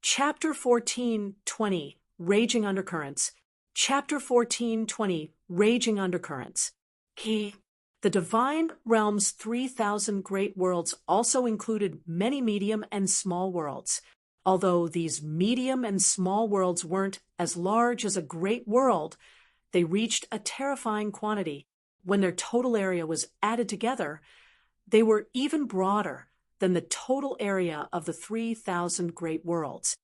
Chapter 14:20 Raging Undercurrents. Chapter 14:20 Raging Undercurrents. The divine realm's 3,000 great worlds also included many medium and small worlds. Although these medium and small worlds weren't as large as a great world, they reached a terrifying quantity. When their total area was added together, they were even broader than the total area of the 3,000 great worlds.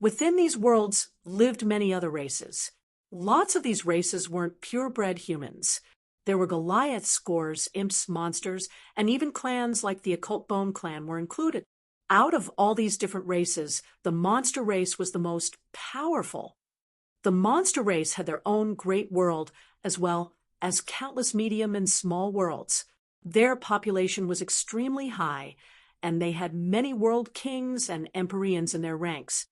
Within these worlds lived many other races. Lots of these races weren't purebred humans. There were Goliath scores, imps, monsters, and even clans like the Occult Bone Clan were included. Out of all these different races, the monster race was the most powerful. The monster race had their own great world, as well as countless medium and small worlds. Their population was extremely high, and they had many world kings and empyreans in their ranks.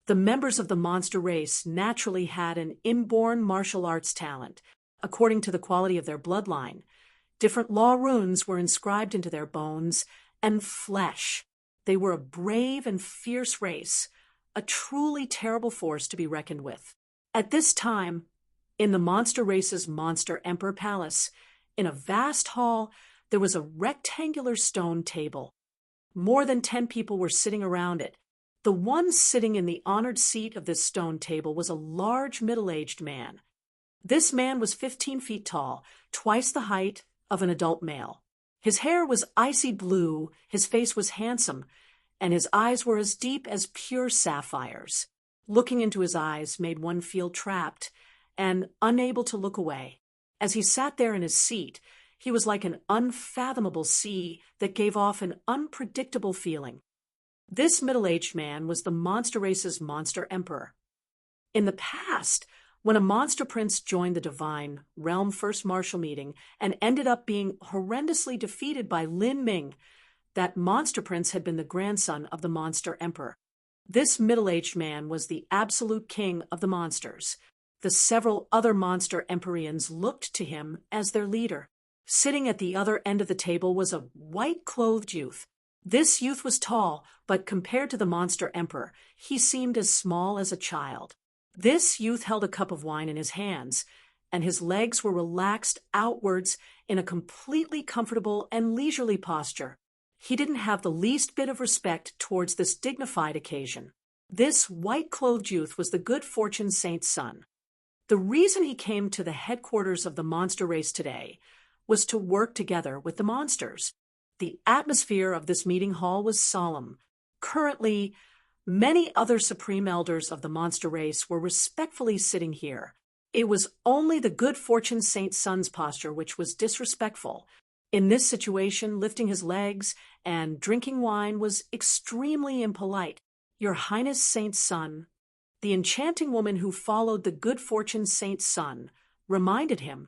The members of the monster race naturally had an inborn martial arts talent. According to the quality of their bloodline, different law runes were inscribed into their bones and flesh. They were a brave and fierce race, a truly terrible force to be reckoned with. At this time, in the monster race's Monster Emperor Palace, in a vast hall, there was a rectangular stone table. More than 10 people were sitting around it. The one sitting in the honored seat of this stone table was a large middle-aged man. This man was 15 feet tall, twice the height of an adult male. His hair was icy blue, his face was handsome, and his eyes were as deep as pure sapphires. Looking into his eyes made one feel trapped and unable to look away. As he sat there in his seat, he was like an unfathomable sea that gave off an unpredictable feeling. This middle-aged man was the monster race's Monster Emperor. In the past, when a monster prince joined the divine realm first martial meeting and ended up being horrendously defeated by Lin Ming, that monster prince had been the grandson of the Monster Emperor. This middle-aged man was the absolute king of the monsters. The several other monster empyreans looked to him as their leader. Sitting at the other end of the table was a white-clothed youth. This youth was tall, but compared to the Monster Emperor, he seemed as small as a child. This youth held a cup of wine in his hands, and his legs were relaxed outwards in a completely comfortable and leisurely posture. He didn't have the least bit of respect towards this dignified occasion. This white-clothed youth was the good fortune saint's son. The reason he came to the headquarters of the monster race today was to work together with the monsters. The atmosphere of this meeting hall was solemn. Currently, many other supreme elders of the monster race were respectfully sitting here. It was only the good fortune saint's son's posture which was disrespectful. In this situation, lifting his legs and drinking wine was extremely impolite. Your Highness Saint's son, the enchanting woman who followed the good fortune saint's son, reminded him.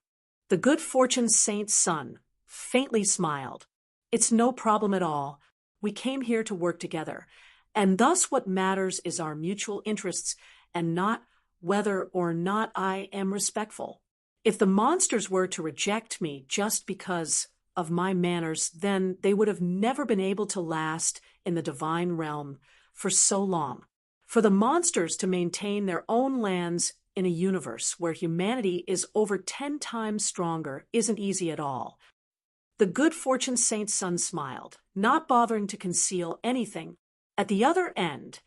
The good fortune saint's son faintly smiled. It's no problem at all. We came here to work together, and thus what matters is our mutual interests and not whether or not I am respectful. If the monsters were to reject me just because of my manners, then they would have never been able to last in the divine realm for so long. For the monsters to maintain their own lands in a universe where humanity is over 10 times stronger isn't easy at all. The good fortune saint's son smiled, not bothering to conceal anything. At the other end,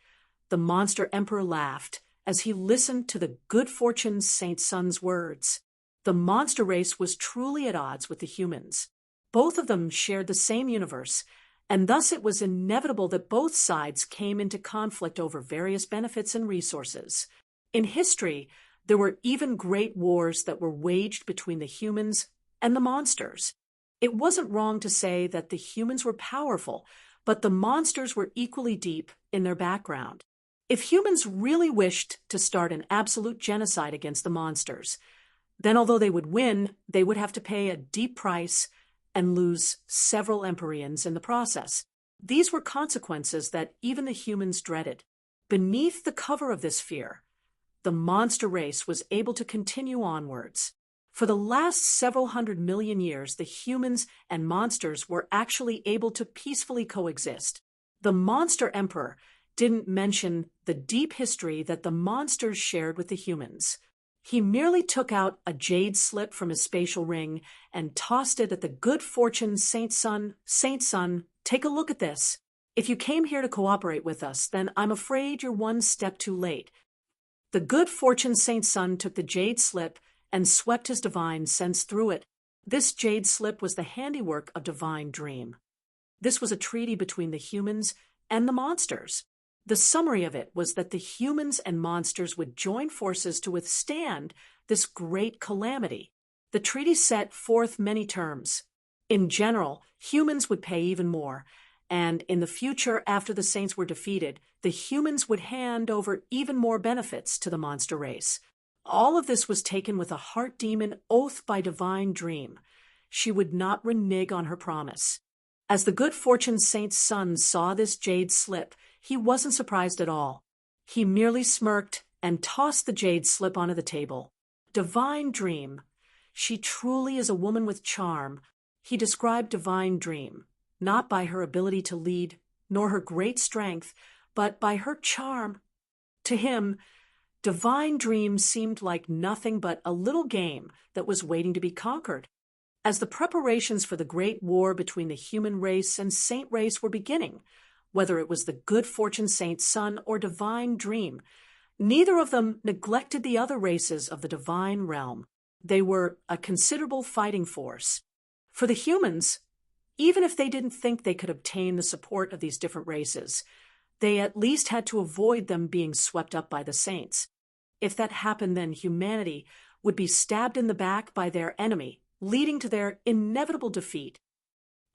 the monster emperor laughed as he listened to the good fortune saint's son's words. The monster race was truly at odds with the humans. Both of them shared the same universe, and thus it was inevitable that both sides came into conflict over various benefits and resources. In history, there were even great wars that were waged between the humans and the monsters. It wasn't wrong to say that the humans were powerful, but the monsters were equally deep in their background. If humans really wished to start an absolute genocide against the monsters, then although they would win, they would have to pay a deep price and lose several empyreans in the process. These were consequences that even the humans dreaded. Beneath the cover of this fear, the monster race was able to continue onwards. For the last several 100 million years, the humans and monsters were actually able to peacefully coexist. The Monster Emperor didn't mention the deep history that the monsters shared with the humans. He merely took out a jade slip from his spatial ring and tossed it at the good fortune Saint Sun. Saint Sun, take a look at this. If you came here to cooperate with us, then I'm afraid you're one step too late. The good fortune Saint Sun took the jade slip and swept his divine sense through it. This jade slip was the handiwork of Divine Dream. This was a treaty between the humans and the monsters. The summary of it was that the humans and monsters would join forces to withstand this great calamity. The treaty set forth many terms. In general, humans would pay even more, and in the future, after the saints were defeated, the humans would hand over even more benefits to the monster race. All of this was taken with a heart demon oath by Divine Dream. She would not renege on her promise. As the good fortune Saint's son saw this jade slip, he wasn't surprised at all. He merely smirked and tossed the jade slip onto the table. Divine Dream. She truly is a woman with charm. He described Divine Dream, not by her ability to lead, nor her great strength, but by her charm. To him, Divine Dream seemed like nothing but a little game that was waiting to be conquered. As the preparations for the great war between the human race and saint race were beginning, whether it was the good fortune Saint's son or Divine Dream, neither of them neglected the other races of the divine realm. They were a considerable fighting force. For the humans, even if they didn't think they could obtain the support of these different races, they at least had to avoid them being swept up by the saints. If that happened, then humanity would be stabbed in the back by their enemy, leading to their inevitable defeat.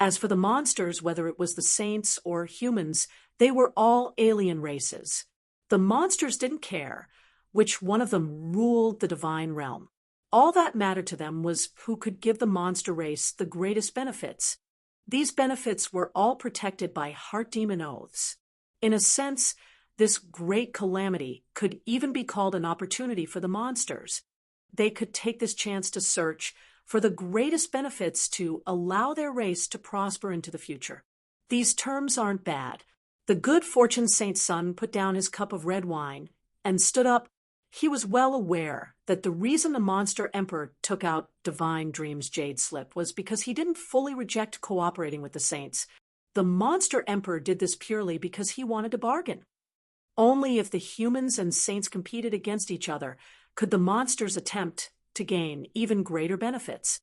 As for the monsters, whether it was the saints or humans, they were all alien races. The monsters didn't care which one of them ruled the divine realm. All that mattered to them was who could give the monster race the greatest benefits. These benefits were all protected by heart demon oaths. In a sense, this great calamity could even be called an opportunity for the monsters. They could take this chance to search for the greatest benefits to allow their race to prosper into the future. These terms aren't bad. The good fortune Saint's son put down his cup of red wine and stood up. He was well aware that the reason the monster emperor took out Divine Dream's jade slip was because he didn't fully reject cooperating with the saints. The monster emperor did this purely because he wanted to bargain. Only if the humans and saints competed against each other could the monsters attempt to gain even greater benefits.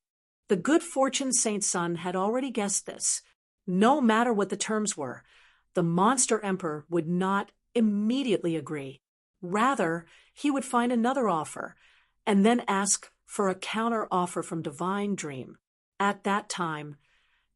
The good fortune Saint's son had already guessed this. No matter what the terms were, the monster emperor would not immediately agree. Rather, he would find another offer and then ask for a counter offer from Divine Dream. At that time,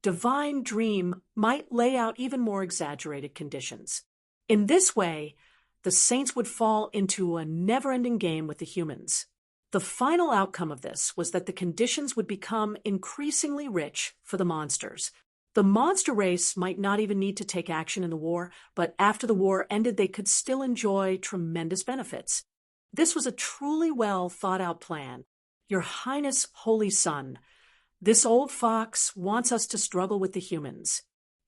Divine Dream might lay out even more exaggerated conditions. In this way, the saints would fall into a never-ending game with the humans. The final outcome of this was that the conditions would become increasingly rich for the monsters. The monster race might not even need to take action in the war, but after the war ended, they could still enjoy tremendous benefits. This was a truly well thought-out plan. Your Highness, Holy Son, this old fox wants us to struggle with the humans.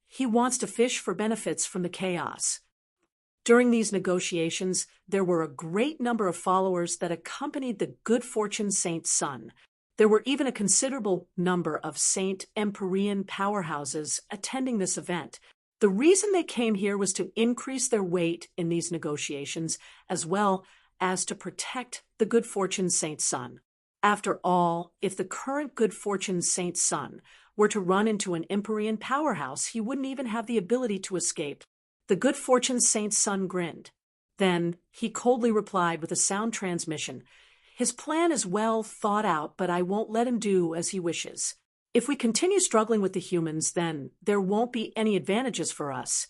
He wants to fish for benefits from the chaos. During these negotiations, there were a great number of followers that accompanied the good fortune Saint's son. There were even a considerable number of Saint Empyrean powerhouses attending this event. The reason they came here was to increase their weight in these negotiations, as well as to protect the good fortune Saint's son. After all, if the current good fortune Saint's son were to run into an Empyrean powerhouse, he wouldn't even have the ability to escape. The good fortune Saint's son grinned. Then he coldly replied with a sound transmission, "His plan is well thought out, but I won't let him do as he wishes. If we continue struggling with the humans, then there won't be any advantages for us,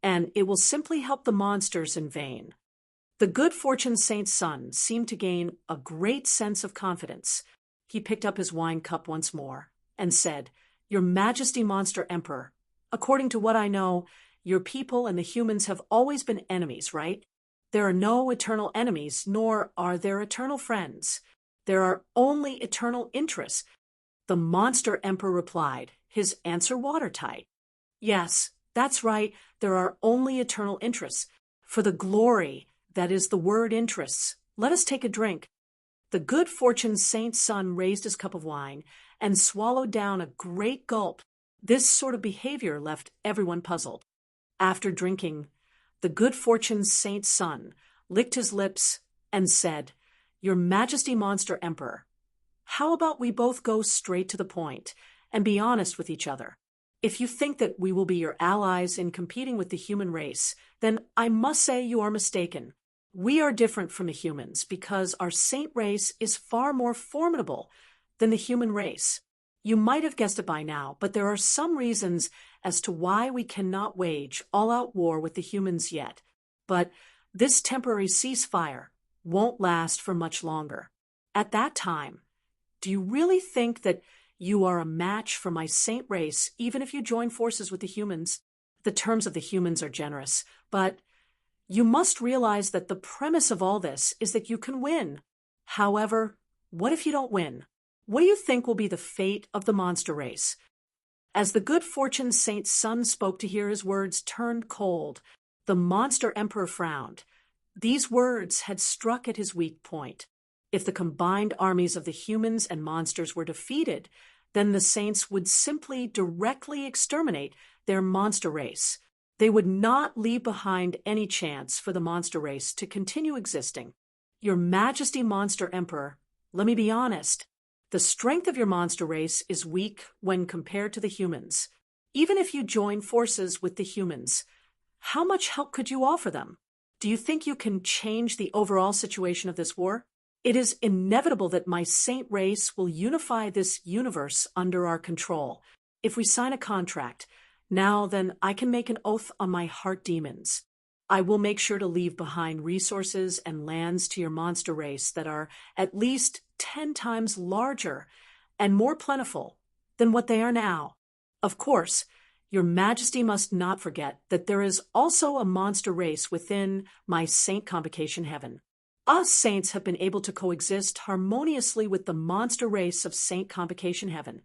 and it will simply help the monsters in vain." The good fortune Saint's son seemed to gain a great sense of confidence. He picked up his wine cup once more and said, "Your Majesty, Monster Emperor, according to what I know, your people and the humans have always been enemies, right? There are no eternal enemies, nor are there eternal friends. There are only eternal interests." The monster emperor replied, his answer watertight. "Yes, that's right. There are only eternal interests. For the glory that is the word interests, let us take a drink. The good fortune Saint's son raised his cup of wine and swallowed down a great gulp. This sort of behavior left everyone puzzled. After drinking, the good fortune Saint's son licked his lips and said, "Your Majesty, Monster Emperor, how about we both go straight to the point and be honest with each other? If you think that we will be your allies in competing with the human race, then I must say you are mistaken. We are different from the humans because our saint race is far more formidable than the human race. You might have guessed it by now, but there are some reasons as to why we cannot wage all-out war with the humans yet. But this temporary ceasefire won't last for much longer. At that time, do you really think that you are a match for my saint race, even if you join forces with the humans? The terms of the humans are generous, but you must realize that the premise of all this is that you can win. However, what if you don't win? What do you think will be the fate of the monster race?" As the good fortune Saint's son spoke, to hear his words turned cold. The monster emperor frowned. These words had struck at his weak point. If the combined armies of the humans and monsters were defeated, then the saints would simply directly exterminate their monster race. They would not leave behind any chance for the monster race to continue existing. Your Majesty, Monster Emperor, let me be honest. The strength of your monster race is weak when compared to the humans. Even if you join forces with the humans, how much help could you offer them? Do you think you can change the overall situation of this war? It is inevitable that my saint race will unify this universe under our control. If we sign a contract, now then I can make an oath on my heart demons. I will make sure to leave behind resources and lands to your monster race that are at least 10 times larger and more plentiful than what they are now. Of course, your Majesty must not forget that there is also a monster race within my saint convocation heaven. Us saints have been able to coexist harmoniously with the monster race of Saint Convocation Heaven,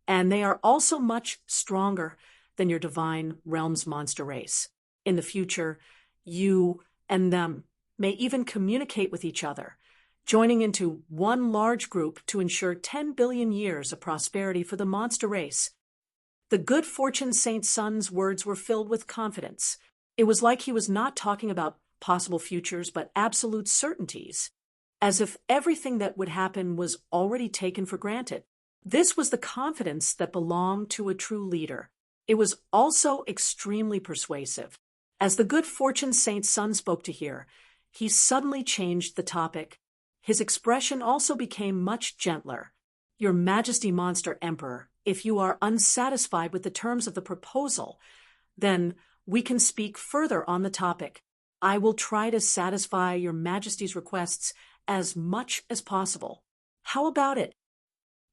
and they are also much stronger than your divine realm's monster race. In the future, you and them may even communicate with each other, joining into one large group to ensure 10 billion years of prosperity for the monster race. The good fortune Saint's son's words were filled with confidence. It was like he was not talking about possible futures, but absolute certainties, as if everything that would happen was already taken for granted. This was the confidence that belonged to a true leader. It was also extremely persuasive. As the good fortune Saint's son spoke to hear, he suddenly changed the topic. His expression also became much gentler. Your Majesty, Monster Emperor, if you are unsatisfied with the terms of the proposal, then we can speak further on the topic. I will try to satisfy your Majesty's requests as much as possible. How about it?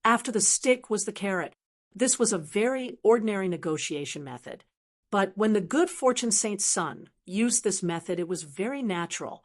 After the stick was the carrot. This was a very ordinary negotiation method. But when the good fortune Saint's son used this method, it was very natural,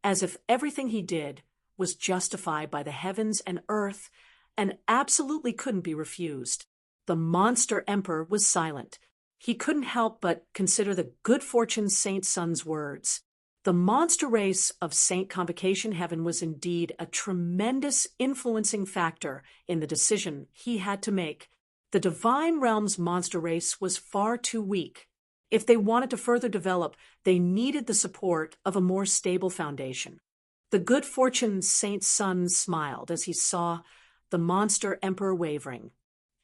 as if everything he did was justified by the heavens and earth and absolutely couldn't be refused. The monster emperor was silent. He couldn't help but consider the good fortune Saint's son's words. The monster race of Saint Convocation Heaven was indeed a tremendous influencing factor in the decision he had to make. The divine realm's monster race was far too weak. If they wanted to further develop, they needed the support of a more stable foundation. The good fortune Saint's son smiled as he saw the monster emperor wavering.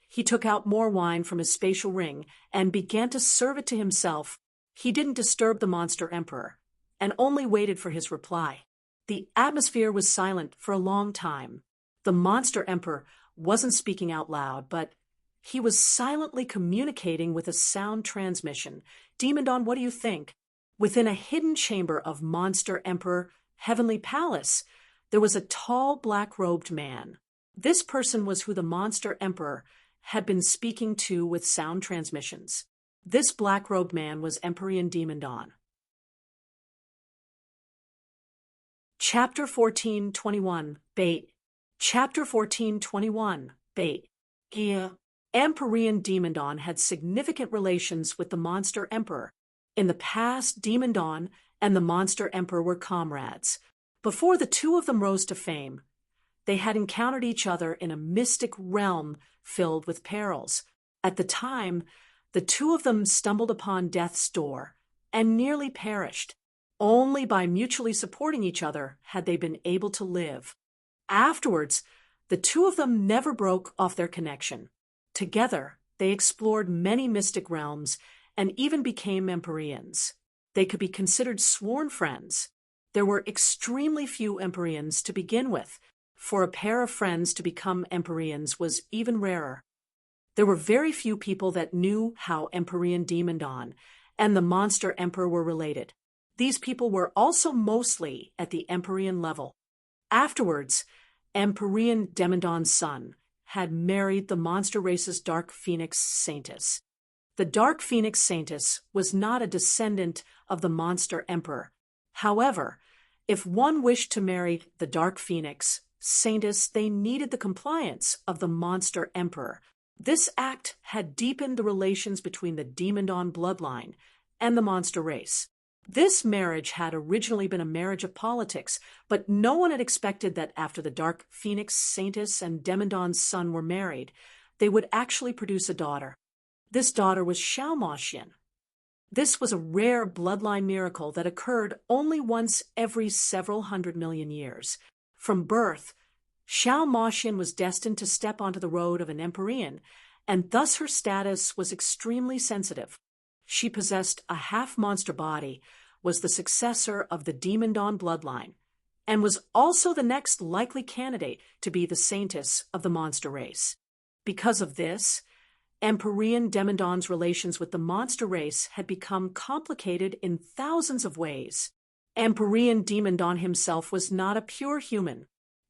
He took out more wine from his spatial ring and began to serve it to himself. He didn't disturb the monster emperor and only waited for his reply. The atmosphere was silent for a long time. The monster emperor wasn't speaking out loud, but he was silently communicating with a sound transmission. Demon Dawn, what do you think? Within a hidden chamber of Monster Emperor Heavenly Palace, there was a tall black-robed man. This person was who the Monster Emperor had been speaking to with sound transmissions. This black-robed man was Empyrean Demon Dawn. Chapter 14:21, Bait. Chapter 14:21, Bait. Here, Empyrean Demon Dawn had significant relations with the Monster Emperor. In the past, Demon Dawn and the monster emperor were comrades. Before the two of them rose to fame, they had encountered each other in a mystic realm filled with perils. At the time, the two of them stumbled upon death's door and nearly perished. Only by mutually supporting each other had they been able to live. Afterwards, the two of them never broke off their connection. Together, they explored many mystic realms and even became Empyreans. They could be considered sworn friends. There were extremely few Empyreans to begin with. For a pair of friends to become Empyreans was even rarer. There were very few people that knew how Empyrean Demon and the monster emperor were related. These people were also mostly at the Empyrean level. Afterwards, Empyrean Demondon's son had married the monster race's Dark Phoenix Saintess. The Dark Phoenix Saintess was not a descendant of the monster emperor. However, if one wished to marry the Dark Phoenix Saintess, they needed the compliance of the monster emperor. This act had deepened the relations between the Demondon bloodline and the monster race. This marriage had originally been a marriage of politics, but no one had expected that after the Dark Phoenix Saintess and Demondon's son were married, they would actually produce a daughter. This daughter was Xiaomoxian. This was a rare bloodline miracle that occurred only once every several 100 million years. From birth, Xiaomoxian was destined to step onto the road of an Empyrean, and thus her status was extremely sensitive. She possessed a half-monster body, was the successor of the Demondon bloodline, and was also the next likely candidate to be the saintess of the monster race. Because of this, Empyrean Demondon's relations with the monster race had become complicated in thousands of ways. Empyrean Demondon himself was not a pure human.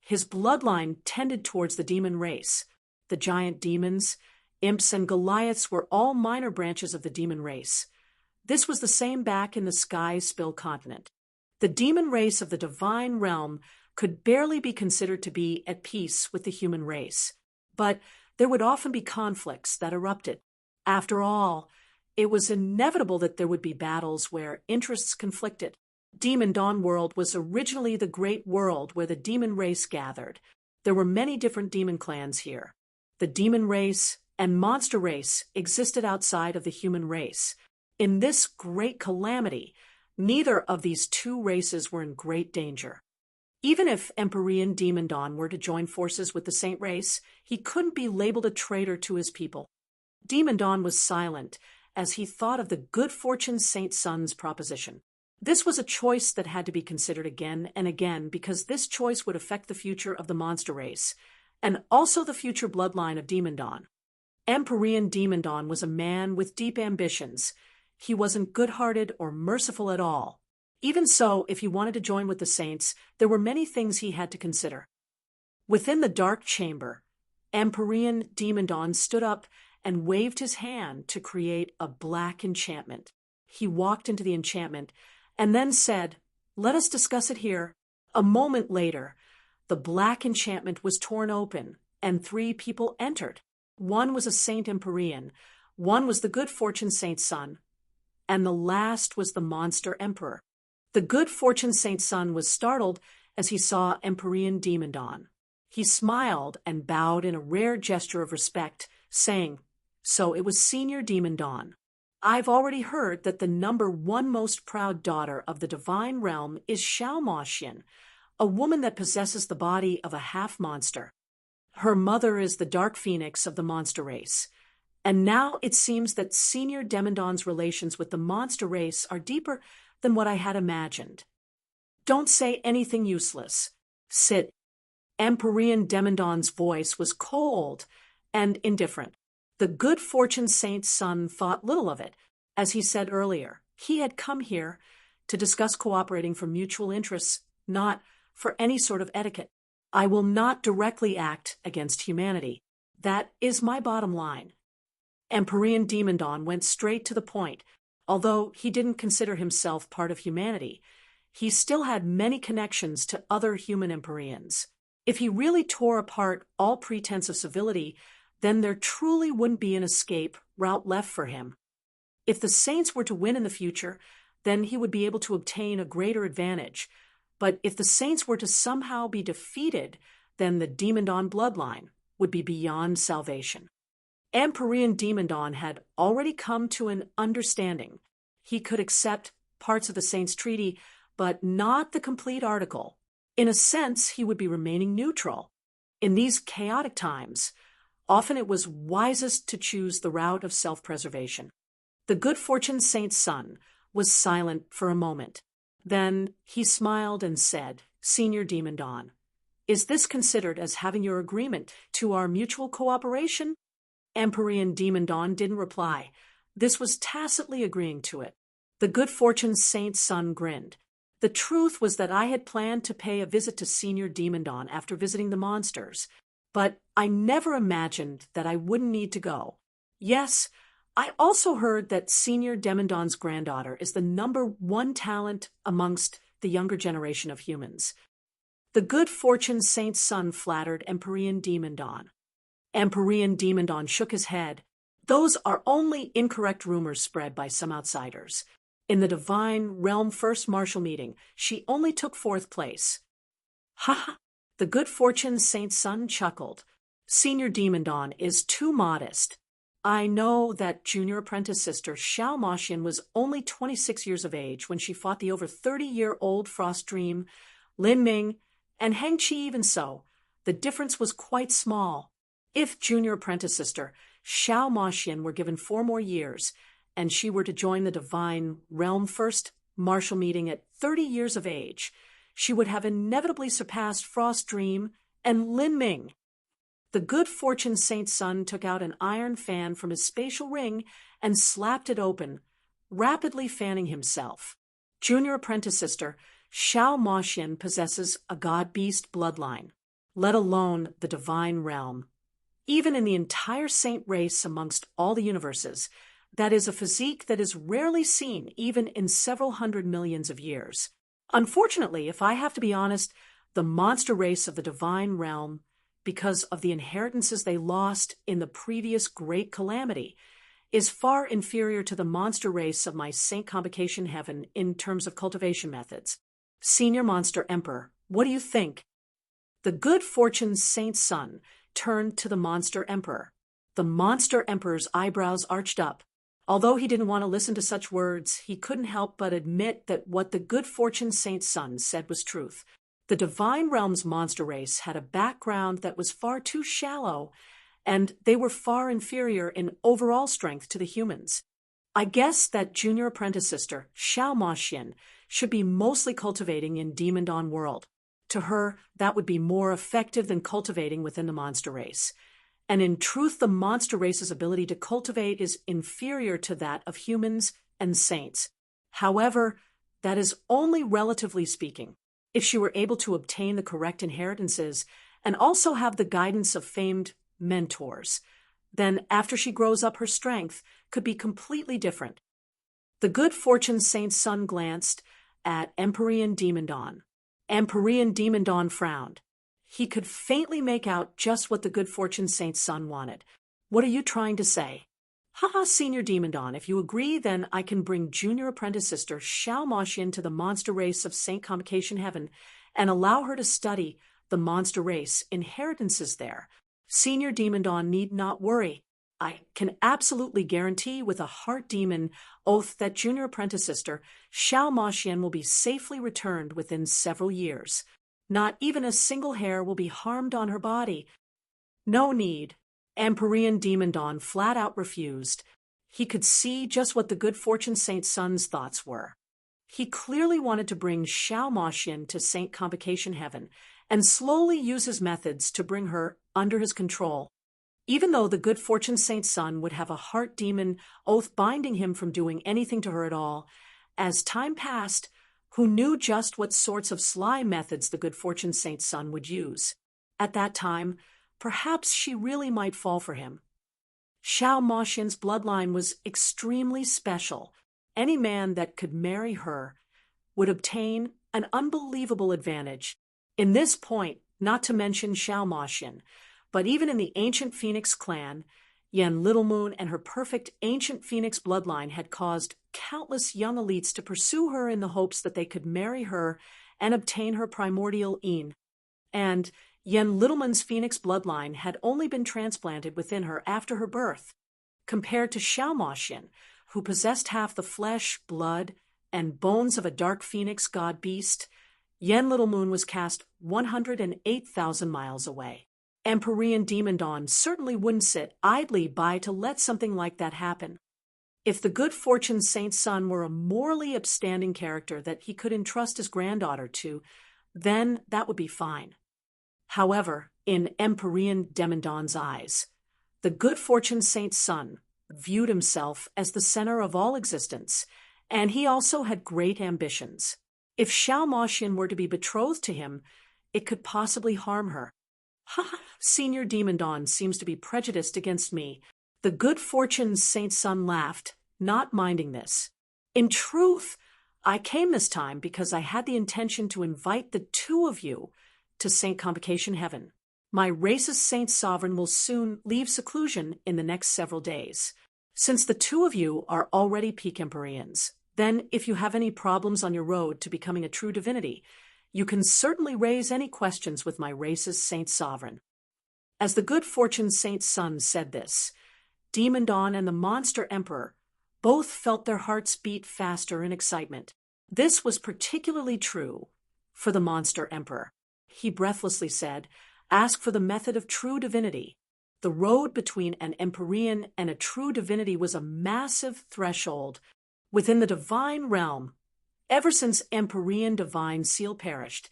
His bloodline tended towards the demon race. The giant demons, imps, and Goliaths were all minor branches of the demon race. This was the same back in the Sky Spill continent. The demon race of the divine realm could barely be considered to be at peace with the human race. But there would often be conflicts that erupted. After all, it was inevitable that there would be battles where interests conflicted. Demondon World was originally the great world where the demon race gathered. There were many different demon clans here. The demon race and monster race existed outside of the human race. In this great calamity, neither of these two races were in great danger. Even if Empyrean Demondon were to join forces with the Saint race, he couldn't be labeled a traitor to his people. Demondon was silent as he thought of the good fortune Saint Sun's proposition. This was a choice that had to be considered again and again because this choice would affect the future of the monster race and also the future bloodline of Demondon. Empyrean Demondon was a man with deep ambitions. He wasn't good-hearted or merciful at all. Even so, if he wanted to join with the saints, there were many things he had to consider. Within the dark chamber, Empyrean Demondon stood up and waved his hand to create a black enchantment. He walked into the enchantment and then said, "Let us discuss it here." A moment later, the black enchantment was torn open and 3 people entered. One was a Saint Empyrean, one was the good fortune Saint's son, and the last was the monster emperor. The good fortune Saint's son was startled as he saw Empyrean Demondon. He smiled and bowed in a rare gesture of respect, saying, "So it was Senior Demondon. I've already heard that the number 1 most proud daughter of the divine realm is Xiaomoxian, a woman that possesses the body of a half-monster. Her mother is the Dark Phoenix of the monster race. And now it seems that Senior Demondon's relations with the monster race are deeper than what I had imagined. Don't say anything useless. Sit." Empyrean Demondon's voice was cold and indifferent. The good fortune Saint's son thought little of it. As he said earlier, he had come here to discuss cooperating for mutual interests, not for any sort of etiquette. I will not directly act against humanity. That is my bottom line. Empyrean Demondon went straight to the point. Although he didn't consider himself part of humanity, he still had many connections to other human Empyreans. If he really tore apart all pretense of civility, then there truly wouldn't be an escape route left for him. If the saints were to win in the future, then he would be able to obtain a greater advantage. But if the saints were to somehow be defeated, then the Demon Dawn bloodline would be beyond salvation. Empyrean Demon Dawn had already come to an understanding. He could accept parts of the Saints' Treaty, but not the complete article. In a sense, he would be remaining neutral. In these chaotic times, often it was wisest to choose the route of self-preservation. The good fortune Saint's son was silent for a moment. Then he smiled and said, "Senior Demon Dawn, is this considered as having your agreement to our mutual cooperation?" Empyrean Demon Dawn didn't reply. This was tacitly agreeing to it. The good fortune Saint's son grinned. The truth was that I had planned to pay a visit to Senior Demon Dawn after visiting the monsters, but I never imagined that I wouldn't need to go. Yes, I also heard that Senior Demon Dawn's granddaughter is the #1 talent amongst the younger generation of humans. The good fortune Saint's son flattered Empyrean Demon Dawn. Empyrean Demon Dawn shook his head. Those are only incorrect rumors spread by some outsiders. In the Divine Realm First Martial Meeting, she only took 4th place. Ha ha! The good fortune Saint's son chuckled. Senior Demon Dawn is too modest. I know that junior apprentice sister Xiao Moxian was only 26 years of age when she fought the over 30-year-old Frost Dream, Lin Ming, and Heng Qi. Even so, the difference was quite small. If junior apprentice sister Xiao Moxian were given 4 more years, and she were to join the Divine Realm First Martial Meeting at 30 years of age, she would have inevitably surpassed Frost Dream and Lin Ming. The good fortune Saint's son took out an iron fan from his spatial ring and slapped it open, rapidly fanning himself. Junior apprentice sister Xiao Moxian possesses a god-beast bloodline, let alone the divine realm. Even in the entire saint race amongst all the universes, that is a physique that is rarely seen even in several hundred millions of years. Unfortunately, if I have to be honest, the monster race of the divine realm, because of the inheritances they lost in the previous great calamity, is far inferior to the monster race of my Saint Convocation Heaven in terms of cultivation methods. Senior Monster Emperor, what do you think? The good fortune Saint's son turned to the Monster Emperor. The Monster Emperor's eyebrows arched up. Although he didn't want to listen to such words, he couldn't help but admit that what the good fortune Saint's son said was truth. The Divine Realm's monster race had a background that was far too shallow, and they were far inferior in overall strength to the humans. I guess that junior apprentice sister, Xiao Moxian, should be mostly cultivating in Demon Dawn world. To her, that would be more effective than cultivating within the monster race. And in truth, the monster race's ability to cultivate is inferior to that of humans and saints. However, that is only relatively speaking. If she were able to obtain the correct inheritances and also have the guidance of famed mentors, then after she grows up, her strength could be completely different. The good fortune Saint's son glanced at Empyrean Demon Dawn. Empyrean Demon Dawn frowned. He could faintly make out just what the good fortune Saint's son wanted. What are you trying to say? Haha, Senior Demon Dawn, if you agree, then I can bring junior apprentice sister Xiao Moxian to the monster race of Saint Convocation Heaven and allow her to study the monster race inheritances there. Senior Demon Dawn need not worry. I can absolutely guarantee with a heart demon oath that junior apprentice sister Xiao Moxian will be safely returned within several years. Not even a single hair will be harmed on her body. No need. Empyrean Demon Dawn flat out refused. He could see just what the good fortune Saint's son's thoughts were. He clearly wanted to bring Xiao Moxian to Saint Convocation Heaven and slowly use his methods to bring her under his control. Even though the good fortune Saint's son would have a heart demon oath binding him from doing anything to her at all, as time passed, who knew just what sorts of sly methods the good fortune Saint's son would use? At that time, perhaps she really might fall for him. Xiao Moxian's bloodline was extremely special. Any man that could marry her would obtain an unbelievable advantage. In this point, not to mention Xiao Moxian, but even in the ancient Phoenix clan, Yen Littlemoon and her perfect ancient phoenix bloodline had caused countless young elites to pursue her in the hopes that they could marry her and obtain her primordial een. And Yen Littlemoon's phoenix bloodline had only been transplanted within her after her birth, compared to Xiao Moxian, who possessed half the flesh, blood, and bones of a dark phoenix god beast. Yen Littlemoon was cast 108,000 miles away. Empyrean Demon Dawn certainly wouldn't sit idly by to let something like that happen. If the good fortune Saint's son were a morally upstanding character that he could entrust his granddaughter to, then that would be fine. However, in Empyrean Demon Dawn's eyes, the good fortune Saint's son viewed himself as the center of all existence, and he also had great ambitions. If Xiao Moxian were to be betrothed to him, it could possibly harm her. Ha! Senior Demon Dawn seems to be prejudiced against me. The good fortune Saint's son laughed, not minding this. In truth, I came this time because I had the intention to invite the two of you to Saint Convocation Heaven. My race's Saint Sovereign will soon leave seclusion in the next several days. Since the two of you are already peak Empyreans, then if you have any problems on your road to becoming a true divinity, you can certainly raise any questions with my race's Saint Sovereign. As the good fortune Saint's son said this, Demon Dawn and the Monster Emperor both felt their hearts beat faster in excitement. This was particularly true for the Monster Emperor. He breathlessly said, "Ask for the method of true divinity." The road between an Empyrean and a true divinity was a massive threshold within the divine realm. Ever since Empyrean divine seal perished,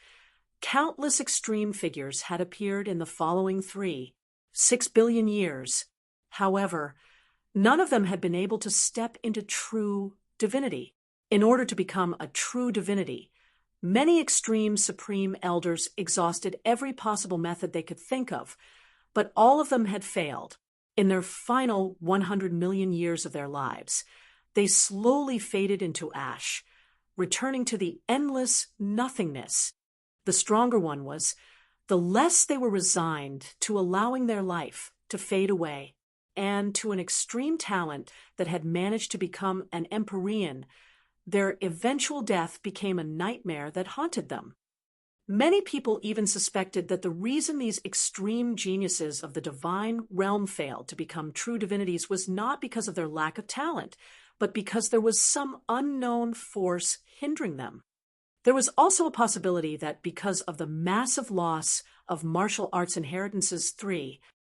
countless extreme figures had appeared in the following 6 billion years. However, none of them had been able to step into true divinity. In order to become a true divinity, many extreme supreme elders exhausted every possible method they could think of, but all of them had failed. In their final 100 million years of their lives, they slowly faded into ash, returning to the endless nothingness. The stronger one was, the less they were resigned to allowing their life to fade away, and to an extreme talent that had managed to become an Empyrean, their eventual death became a nightmare that haunted them. Many people even suspected that the reason these extreme geniuses of the divine realm failed to become true divinities was not because of their lack of talent, but because there was some unknown force hindering them. There was also a possibility that because of the massive loss of martial arts inheritances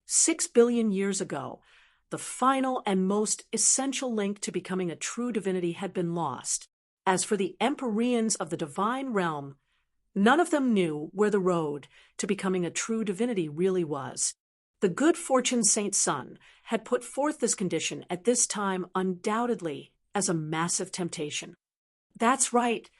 6 billion years ago, the final and most essential link to becoming a true divinity had been lost. As for the Empyreans of the divine realm, none of them knew where the road to becoming a true divinity really was. The good fortune Saint's son had put forth this condition at this time undoubtedly as a massive temptation. That's right,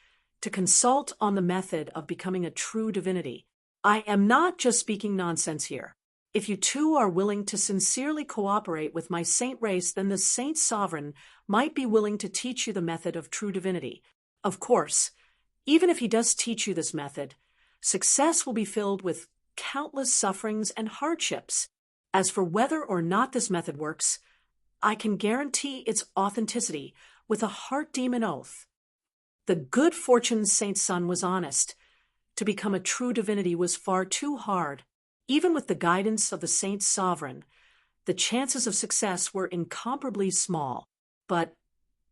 to consult on the method of becoming a true divinity. I am not just speaking nonsense here. If you too are willing to sincerely cooperate with my saint race, then the Saint Sovereign might be willing to teach you the method of true divinity. Of course, even if he does teach you this method, success will be filled with countless sufferings and hardships. As for whether or not this method works, I can guarantee its authenticity with a heart demon oath. The good fortune Saint's son was honest. To become a true divinity was far too hard. Even with the guidance of the Saint Sovereign, the chances of success were incomparably small. But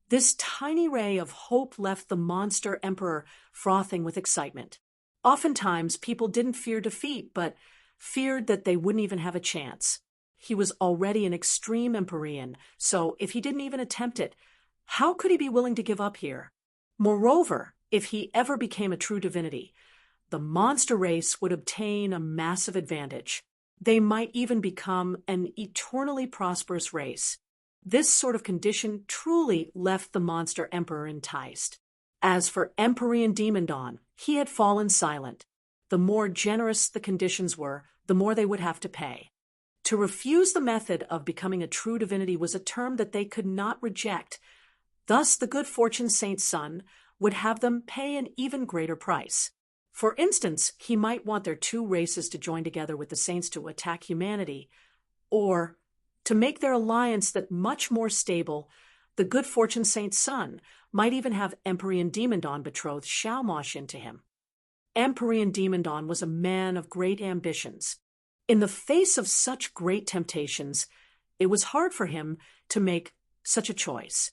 this tiny ray of hope left the Monster Emperor frothing with excitement. Oftentimes, people didn't fear defeat, but feared that they wouldn't even have a chance. He was already an extreme Empyrean, so if he didn't even attempt it, how could he be willing to give up here? Moreover, if he ever became a true divinity, the monster race would obtain a massive advantage. They might even become an eternally prosperous race. This sort of condition truly left the Monster Emperor enticed. As for Empyrean Demon Dawn, he had fallen silent. The more generous the conditions were, the more they would have to pay. To refuse the method of becoming a true divinity was a term that they could not reject. Thus, the good fortune Saint's son would have them pay an even greater price. For instance, he might want their two races to join together with the saints to attack humanity, or To make their alliance that much more stable, the good fortune saint's son might even have Empyrean Demon betroth Xiaomosh into him. Empyrean Demon was a man of great ambitions. In the face of such great temptations, it was hard for him to make such a choice.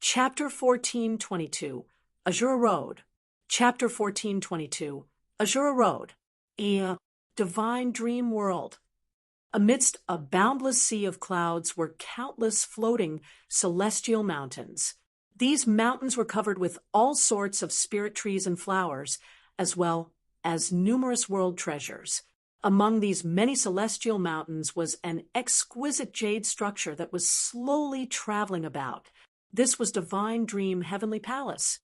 Chapter 14:22, Azura Road. Chapter 14:22, Azura Road. A divine dream world. Amidst a boundless sea of clouds were countless floating celestial mountains. These mountains were covered with all sorts of spirit trees and flowers, as well as numerous world treasures. Among these many celestial mountains was an exquisite jade structure that was slowly traveling about. This was Divine Dream Heavenly Palace.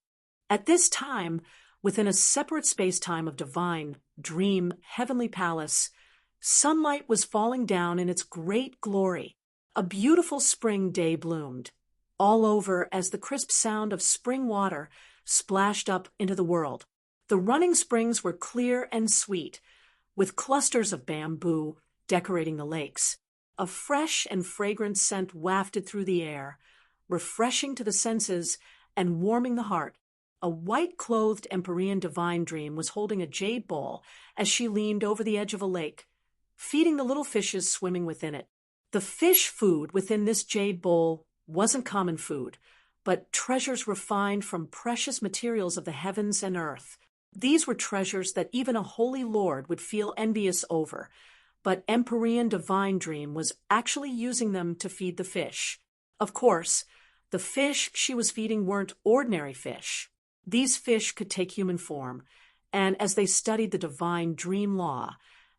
At this time, within a separate space-time of Divine Dream Heavenly Palace, sunlight was falling down in its great glory. A beautiful spring day bloomed all over as the crisp sound of spring water splashed up into the world. The running springs were clear and sweet, with clusters of bamboo decorating the lakes. A fresh and fragrant scent wafted through the air, refreshing to the senses and warming the heart. A white-clothed Empyrean Divine Dream was holding a jade bowl as she leaned over the edge of a lake, feeding the little fishes swimming within it. The fish food within this jade bowl wasn't common food, but treasures refined from precious materials of the heavens and earth. These were treasures that even a holy lord would feel envious over, but Empyrean Divine Dream was actually using them to feed the fish. Of course, the fish she was feeding weren't ordinary fish. These fish could take human form, and as they studied the divine dream law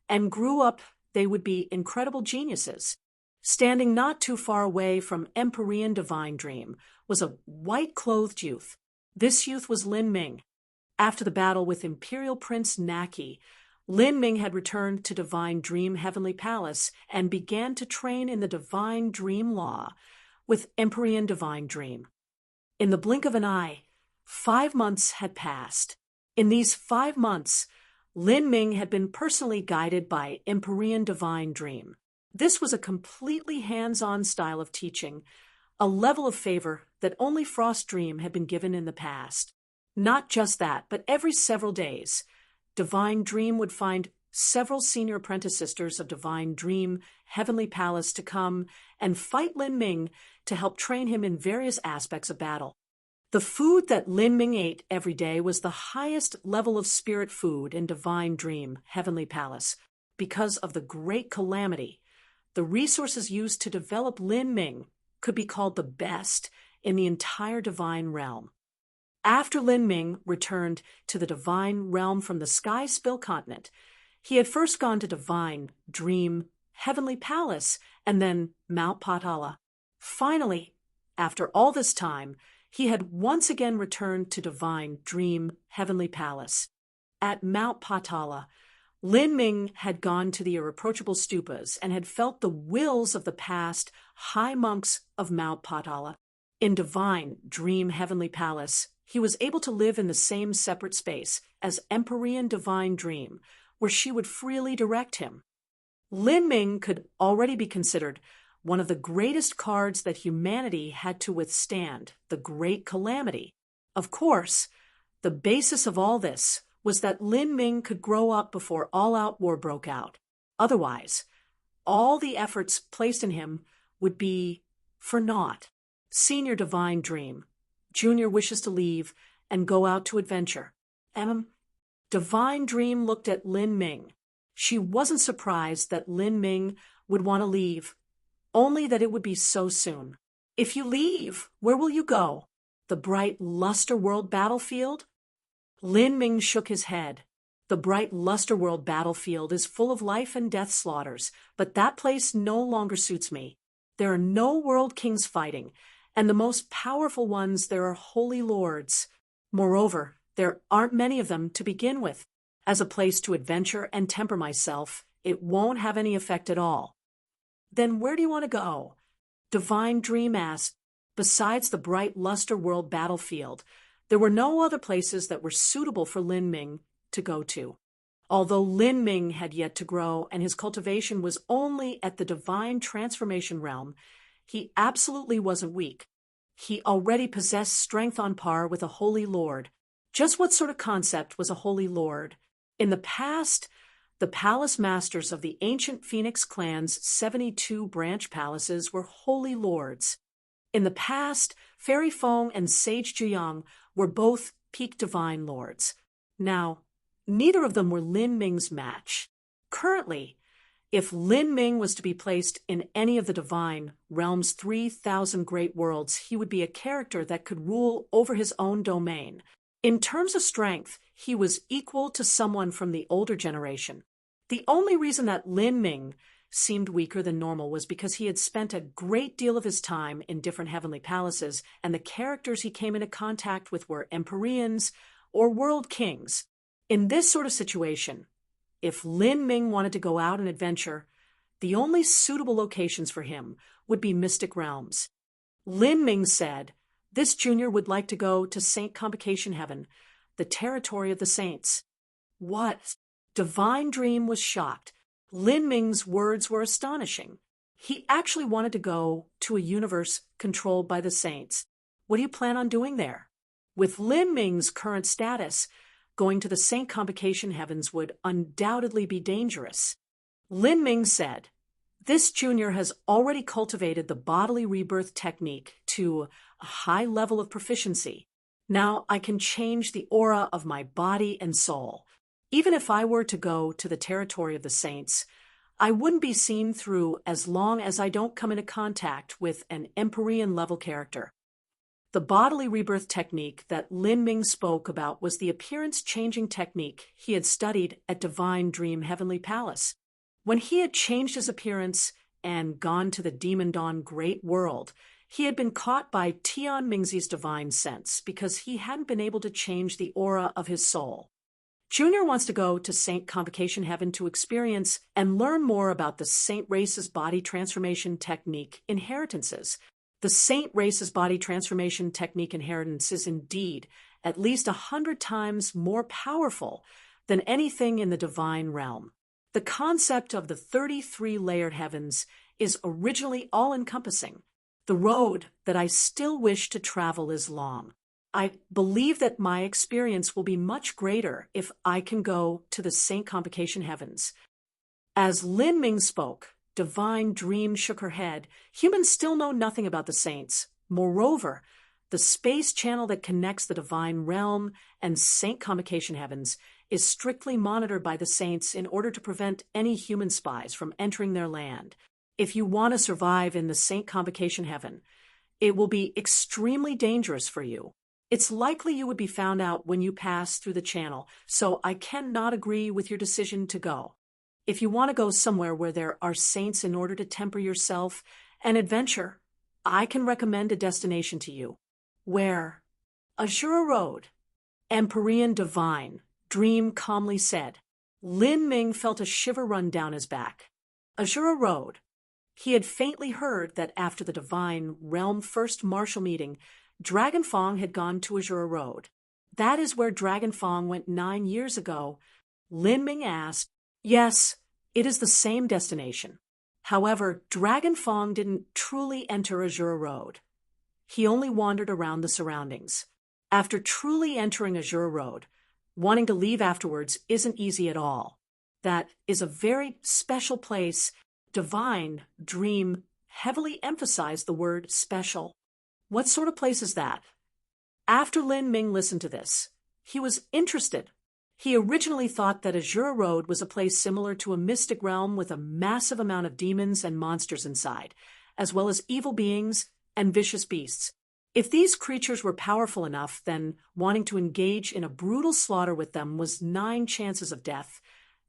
and grew up, they would be incredible geniuses. Standing not too far away from Empyrean Divine Dream was a white-clothed youth. This youth was Lin Ming. After the battle with Imperial Prince Naki, Lin Ming had returned to Divine Dream Heavenly Palace and began to train in the Divine Dream Law with Empyrean Divine Dream. In the blink of an eye, 5 months had passed. In these 5 months, Lin Ming had been personally guided by Empyrean Divine Dream. This was a completely hands-on style of teaching, a level of favor that only Frost Dream had been given in the past. Not just that, but every several days, Divine Dream would find several senior apprentice sisters of Divine Dream Heavenly Palace to come and fight Lin Ming to help train him in various aspects of battle. The food that Lin Ming ate every day was the highest level of spirit food in Divine Dream Heavenly Palace. Because of the great calamity, the resources used to develop Lin Ming could be called the best in the entire divine realm. After Lin Ming returned to the divine realm from the Sky Spill continent, he had first gone to Divine Dream Heavenly Palace and then Mount Patala. Finally, after all this time, he had once again returned to Divine Dream Heavenly Palace. At Mount Patala, Lin Ming had gone to the irreproachable stupas and had felt the wills of the past high monks of Mount Patala. In Divine Dream Heavenly Palace, he was able to live in the same separate space as Empyrean Divine Dream, where she would freely direct him. Lin Ming could already be considered one of the greatest cards that humanity had to withstand, the Great Calamity. Of course, the basis of all this was that Lin Ming could grow up before all-out war broke out. Otherwise, all the efforts placed in him would be for naught. Senior Divine Dream. Junior wishes to leave and go out to adventure. Divine Dream looked at Lin Ming. She wasn't surprised that Lin Ming would want to leave, only that it would be so soon. If you leave, where will you go? The bright Luster World battlefield? Lin Ming shook his head. The bright Luster World battlefield is full of life and death slaughters, but that place no longer suits me. There are no world kings fighting, and the most powerful ones there are holy lords. Moreover, there aren't many of them to begin with. As a place to adventure and temper myself, it won't have any effect at all. Then where do you want to go? Divine Dream asked. Besides the bright Luster World battlefield, there were no other places that were suitable for Lin Ming to go to. Although Lin Ming had yet to grow and his cultivation was only at the divine transformation realm, he absolutely wasn't weak. He already possessed strength on par with a holy lord. Just what sort of concept was a holy lord? In the past, the palace masters of the ancient Phoenix clan's 72 branch palaces were holy lords. In the past, Fairy Feng and Sage Jiang were both peak divine lords. Now, neither of them were Lin Ming's match. Currently, if Lin Ming was to be placed in any of the divine realm's 3,000 great worlds, he would be a character that could rule over his own domain. In terms of strength, he was equal to someone from the older generation. The only reason that Lin Ming seemed weaker than normal was because he had spent a great deal of his time in different heavenly palaces, and the characters he came into contact with were Empyreans or world kings. In this sort of situation, if Lin Ming wanted to go out and adventure, the only suitable locations for him would be mystic realms. Lin Ming said this junior would like to go to Saint Convocation Heaven, the territory of the saints. What? Divine Dream was shocked. Lin Ming's words were astonishing. He actually wanted to go to a universe controlled by the saints. What do you plan on doing there? With Lin Ming's current status, going to the Saint Convocation Heavens would undoubtedly be dangerous. Lin Ming said, this junior has already cultivated the bodily rebirth technique to a high level of proficiency. Now I can change the aura of my body and soul. Even if I were to go to the territory of the saints, I wouldn't be seen through as long as I don't come into contact with an Empyrean level character. The bodily rebirth technique that Lin Ming spoke about was the appearance-changing technique he had studied at Divine Dream Heavenly Palace. When he had changed his appearance and gone to the Demon Dawn Great World, he had been caught by Tian Mingzi's divine sense because he hadn't been able to change the aura of his soul. Junior wants to go to Saint Convocation Heaven to experience and learn more about the Saint Race's body transformation technique inheritances. The Saint Race's body transformation technique inheritance is indeed at least 100 times more powerful than anything in the divine realm. The concept of the 33 layered heavens is originally all-encompassing. The road that I still wish to travel is long. I believe that my experience will be much greater if I can go to the Saint Convocation Heavens. As Lin Ming spoke, Divine Dream shook her head. Humans still know nothing about the saints. Moreover, the space channel that connects the divine realm and Saint Convocation Heavens is strictly monitored by the saints in order to prevent any human spies from entering their land. If you want to survive in the Saint Convocation Heaven, it will be extremely dangerous for you. It's likely you would be found out when you pass through the channel, so I cannot agree with your decision to go. If you want to go somewhere where there are saints in order to temper yourself and adventure, I can recommend a destination to you. Where? Azura Road. Empyrean Divine, Dream calmly said. Lin Ming felt a shiver run down his back. Azura Road. He had faintly heard that after the Divine Realm First Martial meeting, Dragon Fong had gone to Azura Road. That is where Dragon Fong went 9 years ago. Lin Ming asked, yes, it is the same destination. However, Dragon Fong didn't truly enter Azura Road. He only wandered around the surroundings. After truly entering Azura Road, wanting to leave afterwards isn't easy at all. That is a very special place. Divine Dream heavily emphasized the word special. What sort of place is that? After Lin Ming listened to this, he was interested. He originally thought that Azura Road was a place similar to a mystic realm with a massive amount of demons and monsters inside, as well as evil beings and vicious beasts. If these creatures were powerful enough, then wanting to engage in a brutal slaughter with them was 9 chances of death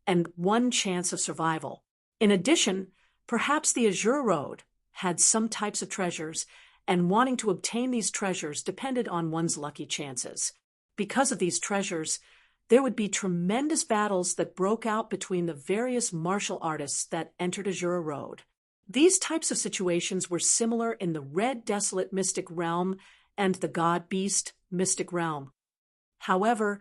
and 1 chance of survival. In addition, perhaps the Azura Road had some types of treasures, and wanting to obtain these treasures depended on one's lucky chances. Because of these treasures, there would be tremendous battles that broke out between the various martial artists that entered Azura Road. These types of situations were similar in the Red Desolate Mystic Realm and the God-Beast Mystic Realm. However,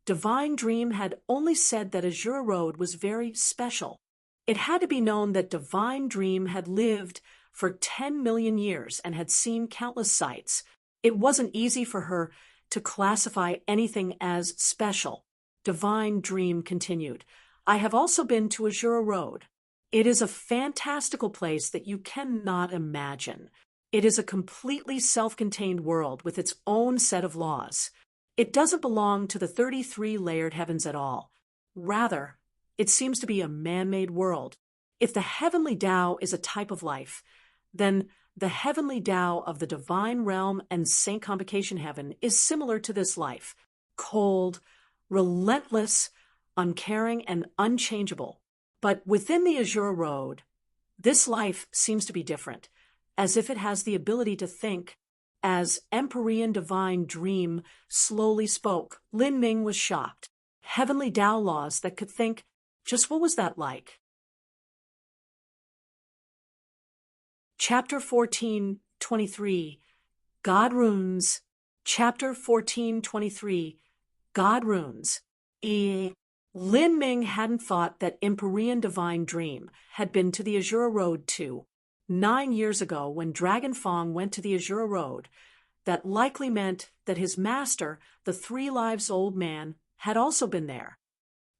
Divine Dream had only said that Azure Road was very special. It had to be known that Divine Dream had lived for 10 million years and had seen countless sights. It wasn't easy for her to classify anything as special. Divine Dream continued, I have also been to Azure Road. It is a fantastical place that you cannot imagine. It is a completely self-contained world with its own set of laws. It doesn't belong to the 33 layered heavens at all. Rather, it seems to be a man-made world. If the heavenly Tao is a type of life, then the heavenly Tao of the divine realm and saint convocation heaven is similar to this life, cold, relentless, uncaring, and unchangeable. But within the Azure Road, this life seems to be different, as if it has the ability to think. As Empyrean Divine Dream slowly spoke, Lin Ming was shocked. Heavenly Tao laws that could think, just what was that like? Chapter 14:23, God Runes. Chapter 14:23, God Runes. Lin Ming hadn't thought that Empyrean Divine Dream had been to the Azure Road too. 9 years ago, when Dragon Fong went to the Azure Road, that likely meant that his master, the 3 lives old man, had also been there.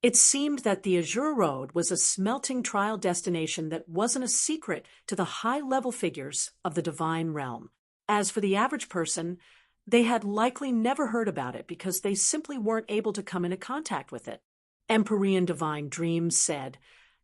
It seemed that the Azure Road was a smelting trial destination that wasn't a secret to the high-level figures of the divine realm. As for the average person, they had likely never heard about it because they simply weren't able to come into contact with it. Empyrean Divine Dream said,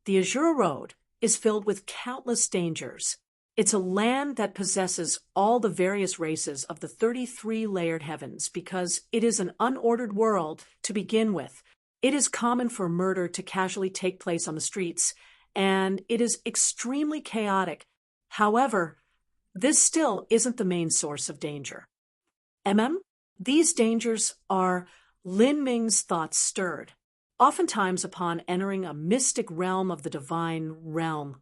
the Azure Road is filled with countless dangers. It's a land that possesses all the various races of the 33 layered heavens because it is an unordered world to begin with. It is common for murder to casually take place on the streets, and it is extremely chaotic. However, this still isn't the main source of danger. These dangers are Lin Ming's thoughts stirred. Oftentimes upon entering a mystic realm of the divine realm,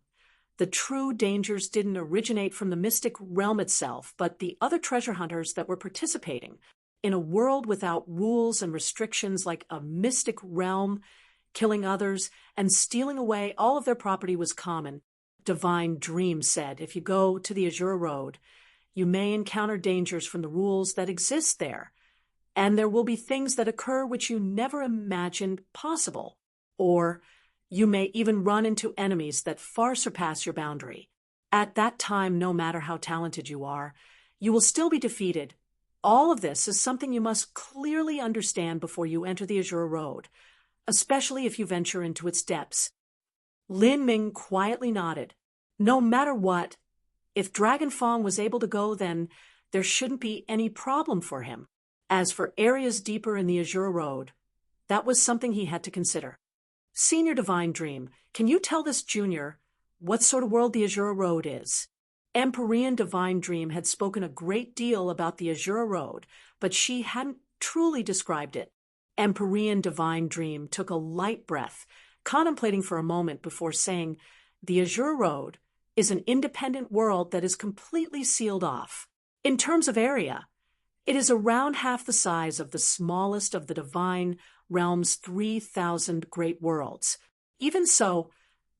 the true dangers didn't originate from the mystic realm itself, but the other treasure hunters that were participating. In a world without rules and restrictions like a mystic realm, killing others and stealing away all of their property was common. Divine Dream said, if you go to the Azure Road, you may encounter dangers from the rules that exist there, and there will be things that occur which you never imagined possible, or you may even run into enemies that far surpass your boundary. At that time, no matter how talented you are, you will still be defeated. All of this is something you must clearly understand before you enter the Azure Road, especially if you venture into its depths. Lin Ming quietly nodded. No matter what, if Dragon Fong was able to go, then there shouldn't be any problem for him. As for areas deeper in the Azure Road, that was something he had to consider. Senior Divine Dream, can you tell this junior what sort of world the Azure Road is? Empyrean Divine Dream had spoken a great deal about the Azure Road, but she hadn't truly described it. Empyrean Divine Dream took a light breath, contemplating for a moment before saying, the Azure Road is an independent world that is completely sealed off. In terms of area, it is around half the size of the smallest of the divine realm's 3,000 great worlds. Even so,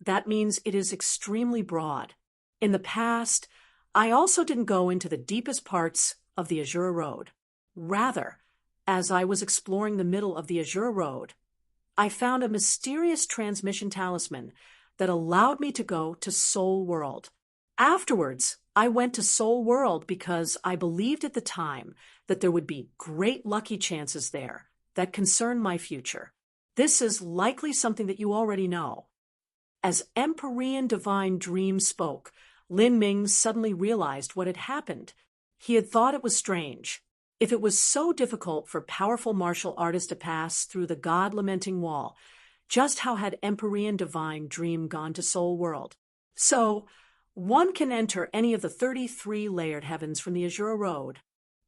that means it is extremely broad. In the past, I also didn't go into the deepest parts of the Azure Road. Rather, as I was exploring the middle of the Azure Road, I found a mysterious transmission talisman that allowed me to go to Soul World. Afterwards, I went to Soul World because I believed at the time that there would be great lucky chances there that concern my future. This is likely something that you already know. As Empyrean Divine Dream spoke, Lin Ming suddenly realized what had happened. He had thought it was strange. If it was so difficult for powerful martial artists to pass through the God-lamenting wall, just how had Empyrean Divine Dream gone to Soul World? So, one can enter any of the 33 layered heavens from the Azure Road.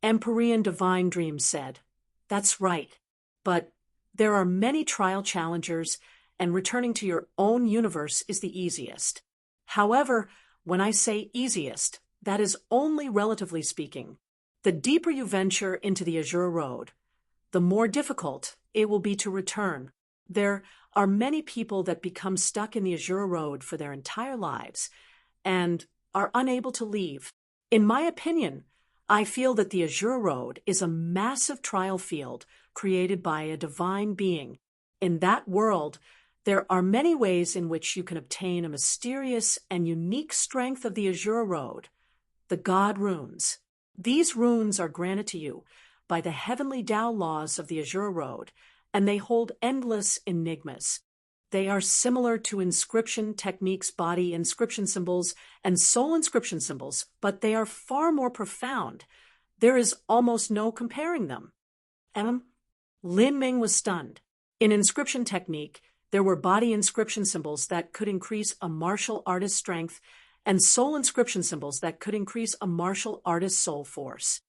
Empyrean Divine Dream said, that's right, but there are many trial challengers, and returning to your own universe is the easiest. However, when I say easiest, that is only relatively speaking. The deeper you venture into the Azure Road, the more difficult it will be to return. There are many people that become stuck in the Azure Road for their entire lives and are unable to leave. In my opinion, I feel that the Azure Road is a massive trial field created by a divine being. In that world, there are many ways in which you can obtain a mysterious and unique strength of the Azure Road, the God runes. These runes are granted to you by the heavenly Tao laws of the Azure Road, and they hold endless enigmas. They are similar to inscription techniques, body inscription symbols, and soul inscription symbols, but they are far more profound. There is almost no comparing them. Lin Ming was stunned. In inscription technique, there were body inscription symbols that could increase a martial artist's strength and soul inscription symbols that could increase a martial artist's soul force.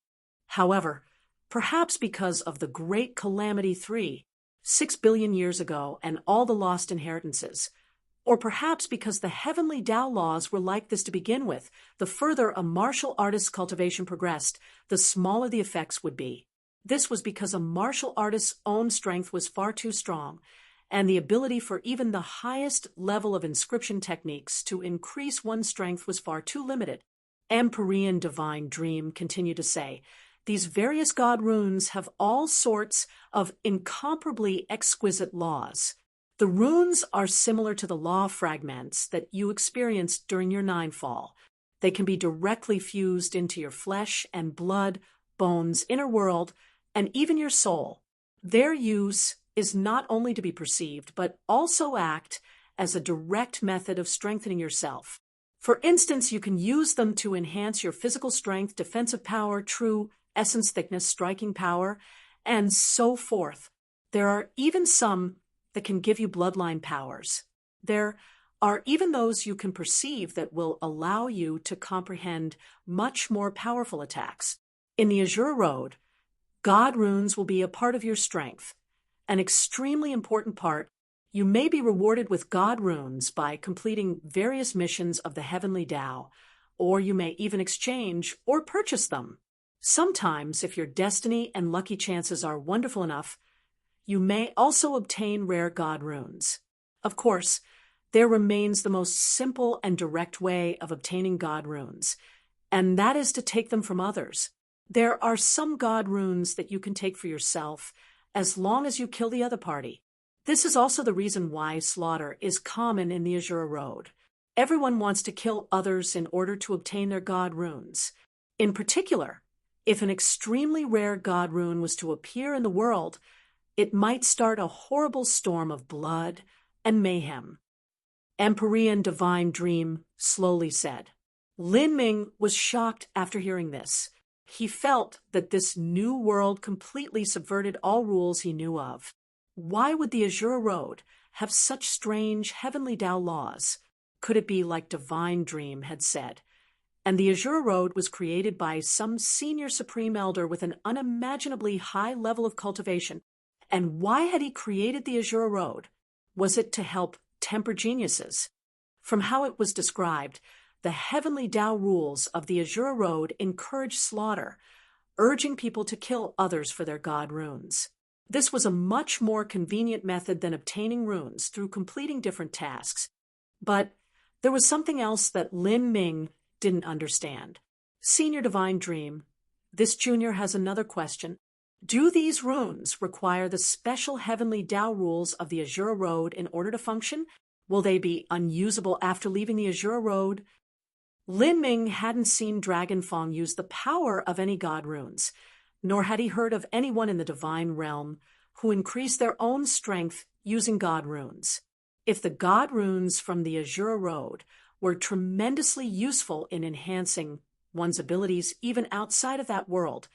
However, perhaps because of the Great Calamity 6 billion years ago, and all the lost inheritances, or perhaps because the heavenly Tao laws were like this to begin with, the further a martial artist's cultivation progressed, the smaller the effects would be. This was because a martial artist's own strength was far too strong, and the ability for even the highest level of inscription techniques to increase one's strength was far too limited. Empyrean Divine Dream continued to say, these various God runes have all sorts of incomparably exquisite laws. The runes are similar to the law fragments that you experienced during your ninefall. They can be directly fused into your flesh and blood, bones, inner world, and even your soul. Their use is not only to be perceived, but also act as a direct method of strengthening yourself. For instance, you can use them to enhance your physical strength, defensive power, true essence thickness, striking power, and so forth. There are even some that can give you bloodline powers. There are even those you can perceive that will allow you to comprehend much more powerful attacks. In the Azure Road, God runes will be a part of your strength, an extremely important part. You may be rewarded with God runes by completing various missions of the heavenly Tao, or you may even exchange or purchase them. Sometimes, if your destiny and lucky chances are wonderful enough, you may also obtain rare God runes. Of course, there remains the most simple and direct way of obtaining God runes, and that is to take them from others. There are some God runes that you can take for yourself as long as you kill the other party. This is also the reason why slaughter is common in the Azure Road. Everyone wants to kill others in order to obtain their God runes. In particular, if an extremely rare God rune was to appear in the world, it might start a horrible storm of blood and mayhem. Empyrean Divine Dream slowly said. Lin Ming was shocked after hearing this. He felt that this new world completely subverted all rules he knew of. Why would the Azure Road have such strange heavenly Tao laws? Could it be like Divine Dream had said? And the Azure Road was created by some senior supreme elder with an unimaginably high level of cultivation. And why had he created the Azure Road? Was it to help temper geniuses? From how it was described, the heavenly Tao rules of the Azure Road encourage slaughter, urging people to kill others for their God runes. This was a much more convenient method than obtaining runes through completing different tasks. But there was something else that Lin Ming didn't understand. Senior Divine Dream, this junior has another question. Do these runes require the special heavenly Tao rules of the Azure Road in order to function? Will they be unusable after leaving the Azure Road? Lin Ming hadn't seen Dragon Fong use the power of any God runes, nor had he heard of anyone in the divine realm who increased their own strength using God runes. If the God runes from the Azure Road were tremendously useful in enhancing one's abilities even outside of that world,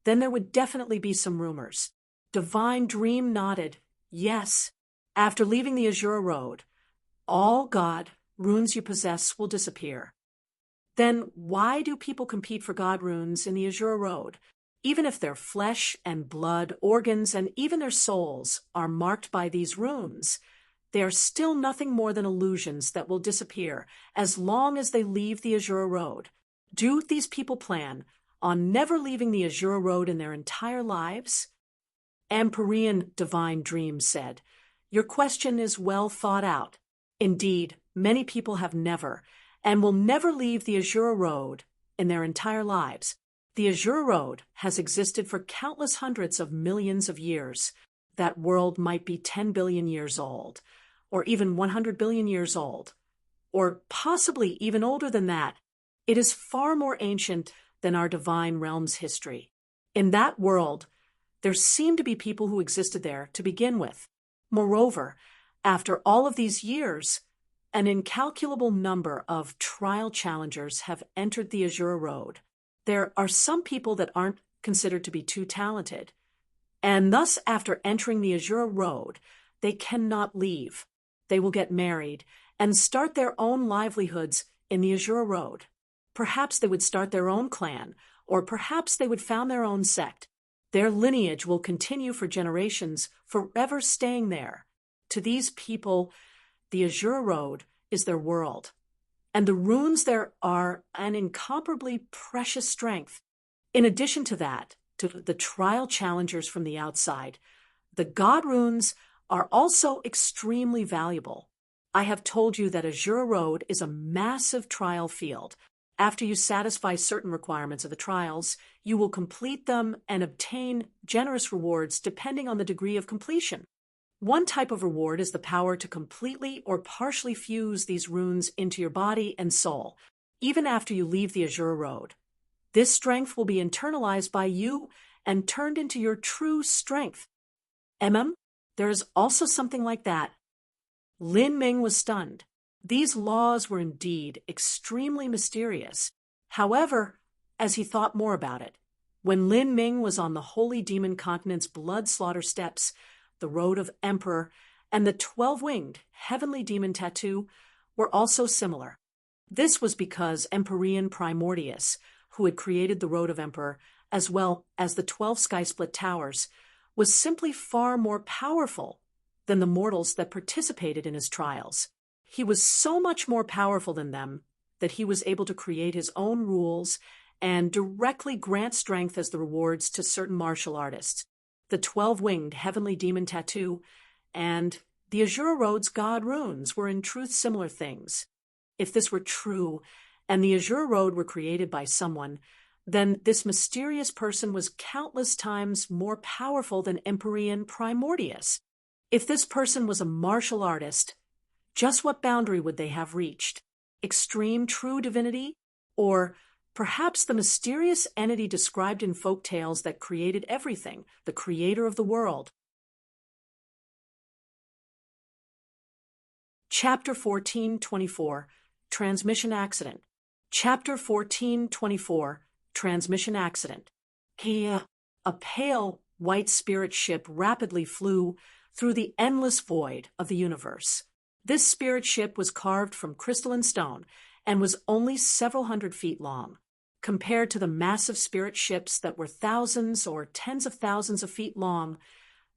then there would definitely be some rumors. Divine Dream nodded. Yes, after leaving the Azure Road, all God runes you possess will disappear. Then why do people compete for God runes in the Azure Road? Even if their flesh and blood, organs, and even their souls are marked by these runes, they are still nothing more than illusions that will disappear as long as they leave the Azure Road. Do these people plan on never leaving the Azure Road in their entire lives? Empyrean divine dreams said, "Your question is well thought out. Indeed, many people have never and will never leave the Azure Road in their entire lives. The Azure Road has existed for countless hundreds of millions of years. That world might be 10 billion years old, or even 100 billion years old, or possibly even older than that. It is far more ancient than our divine realm's history. In that world, there seem to be people who existed there to begin with. Moreover, after all of these years, an incalculable number of trial challengers have entered the Azure Road. There are some people that aren't considered to be too talented, and thus after entering the Azure Road, they cannot leave. They will get married and start their own livelihoods in the Azure Road. Perhaps they would start their own clan, or perhaps they would found their own sect. Their lineage will continue for generations, forever staying there. To these people, the Azure Road is their world, and the runes there are an incomparably precious strength. In addition to that, to the trial challengers from the outside, the God runes are also extremely valuable. I have told you that Azure Road is a massive trial field. After you satisfy certain requirements of the trials, you will complete them and obtain generous rewards depending on the degree of completion. One type of reward is the power to completely or partially fuse these runes into your body and soul, even after you leave the Azure Road. This strength will be internalized by you and turned into your true strength. There is also something like that. Lin Ming was stunned. These laws were indeed extremely mysterious. However, as he thought more about it, when Lin Ming was on the Holy Demon Continent's blood slaughter steps, the Road of Emperor, and the 12-winged heavenly demon tattoo were also similar. This was because Empyrean Primordius, who had created the Road of Emperor, as well as the 12 sky-split towers, was simply far more powerful than the mortals that participated in his trials. He was so much more powerful than them that he was able to create his own rules and directly grant strength as the rewards to certain martial artists. The 12-winged heavenly demon tattoo and the Azure Road's God runes were in truth similar things. If this were true, and the Azure Road were created by someone, then this mysterious person was countless times more powerful than Empyrean Primordius. If this person was a martial artist, just what boundary would they have reached? Extreme true divinity? Or perhaps the mysterious entity described in folk tales that created everything, the creator of the world? Chapter 14:24, Transmission Accident. Chapter 14:24, Transmission Accident. A pale white spirit ship rapidly flew through the endless void of the universe. This spirit ship was carved from crystalline stone and was only several hundred feet long. Compared to the massive spirit ships that were thousands or tens of thousands of feet long,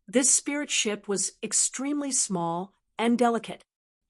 this spirit ship was extremely small and delicate.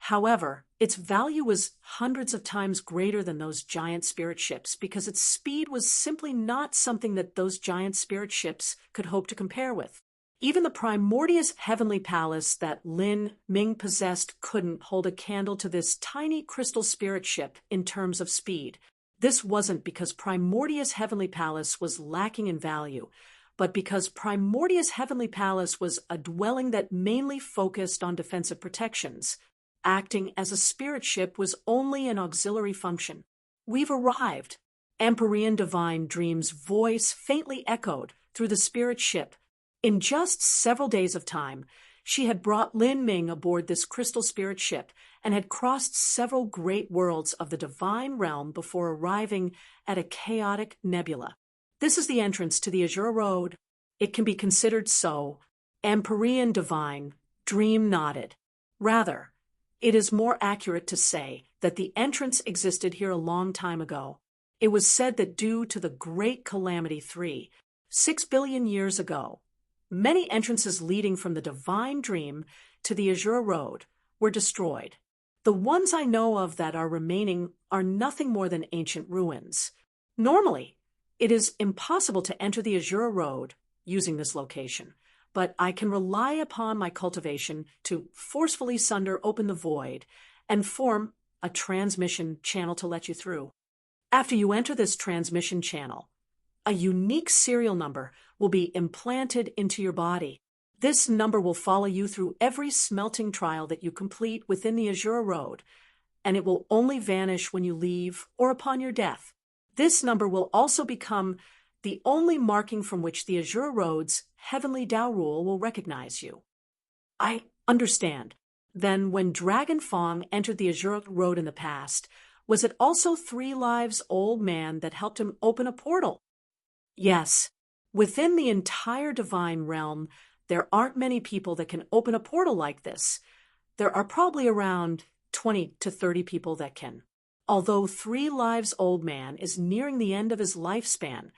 However, its value was hundreds of times greater than those giant spirit ships because its speed was simply not something that those giant spirit ships could hope to compare with. Even the primordious heavenly palace that Lin Ming possessed couldn't hold a candle to this tiny crystal spirit ship in terms of speed. This wasn't because primordious heavenly palace was lacking in value, but because primordious heavenly palace was a dwelling that mainly focused on defensive protections. Acting as a spirit ship was only an auxiliary function. "We've arrived." Empyrean divine dream's voice faintly echoed through the spirit ship. In just several days of time, she had brought Lin Ming aboard this crystal spirit ship and had crossed several great worlds of the divine realm before arriving at a chaotic nebula. "This is the entrance to the Azure Road." "It can be considered so." Empyrean divine dream nodded. "Rather, it is more accurate to say that the entrance existed here a long time ago. It was said that due to the Great Calamity 6 billion years ago, many entrances leading from the divine dream to the Azure Road were destroyed. The ones I know of that are remaining are nothing more than ancient ruins. Normally, it is impossible to enter the Azure Road using this location, but I can rely upon my cultivation to forcefully sunder open the void and form a transmission channel to let you through. After you enter this transmission channel, a unique serial number will be implanted into your body. This number will follow you through every smelting trial that you complete within the Azura Road, and it will only vanish when you leave or upon your death. This number will also become the only marking from which the Azura Road's heavenly Tao rule will recognize you. I understand. Then when Dragon Fong entered the Azura Road in the past, was it also 3 lives old man that helped him open a portal? Yes. Within the entire divine realm, there aren't many people that can open a portal like this. There are probably around 20 to 30 people that can. Although 3 lives old man is nearing the end of his lifespan,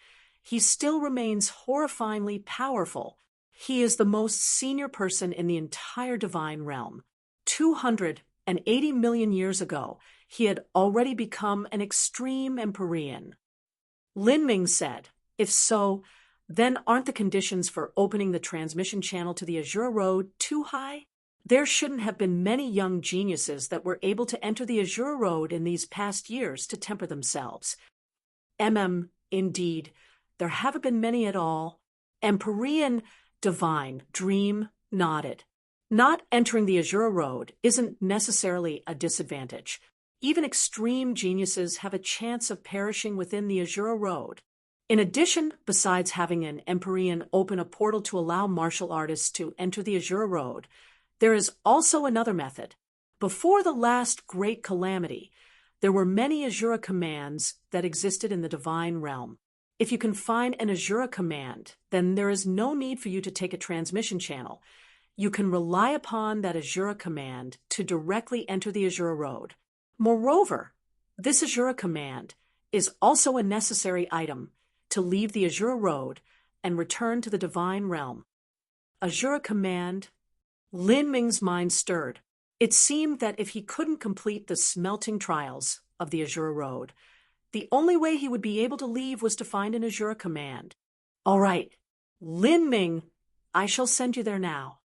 he still remains horrifyingly powerful. He is the most senior person in the entire divine realm. 280 million years ago, he had already become an extreme Empyrean. Lin Ming said, if so, then aren't the conditions for opening the transmission channel to the Azura Road too high? There shouldn't have been many young geniuses that were able to enter the Azura Road in these past years to temper themselves. Indeed, there haven't been many at all. Empyrean Divine Dream nodded. Not entering the Azura Road isn't necessarily a disadvantage. Even extreme geniuses have a chance of perishing within the Azura Road. In addition, besides having an Empyrean open a portal to allow martial artists to enter the Azura Road, there is also another method. Before the last great calamity, there were many Azura commands that existed in the divine realm. If you can find an Azura command, then there is no need for you to take a transmission channel. You can rely upon that Azura command to directly enter the Azura Road. Moreover, this Azura command is also a necessary item to leave the Azura Road and return to the divine realm. Azura command. Lin Ming's mind stirred. It seemed that if he couldn't complete the smelting trials of the Azura Road, the only way he would be able to leave was to find an Azura command. All right, Lin Ming, I shall send you there now.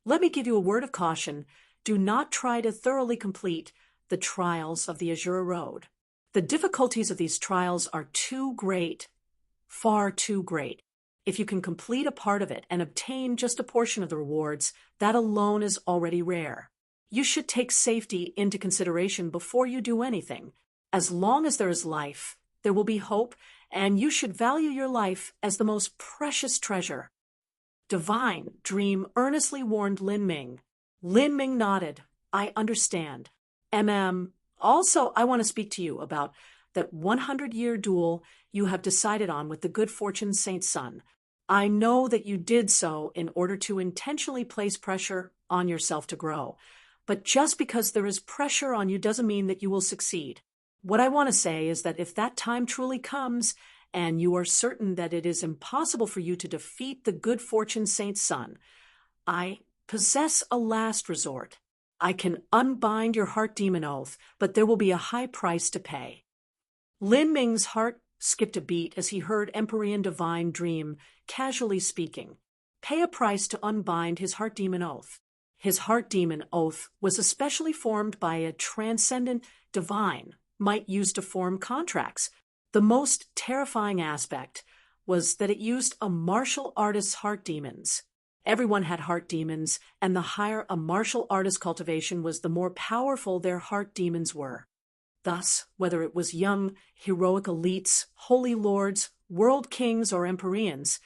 Let me give you a word of caution. Do not try to thoroughly complete the trials of the Azura Road. The difficulties of these trials are too great, far too great. If you can complete a part of it and obtain just a portion of the rewards, that alone is already rare. You should take safety into consideration before you do anything. As long as there is life, there will be hope, and you should value your life as the most precious treasure. Divine Dream earnestly warned Lin Ming. Lin Ming nodded. I understand. Also, I want to speak to you about that 100-year duel you have decided on with the good fortune Saint's son. I know that you did so in order to intentionally place pressure on yourself to grow. But just because there is pressure on you doesn't mean that you will succeed. What I want to say is that if that time truly comes, and you are certain that it is impossible for you to defeat the good fortune Saint's son, I possess a last resort. I can unbind your heart demon oath, but there will be a high price to pay. Lin Ming's heart skipped a beat as he heard Empyrean Divine Dream casually speaking. Pay a price to unbind his heart demon oath. His heart demon oath was especially formed by a transcendent divine might use to form contracts. The most terrifying aspect was that it used a martial artist's heart demons. Everyone had heart demons, and the higher a martial artist's cultivation was, the more powerful their heart demons were. Thus, whether it was young, heroic elites, holy lords, world kings, or Empyreans,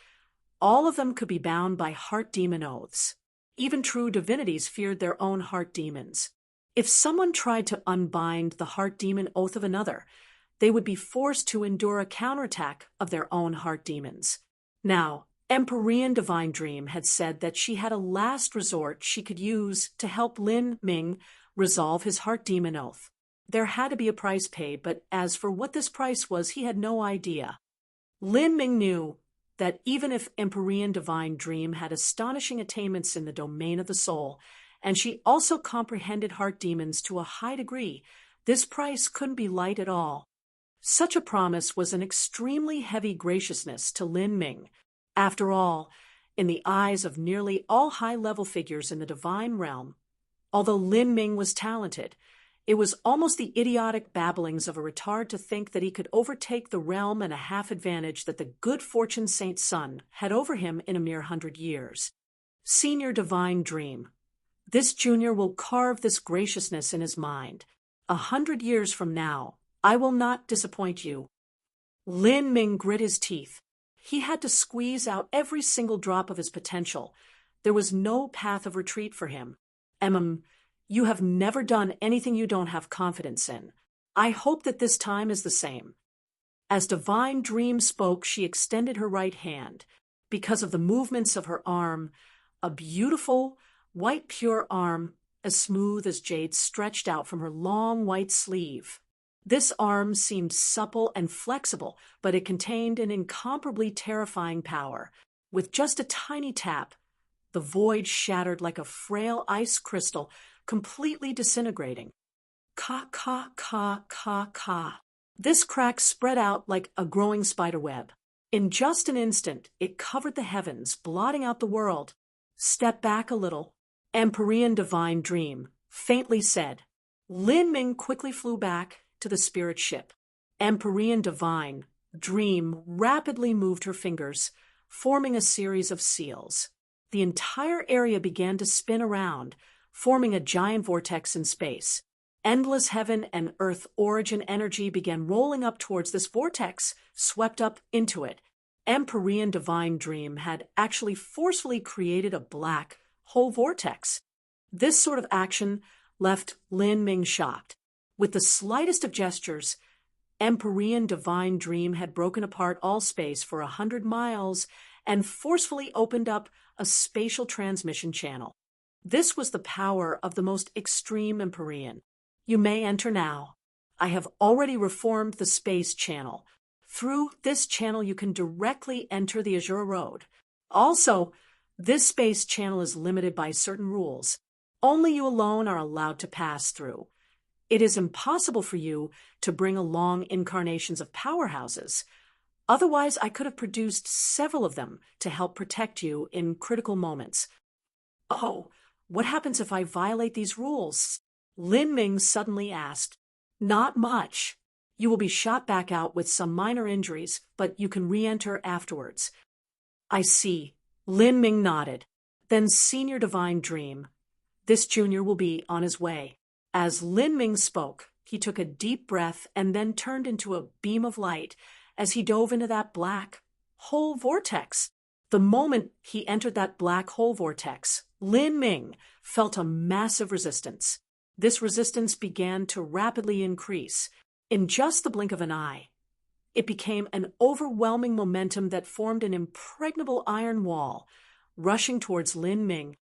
all of them could be bound by heart demon oaths. Even true divinities feared their own heart demons. If someone tried to unbind the heart demon oath of another, they would be forced to endure a counterattack of their own heart demons. Now, Empyrean Divine Dream had said that she had a last resort she could use to help Lin Ming resolve his heart demon oath. There had to be a price paid, but as for what this price was, he had no idea. Lin Ming knew that even if Empyrean Divine Dream had astonishing attainments in the domain of the soul, and she also comprehended heart demons to a high degree, this price couldn't be light at all. Such a promise was an extremely heavy graciousness to Lin Ming. After all, in the eyes of nearly all high-level figures in the divine realm. Although Lin Ming was talented, it was almost the idiotic babblings of a retard to think that he could overtake the realm and a half advantage that the good fortune saint's son had over him in a mere 100 years. Senior divine dream. This junior will carve this graciousness in his mind. 100 years from now, I will not disappoint you. Lin Ming grit his teeth. He had to squeeze out every single drop of his potential. There was no path of retreat for him. You have never done anything you don't have confidence in. I hope that this time is the same. As Divine Dream spoke, she extended her right hand. Because of the movements of her arm, a beautiful, white pure arm, as smooth as jade, stretched out from her long white sleeve. This arm seemed supple and flexible, but it contained an incomparably terrifying power. With just a tiny tap, the void shattered like a frail ice crystal, completely disintegrating. Ka, ka, ka, ka, ka. This crack spread out like a growing spiderweb. In just an instant, it covered the heavens, blotting out the world. Step back a little. Empyrean Divine Dream faintly said. Lin Ming quickly flew back to the spirit ship. Empyrean Divine Dream rapidly moved her fingers, forming a series of seals. The entire area began to spin around, forming a giant vortex in space. Endless heaven and earth origin energy began rolling up towards this vortex, swept up into it. Empyrean Divine Dream had actually forcefully created a black hole vortex. This sort of action left Lin Ming shocked. With the slightest of gestures, Empyrean Divine Dream had broken apart all space for 100 miles and forcefully opened up a spatial transmission channel. This was the power of the most extreme Empyrean. You may enter now. I have already reformed the space channel. Through this channel you can directly enter the Azure Road. Also, this space channel is limited by certain rules. Only you alone are allowed to pass through. It is impossible for you to bring along incarnations of powerhouses. Otherwise, I could have produced several of them to help protect you in critical moments. Oh, what happens if I violate these rules? Lin Ming suddenly asked. Not much. You will be shot back out with some minor injuries, but you can re-enter afterwards. I see. Lin Ming nodded. Then Senior Divine Dream. This junior will be on his way. As Lin Ming spoke, he took a deep breath and then turned into a beam of light as he dove into that black hole vortex. The moment he entered that black hole vortex, Lin Ming felt a massive resistance. This resistance began to rapidly increase. In just the blink of an eye, it became an overwhelming momentum that formed an impregnable iron wall, rushing towards Lin Ming.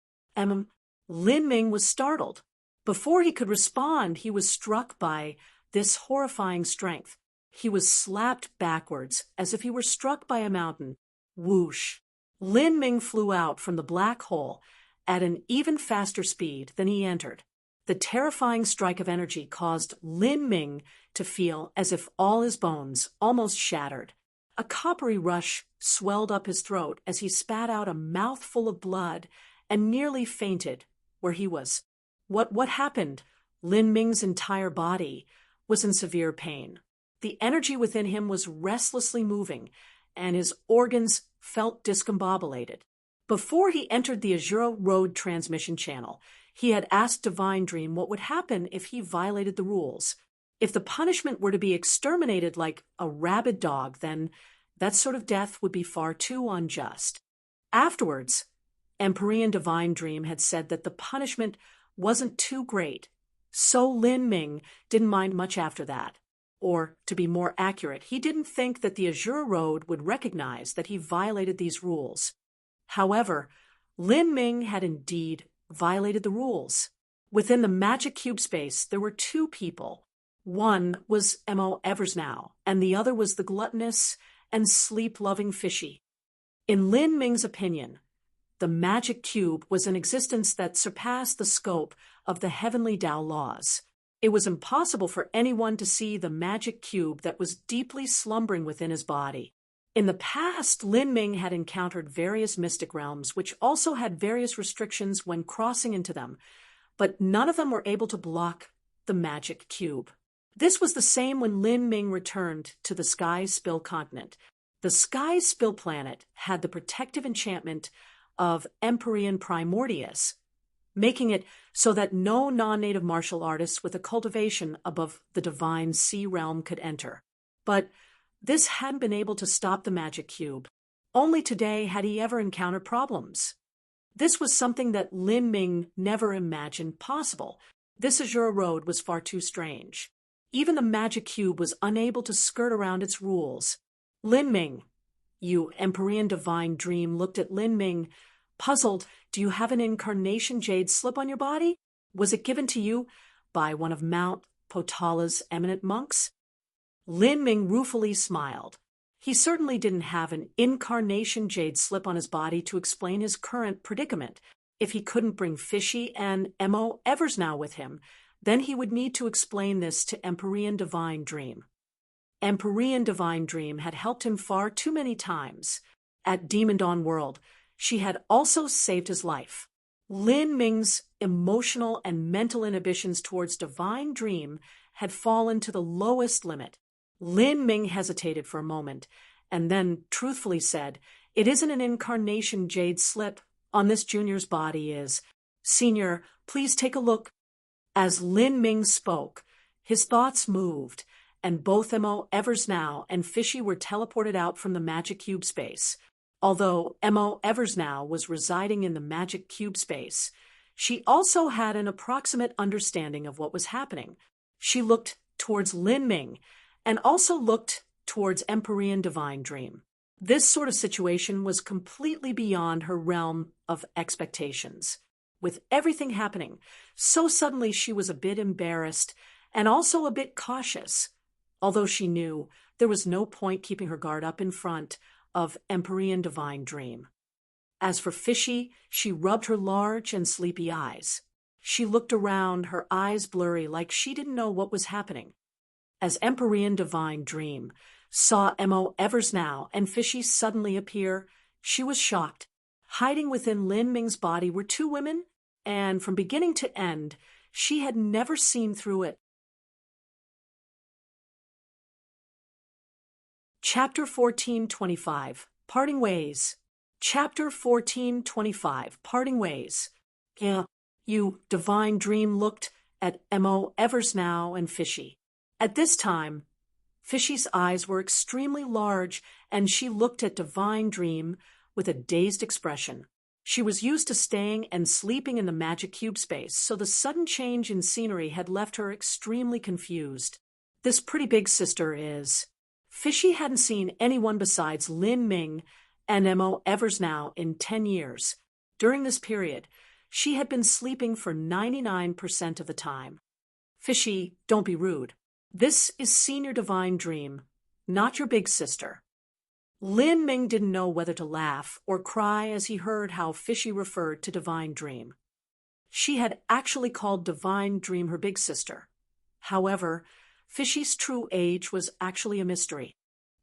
Lin Ming was startled. Before he could respond, he was struck by this horrifying strength. He was slapped backwards, as if he were struck by a mountain. Whoosh! Lin Ming flew out from the black hole at an even faster speed than he entered. The terrifying strike of energy caused Lin Ming to feel as if all his bones almost shattered. A coppery rush swelled up his throat as he spat out a mouthful of blood and nearly fainted where he was. What happened? Lin Ming's entire body was in severe pain. The energy within him was restlessly moving, and his organs felt discombobulated. Before he entered the Azure Road transmission channel, he had asked Divine Dream what would happen if he violated the rules. If the punishment were to be exterminated like a rabid dog, then that sort of death would be far too unjust. Afterwards, Empyrean Divine Dream had said that the punishment wasn't too great, so Lin Ming didn't mind much after that. Or, to be more accurate, he didn't think that the Azure Road would recognize that he violated these rules. However, Lin Ming had indeed violated the rules. Within the magic cube space, there were two people. One was M.O. Eversnow, and the other was the gluttonous and sleep-loving Fishy. In Lin Ming's opinion, the magic cube was an existence that surpassed the scope of the heavenly Tao laws. It was impossible for anyone to see the magic cube that was deeply slumbering within his body. In the past, Lin Ming had encountered various mystic realms, which also had various restrictions when crossing into them, but none of them were able to block the magic cube. This was the same when Lin Ming returned to the Sky Spill continent. The Sky Spill planet had the protective enchantment of Empyrean Primordius, making it so that no non-native martial artists with a cultivation above the divine sea realm could enter. But this hadn't been able to stop the magic cube. Only today had he ever encountered problems. This was something that Lin Ming never imagined possible. This Azure road was far too strange. Even the magic cube was unable to skirt around its rules. Lin Ming, you Empyrean divine dream, looked at Lin Ming, puzzled. Do you have an incarnation jade slip on your body? Was it given to you by one of Mount Potala's eminent monks? Lin Ming ruefully smiled. He certainly didn't have an incarnation jade slip on his body to explain his current predicament. If he couldn't bring Fishy and Mo Eversnow with him, then he would need to explain this to Empyrean Divine Dream. Empyrean Divine Dream had helped him far too many times. At Demon Dawn World, she had also saved his life. Lin Ming's emotional and mental inhibitions towards Divine Dream had fallen to the lowest limit. Lin Ming hesitated for a moment, and then truthfully said, "It isn't an incarnation jade slip on this junior's body is. Senior, please take a look." As Lin Ming spoke, his thoughts moved, and both Mo Eversnow and Fishy were teleported out from the magic cube space. Although Mo Eversnow was residing in the magic cube space, she also had an approximate understanding of what was happening. She looked towards Lin Ming and also looked towards Empyrean Divine Dream. This sort of situation was completely beyond her realm of expectations. With everything happening so suddenly, she was a bit embarrassed and also a bit cautious, although she knew there was no point keeping her guard up in front of Empyrean Divine Dream. As for Fishy, she rubbed her large and sleepy eyes. She looked around, her eyes blurry, like she didn't know what was happening. As Empyrean Divine Dream saw Mo Eversnow and Fishy suddenly appear, she was shocked. Hiding within Lin Ming's body were two women, and from beginning to end, she had never seen through it. Chapter 14:25, Parting Ways. Chapter 14:25, Parting Ways. Yeah, you Divine Dream looked at Mo Eversnow and Fishy. At this time, Fishy's eyes were extremely large, and she looked at Divine Dream with a dazed expression. She was used to staying and sleeping in the magic cube space, so the sudden change in scenery had left her extremely confused. This pretty big sister is... Fishy hadn't seen anyone besides Lin Ming and Mo Eversnow in 10 years. During this period, she had been sleeping for 99% of the time. Fishy, don't be rude. This is Senior Divine Dream, not your big sister. Lin Ming didn't know whether to laugh or cry as he heard how Fishy referred to Divine Dream. She had actually called Divine Dream her big sister. However, Fishy's true age was actually a mystery.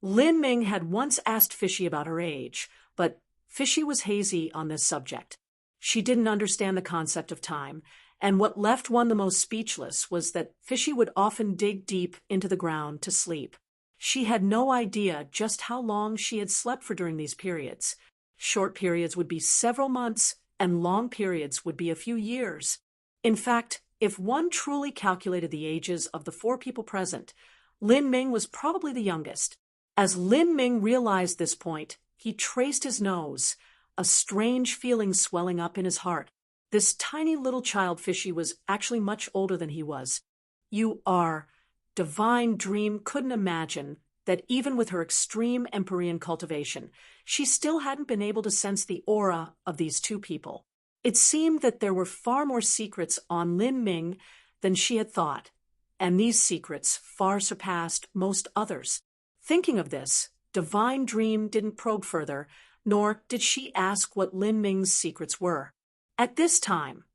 Lin Ming had once asked Fishy about her age, but Fishy was hazy on this subject. She didn't understand the concept of time, and what left one the most speechless was that Fishy would often dig deep into the ground to sleep. She had no idea just how long she had slept for during these periods. Short periods would be several months, and long periods would be a few years. In fact, if one truly calculated the ages of the four people present, Lin Ming was probably the youngest. As Lin Ming realized this point, he traced his nose, a strange feeling swelling up in his heart. This tiny little child Fishy was actually much older than he was. Divine Dream couldn't imagine that even with her extreme Empyrean cultivation, she still hadn't been able to sense the aura of these two people. It seemed that there were far more secrets on Lin Ming than she had thought, and these secrets far surpassed most others. Thinking of this, Divine Dream didn't probe further, nor did she ask what Lin Ming's secrets were. At this time,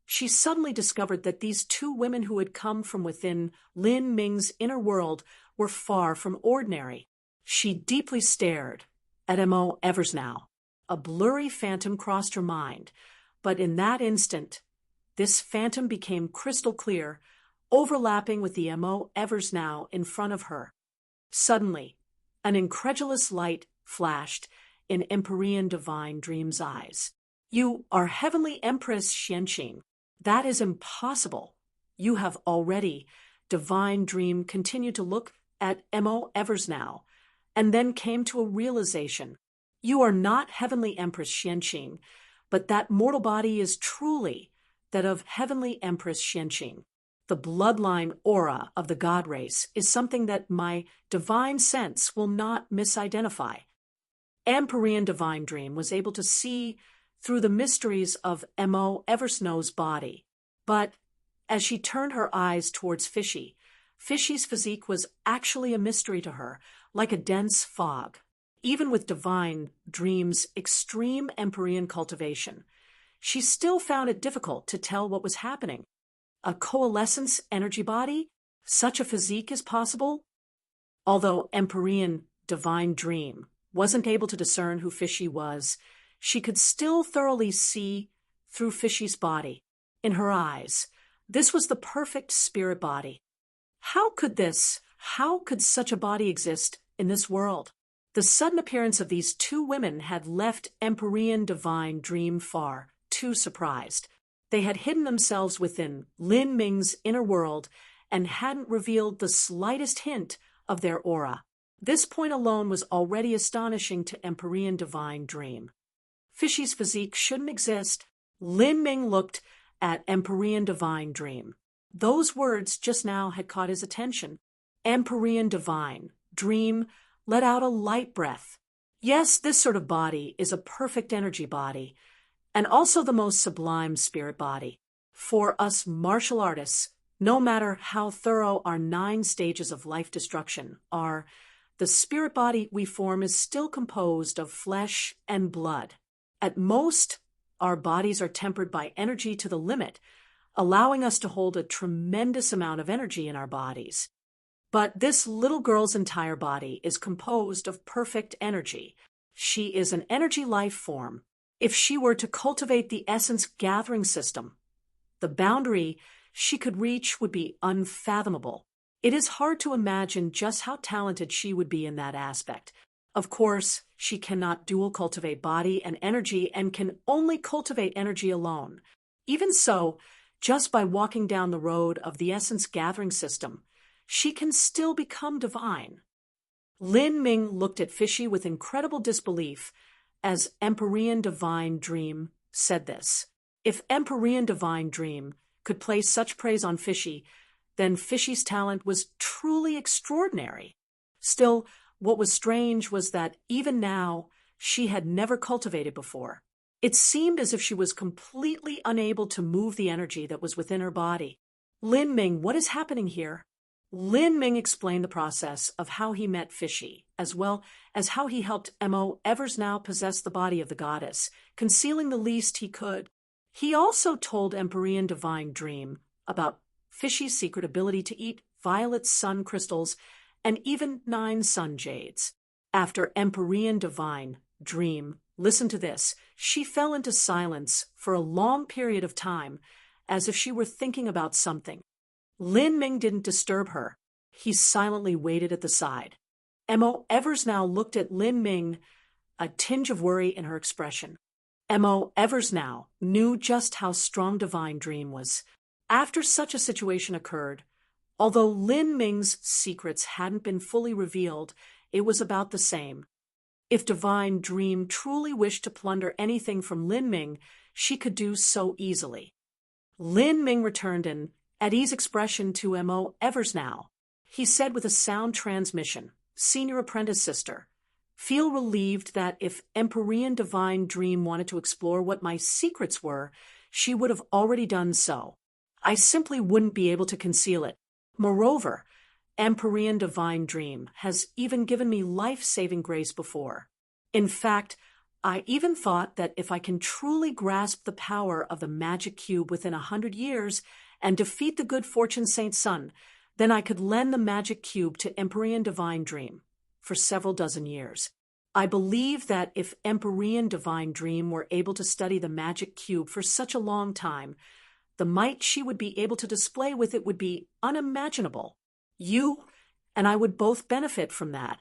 she suddenly discovered that these two women who had come from within Lin Ming's inner world were far from ordinary. She deeply stared at M.O. Eversnow. A blurry phantom crossed her mind, but in that instant, this phantom became crystal clear, overlapping with the M.O. Eversnow in front of her. Suddenly, an incredulous light flashed in Empyrean Divine Dream's eyes. "You are Heavenly Empress Xianqing. That is impossible. You have already." Divine Dream continued to look at M.O. Eversnow, and then came to a realization. "You are not Heavenly Empress Xianqing, but that mortal body is truly that of Heavenly Empress Xianqing. The bloodline aura of the God race is something that my divine sense will not misidentify." Empyrean Divine Dream was able to see through the mysteries of M.O. Eversnow's body, but as she turned her eyes towards Fishy, Fishy's physique was actually a mystery to her, like a dense fog. Even with Divine Dream's extreme Empyrean cultivation, she still found it difficult to tell what was happening. A coalescence energy body? Such a physique is possible? Although Empyrean Divine Dream wasn't able to discern who Fishy was, she could still thoroughly see through Fishy's body. In her eyes, this was the perfect spirit body. How could such a body exist in this world? The sudden appearance of these two women had left Empyrean Divine Dream far too surprised. They had hidden themselves within Lin Ming's inner world and hadn't revealed the slightest hint of their aura. This point alone was already astonishing to Empyrean Divine Dream. Fishy's physique shouldn't exist. Lin Ming looked at Empyrean Divine Dream. Those words just now had caught his attention. Empyrean Divine Dream let out a light breath. Yes, this sort of body is a perfect energy body, and also the most sublime spirit body. For us martial artists, no matter how thorough our 9 stages of life destruction are, the spirit body we form is still composed of flesh and blood. At most, our bodies are tempered by energy to the limit, allowing us to hold a tremendous amount of energy in our bodies. But this little girl's entire body is composed of perfect energy. She is an energy life form. If she were to cultivate the essence gathering system, the boundary she could reach would be unfathomable. It is hard to imagine just how talented she would be in that aspect. Of course, she cannot dual cultivate body and energy and can only cultivate energy alone. Even so, just by walking down the road of the essence gathering system, she can still become divine. Lin Ming looked at Fishy with incredible disbelief as Empyrean Divine Dream said this. If Empyrean Divine Dream could place such praise on Fishy, then Fishy's talent was truly extraordinary. Still, what was strange was that even now, she had never cultivated before. It seemed as if she was completely unable to move the energy that was within her body. "Lin Ming, what is happening here?" Lin Ming explained the process of how he met Fishy, as well as how he helped M.O. Eversnow possess the body of the goddess, concealing the least he could. He also told Empyrean Divine Dream about Fishy's secret ability to eat violet sun crystals and even 9 sun jades. After Empyrean Divine Dream listened to this, she fell into silence for a long period of time, as if she were thinking about something. Lin Ming didn't disturb her. He silently waited at the side. M.O. Eversnow looked at Lin Ming, a tinge of worry in her expression. M.O. Eversnow knew just how strong Divine Dream was. After such a situation occurred, although Lin Ming's secrets hadn't been fully revealed, it was about the same. If Divine Dream truly wished to plunder anything from Lin Ming, she could do so easily. Lin Ming returned an at-ease expression to M.O. Eversnow. He said with a sound transmission, "Senior apprentice sister, feel relieved that if Empyrean Divine Dream wanted to explore what my secrets were, she would have already done so. I simply wouldn't be able to conceal it. Moreover, Empyrean Divine Dream has even given me life-saving grace before. In fact, I even thought that if I can truly grasp the power of the magic cube within 100 years and defeat the good fortune Saint Sun, then I could lend the magic cube to Empyrean Divine Dream for several dozen years. I believe that if Empyrean Divine Dream were able to study the magic cube for such a long time, the might she would be able to display with it would be unimaginable. You and I would both benefit from that.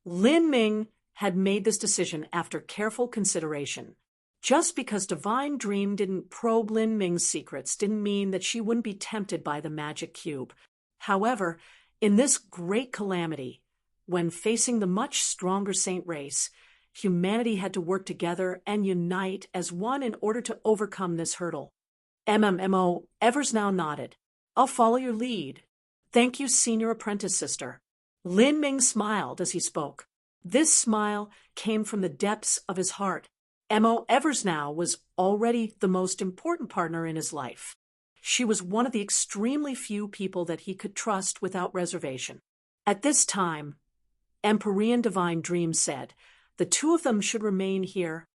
Lin Ming had made this decision after careful consideration. Just because Divine Dream didn't probe Lin Ming's secrets didn't mean that she wouldn't be tempted by the magic cube. However, in this great calamity, when facing the much stronger saint race, humanity had to work together and unite as one in order to overcome this hurdle. MMMO Evers now nodded. I'll follow your lead. Thank you, senior apprentice sister. Lin Ming smiled as he spoke. This smile came from the depths of his heart. M.O. Evers now was already the most important partner in his life. She was one of the extremely few people that he could trust without reservation. At this time, Empyrean Divine Dream said, the two of them should remain here.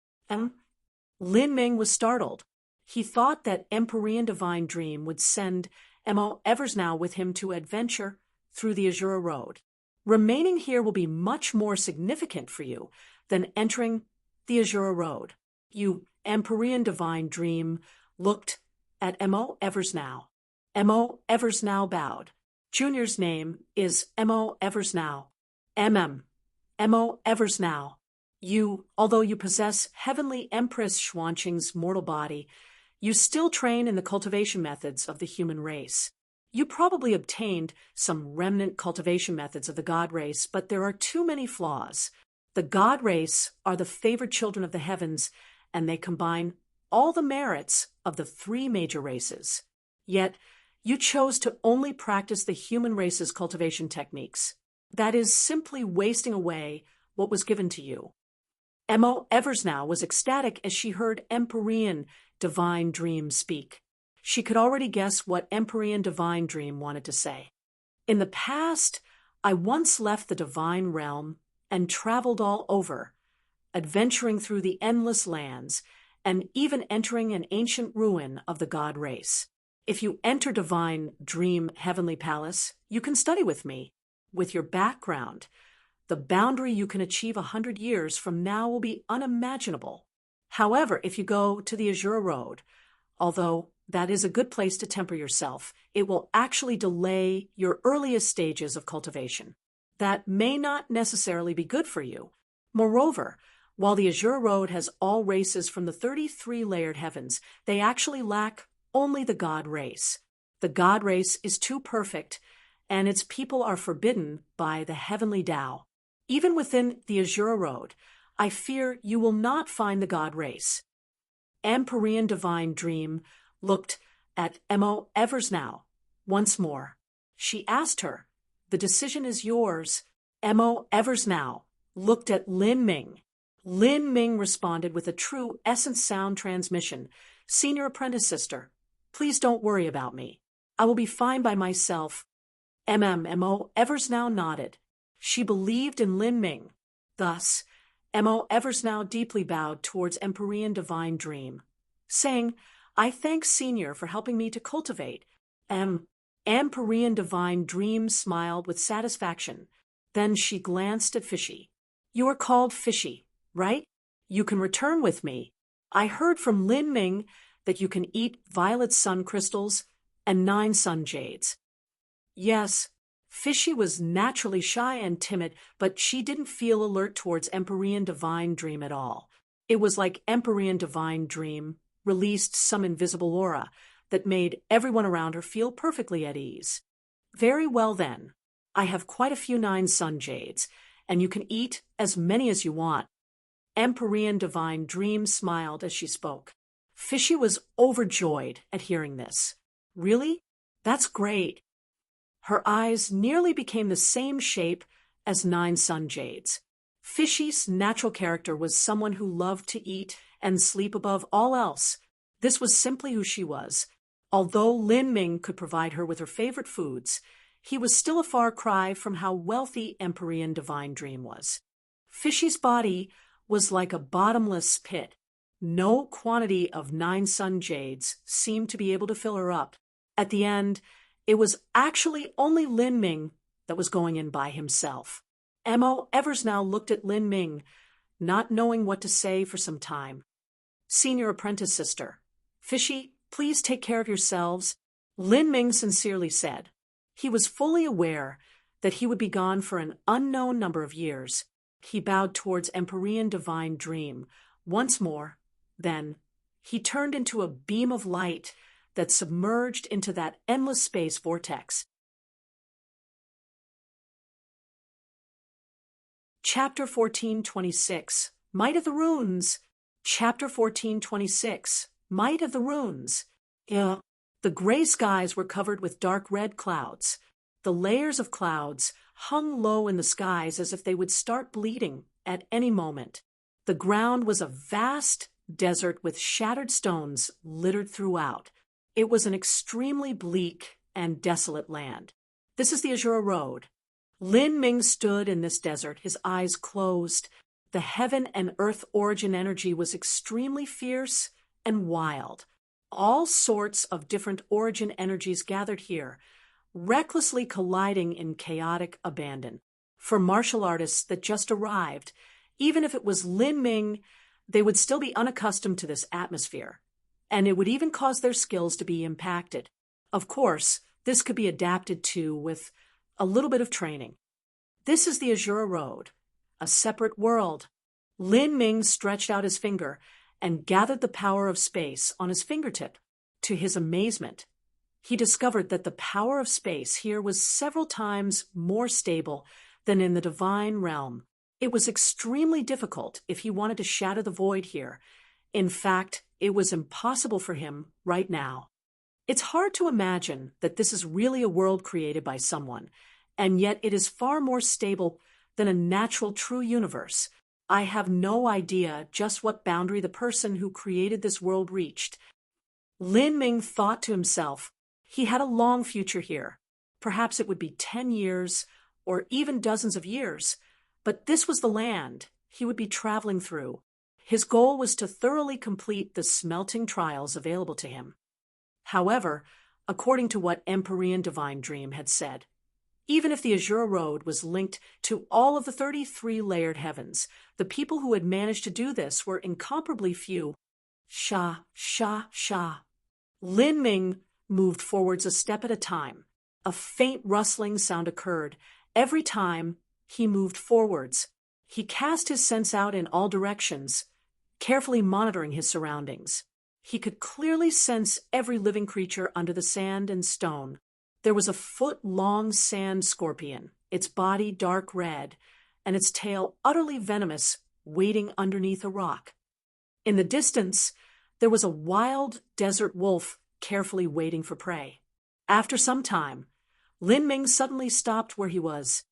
Lin Ming was startled. He thought that Empyrean Divine Dream would send M.O. Evers now with him to adventure through the Azura Road. Remaining here will be much more significant for you than entering the Azura Road. You, Empyrean Divine Dream, looked at M.O. Evers now. M.O. Evers now bowed. Junior's name is M.O. Evers now. M.O. Evers now. You, although you possess Heavenly Empress Xuanqing's mortal body, you still train in the cultivation methods of the human race. You probably obtained some remnant cultivation methods of the God race, but there are too many flaws. The God race are the favored children of the heavens, and they combine all the merits of the three major races. Yet, you chose to only practice the human race's cultivation techniques. That is simply wasting away what was given to you. M.O. Evers now was ecstatic as she heard Empyrean Divine Dream speak. She could already guess what Empyrean Divine Dream wanted to say. In the past, I once left the divine realm and traveled all over, adventuring through the endless lands and even entering an ancient ruin of the God race. If you enter Divine Dream Heavenly Palace, you can study with me. With your background, the boundary you can achieve 100 years from now will be unimaginable. However, if you go to the Azura Road, although that is a good place to temper yourself, it will actually delay your earliest stages of cultivation. That may not necessarily be good for you. Moreover, while the Azura Road has all races from the 33 layered heavens, they actually lack only the God race. The God race is too perfect, and its people are forbidden by the heavenly Tao. Even within the Azura Road, I fear you will not find the God race. Empyrean Divine Dream looked at M.O. Evers now once more. She asked her, the decision is yours. M.O. Evers now looked at Lin Ming. Lin Ming responded with a true essence sound transmission. Senior apprentice sister, please don't worry about me. I will be fine by myself. M.O. Evers now nodded. She believed in Lin Ming. Thus, M.O. Evers now deeply bowed towards Empyrean Divine Dream, saying, I thank Senior for helping me to cultivate. Empyrean Divine Dream smiled with satisfaction. Then she glanced at Fishy. You are called Fishy, right? You can return with me. I heard from Lin Ming that you can eat violet sun crystals and 9 sun jades. Yes, Fishy was naturally shy and timid, but she didn't feel alert towards Empyrean Divine Dream at all. It was like Empyrean Divine Dream released some invisible aura that made everyone around her feel perfectly at ease. Very well then, I have quite a few 9 sun jades, and you can eat as many as you want. Empyrean Divine Dream smiled as she spoke. Fishy was overjoyed at hearing this. Really? That's great. Her eyes nearly became the same shape as 9 sun jades. Fishy's natural character was someone who loved to eat and sleep above all else. This was simply who she was. Although Lin Ming could provide her with her favorite foods, he was still a far cry from how wealthy Empyrean Divine Dream was. Fishy's body was like a bottomless pit. No quantity of 9 sun jades seemed to be able to fill her up. At the end, it was actually only Lin Ming that was going in by himself. M.O. Evers now looked at Lin Ming not knowing what to say for some time. Senior apprentice sister, Fishy, please take care of yourselves, Lin Ming sincerely said. He was fully aware that he would be gone for an unknown number of years. He bowed towards Empyrean Divine Dream once more. Then he turned into a beam of light that submerged into that endless space vortex. Chapter 1426, Might of the Runes. Chapter 1426, Might of the Runes. The gray skies were covered with dark red clouds. The layers of clouds hung low in the skies as if they would start bleeding at any moment. The ground was a vast desert with shattered stones littered throughout. It was an extremely bleak and desolate land. This is the Azure Road. Lin Ming stood in this desert, his eyes closed. The heaven and earth origin energy was extremely fierce and wild. All sorts of different origin energies gathered here, recklessly colliding in chaotic abandon. For martial artists that just arrived, even if it was Lin Ming, they would still be unaccustomed to this atmosphere, and it would even cause their skills to be impacted. Of course, this could be adapted to with a little bit of training. This is the Azure Road, a separate world. Lin Ming stretched out his finger and gathered the power of space on his fingertip. To his amazement, he discovered that the power of space here was several times more stable than in the divine realm. It was extremely difficult if he wanted to shatter the void here. In fact, it was impossible for him right now. It's hard to imagine that this is really a world created by someone, and yet it is far more stable than a natural true universe. I have no idea just what boundary the person who created this world reached. Lin Ming thought to himself, he had a long future here. Perhaps it would be 10 years or even dozens of years, but this was the land he would be traveling through. His goal was to thoroughly complete the smelting trials available to him. However, according to what Empyrean Divine Dream had said, even if the Azure Road was linked to all of the 33 layered heavens, the people who had managed to do this were incomparably few. Sha, sha, sha. Lin Ming moved forwards a step at a time. A faint rustling sound occurred every time he moved forwards. He cast his sense out in all directions, carefully monitoring his surroundings. He could clearly sense every living creature under the sand and stone. There was a foot-long sand scorpion, its body dark red, and its tail utterly venomous, waiting underneath a rock. In the distance, there was a wild desert wolf carefully waiting for prey. After some time, Lin Ming suddenly stopped where he was.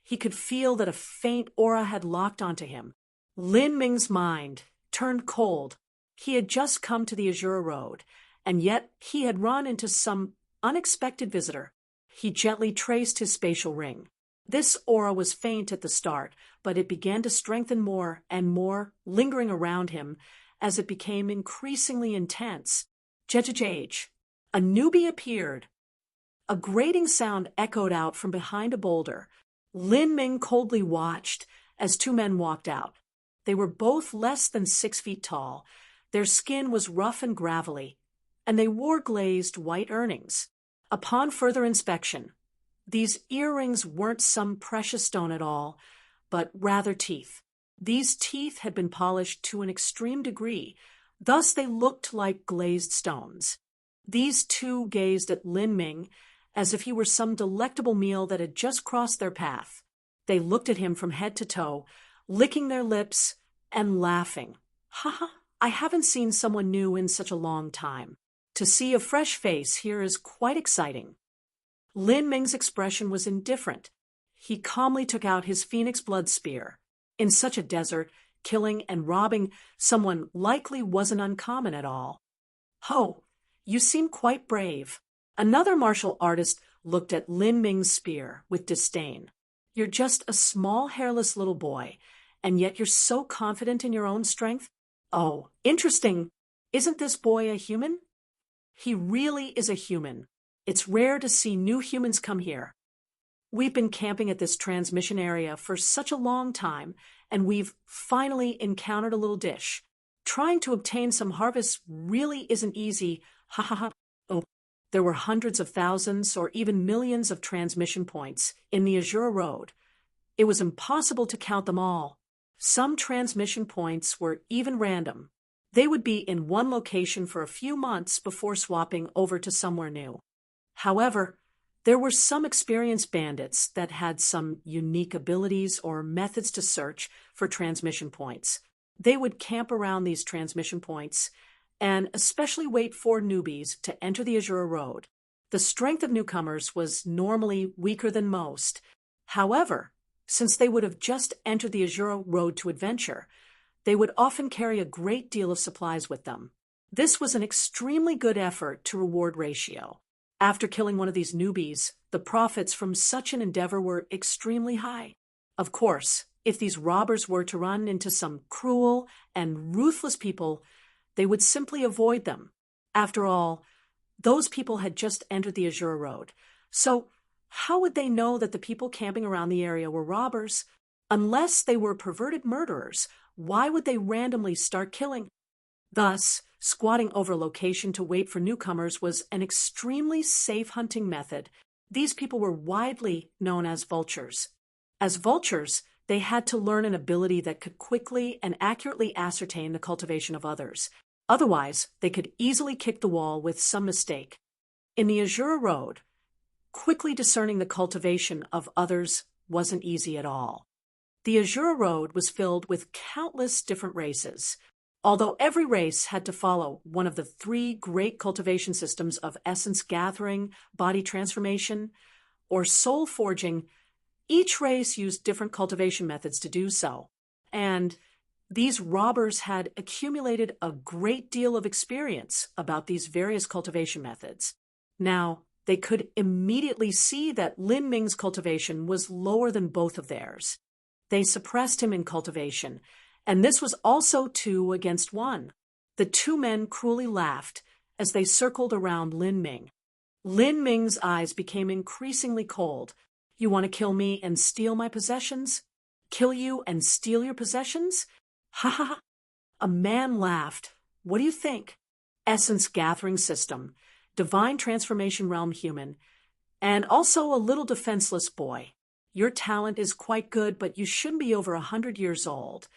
He could feel that a faint aura had locked onto him. Lin Ming's mind turned cold. He had just come to the Azure Road, and yet he had run into some unexpected visitor. He gently traced his spatial ring. This aura was faint at the start, but it began to strengthen more and more, lingering around him as it became increasingly intense. Jejejage. A newbie appeared. A grating sound echoed out from behind a boulder. Lin Ming coldly watched as two men walked out. They were both less than 6 feet tall. Their skin was rough and gravelly, and they wore glazed white earrings. Upon further inspection, these earrings weren't some precious stone at all, but rather teeth. These teeth had been polished to an extreme degree, thus they looked like glazed stones. These two gazed at Lin Ming as if he were some delectable meal that had just crossed their path. They looked at him from head to toe, licking their lips and laughing. Ha ha, I haven't seen someone new in such a long time. To see a fresh face here is quite exciting. Lin Ming's expression was indifferent. He calmly took out his phoenix blood spear. In such a desert, killing and robbing someone likely wasn't uncommon at all. "Oh, you seem quite brave." Another martial artist looked at Lin Ming's spear with disdain. "You're just a small, hairless little boy, and yet you're so confident in your own strength? Oh, interesting. Isn't this boy a human?" "He really is a human. It's rare to see new humans come here. We've been camping at this transmission area for such a long time, and we've finally encountered a little dish. Trying to obtain some harvest really isn't easy. Ha ha ha. Oh, there were hundreds of thousands or even millions of transmission points in the Azure Road. It was impossible to count them all. Some transmission points were even random. They would be in one location for a few months before swapping over to somewhere new. However, there were some experienced bandits that had some unique abilities or methods to search for transmission points. They would camp around these transmission points and especially wait for newbies to enter the Azure Road. The strength of newcomers was normally weaker than most. However, since they would have just entered the Azure Road to adventure, they would often carry a great deal of supplies with them. This was an extremely good effort to reward ratio. After killing one of these newbies, the profits from such an endeavor were extremely high. Of course, if these robbers were to run into some cruel and ruthless people, they would simply avoid them. After all, those people had just entered the Azure Road. So, how would they know that the people camping around the area were robbers? Unless they were perverted murderers, why would they randomly start killing? Thus, squatting over a location to wait for newcomers was an extremely safe hunting method. These people were widely known as vultures. As vultures, they had to learn an ability that could quickly and accurately ascertain the cultivation of others. Otherwise, they could easily kick the wall with some mistake. In the Azure Road, quickly discerning the cultivation of others wasn't easy at all. The Azure Road was filled with countless different races. Although every race had to follow one of the three great cultivation systems of essence gathering, body transformation, or soul forging, each race used different cultivation methods to do so. And these robbers had accumulated a great deal of experience about these various cultivation methods. Now, they could immediately see that Lin Ming's cultivation was lower than both of theirs. They suppressed him in cultivation, and this was also 2 against 1. The two men cruelly laughed as they circled around Lin Ming. Lin Ming's eyes became increasingly cold. You want to kill me and steal my possessions? Kill you and steal your possessions? Ha ha ha. A man laughed. What do you think? Essence gathering system, divine transformation realm human, and also a little defenseless boy. Your talent is quite good, but you shouldn't be over 100 years old.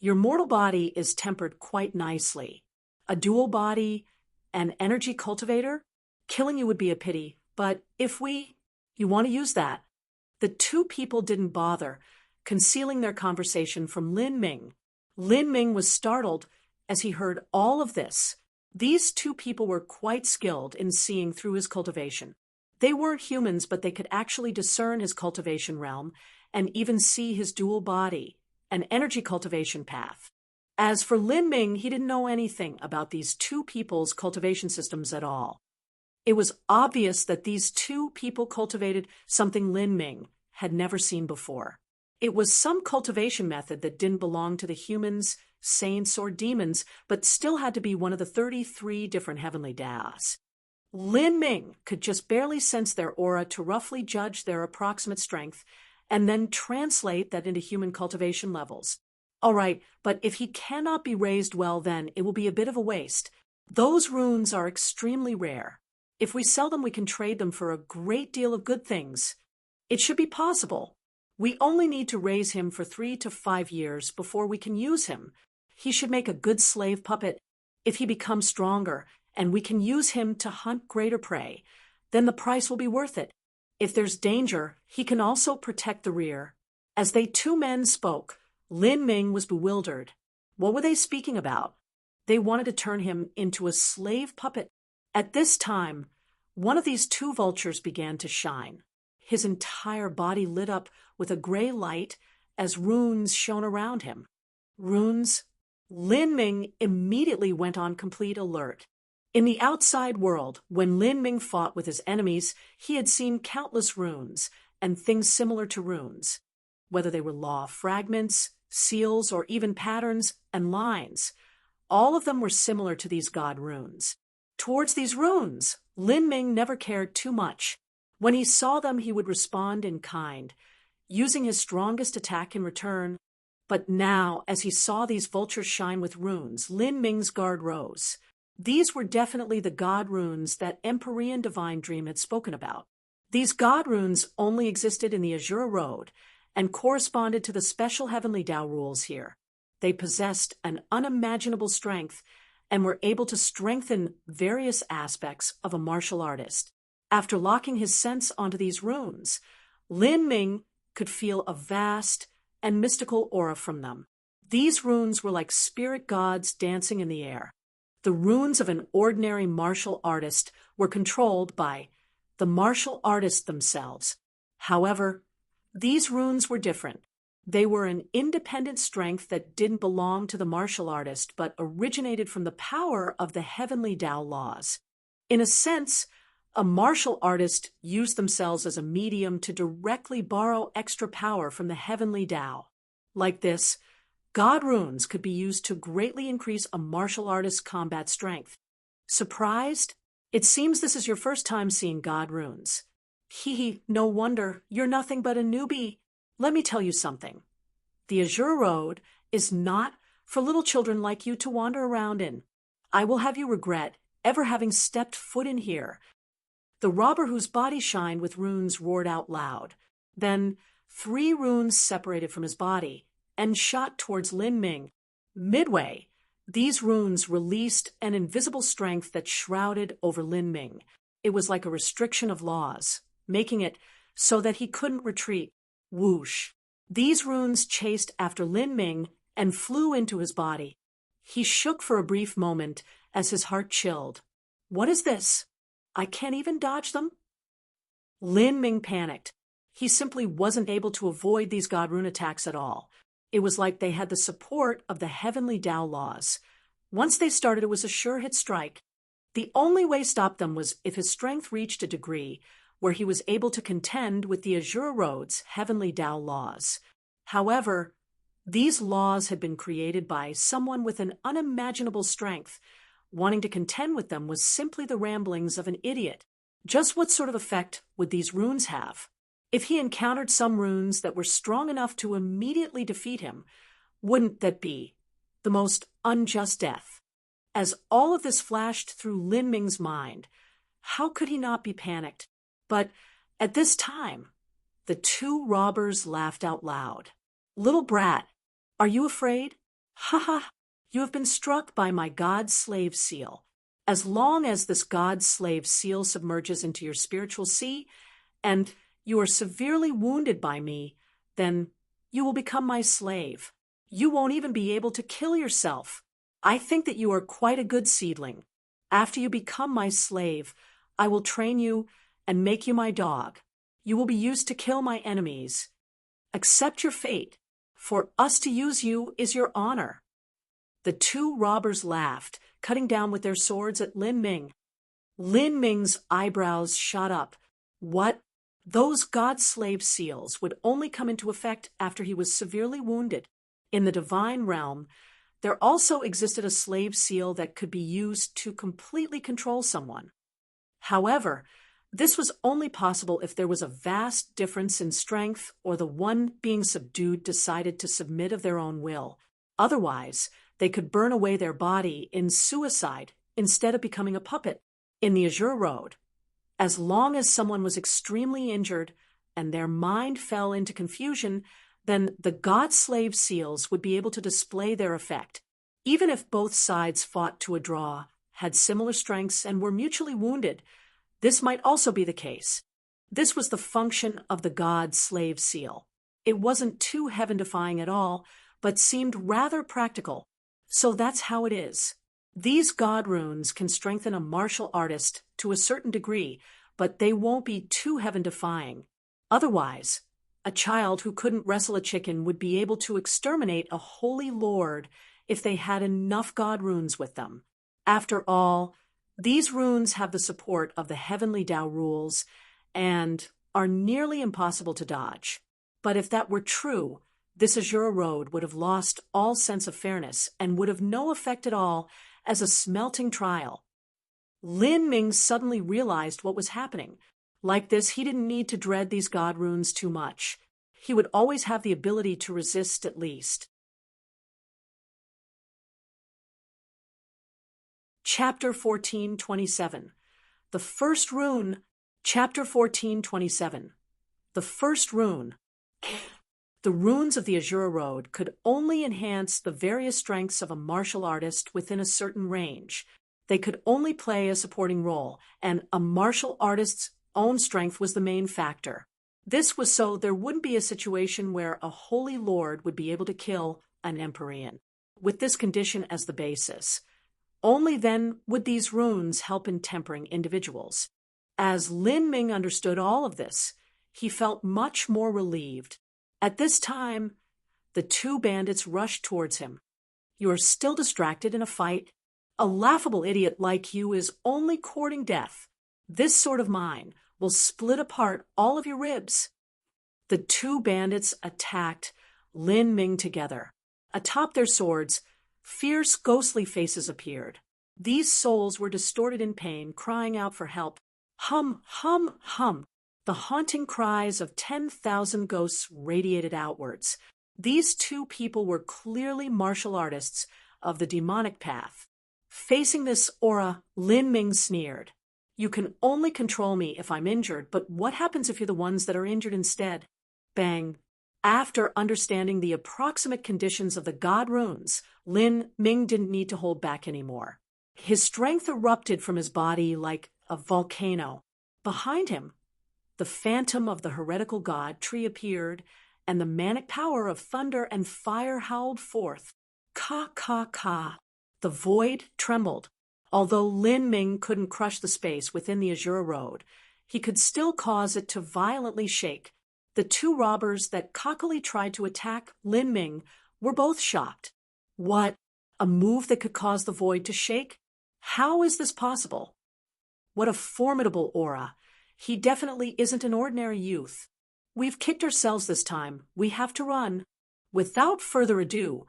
Your mortal body is tempered quite nicely. A dual body, an energy cultivator? Killing you would be a pity, but you want to use that. The two people didn't bother, concealing their conversation from Lin Ming. Lin Ming was startled as he heard all of this. These two people were quite skilled in seeing through his cultivation. They weren't humans, but they could actually discern his cultivation realm and even see his dual body, an energy cultivation path. As for Lin Ming, he didn't know anything about these two people's cultivation systems at all. It was obvious that these two people cultivated something Lin Ming had never seen before. It was some cultivation method that didn't belong to the humans, saints, or demons, but still had to be one of the 33 different heavenly Das. Lin Ming could just barely sense their aura to roughly judge their approximate strength and then translate that into human cultivation levels. All right, but if he cannot be raised well, then it will be a bit of a waste. Those runes are extremely rare. If we sell them, we can trade them for a great deal of good things. It should be possible. We only need to raise him for 3 to 5 years before we can use him. He should make a good slave puppet. If he becomes stronger, and we can use him to hunt greater prey, then the price will be worth it. If there's danger, he can also protect the rear. As they two men spoke, Lin Ming was bewildered. What were they speaking about? They wanted to turn him into a slave puppet. At this time, one of these two vultures began to shine. His entire body lit up with a gray light as runes shone around him. Runes? Lin Ming immediately went on complete alert. In the outside world, when Lin Ming fought with his enemies, he had seen countless runes and things similar to runes. Whether they were law fragments, seals, or even patterns and lines, all of them were similar to these god runes. Towards these runes, Lin Ming never cared too much. When he saw them, he would respond in kind. using his strongest attack in return. But now, as he saw these vultures shine with runes, Lin Ming's guard rose. These were definitely the god runes that Empyrean Divine Dream had spoken about. These god runes only existed in the Azure Road and corresponded to the special heavenly Tao rules here. They possessed an unimaginable strength and were able to strengthen various aspects of a martial artist. After locking his sense onto these runes, Lin Ming could feel a vast and mystical aura from them. These runes were like spirit gods dancing in the air. The runes of an ordinary martial artist were controlled by the martial artists themselves. However, these runes were different. They were an independent strength that didn't belong to the martial artist, but originated from the power of the heavenly Tao laws. In a sense, a martial artist used themselves as a medium to directly borrow extra power from the heavenly Tao. Like this, god runes could be used to greatly increase a martial artist's combat strength. Surprised? It seems this is your first time seeing god runes. Hee, no wonder. You're nothing but a newbie. Let me tell you something. The Azure Road is not for little children like you to wander around in. I will have you regret ever having stepped foot in here. The robber whose body shined with runes roared out loud. Then 3 runes separated from his body and shot towards Lin Ming. Midway, these runes released an invisible strength that shrouded over Lin Ming. It was like a restriction of laws, making it so that he couldn't retreat. Whoosh! These runes chased after Lin Ming and flew into his body. He shook for a brief moment as his heart chilled. What is this? I can't even dodge them? Lin Ming panicked. He simply wasn't able to avoid these god rune attacks at all. It was like they had the support of the heavenly Tao laws. Once they started, it was a sure hit strike. The only way to stop them was if his strength reached a degree where he was able to contend with the Azure Road's heavenly Tao laws. However, these laws had been created by someone with an unimaginable strength. Wanting to contend with them was simply the ramblings of an idiot. Just what sort of effect would these runes have? If he encountered some runes that were strong enough to immediately defeat him, wouldn't that be the most unjust death? As all of this flashed through Lin Ming's mind, how could he not be panicked? But at this time, the 2 robbers laughed out loud. Little brat, are you afraid? Ha ha! You have been struck by my god-slave seal. As long as this god-slave seal submerges into your spiritual sea, and you are severely wounded by me, then you will become my slave. You won't even be able to kill yourself. I think that you are quite a good seedling. After you become my slave, I will train you and make you my dog. You will be used to kill my enemies. Accept your fate. For us to use you is your honor. The 2 robbers laughed, cutting down with their swords at Lin Ming. Lin Ming's eyebrows shot up. What? Those god-slave seals would only come into effect after he was severely wounded. In the divine realm, there also existed a slave seal that could be used to completely control someone. However, this was only possible if there was a vast difference in strength or the one being subdued decided to submit of their own will. Otherwise, they could burn away their body in suicide instead of becoming a puppet. In the Azure Road, as long as someone was extremely injured and their mind fell into confusion, then the god-slave seals would be able to display their effect. Even if both sides fought to a draw, had similar strengths, and were mutually wounded, this might also be the case. This was the function of the god-slave seal. It wasn't too heaven-defying at all, but seemed rather practical. So that's how it is. These god runes can strengthen a martial artist to a certain degree, but they won't be too heaven-defying. Otherwise, a child who couldn't wrestle a chicken would be able to exterminate a holy lord if they had enough god runes with them. After all, these runes have the support of the heavenly Tao rules and are nearly impossible to dodge. But if that were true, this Azure Road would have lost all sense of fairness and would have no effect at all as a smelting trial. Lin Ming suddenly realized what was happening. Like this, he didn't need to dread these god runes too much. he would always have the ability to resist at least. Chapter 14:27. The first rune. Chapter 14:27. The first rune. The runes of the Azura Road could only enhance the various strengths of a martial artist within a certain range. They could only play a supporting role, and a martial artist's own strength was the main factor. This was so there wouldn't be a situation where a holy lord would be able to kill an Empyrean, with this condition as the basis. Only then would these runes help in tempering individuals. As Lin Ming understood all of this, he felt much more relieved. At this time, the two bandits rushed towards him. "You are still distracted in a fight? A laughable idiot like you is only courting death. This sword of mine will split apart all of your ribs." The two bandits attacked Lin Ming together. Atop their swords, fierce, ghostly faces appeared. These souls were distorted in pain, crying out for help. Hum, hum, hum. The haunting cries of 10,000 ghosts radiated outwards. These two people were clearly martial artists of the demonic path. Facing this aura, Lin Ming sneered. "You can only control me if I'm injured, but what happens if you're the ones that are injured instead?" Bang. After understanding the approximate conditions of the god runes, Lin Ming didn't need to hold back anymore. His strength erupted from his body like a volcano. Behind him, the phantom of the heretical god tree appeared, and the manic power of thunder and fire howled forth. Ka, ka, ka. The void trembled. Although Lin Ming couldn't crush the space within the Azura Road, he could still cause it to violently shake. The two robbers that cockily tried to attack Lin Ming were both shocked. What? A move that could cause the void to shake? How is this possible? What a formidable aura. He definitely isn't an ordinary youth. We've kicked ourselves this time. We have to run. Without further ado,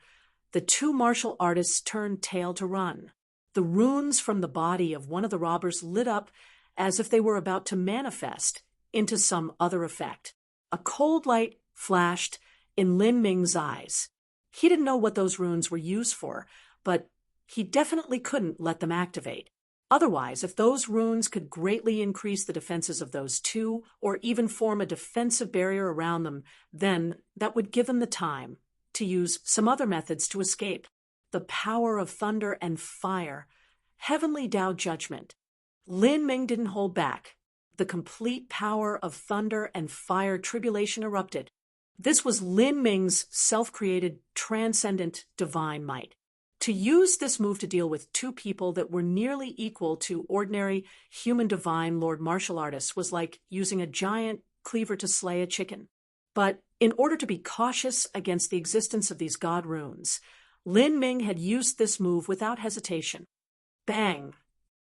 the two martial artists turned tail to run. The runes from the body of one of the robbers lit up as if they were about to manifest into some other effect. A cold light flashed in Lin Ming's eyes. He didn't know what those runes were used for, but he definitely couldn't let them activate. Otherwise, if those runes could greatly increase the defenses of those two, or even form a defensive barrier around them, then that would give them the time to use some other methods to escape. The power of thunder and fire, heavenly Tao judgment. Lin Ming didn't hold back. The complete power of thunder and fire tribulation erupted. This was Lin Ming's self-created, transcendent, divine might. To use this move to deal with two people that were nearly equal to ordinary human divine lord martial artists was like using a giant cleaver to slay a chicken. But in order to be cautious against the existence of these god runes, Lin Ming had used this move without hesitation. Bang!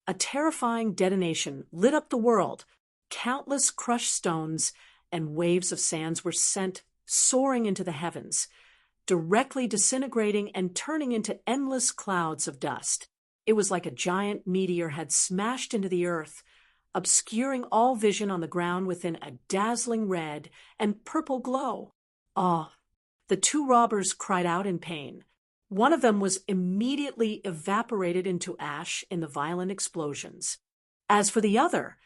A terrifying detonation lit up the world. Countless crushed stones and waves of sands were sent soaring into the heavens, directly disintegrating and turning into endless clouds of dust. It was like a giant meteor had smashed into the earth, obscuring all vision on the ground within a dazzling red and purple glow. Ah! The two robbers cried out in pain. One of them was immediately evaporated into ash in the violent explosions. As for the other,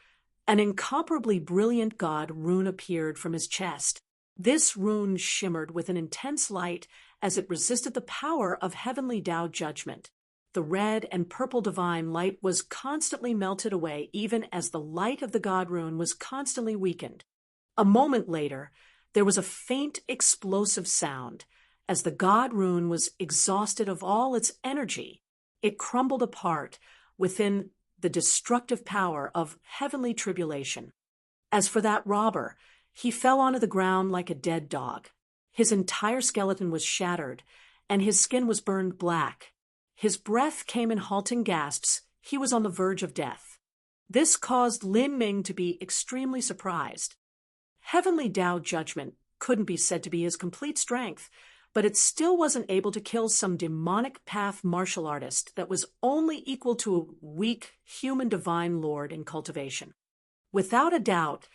an incomparably brilliant god rune appeared from his chest. This rune shimmered with an intense light as it resisted the power of heavenly Tao judgment. The red and purple divine light was constantly melted away, even as the light of the god rune was constantly weakened. A moment later, there was a faint explosive sound. As the god rune was exhausted of all its energy, it crumbled apart within the destructive power of heavenly tribulation. As for that robber, he fell onto the ground like a dead dog. His entire skeleton was shattered, and his skin was burned black. His breath came in halting gasps. He was on the verge of death. This caused Lin Ming to be extremely surprised. Heavenly Tao judgment couldn't be said to be his complete strength, but it still wasn't able to kill some demonic path martial artist that was only equal to a weak human divine lord in cultivation. Without a doubt,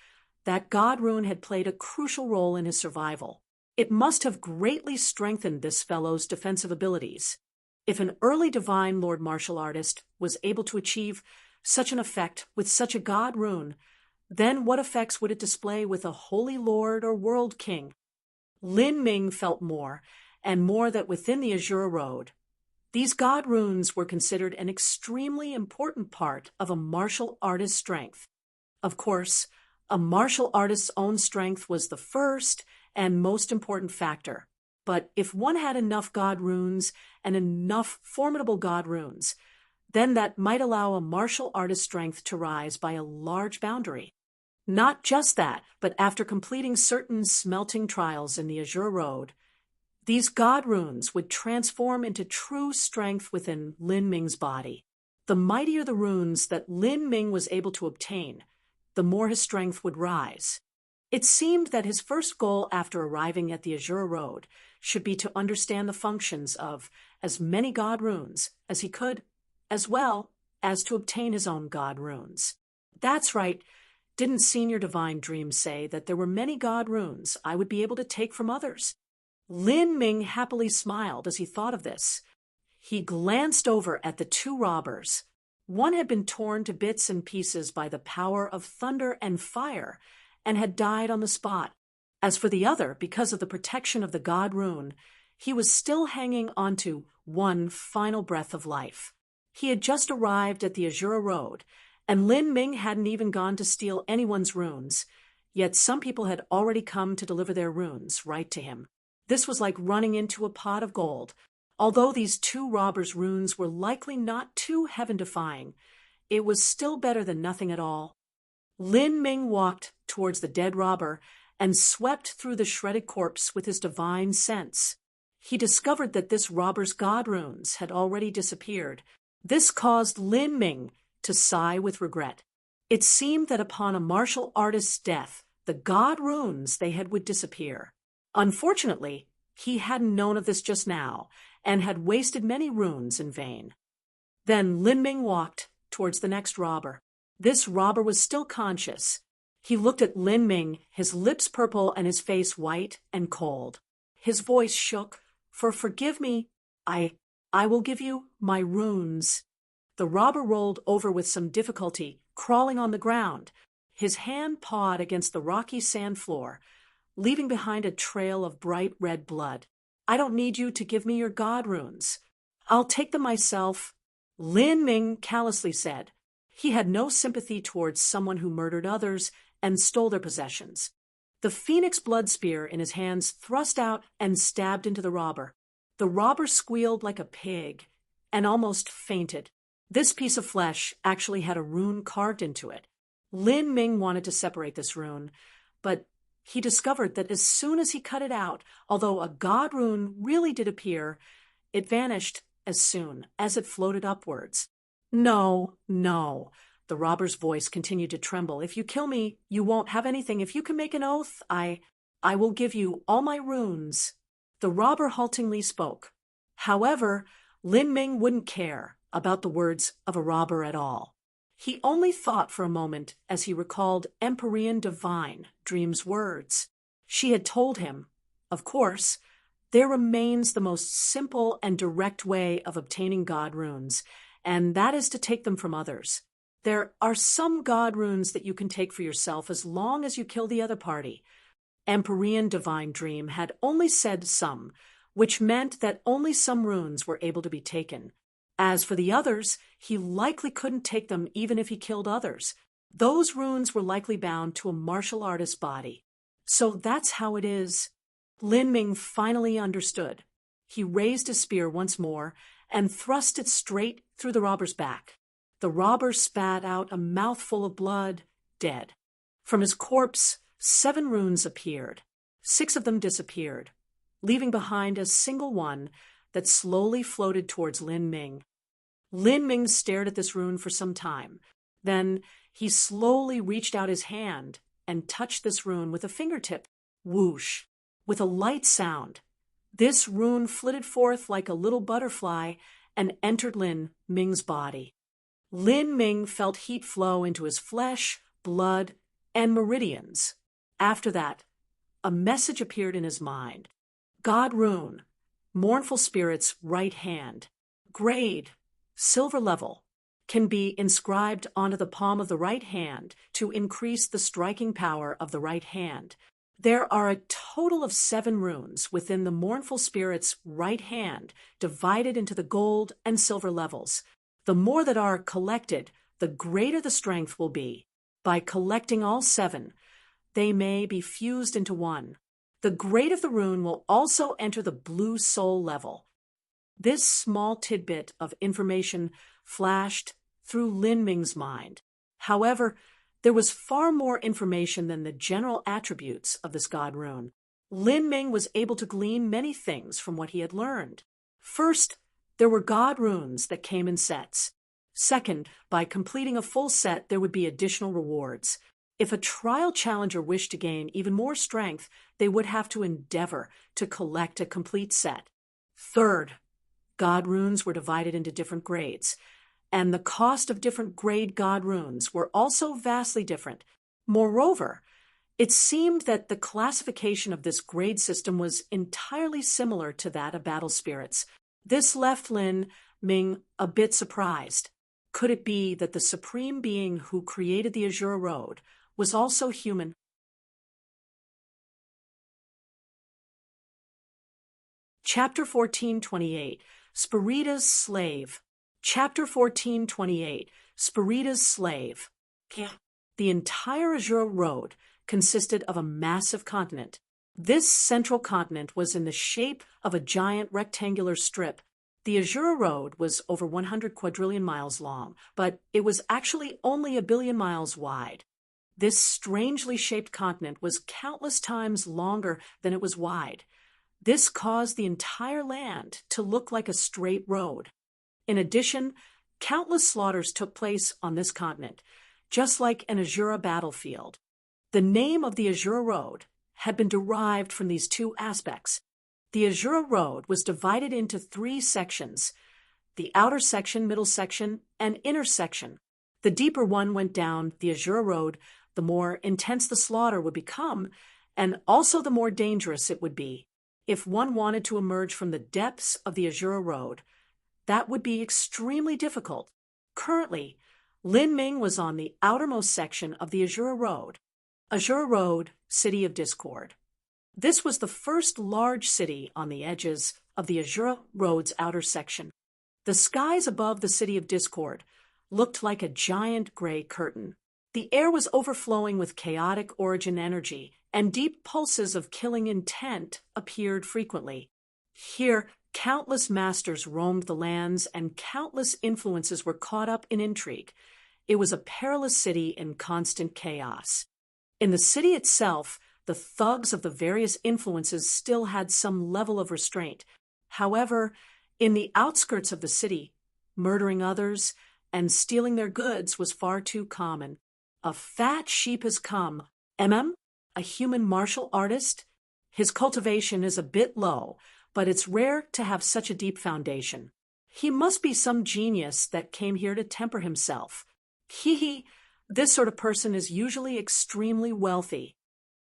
that God rune had played a crucial role in his survival. It must have greatly strengthened this fellow's defensive abilities. If an early divine lord martial artist was able to achieve such an effect with such a God rune, then what effects would it display with a holy lord or world king? Lin Ming felt more, and more that within the Azure Road, these God runes were considered an extremely important part of a martial artist's strength. Of course, a martial artist's own strength was the first and most important factor. But if one had enough God runes and enough formidable God runes, then that might allow a martial artist's strength to rise by a large boundary. Not just that, but after completing certain smelting trials in the Azure Road, these God runes would transform into true strength within Lin Ming's body. The mightier the runes that Lin Ming was able to obtain, the more his strength would rise. It seemed that his first goal after arriving at the Azure Road should be to understand the functions of as many God runes as he could, as well as to obtain his own God runes. That's right. Didn't Senior Divine Dream say that there were many God runes I would be able to take from others? Lin Ming happily smiled as he thought of this. He glanced over at the two robbers. One had been torn to bits and pieces by the power of thunder and fire and had died on the spot. As for the other, because of the protection of the God rune, he was still hanging onto one final breath of life. He had just arrived at the Azure Road, and Lin Ming hadn't even gone to steal anyone's runes, yet some people had already come to deliver their runes right to him. This was like running into a pot of gold. Although these two robbers' runes were likely not too heaven-defying, it was still better than nothing at all. Lin Ming walked towards the dead robber and swept through the shredded corpse with his divine sense. He discovered that this robber's God runes had already disappeared. This caused Lin Ming to sigh with regret. It seemed that upon a martial artist's death, the God runes they had would disappear. Unfortunately, he hadn't known of this just now, and had wasted many runes in vain. Then Lin Ming walked towards the next robber. This robber was still conscious. He looked at Lin Ming, his lips purple and his face white and cold. His voice shook. Forgive me. I will give you my runes." The robber rolled over with some difficulty, crawling on the ground. His hand pawed against the rocky sand floor, leaving behind a trail of bright red blood. "I don't need you to give me your God runes. I'll take them myself," Lin Ming callously said. He had no sympathy towards someone who murdered others and stole their possessions. The phoenix blood spear in his hands thrust out and stabbed into the robber. The robber squealed like a pig and almost fainted. This piece of flesh actually had a rune carved into it. Lin Ming wanted to separate this rune, but he discovered that as soon as he cut it out, although a God rune really did appear, it vanished as soon as it floated upwards. No, the robber's voice continued to tremble. "If you kill me, you won't have anything. If you can make an oath, I will give you all my runes." The robber haltingly spoke. However, Lin Ming wouldn't care about the words of a robber at all. He only thought for a moment as he recalled Empyrean Divine Dream's words. She had told him, of course, there remains the most simple and direct way of obtaining God runes, and that is to take them from others. There are some God runes that you can take for yourself as long as you kill the other party. Empyrean Divine Dream had only said some, which meant that only some runes were able to be taken. As for the others, he likely couldn't take them even if he killed others. Those runes were likely bound to a martial artist's body. So that's how it is. Lin Ming finally understood. He raised his spear once more and thrust it straight through the robber's back. The robber spat out a mouthful of blood, dead. From his corpse, 7 runes appeared. 6 of them disappeared, leaving behind a single one that slowly floated towards Lin Ming. Lin Ming stared at this rune for some time. Then he slowly reached out his hand and touched this rune with a fingertip. Whoosh! With a light sound, this rune flitted forth like a little butterfly and entered Lin Ming's body. Lin Ming felt heat flow into his flesh, blood, and meridians. After that, a message appeared in his mind. God rune, mournful spirit's right hand, grade, silver level, can be inscribed onto the palm of the right hand to increase the striking power of the right hand. There are a total of 7 runes within the mournful spirit's right hand, divided into the gold and silver levels. The more that are collected, the greater the strength will be. By collecting all 7, they may be fused into one. The grade of the rune will also enter the blue soul level. This small tidbit of information flashed through Lin Ming's mind. However, there was far more information than the general attributes of this god rune. Lin Ming was able to glean many things from what he had learned. First, there were god runes that came in sets. Second, by completing a full set, there would be additional rewards. If a trial challenger wished to gain even more strength, they would have to endeavor to collect a complete set. Third, god runes were divided into different grades, and the cost of different grade god runes were also vastly different. Moreover, it seemed that the classification of this grade system was entirely similar to that of battle spirits. This left Lin Ming a bit surprised. Could it be that the supreme being who created the Azure Road was also human? Chapter 1428, Spirita's Slave. Chapter 1428, Spirita's Slave. The entire Azure Road consisted of a massive continent. This central continent was in the shape of a giant rectangular strip. The Azure Road was over 100 quadrillion miles long, but it was actually only 1 billion miles wide. This strangely shaped continent was countless times longer than it was wide. This caused the entire land to look like a straight road. In addition, countless slaughters took place on this continent, just like an Azura battlefield. The name of the Azure Road had been derived from these 2 aspects. The Azure Road was divided into 3 sections: the outer section, middle section, and inner section. The deeper one went down the Azure Road, the more intense the slaughter would become, and also the more dangerous it would be. If one wanted to emerge from the depths of the Azure Road, that would be extremely difficult. Currently, Lin Ming was on the outermost section of the Azure Road. Azure Road, City of Discord. This was the first large city on the edges of the Azure Road's outer section. The skies above the City of Discord looked like a giant gray curtain. The air was overflowing with chaotic origin energy, and deep pulses of killing intent appeared frequently. Here, countless masters roamed the lands, and countless influences were caught up in intrigue. It was a perilous city in constant chaos. In the city itself, the thugs of the various influences still had some level of restraint. However, in the outskirts of the city, murdering others and stealing their goods was far too common. A fat sheep has come. A human martial artist? His cultivation is a bit low, but it's rare to have such a deep foundation. He must be some genius that came here to temper himself. This sort of person is usually extremely wealthy.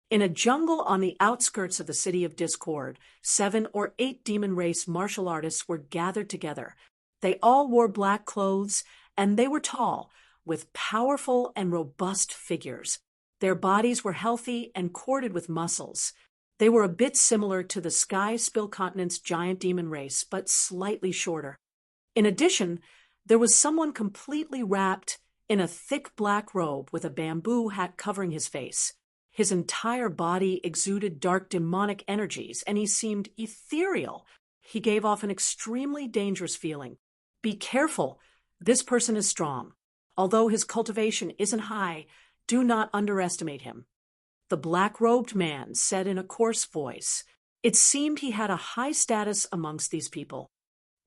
In a jungle on the outskirts of the City of Discord, 7 or 8 demon race martial artists were gathered together. They all wore black clothes, and they were tall, with powerful and robust figures. Their bodies were healthy and corded with muscles. They were a bit similar to the Sky Spill Continent's giant demon race, but slightly shorter. In addition, there was someone completely wrapped in a thick black robe with a bamboo hat covering his face. His entire body exuded dark demonic energies, and he seemed ethereal. He gave off an extremely dangerous feeling. Be careful. This person is strong. Although his cultivation isn't high, do not underestimate him. The black-robed man said in a coarse voice. It seemed he had a high status amongst these people.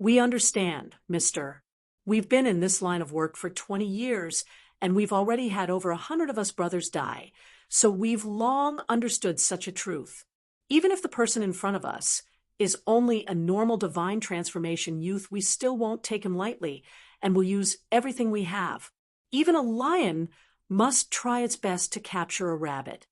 We understand, Mr. We've been in this line of work for 20 years, and we've already had over 100 of us brothers die, so we've long understood such a truth. Even if the person in front of us is only a normal divine transformation youth, we still won't take him lightly, and will use everything we have. Even a lion must try its best to capture a rabbit.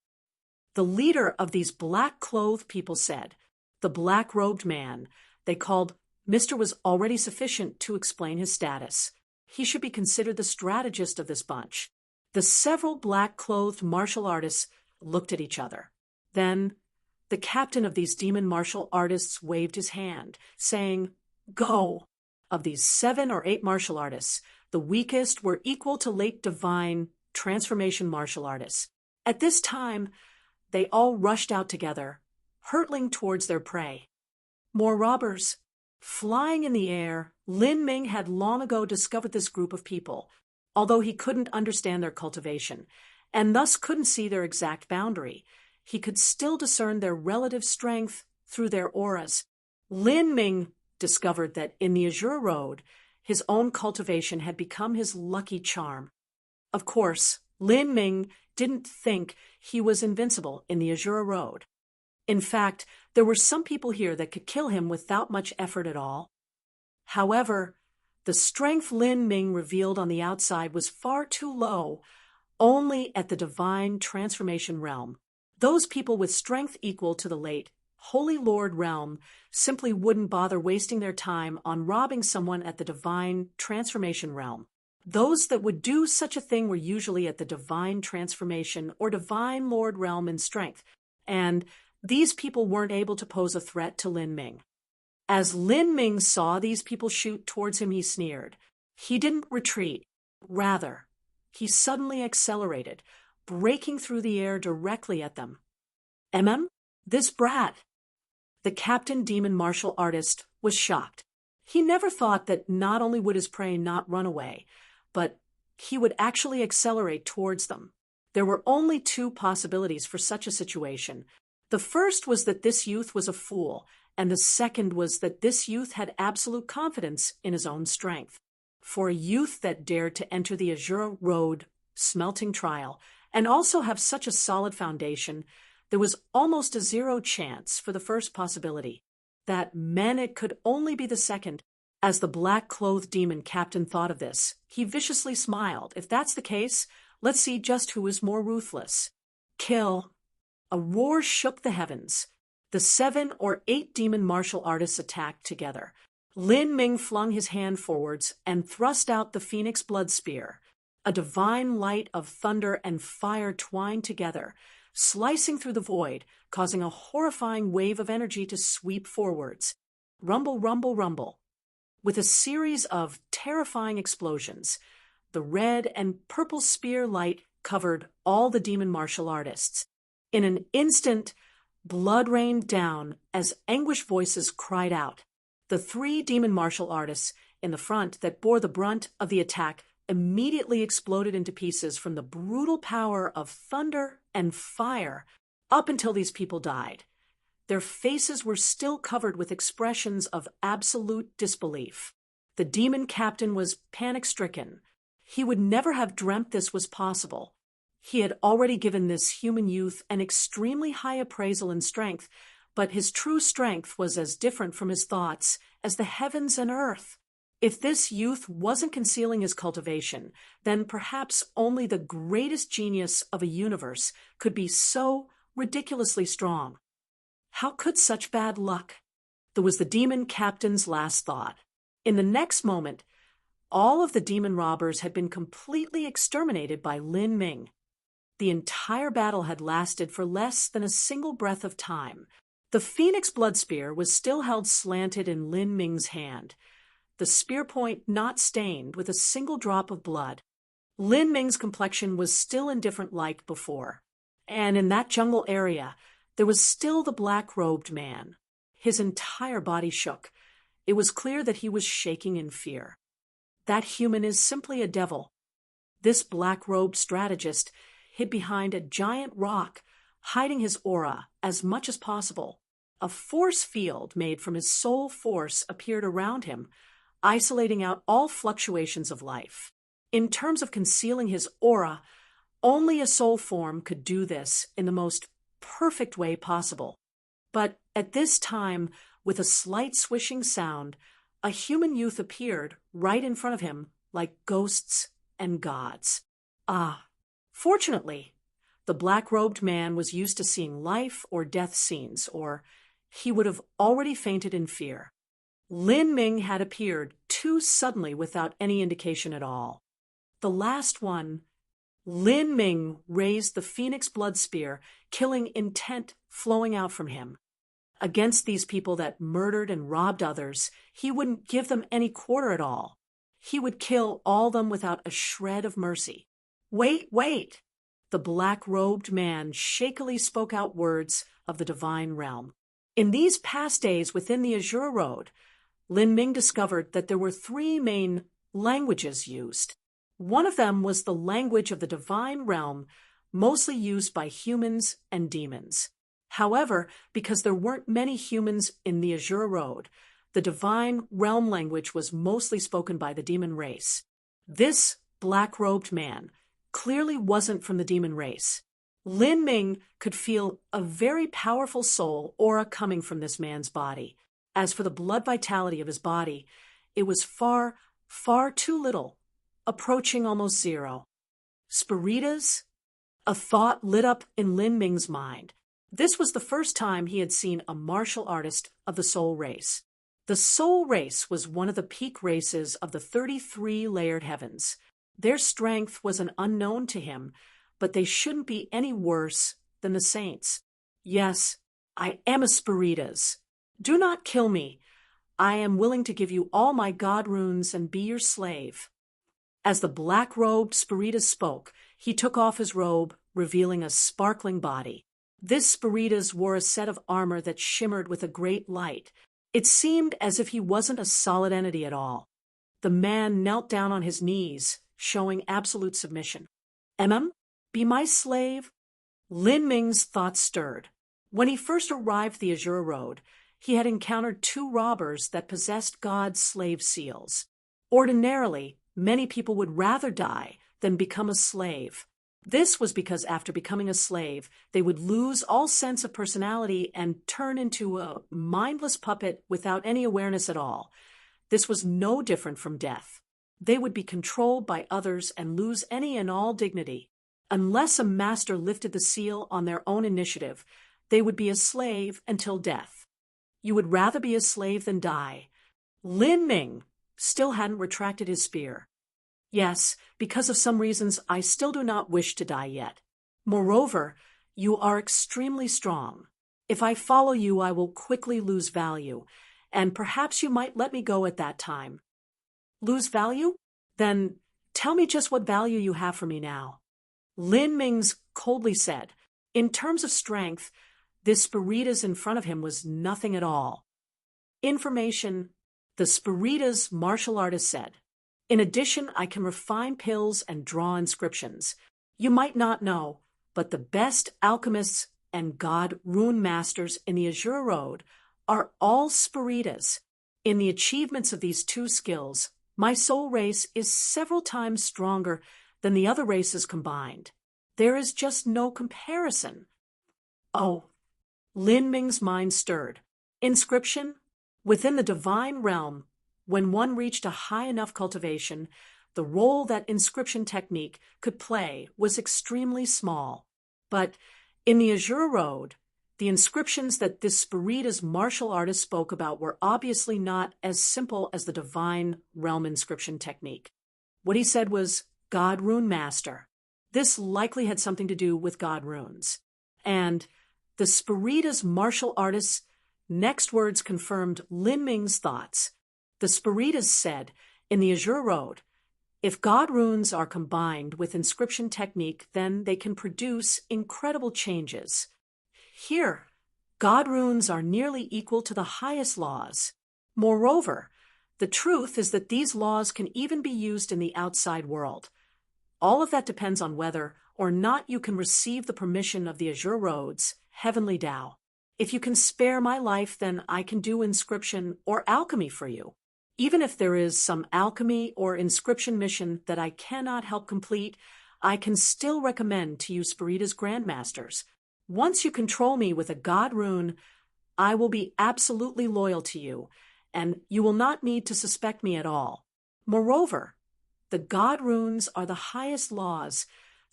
The leader of these black-clothed people said, the black-robed man they called Mr. was already sufficient to explain his status. He should be considered the strategist of this bunch. The several black-clothed martial artists looked at each other. Then the captain of these demon martial artists waved his hand, saying, "Go!" Of these 7 or 8 martial artists, the weakest were equal to late divine transformation martial artists. At this time, they all rushed out together, hurtling towards their prey. More robbers. Flying in the air, Lin Ming had long ago discovered this group of people, although he couldn't understand their cultivation, and thus couldn't see their exact boundary. He could still discern their relative strength through their auras. Lin Ming discovered that in the Azure Road, his own cultivation had become his lucky charm. Of course, Lin Ming didn't think he was invincible in the Azure Road. In fact, there were some people here that could kill him without much effort at all. However, the strength Lin Ming revealed on the outside was far too low, only at the divine transformation realm. Those people with strength equal to the late Holy Lord realm simply wouldn't bother wasting their time on robbing someone at the divine transformation realm. Those that would do such a thing were usually at the divine transformation or divine Lord realm in strength, and these people weren't able to pose a threat to Lin Ming. As Lin Ming saw these people shoot towards him, he sneered. He didn't retreat. Rather, he suddenly accelerated, breaking through the air directly at them. This brat! The captain demon martial artist was shocked. He never thought that not only would his prey not run away, but he would actually accelerate towards them. There were only 2 possibilities for such a situation. The first was that this youth was a fool, and the second was that this youth had absolute confidence in his own strength. For a youth that dared to enter the Azure Road smelting trial and also have such a solid foundation, there was almost a 0 chance for the first possibility. That meant it could only be the second. As the black-clothed demon captain thought of this, he viciously smiled. If that's the case, let's see just who is more ruthless. Kill. A roar shook the heavens. The 7 or 8 demon martial artists attacked together. Lin Ming flung his hand forwards and thrust out the phoenix blood spear. A divine light of thunder and fire twined together, slicing through the void, causing a horrifying wave of energy to sweep forwards. Rumble, rumble, rumble. With a series of terrifying explosions, the red and purple spear light covered all the demon martial artists. In an instant, blood rained down as anguished voices cried out. The 3 demon martial artists in the front that bore the brunt of the attack immediately exploded into pieces from the brutal power of thunder and fire up until these people died. Their faces were still covered with expressions of absolute disbelief. The demon captain was panic-stricken. He would never have dreamt this was possible. He had already given this human youth an extremely high appraisal in strength, but his true strength was as different from his thoughts as the heavens and earth. If this youth wasn't concealing his cultivation, then perhaps only the greatest genius of a universe could be so ridiculously strong. How could such bad luck? That was the demon captain's last thought. In the next moment, all of the demon robbers had been completely exterminated by Lin Ming. The entire battle had lasted for less than a single breath of time. The phoenix blood spear was still held slanted in Lin Ming's hand, the spear point not stained with a single drop of blood. Lin Ming's complexion was still indifferent like before, and in that jungle area, there was still the black-robed man. His entire body shook. It was clear that he was shaking in fear. That human is simply a devil. This black-robed strategist hid behind a giant rock, hiding his aura as much as possible. A force field made from his soul force appeared around him, isolating out all fluctuations of life. In terms of concealing his aura, only a soul form could do this in the most perfect way possible. But at this time, with a slight swishing sound, a human youth appeared right in front of him like ghosts and gods. Ah, Fortunately, the black-robed man was used to seeing life or death scenes, or he would have already fainted in fear. Lin Ming had appeared too suddenly without any indication at all. The last one, Lin Ming raised the phoenix blood spear, killing intent flowing out from him. Against these people that murdered and robbed others, he wouldn't give them any quarter at all. He would kill all them without a shred of mercy. Wait, wait! The black-robed man shakily spoke out words of the divine realm. In these past days within the Azure Road, Lin Ming discovered that there were 3 main languages used. One of them was the language of the divine realm, mostly used by humans and demons. However, because there weren't many humans in the Azure Road, the divine realm language was mostly spoken by the demon race. This black-robed man clearly wasn't from the demon race. Lin Ming could feel a very powerful soul aura coming from this man's body. As for the blood vitality of his body, it was far, far too little, approaching almost 0. Spiritas? A thought lit up in Lin Ming's mind. This was the first time he had seen a martial artist of the soul race. The soul race was one of the peak races of the 33 layered heavens. Their strength was an unknown to him, but they shouldn't be any worse than the saints. Yes, I am a Spiritas. Do not kill me. I am willing to give you all my god runes and be your slave. As the black-robed Spiritas spoke, he took off his robe, revealing a sparkling body. This Spiritas wore a set of armor that shimmered with a great light. It seemed as if he wasn't a solid entity at all. The man knelt down on his knees, showing absolute submission. Be my slave? Lin Ming's thoughts stirred. When he first arrived at the Azure Road, he had encountered 2 robbers that possessed God's slave seals. Ordinarily, many people would rather die than become a slave. This was because after becoming a slave, they would lose all sense of personality and turn into a mindless puppet without any awareness at all. This was no different from death. They would be controlled by others and lose any and all dignity. Unless a master lifted the seal on their own initiative, they would be a slave until death. You would rather be a slave than die. Lin Ming still hadn't retracted his spear. Yes, because of some reasons, I still do not wish to die yet. Moreover, you are extremely strong. If I follow you, I will quickly lose value, and perhaps you might let me go at that time. Lose value? Then tell me just what value you have for me now. Lin Ming's coldly said, in terms of strength, this Spiritas in front of him was nothing at all. Information, the Spiritas martial artist said. In addition, I can refine pills and draw inscriptions. You might not know, but the best alchemists and god rune masters in the Azure Road are all Spiritas. In the achievements of these 2 skills, my soul race is several times stronger than the other races combined. There is just no comparison. Oh, Lin Ming's mind stirred. Inscription? Within the divine realm, when one reached a high enough cultivation, the role that inscription technique could play was extremely small. But in the Azure Road, the inscriptions that this Spiritas martial artist spoke about were obviously not as simple as the divine realm inscription technique. What he said was, God Rune Master. This likely had something to do with God runes. And the Spiritas martial artist's next words confirmed Lin Ming's thoughts. The Spiritas said, in the Azure Road, if God runes are combined with inscription technique, then they can produce incredible changes. Here, God runes are nearly equal to the highest laws. Moreover, the truth is that these laws can even be used in the outside world. All of that depends on whether or not you can receive the permission of the Azure Road's heavenly Tao. If you can spare my life, then I can do inscription or alchemy for you. Even if there is some alchemy or inscription mission that I cannot help complete, I can still recommend to you Spiritas Grandmasters. Once you control me with a god rune, I will be absolutely loyal to you, and you will not need to suspect me at all. Moreover, the god runes are the highest laws,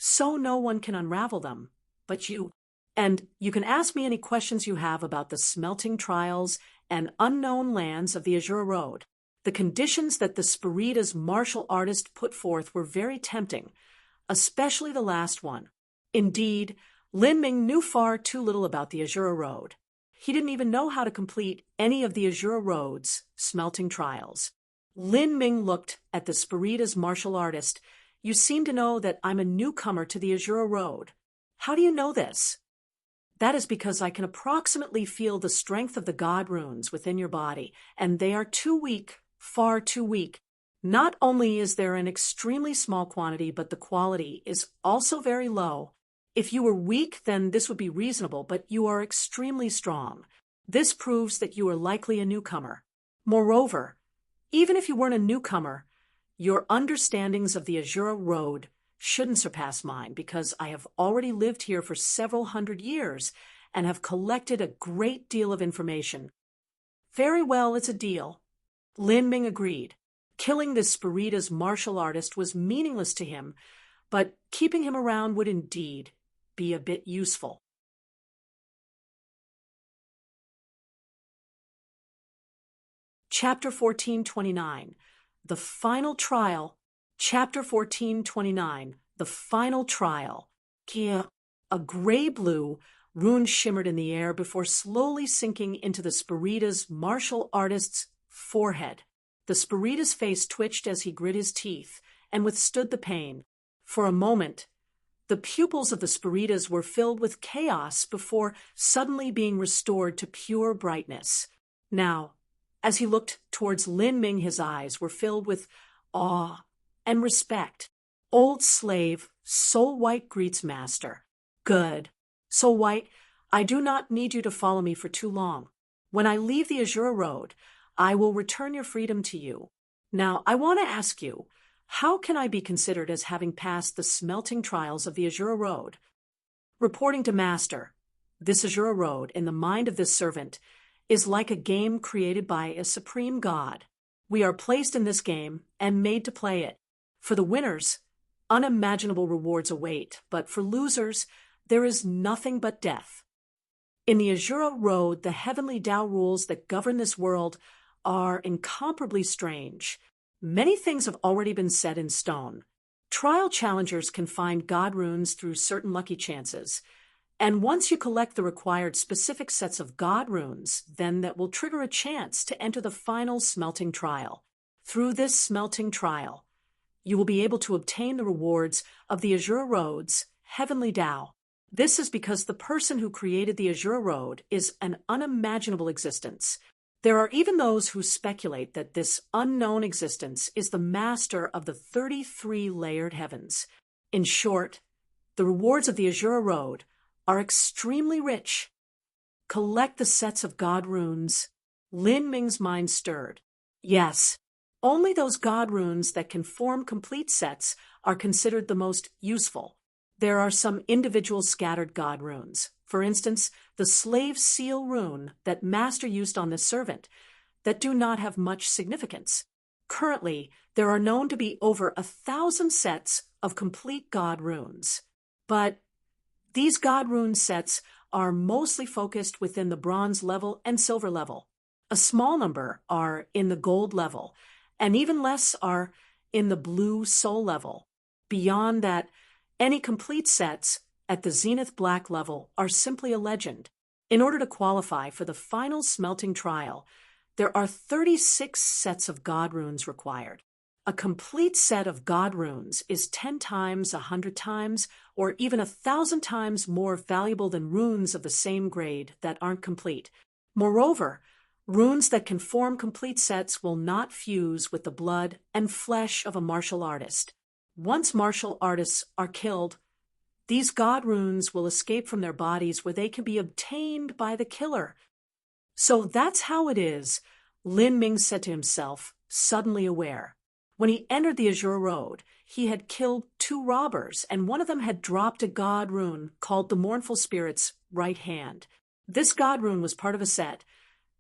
so no one can unravel them. But you. And you can ask me any questions you have about the smelting trials and unknown lands of the Azure Road. The conditions that the Spirida's martial artist put forth were very tempting, especially the last one. Indeed, Lin Ming knew far too little about the Azure Road. He didn't even know how to complete any of the Azure Road's smelting trials. Lin Ming looked at the Spirida's martial artist. You seem to know that I'm a newcomer to the Azure Road. How do you know this? That is because I can approximately feel the strength of the god runes within your body, and they are too weak, far too weak. Not only is there an extremely small quantity, but the quality is also very low. If you were weak, then this would be reasonable, but you are extremely strong. This proves that you are likely a newcomer. Moreover, even if you weren't a newcomer, your understandings of the Azure Road shouldn't surpass mine, because I have already lived here for several hundred years and have collected a great deal of information. Very well, it's a deal. Lin Ming agreed. Killing this Spirida's martial artist was meaningless to him, but keeping him around would indeed be a bit useful. Chapter 1429. The Final Trial. Chapter 1429. The Final Trial. Kia. A gray-blue rune shimmered in the air before slowly sinking into the Spirida's martial artist's forehead. The Spirida's face twitched as he grit his teeth and withstood the pain. For a moment, the pupils of the Spiridas were filled with chaos before suddenly being restored to pure brightness. Now, as he looked towards Lin Ming, his eyes were filled with awe and respect. Old slave, Soul White greets master. Good. Soul White, I do not need you to follow me for too long. When I leave the Azure Road, I will return your freedom to you. Now, I want to ask you, how can I be considered as having passed the smelting trials of the Azure Road? Reporting to master, this Azure Road, in the mind of this servant, is like a game created by a supreme god. We are placed in this game and made to play it. For the winners, unimaginable rewards await, but for losers, there is nothing but death. In the Azure Road, the heavenly Tao rules that govern this world are incomparably strange. Many things have already been set in stone. Trial challengers can find god runes through certain lucky chances, and once you collect the required specific sets of god runes, then that will trigger a chance to enter the final smelting trial. Through this smelting trial, you will be able to obtain the rewards of the Azure Road's heavenly Tao. This is because the person who created the Azure Road is an unimaginable existence. There are even those who speculate that this unknown existence is the master of the 33 layered heavens. In short, the rewards of the Azure Road are extremely rich. Collect the sets of god runes. Lin Ming's mind stirred. Yes, only those god runes that can form complete sets are considered the most useful. There are some individual scattered god runes. For instance, the slave seal rune that master used on this servant, that do not have much significance. Currently, there are known to be over 1,000 sets of complete god runes. But these god rune sets are mostly focused within the bronze level and silver level. A small number are in the gold level, and even less are in the blue soul level. Beyond that, any complete sets at the zenith black level are simply a legend. In order to qualify for the final smelting trial, there are 36 sets of god runes required. A complete set of god runes is 10 times, 100 times, or even 1,000 times more valuable than runes of the same grade that aren't complete. Moreover, runes that can form complete sets will not fuse with the blood and flesh of a martial artist. Once martial artists are killed, these god runes will escape from their bodies where they can be obtained by the killer. So that's how it is, Lin Ming said to himself, suddenly aware. When he entered the Azure Road, he had killed 2 robbers, and one of them had dropped a god rune called the Mournful Spirit's right hand. This god rune was part of a set,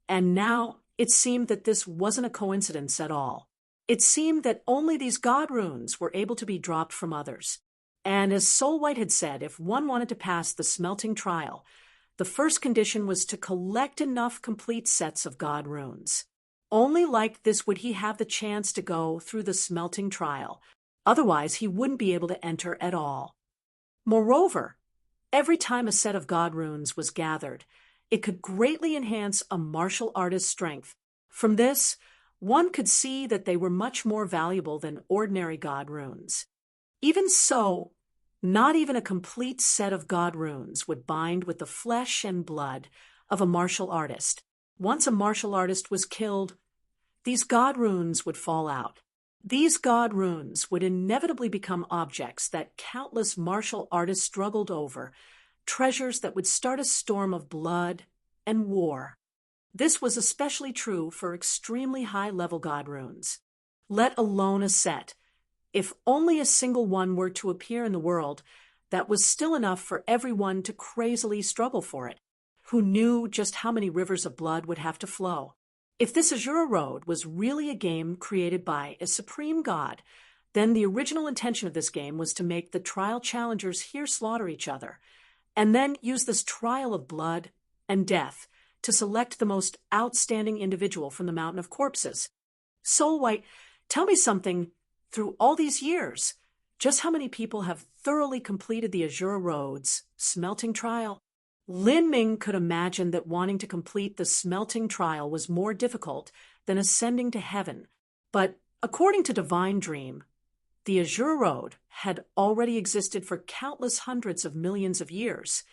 and now it seemed that this wasn't a coincidence at all. It seemed that only these god runes were able to be dropped from others. And as Soul White had said, if one wanted to pass the smelting trial, the first condition was to collect enough complete sets of God runes. Only like this would he have the chance to go through the smelting trial. Otherwise, he wouldn't be able to enter at all. Moreover, every time a set of God runes was gathered, it could greatly enhance a martial artist's strength. From this, one could see that they were much more valuable than ordinary God runes. Even so, not even a complete set of God runes would bind with the flesh and blood of a martial artist. Once a martial artist was killed, these God runes would fall out. These God runes would inevitably become objects that countless martial artists struggled over, treasures that would start a storm of blood and war. This was especially true for extremely high-level God runes, let alone a set. If only a single one were to appear in the world, that was still enough for everyone to crazily struggle for it. Who knew just how many rivers of blood would have to flow? If this Azura Road was really a game created by a supreme god, then the original intention of this game was to make the trial challengers here slaughter each other, and then use this trial of blood and death to select the most outstanding individual from the Mountain of Corpses. Soul White, tell me something. Through all these years, just how many people have thoroughly completed the Azura Road's smelting trial? Lin Ming could imagine that wanting to complete the smelting trial was more difficult than ascending to heaven. But according to Divine Dream, the Azura Road had already existed for countless hundreds of millions of years.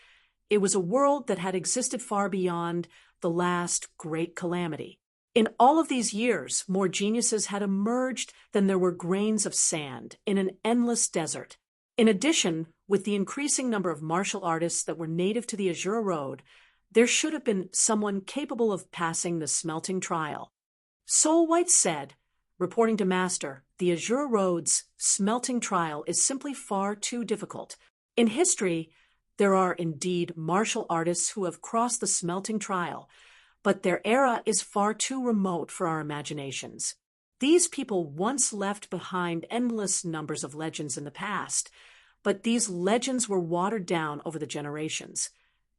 It was a world that had existed far beyond the last great calamity. In all of these years, more geniuses had emerged than there were grains of sand in an endless desert. In addition, with the increasing number of martial artists that were native to the Azura Road, there should have been someone capable of passing the smelting trial. Soul White said, reporting to Master, the Azura Road's smelting trial is simply far too difficult. In history, there are indeed martial artists who have crossed the smelting trial, but their era is far too remote for our imaginations. These people once left behind endless numbers of legends in the past, but these legends were watered down over the generations,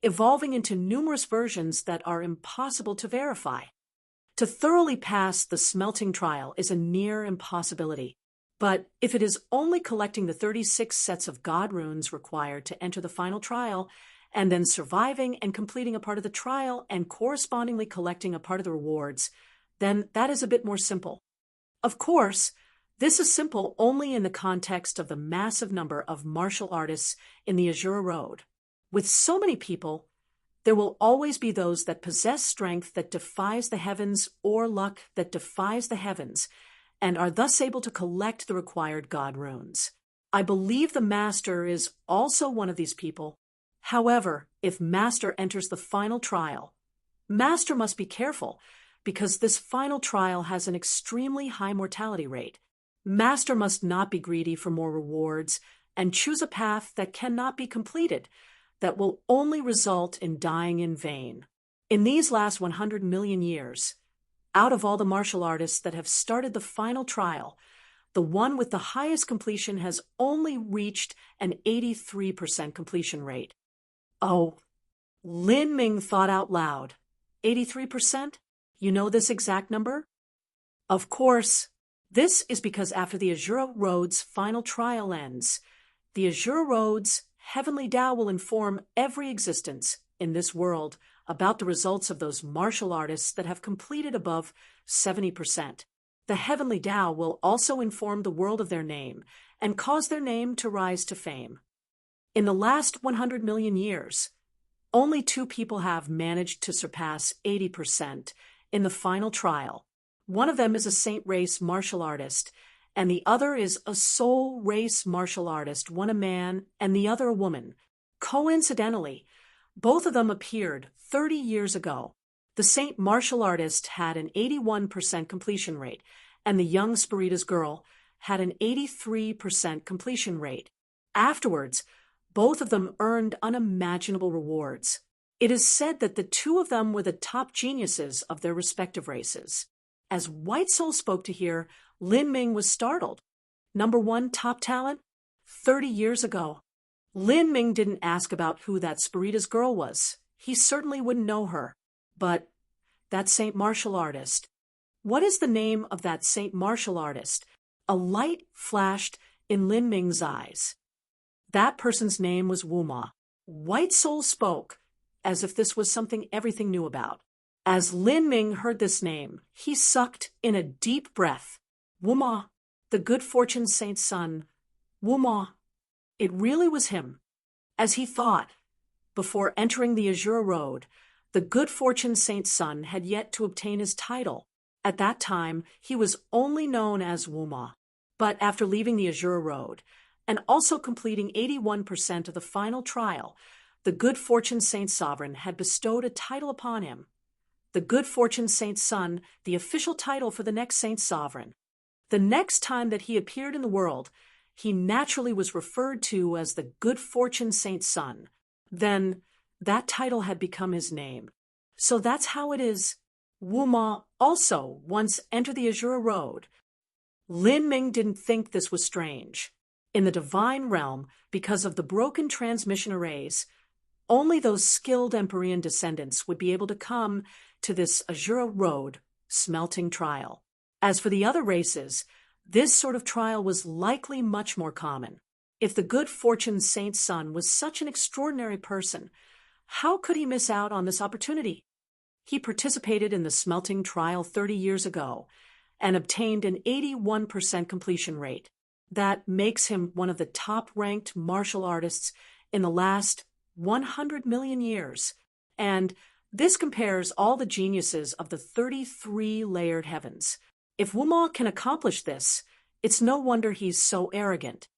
evolving into numerous versions that are impossible to verify. To thoroughly pass the smelting trial is a near impossibility, but if it is only collecting the 36 sets of God runes required to enter the final trial, and then surviving and completing a part of the trial and correspondingly collecting a part of the rewards, then that is a bit more simple. Of course, this is simple only in the context of the massive number of martial artists in the Azura Road. With so many people, there will always be those that possess strength that defies the heavens or luck that defies the heavens, and are thus able to collect the required God runes. I believe the Master is also one of these people. However, if Master enters the final trial, Master must be careful, because this final trial has an extremely high mortality rate. Master must not be greedy for more rewards and choose a path that cannot be completed, that will only result in dying in vain. In these last 100 million years, out of all the martial artists that have started the final trial, the one with the highest completion has only reached an 83% completion rate. Oh, Lin Ming thought out loud. 83%? You know this exact number? Of course. This is because after the Azura Road's final trial ends, the Azura Road's heavenly Tao will inform every existence in this world about the results of those martial artists that have completed above 70%. The heavenly Tao will also inform the world of their name and cause their name to rise to fame. In the last 100 million years, only 2 people have managed to surpass 80% in the final trial. One of them is a Saint Race martial artist, and the other is a Soul Race martial artist, one a man and the other a woman. Coincidentally, both of them appeared 30 years ago. The Saint martial artist had an 81% completion rate, and the young Spirita's girl had an 83% completion rate. Afterwards, both of them earned unimaginable rewards. It is said that the 2 of them were the top geniuses of their respective races. As White Soul spoke to hear, Lin Ming was startled. Number 1 top talent? 30 years ago. Lin Ming didn't ask about who that Spirita's girl was. He certainly wouldn't know her. But that Saint martial artist. What is the name of that Saint martial artist? A light flashed in Lin Ming's eyes. That person's name was Wu Ma. White Soul spoke, as if this was something everything knew about. As Lin Ming heard this name, he sucked in a deep breath. Wu Ma, the good fortune saint's son. Wu Ma. It really was him. As he thought, before entering the Azure Road, the good fortune saint's son had yet to obtain his title. At that time, he was only known as Wu Ma. But after leaving the Azure Road, and also completing 81% of the final trial, the good fortune saint sovereign had bestowed a title upon him. The good fortune saint's son, the official title for the next saint sovereign. The next time that he appeared in the world, he naturally was referred to as the good fortune saint's son. Then that title had become his name. So that's how it is. Wu Ma also once entered the Azure Road. Lin Ming didn't think this was strange. In the divine realm, because of the broken transmission arrays, only those skilled Empyrean descendants would be able to come to this Azure Road smelting trial. As for the other races, this sort of trial was likely much more common. If the good fortune saint's son was such an extraordinary person, how could he miss out on this opportunity? He participated in the smelting trial 30 years ago and obtained an 81% completion rate. That makes him one of the top-ranked martial artists in the last 100 million years. And this compares all the geniuses of the 33 layered heavens. If Wu Ma can accomplish this, it's no wonder he's so arrogant.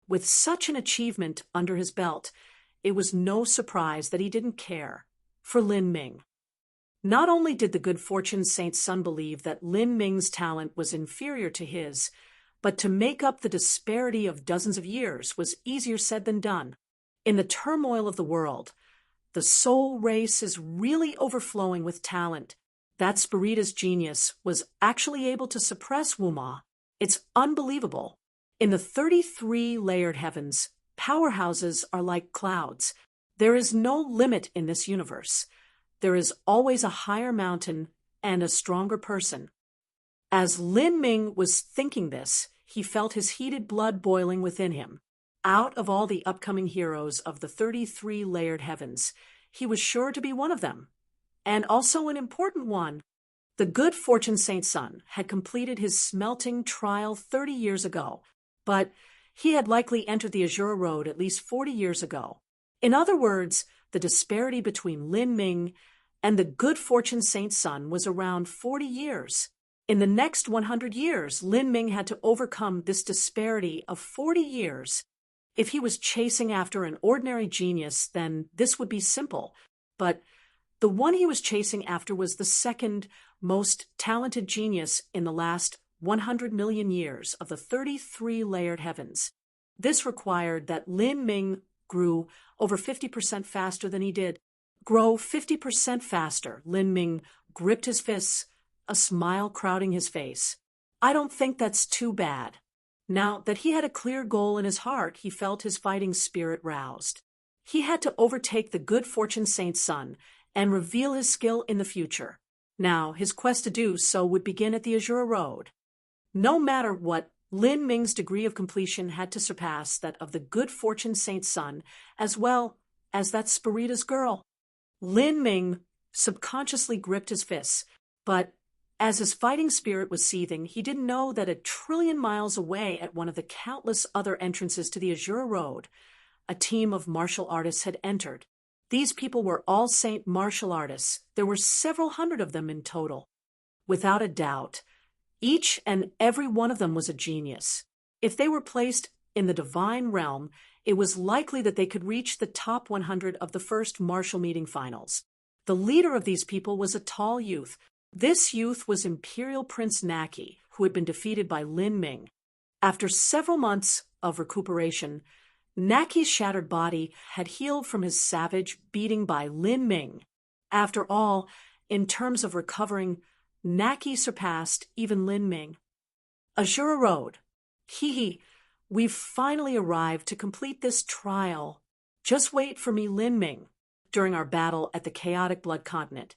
With such an achievement under his belt, it was no surprise that he didn't care for Lin Ming. Not only did the good fortune saint's son believe that Lin Ming's talent was inferior to his, but to make up the disparity of dozens of years was easier said than done. In the turmoil of the world, the soul race is really overflowing with talent. That Spirita's genius was actually able to suppress Wu Ma. It's unbelievable. In the 33 layered heavens, powerhouses are like clouds. There is no limit in this universe. There is always a higher mountain and a stronger person. As Lin Ming was thinking this, he felt his heated blood boiling within him. Out of all the upcoming heroes of the 33 layered heavens, he was sure to be one of them. And also an important one. The good fortune saint's son had completed his smelting trial 30 years ago, but he had likely entered the Azure Road at least 40 years ago. In other words, the disparity between Lin Ming and the good fortune saint's son was around 40 years. In the next 100 years, Lin Ming had to overcome this disparity of 40 years. If he was chasing after an ordinary genius, then this would be simple. But the one he was chasing after was the second most talented genius in the last 100 million years of the 33 layered heavens. This required that Lin Ming grew over 50% faster than he did. Grow 50% faster. Lin Ming gripped his fists, a smile crowding his face. I don't think that's too bad. Now that he had a clear goal in his heart, he felt his fighting spirit roused. He had to overtake the good fortune saint's son and reveal his skill in the future. Now, his quest to do so would begin at the Azure Road. No matter what, Lin Ming's degree of completion had to surpass that of the good fortune saint's son, as well as that Spirita's girl. Lin Ming subconsciously gripped his fists, but as his fighting spirit was seething, he didn't know that 1 trillion miles away at one of the countless other entrances to the Azure Road, a team of martial artists had entered. These people were all saint martial artists. There were several hundred of them in total. Without a doubt, each and every one of them was a genius. If they were placed in the divine realm, it was likely that they could reach the top 100 of the first martial meeting finals. The leader of these people was a tall youth. This youth was Imperial Prince Naki, who had been defeated by Lin Ming. After several months of recuperation, Naki's shattered body had healed from his savage beating by Lin Ming. After all, in terms of recovering, Naki surpassed even Lin Ming. Azure Road. Hee. We've finally arrived to complete this trial. Just wait for me, Lin Ming. During our battle at the chaotic Blood Continent,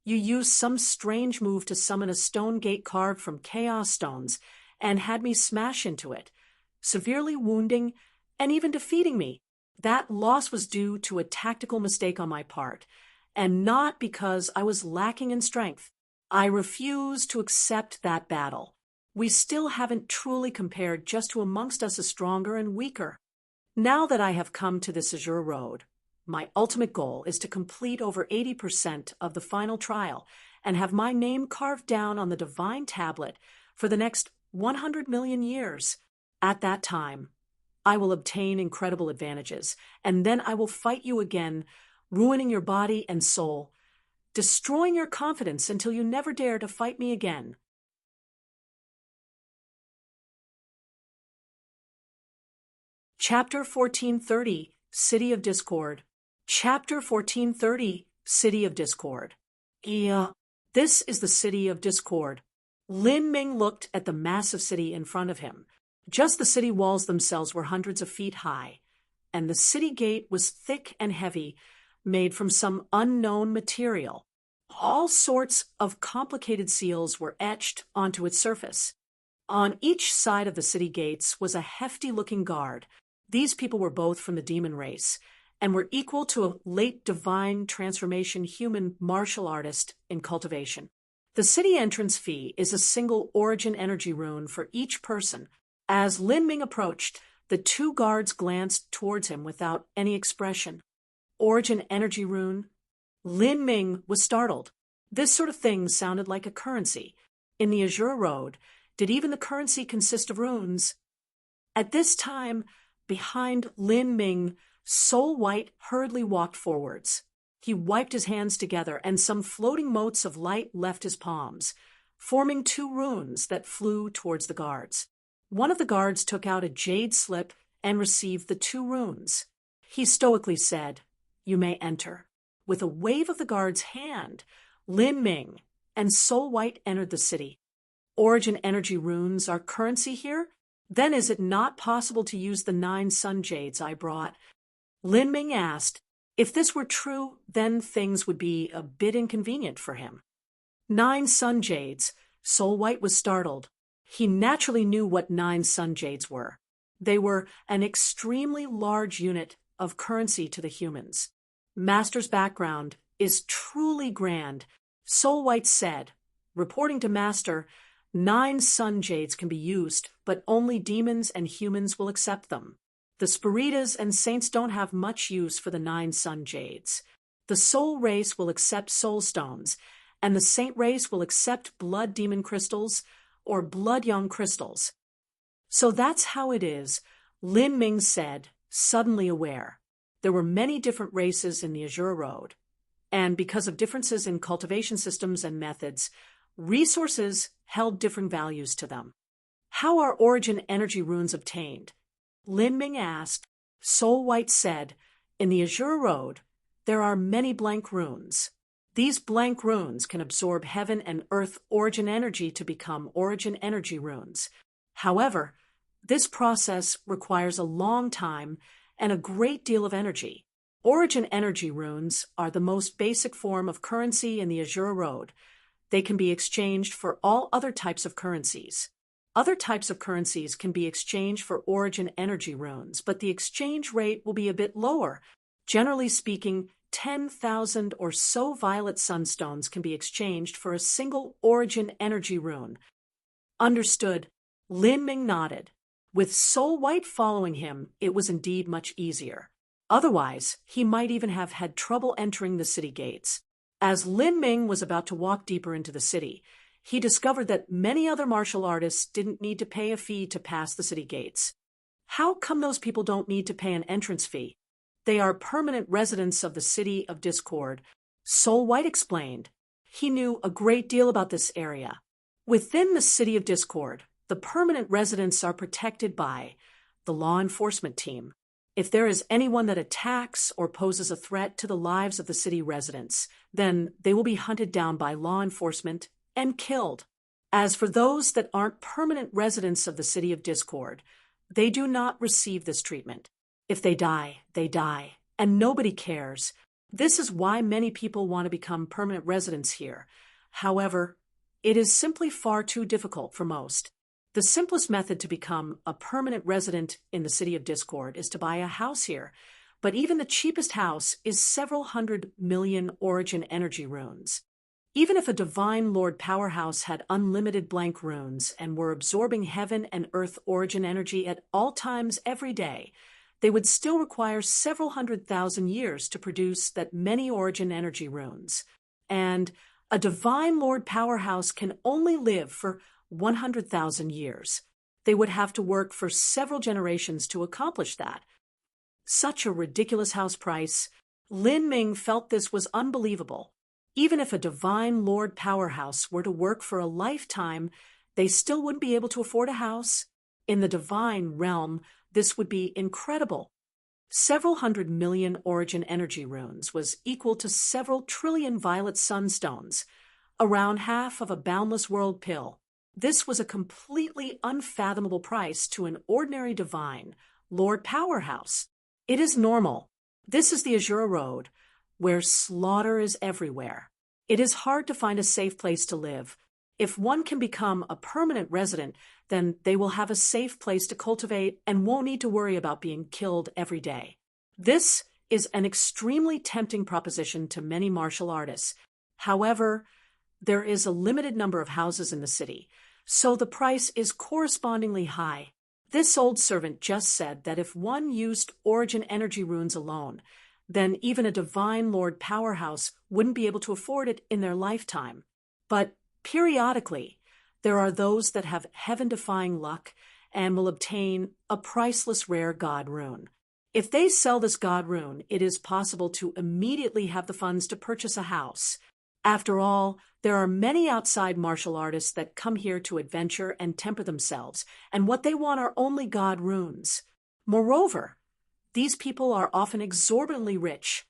you used some strange move to summon a stone gate carved from chaos stones and had me smash into it, severely wounding and even defeating me. That loss was due to a tactical mistake on my part, and not because I was lacking in strength. I refuse to accept that battle. We still haven't truly compared, just who amongst us is stronger and weaker. Now that I have come to this Azure Road, my ultimate goal is to complete over 80% of the final trial and have my name carved down on the divine tablet for the next 100 million years. At that time, I will obtain incredible advantages, and then I will fight you again, ruining your body and soul, destroying your confidence until you never dare to fight me again. Chapter 1430, City of Discord. Chapter 1430, City of Discord. This is the City of Discord. Lin Ming looked at the massive city in front of him. Just the city walls themselves were hundreds of feet high, and the city gate was thick and heavy, made from some unknown material. All sorts of complicated seals were etched onto its surface. On each side of the city gates was a hefty-looking guard. These people were both from the demon race, and were equal to a late divine transformation human martial artist in cultivation. The city entrance fee is a single origin energy rune for each person. As Lin Ming approached, the two guards glanced towards him without any expression. Origin energy rune? Lin Ming was startled. This sort of thing sounded like a currency. In the Azure Road, did even the currency consist of runes? At this time, behind Lin Ming, Soul White hurriedly walked forwards. He wiped his hands together, and some floating motes of light left his palms, forming two runes that flew towards the guards. One of the guards took out a jade slip and received the two runes. He stoically said, "You may enter." With a wave of the guard's hand, Lin Ming and Soul White entered the city. Origin energy runes are currency here? Then is it not possible to use the 9 sun jades I brought? Lin Ming asked. If this were true, then things would be a bit inconvenient for him. 9 sun jades. Soul White was startled. He naturally knew what 9 sun jades were. They were an extremely large unit of currency to the humans. Master's background is truly grand, Soul White said. Reporting to Master, 9 sun jades can be used, but only demons and humans will accept them. The Spiritas and Saints don't have much use for the 9 sun jades. The Soul race will accept soul stones, and the Saint race will accept blood demon crystals or blood young crystals. So that's how it is, Lin Ming said, suddenly aware. There were many different races in the Azure Road, and because of differences in cultivation systems and methods, resources held different values to them. How are origin energy runes obtained? Lin Ming asked. Soul White said, in the Azure Road, there are many blank runes. These blank runes can absorb heaven and earth origin energy to become origin energy runes. However, this process requires a long time and a great deal of energy. Origin energy runes are the most basic form of currency in the Azure Road. They can be exchanged for all other types of currencies. Other types of currencies can be exchanged for origin energy runes, but the exchange rate will be a bit lower. Generally speaking, 10,000 or so violet sunstones can be exchanged for a single origin energy rune. Understood. Lin Ming nodded. With Soul White following him, it was indeed much easier. Otherwise, he might even have had trouble entering the city gates. As Lin Ming was about to walk deeper into the city, he discovered that many other martial artists didn't need to pay a fee to pass the city gates. How come those people don't need to pay an entrance fee? They are permanent residents of the City of Discord, Soul White explained. He knew a great deal about this area. Within the City of Discord, the permanent residents are protected by the law enforcement team. If there is anyone that attacks or poses a threat to the lives of the city residents, then they will be hunted down by law enforcement and killed. As for those that aren't permanent residents of the City of Discord, They do not receive this treatment. If they die, they die, and nobody cares. This is why many people want to become permanent residents here. However, it is simply far too difficult for most. The simplest method to become a permanent resident in the City of Discord is to buy a house here, but even the cheapest house is several 100 million origin energy runes. Even if a divine lord powerhouse had unlimited blank runes and were absorbing heaven and earth origin energy at all times every day, they would still require several 100,000 years to produce that many origin energy runes. And a divine lord powerhouse can only live for 100,000 years. They would have to work for several generations to accomplish that. Such a ridiculous house price. Lin Ming felt this was unbelievable. Even if a divine lord powerhouse were to work for a lifetime, they still wouldn't be able to afford a house. In the divine realm, this would be incredible. Several 100 million origin energy runes was equal to several trillion violet sunstones, around half of a boundless world pill. This was a completely unfathomable price to an ordinary divine lord powerhouse. It is normal. This is the Azura Road, where slaughter is everywhere. It is hard to find a safe place to live. If one can become a permanent resident, then they will have a safe place to cultivate and won't need to worry about being killed every day. This is an extremely tempting proposition to many martial artists. However, there is a limited number of houses in the city, so the price is correspondingly high. This old servant just said that if one used origin energy runes alone, then even a divine lord powerhouse wouldn't be able to afford it in their lifetime. But periodically, there are those that have heaven-defying luck and will obtain a priceless rare god rune. If they sell this god rune, it is possible to immediately have the funds to purchase a house. After all, there are many outside martial artists that come here to adventure and temper themselves, and what they want are only god runes. Moreover, these people are often exorbitantly rich.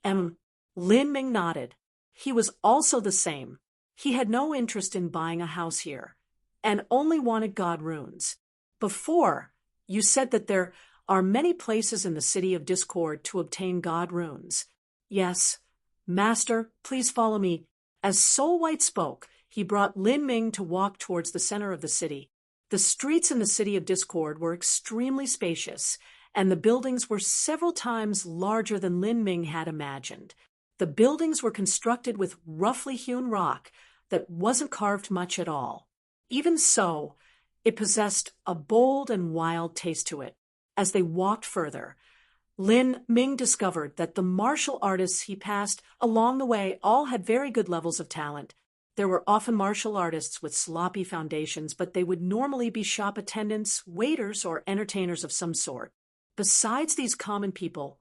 Lin Ming nodded. He was also the same. He had no interest in buying a house here, and only wanted god runes. Before, you said that there are many places in the City of Discord to obtain god runes. Yes. Master, please follow me. As Soul White spoke, he brought Lin Ming to walk towards the center of the city. The streets in the City of Discord were extremely spacious, and the buildings were several times larger than Lin Ming had imagined. The buildings were constructed with roughly hewn rock that wasn't carved much at all. Even so, it possessed a bold and wild taste to it. As they walked further, Lin Ming discovered that the martial artists he passed along the way all had very good levels of talent. There were often martial artists with sloppy foundations, but they would normally be shop attendants, waiters, or entertainers of some sort. Besides these common people,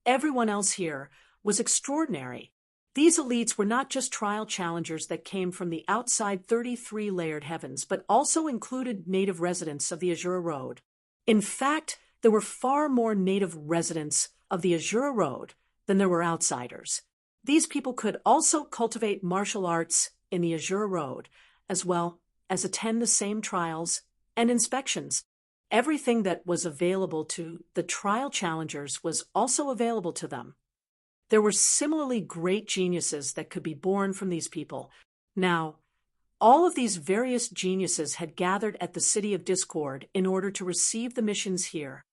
everyone else here was extraordinary. These elites were not just trial challengers that came from the outside 33-layered heavens, but also included native residents of the Azura Road. In fact, there were far more native residents of the Azura Road than there were outsiders. These people could also cultivate martial arts in the Azura Road, as well as attend the same trials and inspections. Everything that was available to the trial challengers was also available to them. There were similarly great geniuses that could be born from these people. Now, all of these various geniuses had gathered at the City of Discord in order to receive the missions here.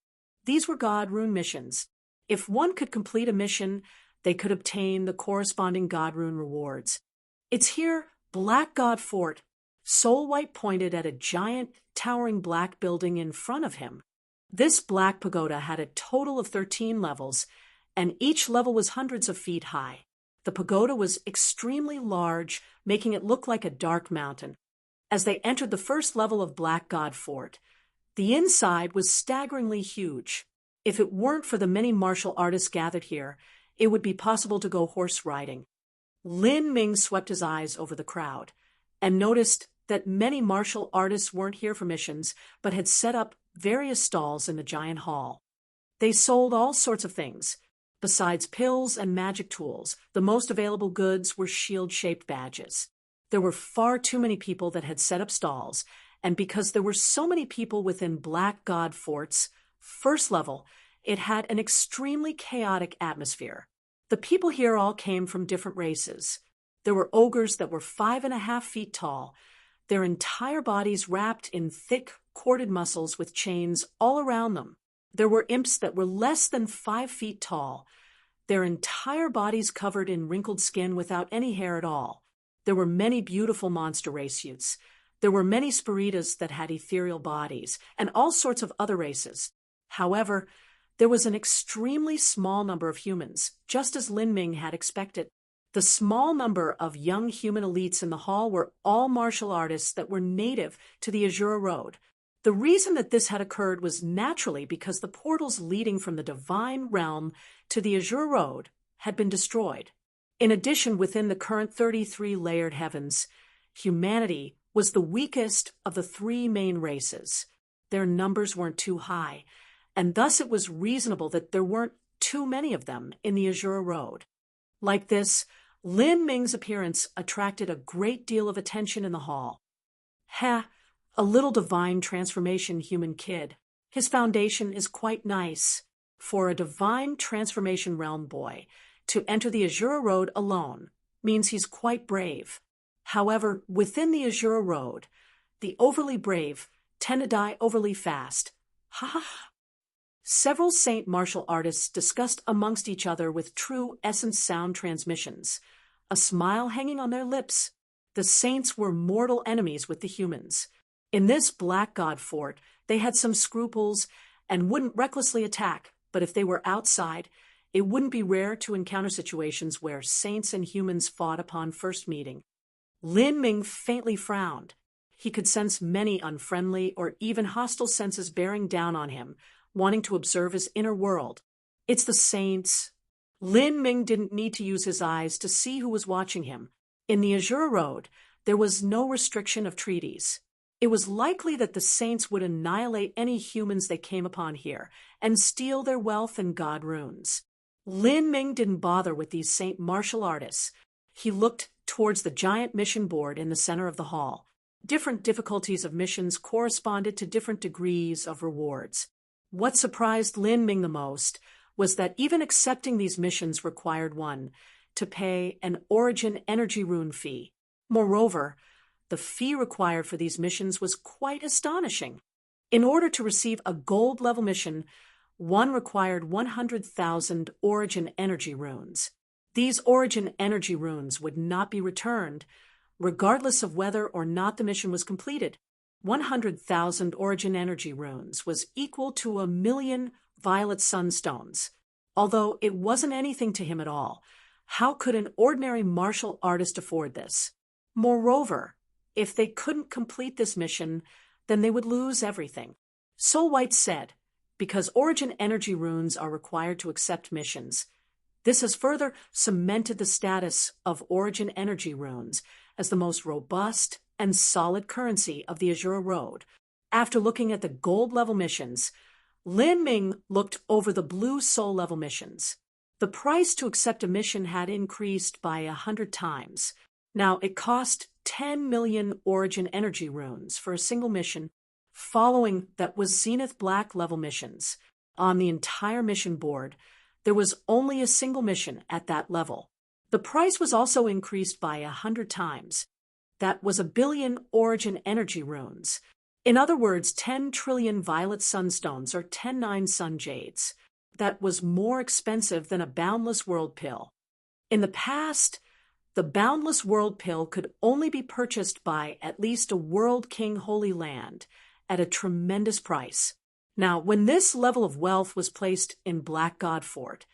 These were God Rune missions. If one could complete a mission, they could obtain the corresponding God Rune rewards. It's here, Black God Fort. Soul White pointed at a giant, towering black building in front of him. This black pagoda had a total of 13 levels, and each level was hundreds of feet high. The pagoda was extremely large, making it look like a dark mountain. As they entered the first level of Black God Fort, the inside was staggeringly huge. If it weren't for the many martial artists gathered here, it would be possible to go horse riding. Lin Ming swept his eyes over the crowd and noticed that many martial artists weren't here for missions, but had set up various stalls in the giant hall. They sold all sorts of things. Besides pills and magic tools, the most available goods were shield-shaped badges. There were far too many people that had set up stalls, and because there were so many people within Black God Fort's first level, it had an extremely chaotic atmosphere. The people here all came from different races. There were ogres that were 5.5 feet tall, their entire bodies wrapped in thick, corded muscles with chains all around them. There were imps that were less than 5 feet tall, their entire bodies covered in wrinkled skin without any hair at all. There were many beautiful monster race youths. There were many spiritas that had ethereal bodies, and all sorts of other races. However, there was an extremely small number of humans, just as Lin Ming had expected. The small number of young human elites in the hall were all martial artists that were native to the Azura Road. The reason that this had occurred was naturally because the portals leading from the Divine Realm to the Azura Road had been destroyed. In addition, within the current 33 layered heavens, humanity was the weakest of the 3 main races. Their numbers weren't too high, and thus it was reasonable that there weren't too many of them in the Azura Road. Like this, Lin Ming's appearance attracted a great deal of attention in the hall. A little divine transformation human kid. His foundation is quite nice. For a divine transformation realm boy, to enter the Azura Road alone means he's quite brave. However, within the Azura Road, the overly brave tend to die overly fast. Several saint martial artists discussed amongst each other with true essence sound transmissions, a smile hanging on their lips. The saints were mortal enemies with the humans. In this Black God Fort, they had some scruples and wouldn't recklessly attack, but if they were outside, it wouldn't be rare to encounter situations where saints and humans fought upon first meeting. Lin Ming faintly frowned. He could sense many unfriendly or even hostile senses bearing down on him, wanting to observe his inner world. It's the saints. Lin Ming didn't need to use his eyes to see who was watching him. In the Azura Road, there was no restriction of treaties. It was likely that the saints would annihilate any humans they came upon here and steal their wealth and god runes. Lin Ming didn't bother with these saint martial artists. He looked towards the giant mission board in the center of the hall. Different difficulties of missions corresponded to different degrees of rewards. What surprised Lin Ming the most was that even accepting these missions required one to pay an origin energy rune fee. Moreover, the fee required for these missions was quite astonishing. In order to receive a gold-level mission, one required 100,000 origin energy runes. These origin energy runes would not be returned, regardless of whether or not the mission was completed. 100,000 origin energy runes was equal to 1,000,000 violet sunstones. Although it wasn't anything to him at all, how could an ordinary martial artist afford this? Moreover, if they couldn't complete this mission, then they would lose everything. Soul White said, because origin energy runes are required to accept missions. This has further cemented the status of origin energy runes as the most robust and solid currency of the Azura Road. After looking at the gold-level missions, Lin Ming looked over the blue soul-level missions. The price to accept a mission had increased by 100 times. Now, it cost 10 million origin energy runes for a single mission. Following that was Zenith Black level missions. On the entire mission board, there was only a single mission at that level. The price was also increased by 100 times. That was 1 billion origin energy runes. In other words, 10 trillion violet sunstones or 10 sun jades. That was more expensive than a boundless world pill. In the past, the boundless world pill could only be purchased by at least a world king holy land at a tremendous price. Now, when this level of wealth was placed in Black God Fort,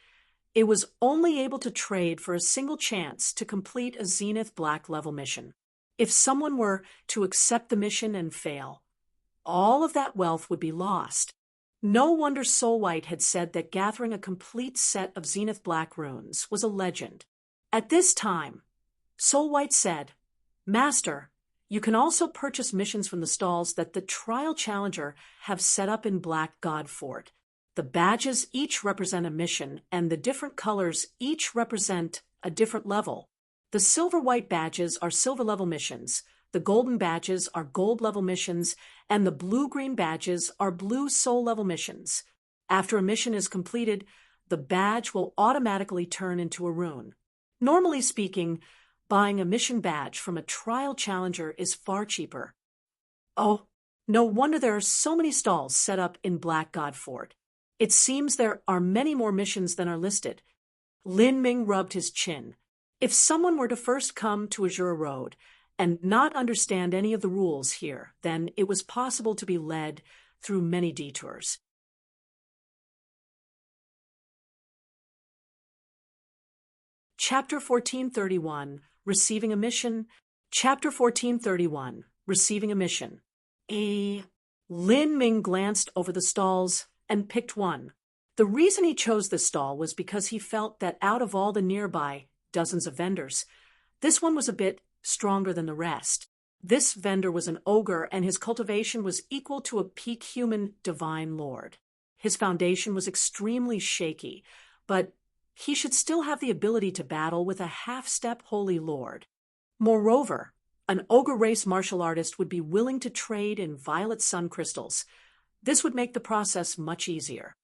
it was only able to trade for a single chance to complete a Zenith Black level mission. If someone were to accept the mission and fail, all of that wealth would be lost. No wonder Soul White had said that gathering a complete set of Zenith Black runes was a legend. At this time, Soul White said, "Master, you can also purchase missions from the stalls that the Trial Challenger have set up in Black God Fort. The badges each represent a mission, and the different colors each represent a different level. The silver-white badges are silver-level missions. The golden badges are gold level missions, and the blue-green badges are blue soul level missions. After a mission is completed, the badge will automatically turn into a rune. Normally speaking, buying a mission badge from a trial challenger is far cheaper. Oh, no wonder there are so many stalls set up in Black God Fort. It seems there are many more missions than are listed. Lin Ming rubbed his chin. If someone were to first come to Azure Road and not understand any of the rules here, then it was possible to be led through many detours. Chapter 1431, Receiving a Mission. Chapter 1431, Receiving a Mission. Lin Ming glanced over the stalls and picked one. The reason he chose this stall was because he felt that out of all the nearby dozens of vendors, this one was a bit stronger than the rest. This vendor was an ogre, and his cultivation was equal to a peak human divine lord. His foundation was extremely shaky, but he should still have the ability to battle with a half-step holy lord. Moreover, an ogre race martial artist would be willing to trade in violet sun crystals. This would make the process much easier.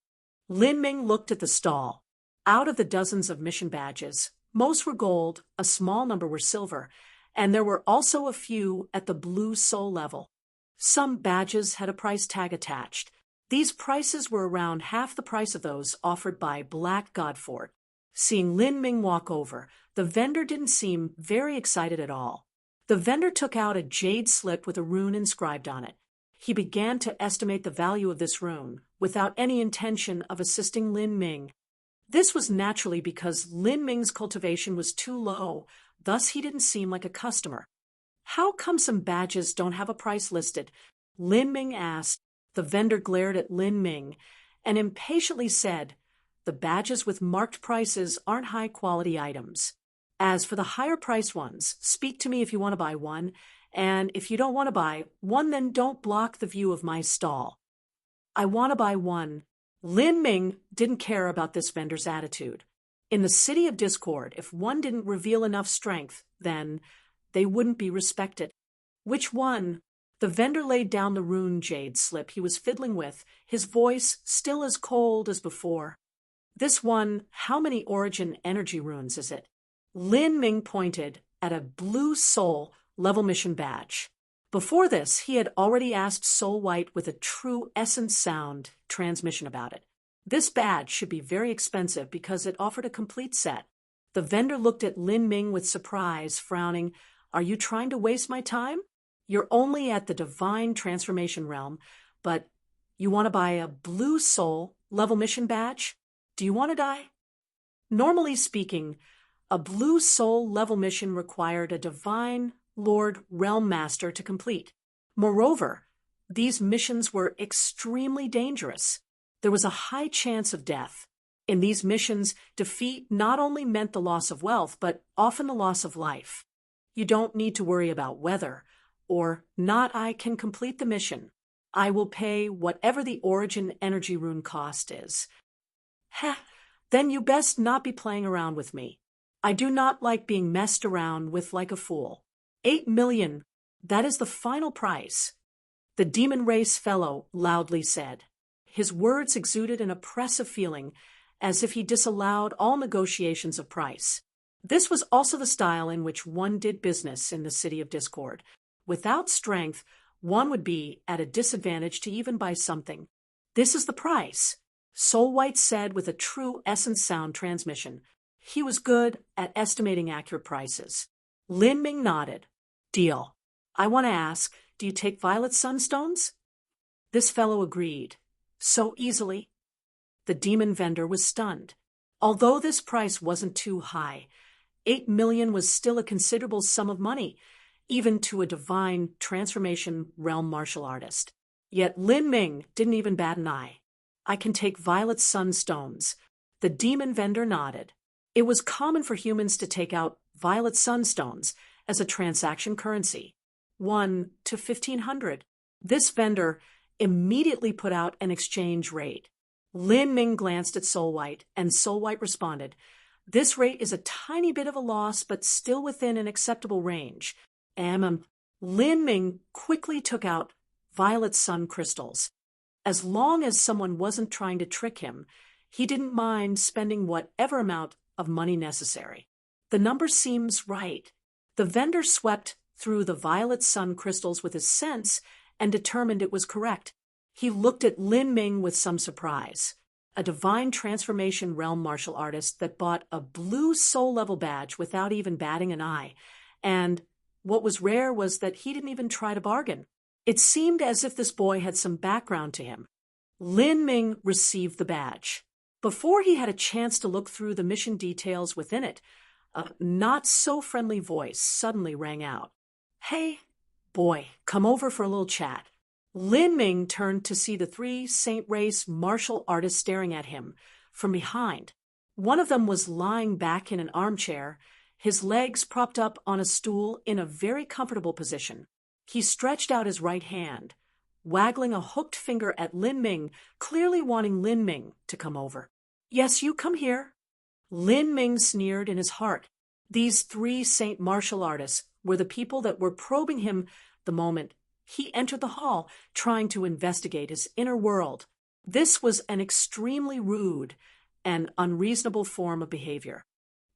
Lin Ming looked at the stall. Out of the dozens of mission badges, most were gold, a small number were silver, and there were also a few at the blue soul level. Some badges had a price tag attached. These prices were around half the price of those offered by Black God Fort. Seeing Lin Ming walk over, the vendor didn't seem very excited at all. The vendor took out a jade slip with a rune inscribed on it. He began to estimate the value of this rune, without any intention of assisting Lin Ming. This was naturally because Lin Ming's cultivation was too low, thus he didn't seem like a customer. How come some badges don't have a price listed? Lin Ming asked. The vendor glared at Lin Ming and impatiently said, "The badges with marked prices aren't high-quality items. As for the higher-priced ones, speak to me if you want to buy one, and if you don't want to buy one, then don't block the view of my stall." "I want to buy one." Lin Ming didn't care about this vendor's attitude. In the City of Discord, if one didn't reveal enough strength, then they wouldn't be respected. "Which one?" The vendor laid down the rune jade slip he was fiddling with, his voice still as cold as before. "This one, how many origin energy runes is it?" Lin Ming pointed at a blue soul level mission badge. Before this, he had already asked Soul White with a true essence sound transmission about it. This badge should be very expensive because it offered a complete set. The vendor looked at Lin Ming with surprise, frowning. "Are you trying to waste my time? You're only at the divine transformation realm, but you want to buy a blue soul level mission badge? Do you want to die?" Normally speaking, a blue soul level mission required a divine Lord Realm Master to complete. Moreover, these missions were extremely dangerous. There was a high chance of death. In these missions, defeat not only meant the loss of wealth, but often the loss of life. You don't need to worry about whether or not I can complete the mission. I will pay whatever the origin energy rune cost is. Then you best not be playing around with me. I do not like being messed around with like a fool. 8 million, that is the final price," the demon race fellow loudly said. His words exuded an oppressive feeling, as if he disallowed all negotiations of price. This was also the style in which one did business in the City of Discord. Without strength, one would be at a disadvantage to even buy something. "This is the price," Soul White said with a true essence sound transmission. He was good at estimating accurate prices. Lin Ming nodded. "Deal. I want to ask, do you take violet sunstones?" This fellow agreed. So easily. The demon vendor was stunned. Although this price wasn't too high, 8 million was still a considerable sum of money, even to a divine transformation realm martial artist. Yet Lin Ming didn't even bat an eye. "I can take violet sunstones." The demon vendor nodded. It was common for humans to take out violet sunstones as a transaction currency. 1 to 1,500. This vendor immediately put out an exchange rate. Lin Ming glanced at Soul White, and Soul White responded, "This rate is a tiny bit of a loss, but still within an acceptable range. Lin Ming quickly took out violet sun crystals. As long as someone wasn't trying to trick him, he didn't mind spending whatever amount of money necessary. The number seems right. The vendor swept through the violet sun crystals with his sense and determined it was correct. He looked at Lin Ming with some surprise. A divine transformation realm martial artist that bought a blue soul level badge without even batting an eye. And what was rare was that he didn't even try to bargain. It seemed as if this boy had some background to him. Lin Ming received the badge. Before he had a chance to look through the mission details within it, a not-so-friendly voice suddenly rang out. "Hey, boy, come over for a little chat." Lin Ming turned to see the three Saint Race martial artists staring at him from behind. One of them was lying back in an armchair, his legs propped up on a stool in a very comfortable position. He stretched out his right hand, waggling a hooked finger at Lin Ming, clearly wanting Lin Ming to come over. "Yes, you come here." Lin Ming sneered in his heart. These three Saint martial artists were the people that were probing him the moment he entered the hall, trying to investigate his inner world. This was an extremely rude and unreasonable form of behavior.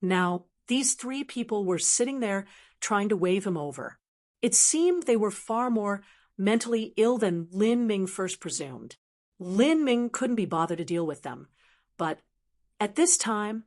Now, these three people were sitting there trying to wave him over. It seemed they were far more mentally ill than Lin Ming first presumed. Lin Ming couldn't be bothered to deal with them. But at this time,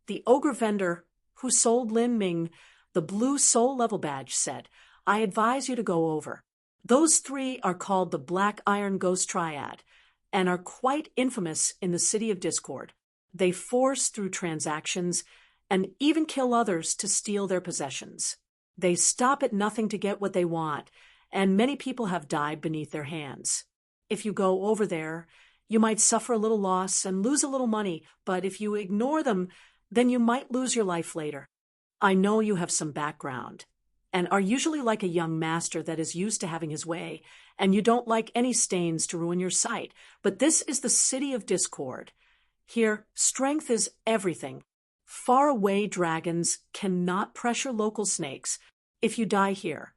the ogre vendor who sold Lin Ming the blue soul level badge said, "I advise you to go over. Those three are called the Black Iron Ghost Triad and are quite infamous in the City of Discord. They force through transactions and even kill others to steal their possessions. They stop at nothing to get what they want, and many people have died beneath their hands. If you go over there, you might suffer a little loss and lose a little money, but if you ignore them, then you might lose your life later. I know you have some background and are usually like a young master that is used to having his way, and you don't like any stains to ruin your sight, but this is the City of Discord. Here, strength is everything. Faraway dragons cannot pressure local snakes. If you die here,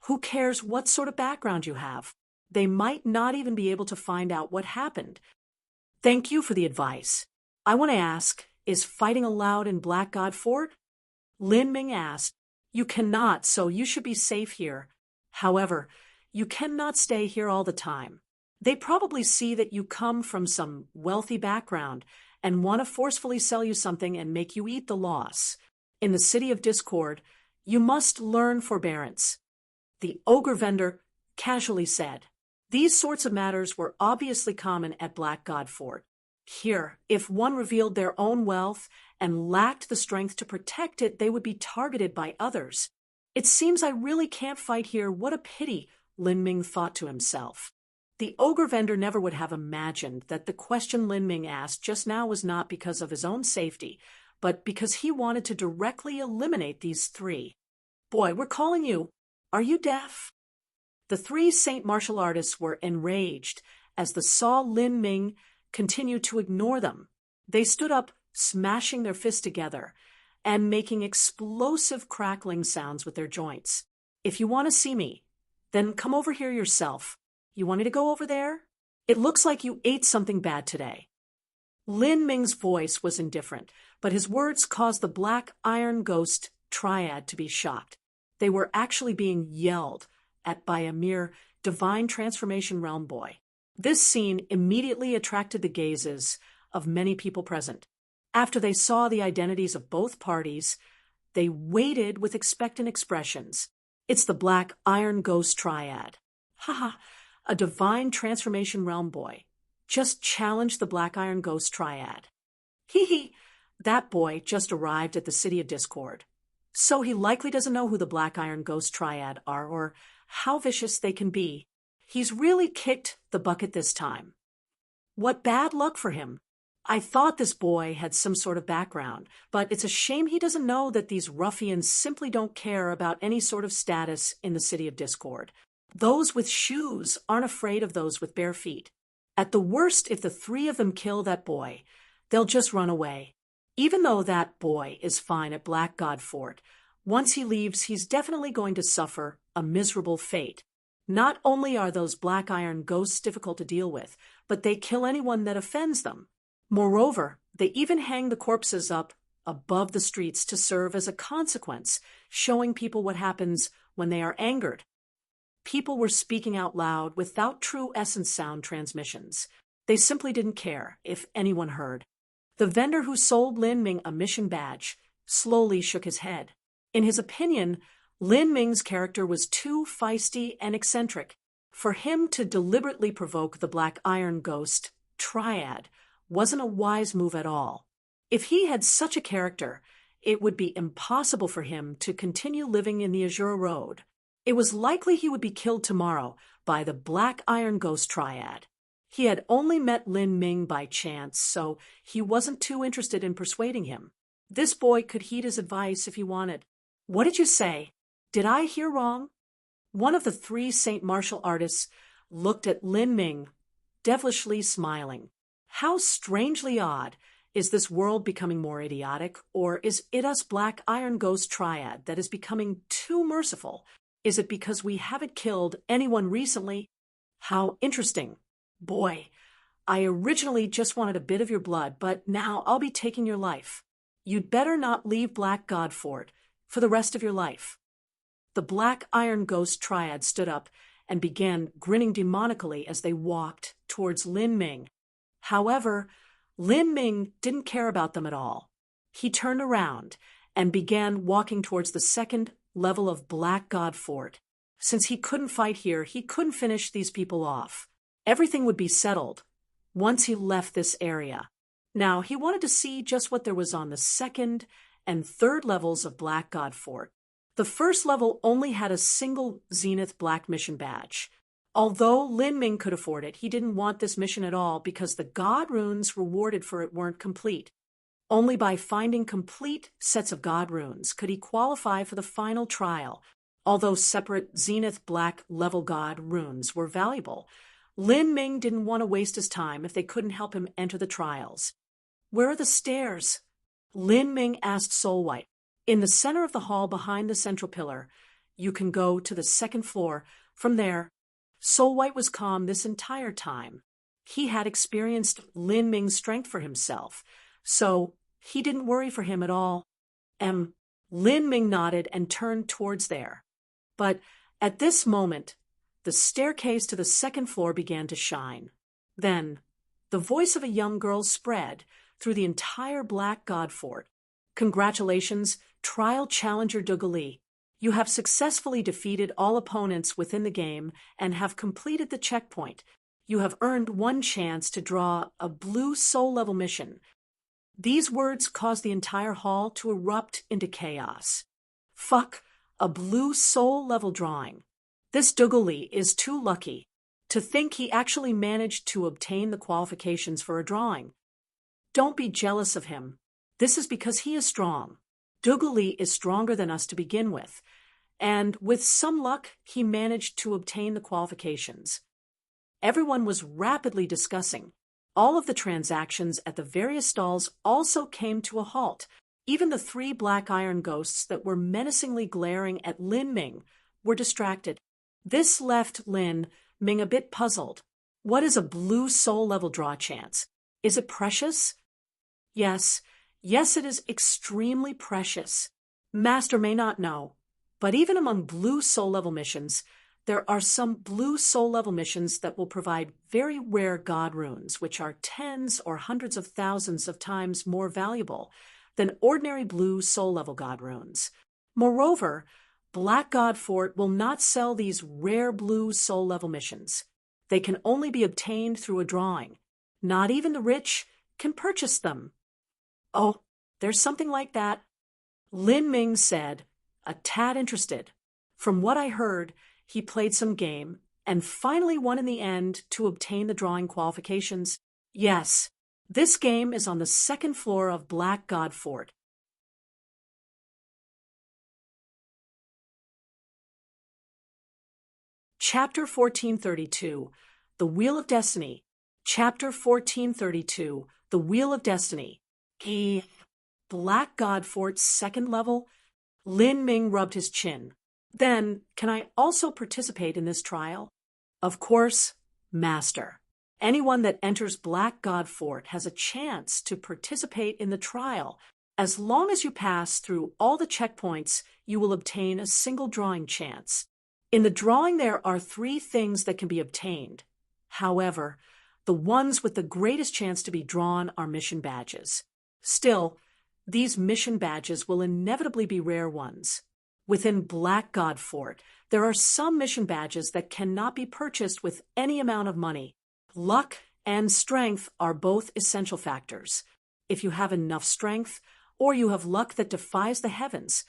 who cares what sort of background you have? They might not even be able to find out what happened. Thank you for the advice. I want to ask, is fighting allowed in Black God Fort?" Lin Ming asked. "You cannot, so you should be safe here. However, you cannot stay here all the time. They probably see that you come from some wealthy background and want to forcefully sell you something and make you eat the loss. In the City of Discord, you must learn forbearance," the ogre vendor casually said. These sorts of matters were obviously common at Black God Fort. Here, if one revealed their own wealth and lacked the strength to protect it, they would be targeted by others. "It seems I really can't fight here. What a pity," Lin Ming thought to himself. The ogre vendor never would have imagined that the question Lin Ming asked just now was not because of his own safety, but because he wanted to directly eliminate these three. "Boy, we're calling you. Are you deaf?" The three Saint martial artists were enraged as they saw Lin Ming continue to ignore them. They stood up, smashing their fists together and making explosive crackling sounds with their joints. "If you want to see me, then come over here yourself. You want me to go over there? It looks like you ate something bad today." Lin Ming's voice was indifferent, but his words caused the Black Iron Ghost Triad to be shocked. They were actually being yelled at by a mere divine transformation realm boy. This scene immediately attracted the gazes of many people present. After they saw the identities of both parties, they waited with expectant expressions. "It's the Black Iron Ghost Triad." Haha, a divine transformation realm boy just challenged the Black Iron Ghost Triad. Hee hee, that boy just arrived at the City of Discord. So he likely doesn't know who the Black Iron Ghost Triad are or how vicious they can be. He's really kicked the bucket this time. What bad luck for him. I thought this boy had some sort of background, but it's a shame he doesn't know that these ruffians simply don't care about any sort of status in the City of Discord. Those with shoes aren't afraid of those with bare feet. At the worst, if the three of them kill that boy, they'll just run away. Even though that boy is fine at Black God Fort, Once he leaves, he's definitely going to suffer a miserable fate. Not only are those black iron ghosts difficult to deal with, but they kill anyone that offends them. Moreover, they even hang the corpses up above the streets to serve as a consequence, showing people what happens when they are angered. People were speaking out loud without true essence sound transmissions. They simply didn't care if anyone heard. The vendor who sold Lin Ming a mission badge slowly shook his head. In his opinion, Lin Ming's character was too feisty and eccentric. For him to deliberately provoke the Black Iron Ghost triad wasn't a wise move at all. If he had such a character, it would be impossible for him to continue living in the Azure Road. It was likely he would be killed tomorrow by the Black Iron Ghost triad. He had only met Lin Ming by chance, so he wasn't too interested in persuading him. This boy could heed his advice if he wanted. "What did you say? Did I hear wrong?" One of the three St. Martial artists looked at Lin Ming, devilishly smiling. How strangely odd. Is this world becoming more idiotic, or is it us Black Iron Ghost triad that is becoming too merciful? Is it because we haven't killed anyone recently? How interesting. Boy, I originally just wanted a bit of your blood, but now I'll be taking your life. You'd better not leave Black God Fort for the rest of your life. The Black Iron Ghost triad stood up and began grinning demonically as they walked towards Lin Ming. However, Lin Ming didn't care about them at all. He turned around and began walking towards the second level of Black God Fort. Since he couldn't fight here, he couldn't finish these people off. Everything would be settled once he left this area. Now, he wanted to see just what there was on the second and third levels of Black God Fort. The first level only had a single Zenith Black mission badge. Although Lin Ming could afford it, he didn't want this mission at all because the God runes rewarded for it weren't complete. Only by finding complete sets of God runes could he qualify for the final trial. Although separate Zenith Black level God runes were valuable, Lin Ming didn't want to waste his time if they couldn't help him enter the trials. "Where are the stairs?" Lin Ming asked Soul White. "In the center of the hall behind the central pillar. You can go to the second floor. From there." Soul White was calm this entire time. He had experienced Lin Ming's strength for himself, so he didn't worry for him at all. Lin Ming nodded and turned towards there. But at this moment, the staircase to the second floor began to shine. Then, the voice of a young girl spread through the entire Black God Fort. "Congratulations, Trial Challenger Dougali. You have successfully defeated all opponents within the game and have completed the checkpoint. You have earned one chance to draw a blue soul level mission." These words caused the entire hall to erupt into chaos. Fuck, a blue soul level drawing. This Dougali is too lucky. To think he actually managed to obtain the qualifications for a drawing. Don't be jealous of him. This is because he is strong. Dougali is stronger than us to begin with, and with some luck, he managed to obtain the qualifications. Everyone was rapidly discussing. All of the transactions at the various stalls also came to a halt. Even the three Black Iron Ghosts that were menacingly glaring at Lin Ming were distracted. This left Lin Ming a bit puzzled. What is a blue soul level draw chance? Is it precious? Yes, it is extremely precious. Master may not know, but even among blue soul level missions, there are some blue soul level missions that will provide very rare God runes, which are tens or hundreds of thousands of times more valuable than ordinary blue soul level God runes. Moreover, Black God Fort will not sell these rare blue soul level missions. They can only be obtained through a drawing. Not even the rich can purchase them. "Oh, there's something like that," Lin Ming said, a tad interested. "From what I heard, he played some game and finally won in the end to obtain the drawing qualifications. Yes, this game is on the second floor of Black God Fort." Chapter 1432, The Wheel of Destiny. Chapter 1432, The Wheel of Destiny. Black God Fort's second level? Lin Ming rubbed his chin. Then, can I also participate in this trial? Of course, Master. Anyone that enters Black God Fort has a chance to participate in the trial. As long as you pass through all the checkpoints, you will obtain a single drawing chance. In the drawing, there are 3 things that can be obtained. However, the ones with the greatest chance to be drawn are mission badges. Still, these mission badges will inevitably be rare ones. Within Black God Fort, there are some mission badges that cannot be purchased with any amount of money. Luck and strength are both essential factors. If you have enough strength, or you have luck that defies the heavens,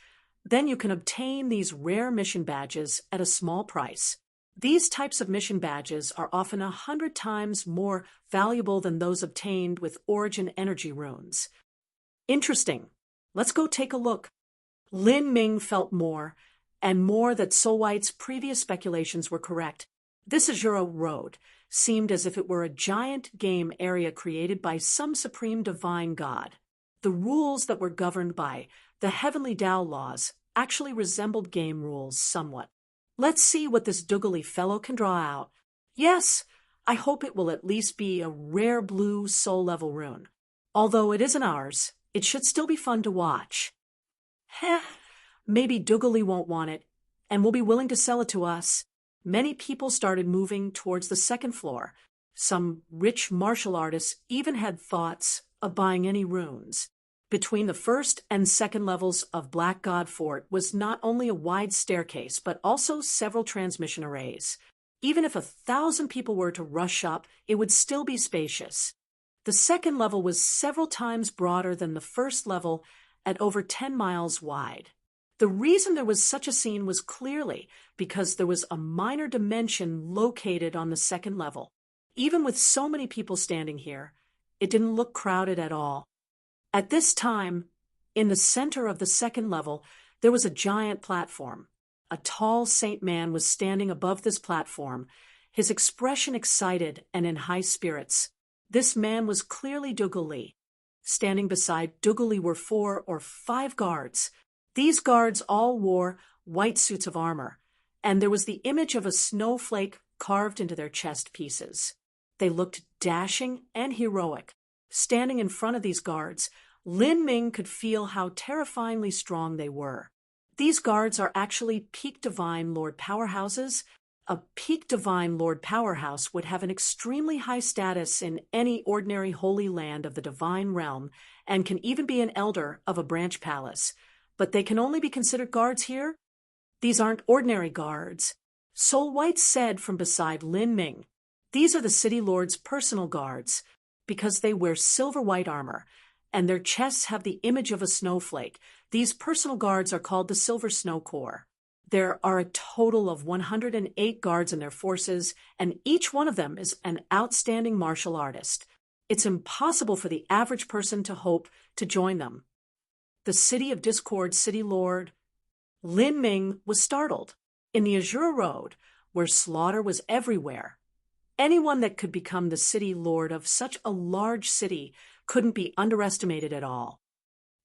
then you can obtain these rare mission badges at a small price. These types of mission badges are often 100 times more valuable than those obtained with origin energy runes. Interesting. Let's go take a look. Lin Ming felt more and more that Soul White's previous speculations were correct. This Azura Road seemed as if it were a giant game area created by some supreme divine god. The rules that were governed by the heavenly Tao laws actually resembled game rules somewhat. Let's see what this Dougali fellow can draw out. Yes, I hope it will at least be a rare blue soul level rune. Although it isn't ours, it should still be fun to watch. Heh, maybe Dougali won't want it, and will be willing to sell it to us. Many people started moving towards the 2nd floor. Some rich martial artists even had thoughts of buying any runes. Between the 1st and 2nd levels of Black God Fort was not only a wide staircase, but also several transmission arrays. Even if 1,000 people were to rush up, it would still be spacious. The 2nd level was several times broader than the 1st level at over 10 miles wide. The reason there was such a scene was clearly because there was a minor dimension located on the 2nd level. Even with so many people standing here, it didn't look crowded at all. At this time, in the center of the 2nd level, there was a giant platform. A tall saint man was standing above this platform, his expression excited and in high spirits. This man was clearly Dougali. Standing beside Dougali were 4 or 5 guards. These guards all wore white suits of armor, and there was the image of a snowflake carved into their chest pieces. They looked dashing and heroic. Standing in front of these guards, Lin Ming could feel how terrifyingly strong they were. These guards are actually peak divine lord powerhouses. A peak divine lord powerhouse would have an extremely high status in any ordinary holy land of the divine realm and can even be an elder of a branch palace. But they can only be considered guards here? These aren't ordinary guards. Soul White said from beside Lin Ming, "These are the city lord's personal guards, because they wear silver white armor, and their chests have the image of a snowflake. These personal guards are called the Silver Snow Corps. There are a total of 108 guards in their forces, and each one of them is an outstanding martial artist. It's impossible for the average person to hope to join them." The City of Discord City Lord Lin Ming was startled. In the Azura Road, where slaughter was everywhere, anyone that could become the city lord of such a large city couldn't be underestimated at all.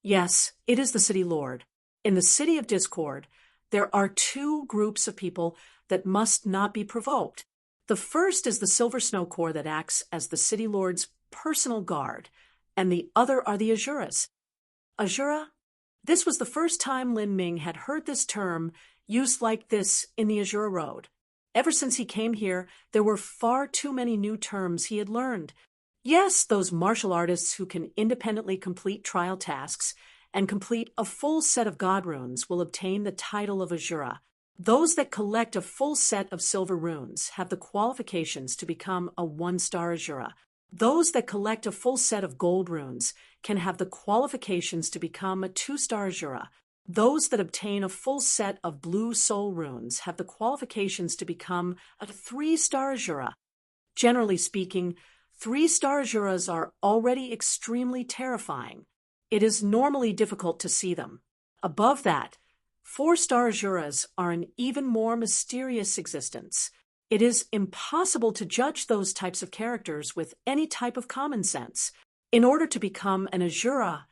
Yes, it is the city lord. In the City of Discord, there are 2 groups of people that must not be provoked. The first is the Silver Snow Corps that acts as the city lord's personal guard, and the other are the Azuras. Azura? This was the first time Lin Ming had heard this term used like this in the Azura Road. Ever since he came here, there were far too many new terms he had learned. Yes, those martial artists who can independently complete trial tasks and complete a full set of god runes will obtain the title of Azura. Those that collect a full set of silver runes have the qualifications to become a 1-star Azura. Those that collect a full set of gold runes can have the qualifications to become a 2-star Azura. Those that obtain a full set of blue soul runes have the qualifications to become a 3-star Azura. Generally speaking, 3-star Azuras are already extremely terrifying. It is normally difficult to see them. Above that, 4-star Azuras are an even more mysterious existence. It is impossible to judge those types of characters with any type of common sense. In order to become an Azura,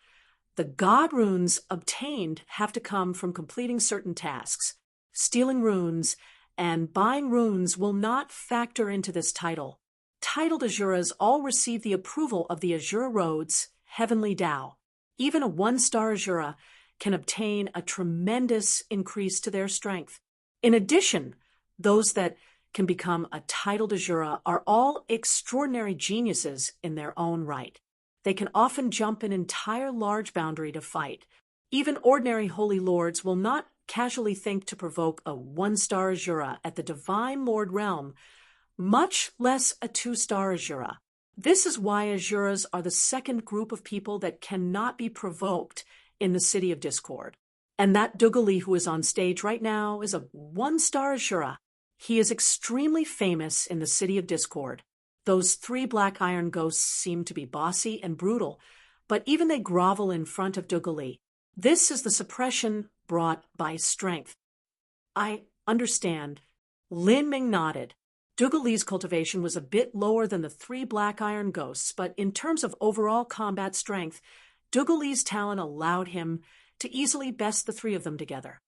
The god runes obtained have to come from completing certain tasks. Stealing runes and buying runes will not factor into this title. Titled Asuras all receive the approval of the Asura Road's heavenly Tao. Even a 1-star Asura can obtain a tremendous increase to their strength. In addition, those that can become a titled Asura are all extraordinary geniuses in their own right. They can often jump an entire large boundary to fight. Even ordinary holy lords will not casually think to provoke a 1-star Asura at the Divine Lord realm, much less a 2-star Asura. This is why Asuras are the second group of people that cannot be provoked in the City of Discord. And that Dugali who is on stage right now is a 1-star Asura. He is extremely famous in the City of Discord. Those 3 black iron ghosts seem to be bossy and brutal, but even they grovel in front of Dugali. This is the suppression brought by strength. I understand. Lin Ming nodded. Dugali's cultivation was a bit lower than the 3 black iron ghosts, but in terms of overall combat strength, Dugali's talent allowed him to easily best the 3 of them together.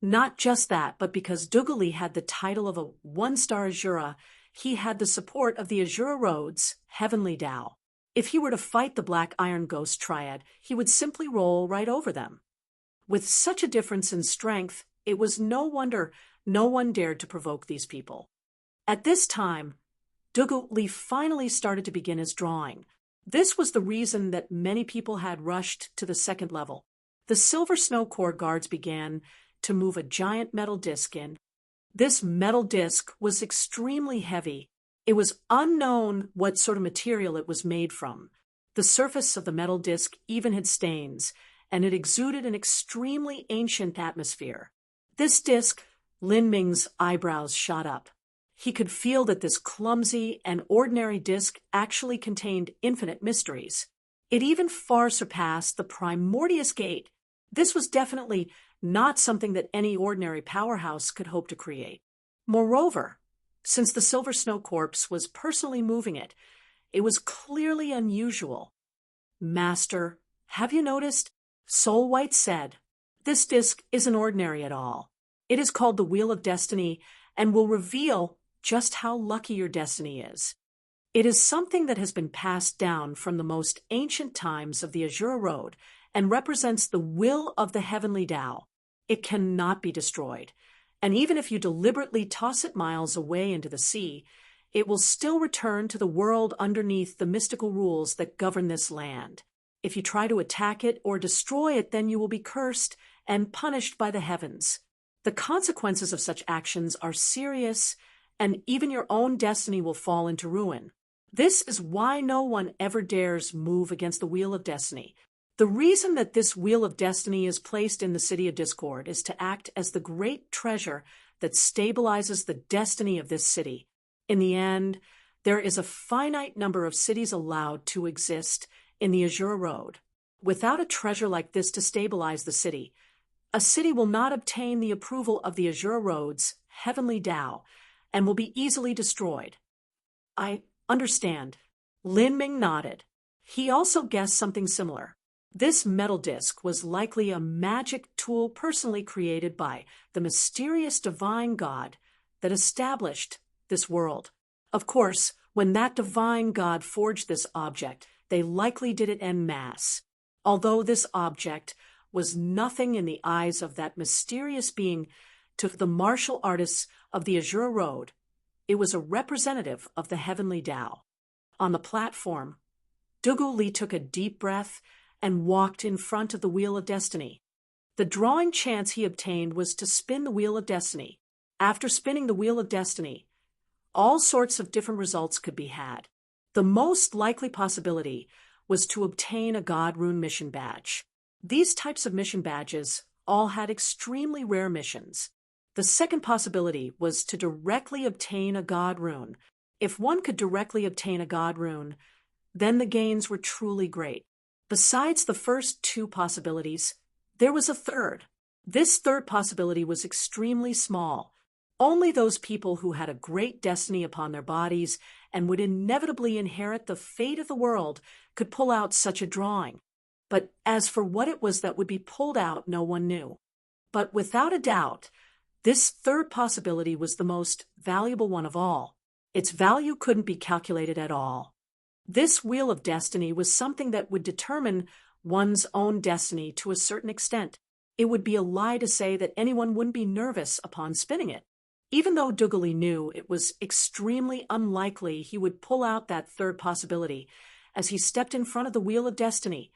Not just that, but because Dugali had the title of a 1-star Asura, he had the support of the Asura Road's heavenly Tao. If he were to fight the Black Iron Ghost Triad, he would simply roll right over them. With such a difference in strength, it was no wonder no one dared to provoke these people. At this time, Dugali finally started to begin his drawing. This was the reason that many people had rushed to the second level. The Silver Snow Corps guards began to move a giant metal disc in. This metal disc was extremely heavy. It was unknown what sort of material it was made from. The surface of the metal disc even had stains, and it exuded an extremely ancient atmosphere. This disc, Lin Ming's eyebrows shot up. He could feel that this clumsy and ordinary disc actually contained infinite mysteries. It even far surpassed the Primordius Gate. This was definitely not something that any ordinary powerhouse could hope to create. Moreover, since the Silver Snow Corpse was personally moving it, it was clearly unusual. Master, have you noticed? Soul White said, this disc isn't ordinary at all. It is called the Wheel of Destiny and will reveal just how lucky your destiny is. It is something that has been passed down from the most ancient times of the Asura Road and represents the will of the heavenly Tao. It cannot be destroyed, and even if you deliberately toss it miles away into the sea, it will still return to the world underneath the mystical rules that govern this land. If you try to attack it or destroy it, then you will be cursed and punished by the heavens. The consequences of such actions are serious, and even your own destiny will fall into ruin. This is why no one ever dares move against the Wheel of Destiny. The reason that this Wheel of Destiny is placed in the City of Discord is to act as the great treasure that stabilizes the destiny of this city. In the end, there is a finite number of cities allowed to exist in the Asura Road. Without a treasure like this to stabilize the city, a city will not obtain the approval of the Asura Road's heavenly Tao and will be easily destroyed. I understand. Lin Ming nodded. He also guessed something similar. This metal disc was likely a magic tool personally created by the mysterious divine god that established this world. Of course, when that divine god forged this object, they likely did it en masse. Although this object was nothing in the eyes of that mysterious being to the martial artists of the Asura Road, it was a representative of the heavenly Tao. On the platform, Dugali took a deep breath and walked in front of the Wheel of Destiny. The drawing chance he obtained was to spin the Wheel of Destiny. After spinning the Wheel of Destiny, all sorts of different results could be had. The most likely possibility was to obtain a God Rune mission badge. These types of mission badges all had extremely rare missions. The second possibility was to directly obtain a God Rune. If one could directly obtain a God Rune, then the gains were truly great. Besides the first 2 possibilities, there was a third. This third possibility was extremely small. Only those people who had a great destiny upon their bodies and would inevitably inherit the fate of the world could pull out such a drawing. But as for what it was that would be pulled out, no one knew. But without a doubt, this third possibility was the most valuable one of all. Its value couldn't be calculated at all. This wheel of destiny was something that would determine one's own destiny to a certain extent. It would be a lie to say that anyone wouldn't be nervous upon spinning it. Even though Dougalé knew it was extremely unlikely he would pull out that third possibility, as he stepped in front of the wheel of destiny,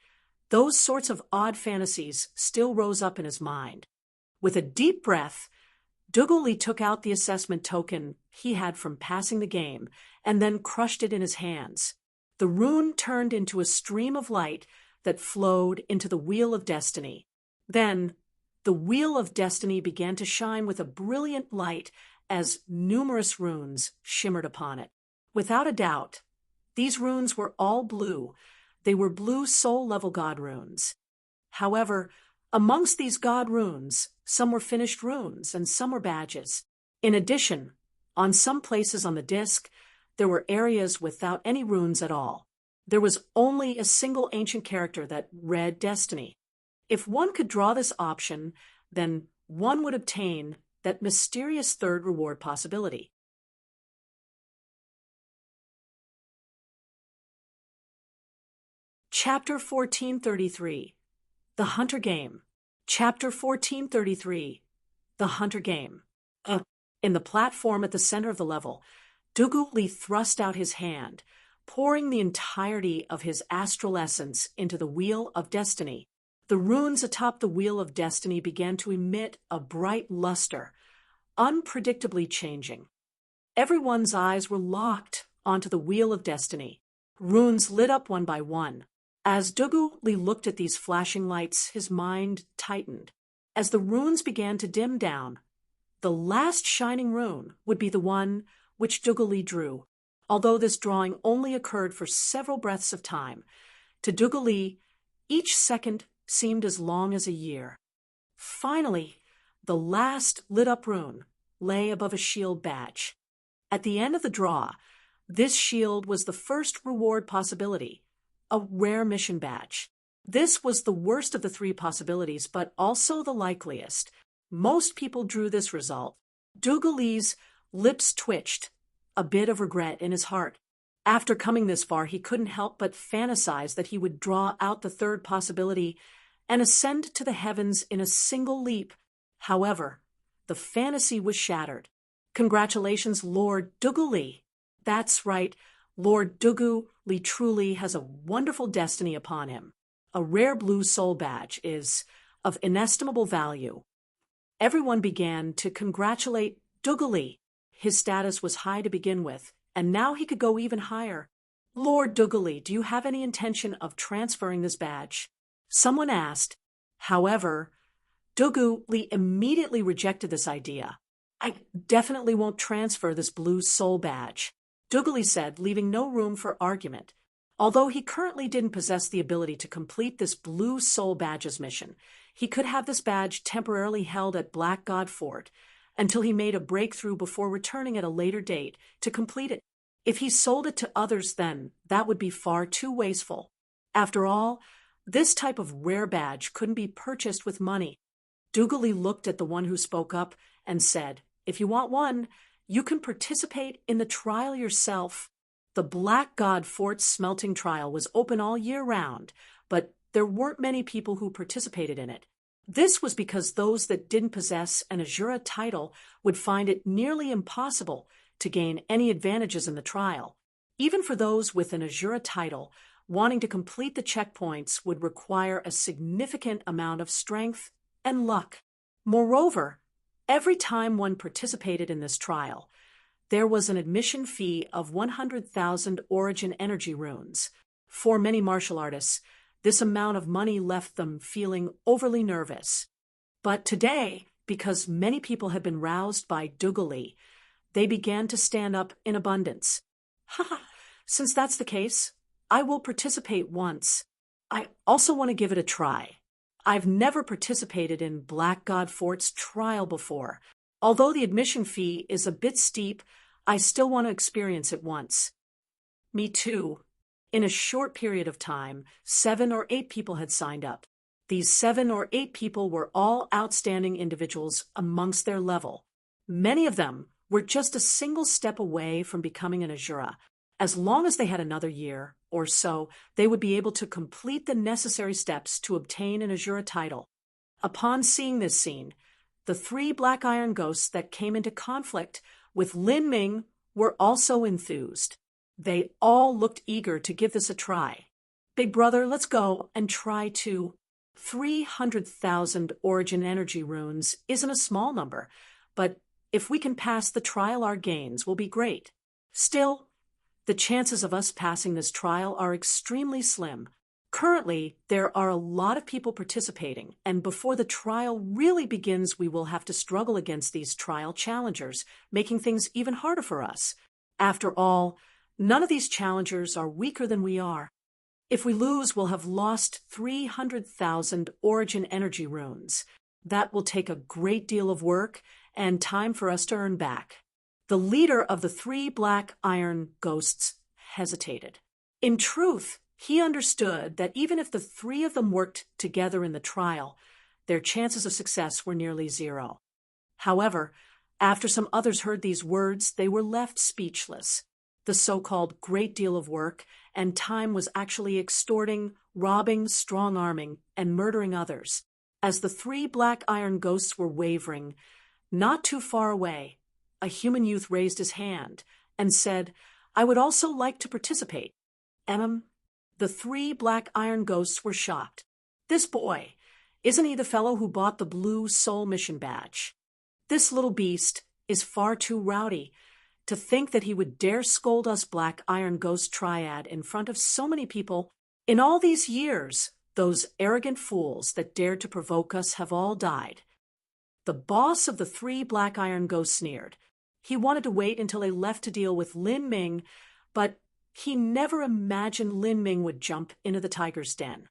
those sorts of odd fantasies still rose up in his mind. With a deep breath, Dougalé took out the assessment token he had from passing the game and then crushed it in his hands. The rune turned into a stream of light that flowed into the wheel of destiny. Then, the wheel of destiny began to shine with a brilliant light as numerous runes shimmered upon it. Without a doubt, these runes were all blue. They were blue soul-level god runes. However, amongst these god runes, some were finished runes and some were badges. In addition, on some places on the disc, there were areas without any runes at all. There was only a single ancient character that read destiny. If one could draw this option, then one would obtain that mysterious third reward possibility. Chapter 1433, The Hunter Game. Chapter 1433, The Hunter Game. In the platform at the center of the level, Dougalé thrust out his hand, pouring the entirety of his astral essence into the Wheel of Destiny. The runes atop the Wheel of Destiny began to emit a bright luster, unpredictably changing. Everyone's eyes were locked onto the Wheel of Destiny. Runes lit up one by one. As Dougalé looked at these flashing lights, his mind tightened. As the runes began to dim down, the last shining rune would be the one which Dougalé drew, although this drawing only occurred for several breaths of time. To Dougalé, each second seemed as long as a year. Finally, the last lit-up rune lay above a shield badge. At the end of the draw, this shield was the first reward possibility, a rare mission badge. This was the worst of the three possibilities, but also the likeliest. Most people drew this result. Dougalé's lips twitched, a bit of regret in his heart. After coming this far, he couldn't help but fantasize that he would draw out the third possibility and ascend to the heavens in a single leap. However, the fantasy was shattered. Congratulations, Lord Dougalé. That's right, Lord Dougalé truly has a wonderful destiny upon him. A rare blue soul badge is of inestimable value. Everyone began to congratulate Dougalé. His status was high to begin with, and now he could go even higher. Lord Dougalé, do you have any intention of transferring this badge? Someone asked. However, Dougalé immediately rejected this idea. I definitely won't transfer this blue soul badge, Dougalé said, leaving no room for argument. Although he currently didn't possess the ability to complete this blue soul badge's mission, he could have this badge temporarily held at Black God Fort until he made a breakthrough before returning at a later date to complete it. If he sold it to others then, that would be far too wasteful. After all, this type of rare badge couldn't be purchased with money. Dougalé looked at the one who spoke up and said, "If you want one, you can participate in the trial yourself." The Black God Fort smelting trial was open all year round, but there weren't many people who participated in it. This was because those that didn't possess an Azura title would find it nearly impossible to gain any advantages in the trial. Even for those with an Azura title, wanting to complete the checkpoints would require a significant amount of strength and luck. Moreover, every time one participated in this trial, there was an admission fee of 100,000 origin energy runes. For many martial artists, this amount of money left them feeling overly nervous. But today, because many people had been roused by Dougalé, they began to stand up in abundance. Since that's the case, I will participate once. I also want to give it a try. I've never participated in Black God Fort's trial before. Although the admission fee is a bit steep, I still want to experience it once. Me too, In a short period of time, 7 or 8 people had signed up. These 7 or 8 people were all outstanding individuals amongst their level. Many of them were just a single step away from becoming an Azura. As long as they had another year or so, they would be able to complete the necessary steps to obtain an Azura title. Upon seeing this scene, the 3 black iron ghosts that came into conflict with Lin Ming were also enthused. They all looked eager to give this a try. Big brother, let's go and try to. 300,000 origin energy runes isn't a small number, but if we can pass the trial, our gains will be great. Still, the chances of us passing this trial are extremely slim. Currently, there are a lot of people participating, and before the trial really begins, we will have to struggle against these trial challengers, making things even harder for us. After all, none of these challengers are weaker than we are. If we lose, we'll have lost 300,000 origin energy runes. That will take a great deal of work and time for us to earn back. The leader of the 3 black iron ghosts hesitated. In truth, he understood that even if the 3 of them worked together in the trial, their chances of success were nearly 0. However, after some others heard these words, they were left speechless. The so-called great deal of work and time was actually extorting, robbing, strong-arming, and murdering others. As the 3 black iron ghosts were wavering, not too far away, a human youth raised his hand and said, "I would also like to participate." The 3 black iron ghosts were shocked. "This boy, isn't he the fellow who bought the blue soul mission badge? This little beast is far too rowdy. To think that he would dare scold us black iron ghost triad in front of so many people. In all these years, those arrogant fools that dared to provoke us have all died." The boss of the 3 black iron ghosts sneered. He wanted to wait until they left to deal with Lin Ming, but he never imagined Lin Ming would jump into the tiger's den.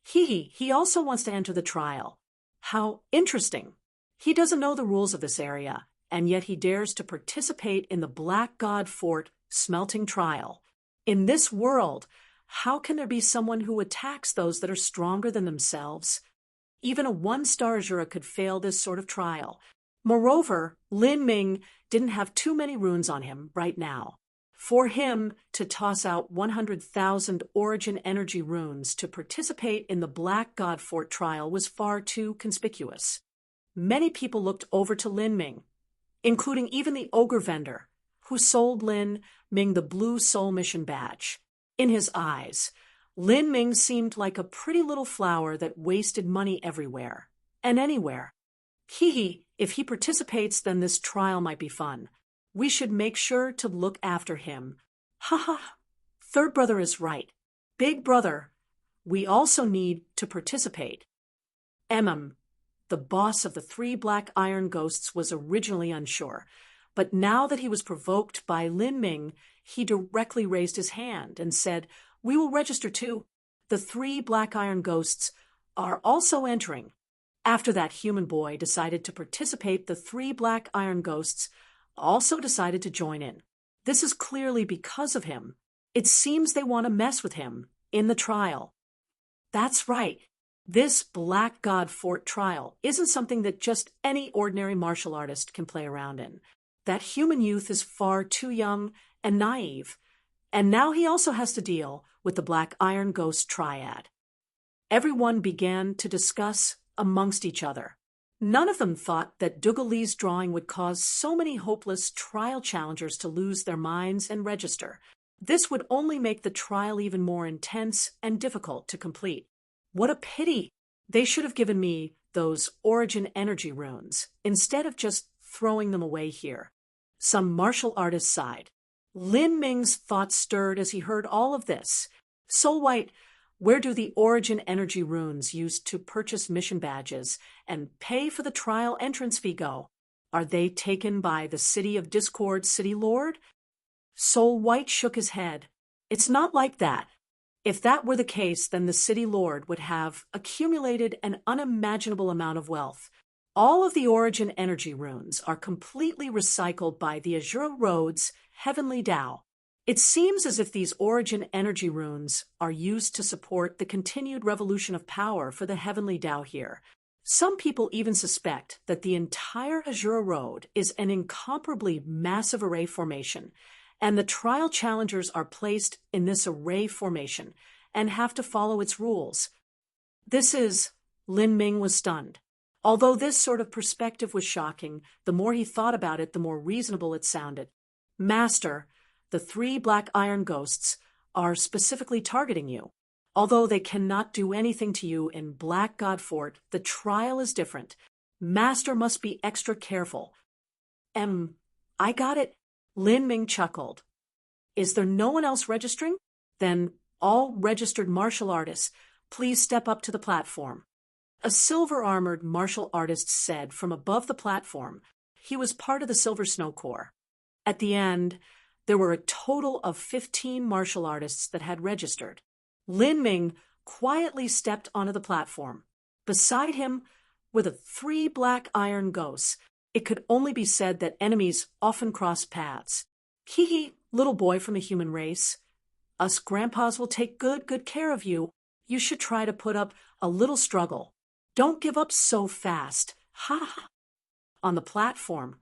He also wants to enter the trial. How interesting. He doesn't know the rules of this area, and yet he dares to participate in the Black God Fort smelting trial. In this world, how can there be someone who attacks those that are stronger than themselves? Even a 1-star Azura could fail this sort of trial. Moreover, Lin Ming didn't have too many runes on him right now. For him to toss out 100,000 origin energy runes to participate in the Black God Fort trial was far too conspicuous. Many people looked over to Lin Ming, including even the ogre vendor, who sold Lin Ming the blue soul mission badge. In his eyes, Lin Ming seemed like a pretty little flower that wasted money everywhere and anywhere. If he participates, then this trial might be fun. We should make sure to look after him. Third brother is right. Big brother, we also need to participate. The boss of the 3 black iron ghosts, was originally unsure, but now that he was provoked by Lin Ming, he directly raised his hand and said, "We will register too. The 3 black iron ghosts are also entering." After that human boy decided to participate, the 3 black iron ghosts also decided to join in. This is clearly because of him. It seems they want to mess with him in the trial. That's right. This Black God Fort trial isn't something that just any ordinary martial artist can play around in. That human youth is far too young and naive, and now he also has to deal with the Black Iron Ghost triad. Everyone began to discuss amongst each other. None of them thought that Dougal Lee's drawing would cause so many hopeless trial challengers to lose their minds and register. This would only make the trial even more intense and difficult to complete. What a pity! They should have given me those origin energy runes, instead of just throwing them away here. Some martial artists sighed. Lin Ming's thoughts stirred as he heard all of this. Soul White, where do the origin energy runes used to purchase mission badges and pay for the trial entrance fee go? Are they taken by the City of Discord City Lord? Soul White shook his head. It's not like that. If that were the case, then the City Lord would have accumulated an unimaginable amount of wealth. All of the origin energy runes are completely recycled by the Azure Road's Heavenly Tao. It seems as if these origin energy runes are used to support the continued revolution of power for the heavenly Tao here. Some people even suspect that the entire Azura Road is an incomparably massive array formation, and the trial challengers are placed in this array formation and have to follow its rules. Lin Ming was stunned. Although this sort of perspective was shocking, the more he thought about it, the more reasonable it sounded. Master, the 3 black iron ghosts are specifically targeting you. Although they cannot do anything to you in Black God Fort, the trial is different. Master must be extra careful. I got it. Lin Ming chuckled. Is there no one else registering? Then all registered martial artists, please step up to the platform. A silver-armored martial artist said from above the platform. He was part of the Silver Snow Corps. At the end, there were a total of 15 martial artists that had registered. Lin Ming quietly stepped onto the platform. Beside him were the 3 black iron ghosts. It could only be said that enemies often cross paths. Hee, little boy from the human race. Us grandpas will take good care of you. You should try to put up a little struggle. Don't give up so fast. Ha! On the platform,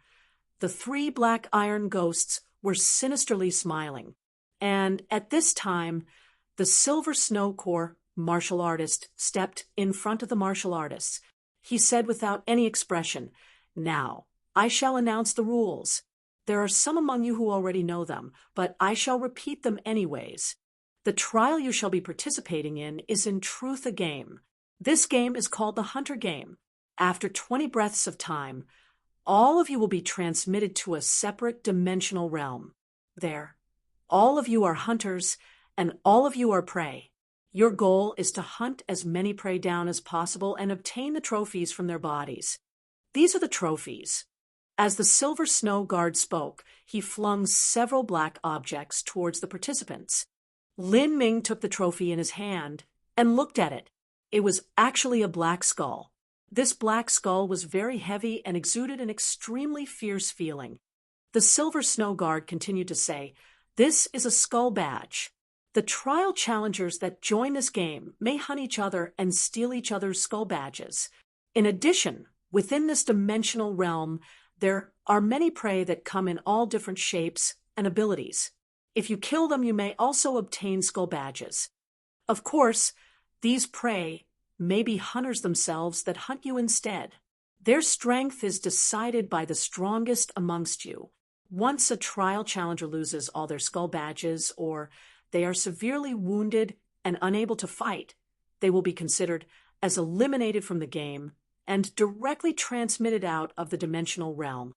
the 3 black iron ghosts were sinisterly smiling. And at this time, the Silver Snow Corps martial artist stepped in front of the martial artists. He said without any expression, "Now, I shall announce the rules. There are some among you who already know them, but I shall repeat them anyways. The trial you shall be participating in is in truth a game. This game is called the Hunter Game. After 20 breaths of time, all of you will be transmitted to a separate dimensional realm. There, all of you are hunters, and all of you are prey. Your goal is to hunt as many prey down as possible and obtain the trophies from their bodies. These are the trophies." As the Silver Snow Guard spoke, he flung several black objects towards the participants. Lin Ming took the trophy in his hand and looked at it. It was actually a black skull. This black skull was very heavy and exuded an extremely fierce feeling. The Silver Snow Guard continued to say, "This is a skull badge. The trial challengers that join this game may hunt each other and steal each other's skull badges. In addition, within this dimensional realm, there are many prey that come in all different shapes and abilities. If you kill them, you may also obtain skull badges. Of course, these prey may be hunters themselves that hunt you instead. Their strength is decided by the strongest amongst you. Once a trial challenger loses all their skull badges or they are severely wounded and unable to fight, they will be considered as eliminated from the game and directly transmitted out of the dimensional realm.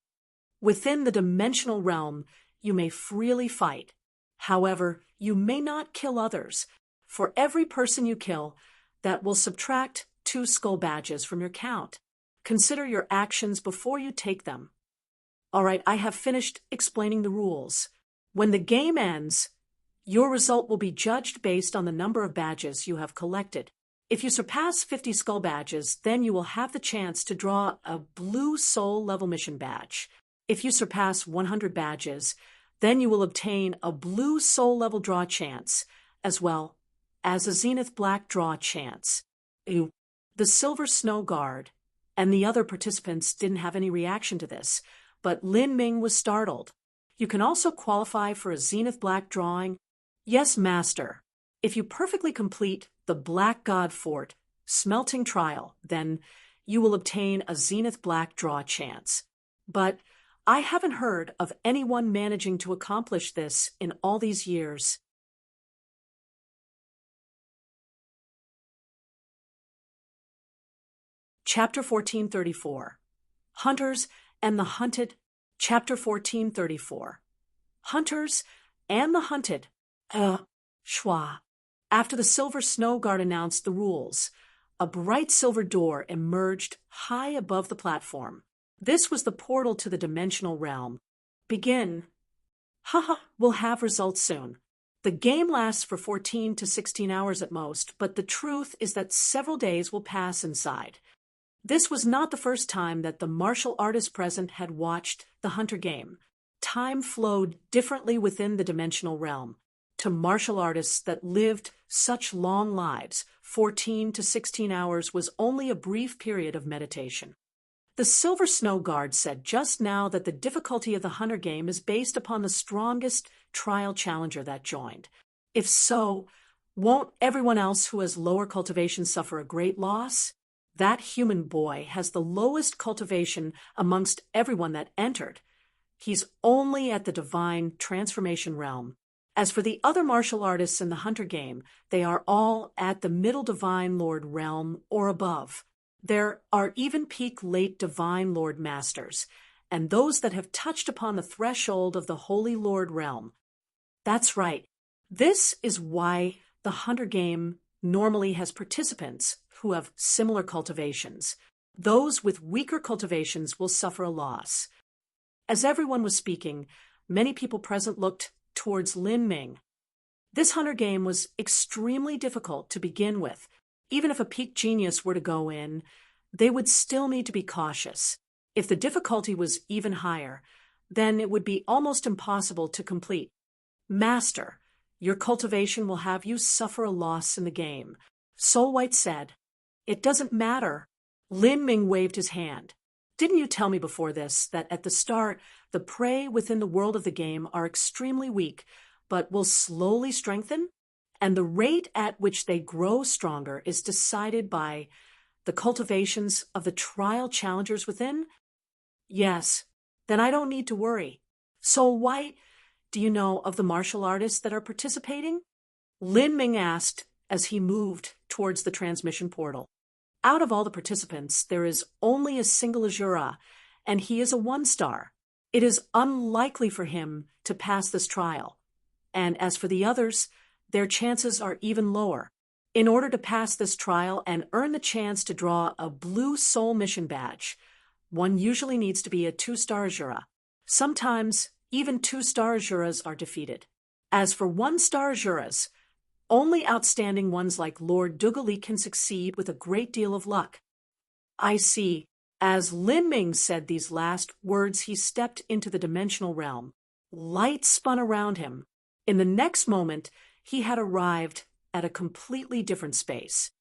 Within the dimensional realm, you may freely fight. However, you may not kill others. For every person you kill, that will subtract 2 skull badges from your count. Consider your actions before you take them. All right, I have finished explaining the rules. When the game ends, your result will be judged based on the number of badges you have collected. If you surpass 50 skull badges, then you will have the chance to draw a blue soul level mission badge. If you surpass 100 badges, then you will obtain a blue soul level draw chance, as well as a zenith black draw chance. The Silver Snow Guard and the other participants didn't have any reaction to this, but Lin Ming was startled. You can also qualify for a zenith black drawing. Yes, Master. If you perfectly complete the Black God Fort smelting trial, then you will obtain a zenith black draw chance. But I haven't heard of anyone managing to accomplish this in all these years. Chapter 1434. Hunters and the Hunted. Chapter 1434. Hunters and the Hunted. Schwa. After the Silver Snow Guard announced the rules, a bright silver door emerged high above the platform. This was the portal to the dimensional realm. Begin. We'll have results soon. The game lasts for 14 to 16 hours at most, but the truth is that several days will pass inside. This was not the first time that the martial artist present had watched the Hunter game. time flowed differently within the dimensional realm. To martial artists that lived such long lives, 14 to 16 hours was only a brief period of meditation. The Silver Snow Guard said just now that the difficulty of the Hunter game is based upon the strongest trial challenger that joined. If so, won't everyone else who has lower cultivation suffer a great loss? That human boy has the lowest cultivation amongst everyone that entered. He's only at the divine transformation realm. As for the other martial artists in the Hunter game, they are all at the middle divine lord realm or above. There are even peak late divine lord masters, and those that have touched upon the threshold of the holy lord realm. That's right. This is why the Hunter game normally has participants who have similar cultivations. Those with weaker cultivations will suffer a loss. As everyone was speaking, many people present looked towards Lin Ming. This Hunter game was extremely difficult to begin with. Even if a peak genius were to go in, they would still need to be cautious. If the difficulty was even higher, then it would be almost impossible to complete. Master, your cultivation will have you suffer a loss in the game. Soul White said. It doesn't matter. Lin Ming waved his hand. Didn't you tell me before this that at the start, the prey within the world of the game are extremely weak, but will slowly strengthen? And the rate at which they grow stronger is decided by the cultivations of the trial challengers within? Yes, then I don't need to worry. Soul White, do you know of the martial artists that are participating? Lin Ming asked as he moved towards the transmission portal. Out of all the participants, there is only a single Azura, and he is a 1-star. It is unlikely for him to pass this trial. And as for the others, their chances are even lower. In order to pass this trial and earn the chance to draw a blue soul mission badge, one usually needs to be a 2-star Azura. Sometimes, even 2-star Azuras are defeated. As for 1-star Azuras, only outstanding ones like Lord Dugali can succeed with a great deal of luck. I see. As Lin Ming said these last words, he stepped into the dimensional realm. Light spun around him. In the next moment, he had arrived at a completely different space.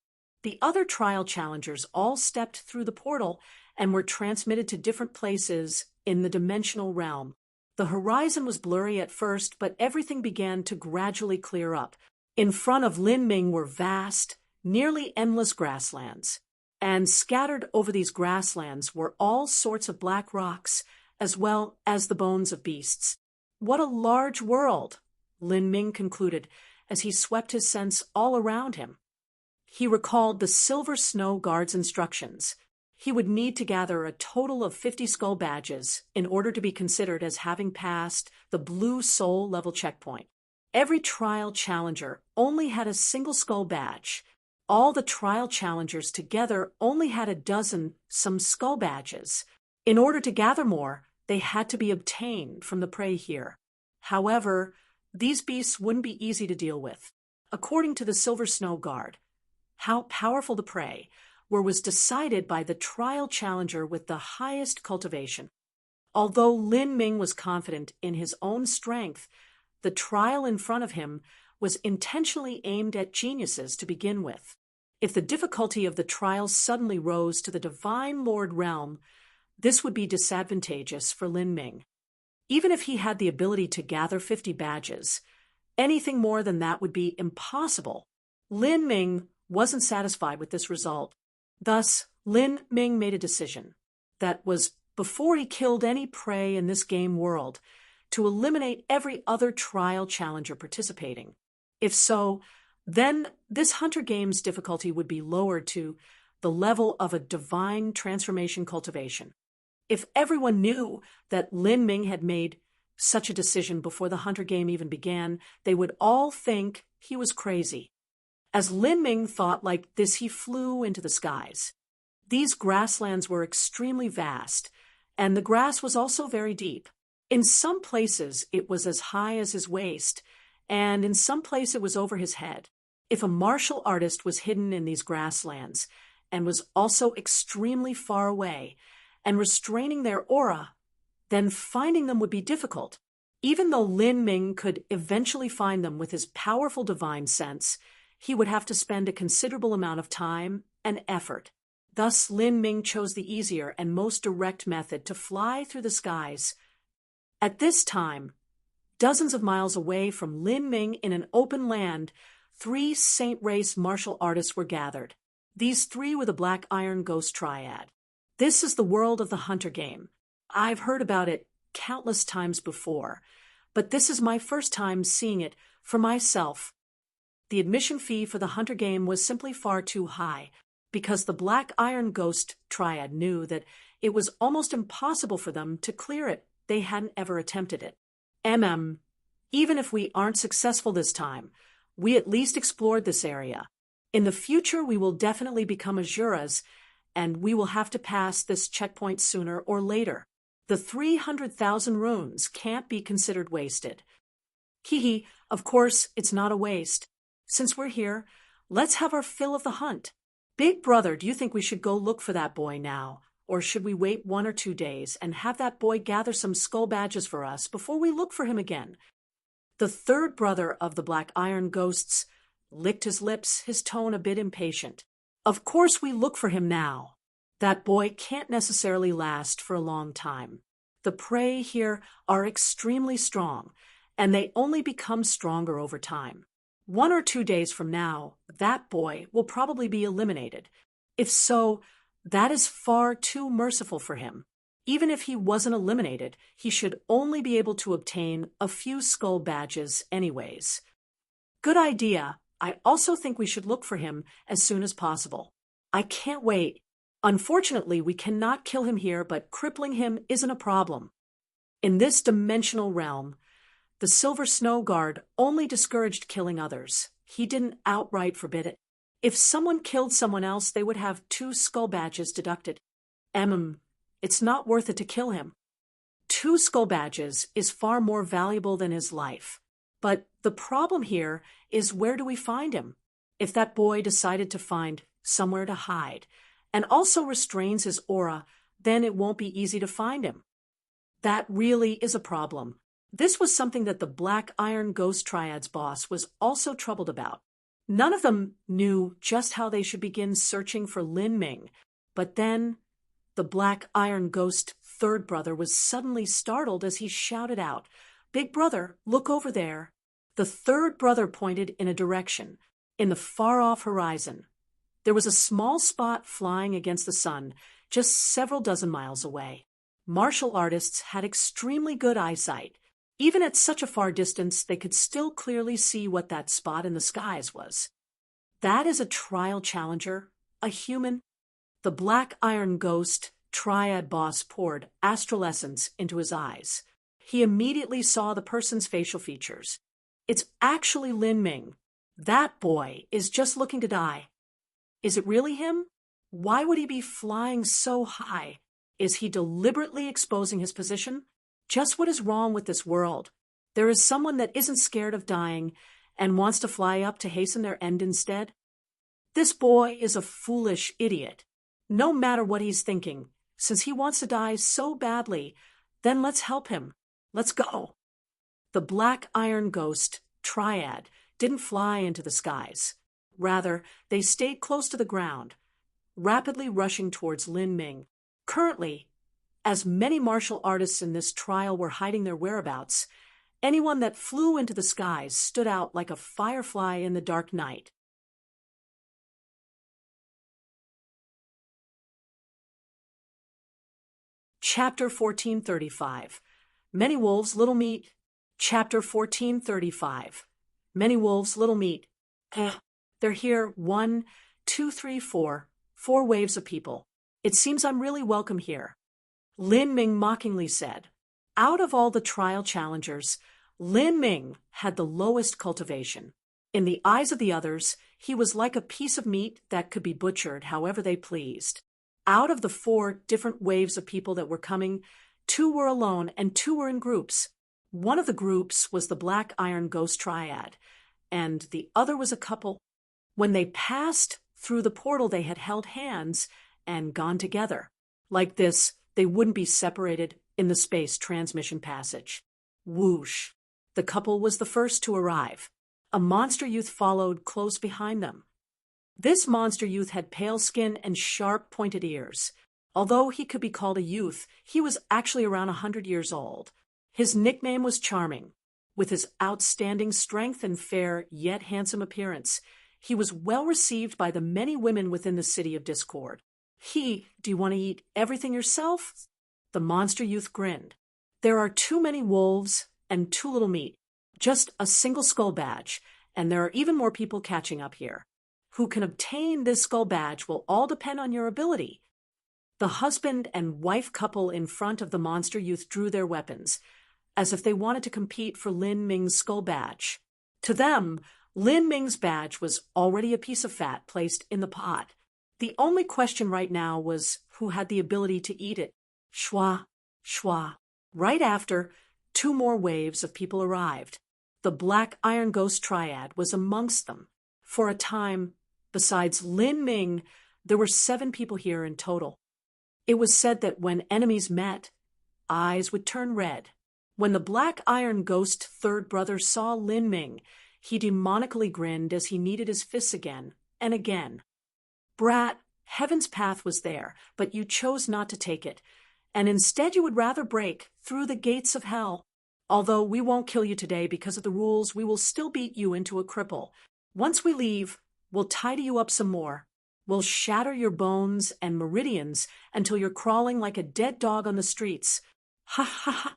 The other trial challengers all stepped through the portal and were transmitted to different places in the dimensional realm. The horizon was blurry at first, but everything began to gradually clear up. In front of Lin Ming were vast, nearly endless grasslands, and scattered over these grasslands were all sorts of black rocks, as well as the bones of beasts. What a large world, Lin Ming concluded as he swept his sense all around him. He recalled the Silver Snow Guard's instructions. He would need to gather a total of 50 skull badges in order to be considered as having passed the Blue Soul level checkpoint. Every trial challenger only had a single skull badge. All the trial challengers together only had a dozen some skull badges. In order to gather more, they had to be obtained from the prey here. However, these beasts wouldn't be easy to deal with. According to the Silver Snow Guard, how powerful the prey was decided by the trial challenger with the highest cultivation. Although Lin Ming was confident in his own strength, the trial in front of him was intentionally aimed at geniuses to begin with. If the difficulty of the trial suddenly rose to the Divine Lord realm, this would be disadvantageous for Lin Ming. Even if he had the ability to gather 50 badges, anything more than that would be impossible. Lin Ming wasn't satisfied with this result. Thus, Lin Ming made a decision that was, before he killed any prey in this game world, to eliminate every other trial challenger participating. If so, then this Hunter game's difficulty would be lowered to the level of a divine transformation cultivation. If everyone knew that Lin Ming had made such a decision before the Hunter game even began, they would all think he was crazy. As Lin Ming thought like this, he flew into the skies. These grasslands were extremely vast, and the grass was also very deep. In some places, it was as high as his waist, and in some place it was over his head. If a martial artist was hidden in these grasslands and was also extremely far away and restraining their aura, then finding them would be difficult. Even though Lin Ming could eventually find them with his powerful divine sense, he would have to spend a considerable amount of time and effort. Thus, Lin Ming chose the easier and most direct method to fly through the skies. At this time, dozens of miles away from Lin Ming in an open land, 3 Saint Race martial artists were gathered. These 3 were the Black Iron Ghost Triad. This is the world of the hunter game. I've heard about it countless times before, but this is my first time seeing it for myself. The admission fee for the hunter game was simply far too high, because the Black Iron Ghost Triad knew that it was almost impossible for them to clear it. They hadn't ever attempted it. Even if we aren't successful this time, we at least explored this area. In the future, we will definitely become Azuras, and we will have to pass this checkpoint sooner or later. The 300,000 runes can't be considered wasted. Hee, of course, it's not a waste. Since we're here, let's have our fill of the hunt. Big brother, do you think we should go look for that boy now? Or should we wait 1 or 2 days and have that boy gather some skull badges for us before we look for him again? The third brother of the Black Iron Ghosts licked his lips, his tone a bit impatient. Of course we look for him now. That boy can't necessarily last for a long time. The prey here are extremely strong, and they only become stronger over time. 1 or 2 days from now, that boy will probably be eliminated. If so, that is far too merciful for him. Even if he wasn't eliminated, he should only be able to obtain a few skull badges anyways. Good idea. I also think we should look for him as soon as possible. I can't wait. Unfortunately, we cannot kill him here, but crippling him isn't a problem. In this dimensional realm, the Silver Snow Guard only discouraged killing others. He didn't outright forbid it. If someone killed someone else, they would have 2 skull badges deducted. It's not worth it to kill him. 2 skull badges is far more valuable than his life. But the problem here is, where do we find him? If that boy decided to find somewhere to hide, and also restrains his aura, then it won't be easy to find him. That really is a problem. This was something that the Black Iron Ghost Triad's boss was also troubled about. None of them knew just how they should begin searching for Lin Ming, but then the Black Iron Ghost third brother was suddenly startled as he shouted out, "Big brother, look over there." The third brother pointed in a direction, in the far-off horizon. There was a small spot flying against the sun, just several dozen miles away. Martial artists had extremely good eyesight. Even at such a far distance, they could still clearly see what that spot in the skies was. That is a trial challenger, a human. The Black Iron Ghost Triad boss poured astral essence into his eyes. He immediately saw the person's facial features. It's actually Lin Ming. That boy is just looking to die. Is it really him? Why would he be flying so high? Is he deliberately exposing his position? Just what is wrong with this world? There is someone that isn't scared of dying and wants to fly up to hasten their end instead? This boy is a foolish idiot. No matter what he's thinking, since he wants to die so badly, then let's help him. Let's go. The Black Iron Ghost Triad didn't fly into the skies. Rather, they stayed close to the ground, rapidly rushing towards Lin Ming. Currently, as many martial artists in this trial were hiding their whereabouts, anyone that flew into the skies stood out like a firefly in the dark night. Chapter 1435. Many wolves, little meat. Chapter 1435. Many wolves, little meat. They're here, 1, 2, 3, 4. 4 waves of people. It seems I'm really welcome here. Lin Ming mockingly said. Out of all the trial challengers, Lin Ming had the lowest cultivation. In the eyes of the others, he was like a piece of meat that could be butchered however they pleased. Out of the 4 different waves of people that were coming, 2 were alone and 2 were in groups. One of the groups was the Black Iron Ghost Triad, and the other was a couple. When they passed through the portal, they had held hands and gone together. Like this, they wouldn't be separated in the space transmission passage. Whoosh! The couple was the first to arrive. A monster youth followed close behind them. This monster youth had pale skin and sharp, pointed ears. Although he could be called a youth, he was actually around 100 years old. His nickname was Charming. With his outstanding strength and fair yet handsome appearance, he was well received by the many women within the city of Discord. Do you want to eat everything yourself? The monster youth grinned. There are too many wolves and too little meat. Just a single skull badge, and there are even more people catching up here. Who can obtain this skull badge will all depend on your ability. The husband and wife couple in front of the monster youth drew their weapons, as if they wanted to compete for Lin Ming's skull badge. To them, Lin Ming's badge was already a piece of fat placed in the pot. The only question right now was who had the ability to eat it. Shwa, shwa. Right after, 2 more waves of people arrived. The Black Iron Ghost Triad was amongst them. For a time, besides Lin Ming, there were 7 people here in total. It was said that when enemies met, eyes would turn red. When the Black Iron Ghost third brother saw Lin Ming, he demonically grinned as he kneaded his fists again and again. Brat, heaven's path was there, but you chose not to take it, and instead you would rather break through the gates of hell. Although we won't kill you today because of the rules, we will still beat you into a cripple. Once we leave, we'll tidy you up some more. We'll shatter your bones and meridians until you're crawling like a dead dog on the streets. Ha ha ha!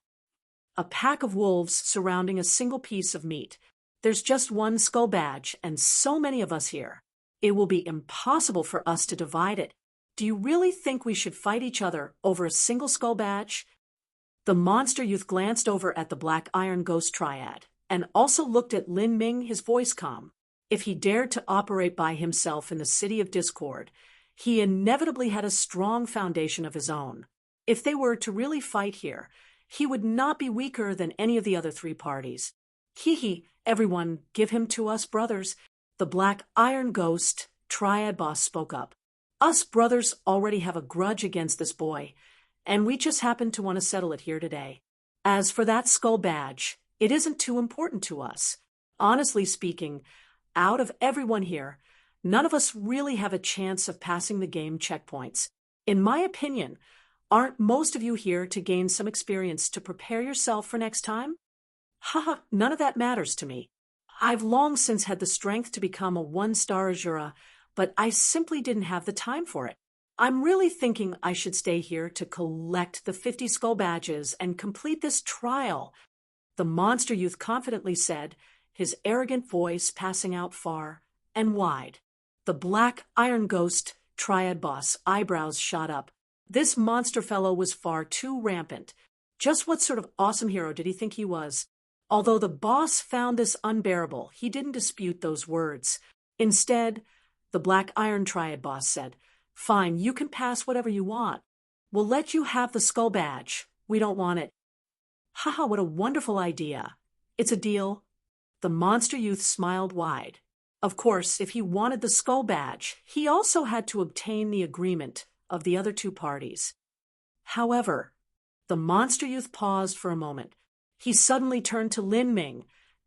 A pack of wolves surrounding a single piece of meat. There's just one skull badge, and so many of us here. It will be impossible for us to divide it. Do you really think we should fight each other over a single skull badge? The monster youth glanced over at the Black Iron Ghost Triad, and also looked at Lin Ming, his voice calm. If he dared to operate by himself in the city of Discord, he inevitably had a strong foundation of his own. If they were to really fight here, he would not be weaker than any of the other 3 parties. Everyone, give him to us brothers. The Black Iron Ghost Triad boss spoke up. Us brothers already have a grudge against this boy, and we just happen to want to settle it here today. As for that skull badge, it isn't too important to us. Honestly speaking, out of everyone here, none of us really have a chance of passing the game checkpoints. In my opinion, aren't most of you here to gain some experience to prepare yourself for next time? Haha, none of that matters to me. I've long since had the strength to become a 1-star Azura, but I simply didn't have the time for it. I'm really thinking I should stay here to collect the 50 skull badges and complete this trial, the monster youth confidently said, his arrogant voice passing out far and wide. The Black Iron Ghost Triad boss eyebrows shot up. This monster fellow was far too rampant. Just what sort of awesome hero did he think he was? Although the boss found this unbearable, he didn't dispute those words. Instead, the Black Iron Triad boss said, "Fine, you can pass whatever you want. We'll let you have the skull badge. We don't want it." Haha, what a wonderful idea. It's a deal. The monster youth smiled wide. Of course, if he wanted the skull badge, he also had to obtain the agreement of the other 2 parties. However, the monster youth paused for a moment. He suddenly turned to Lin Ming,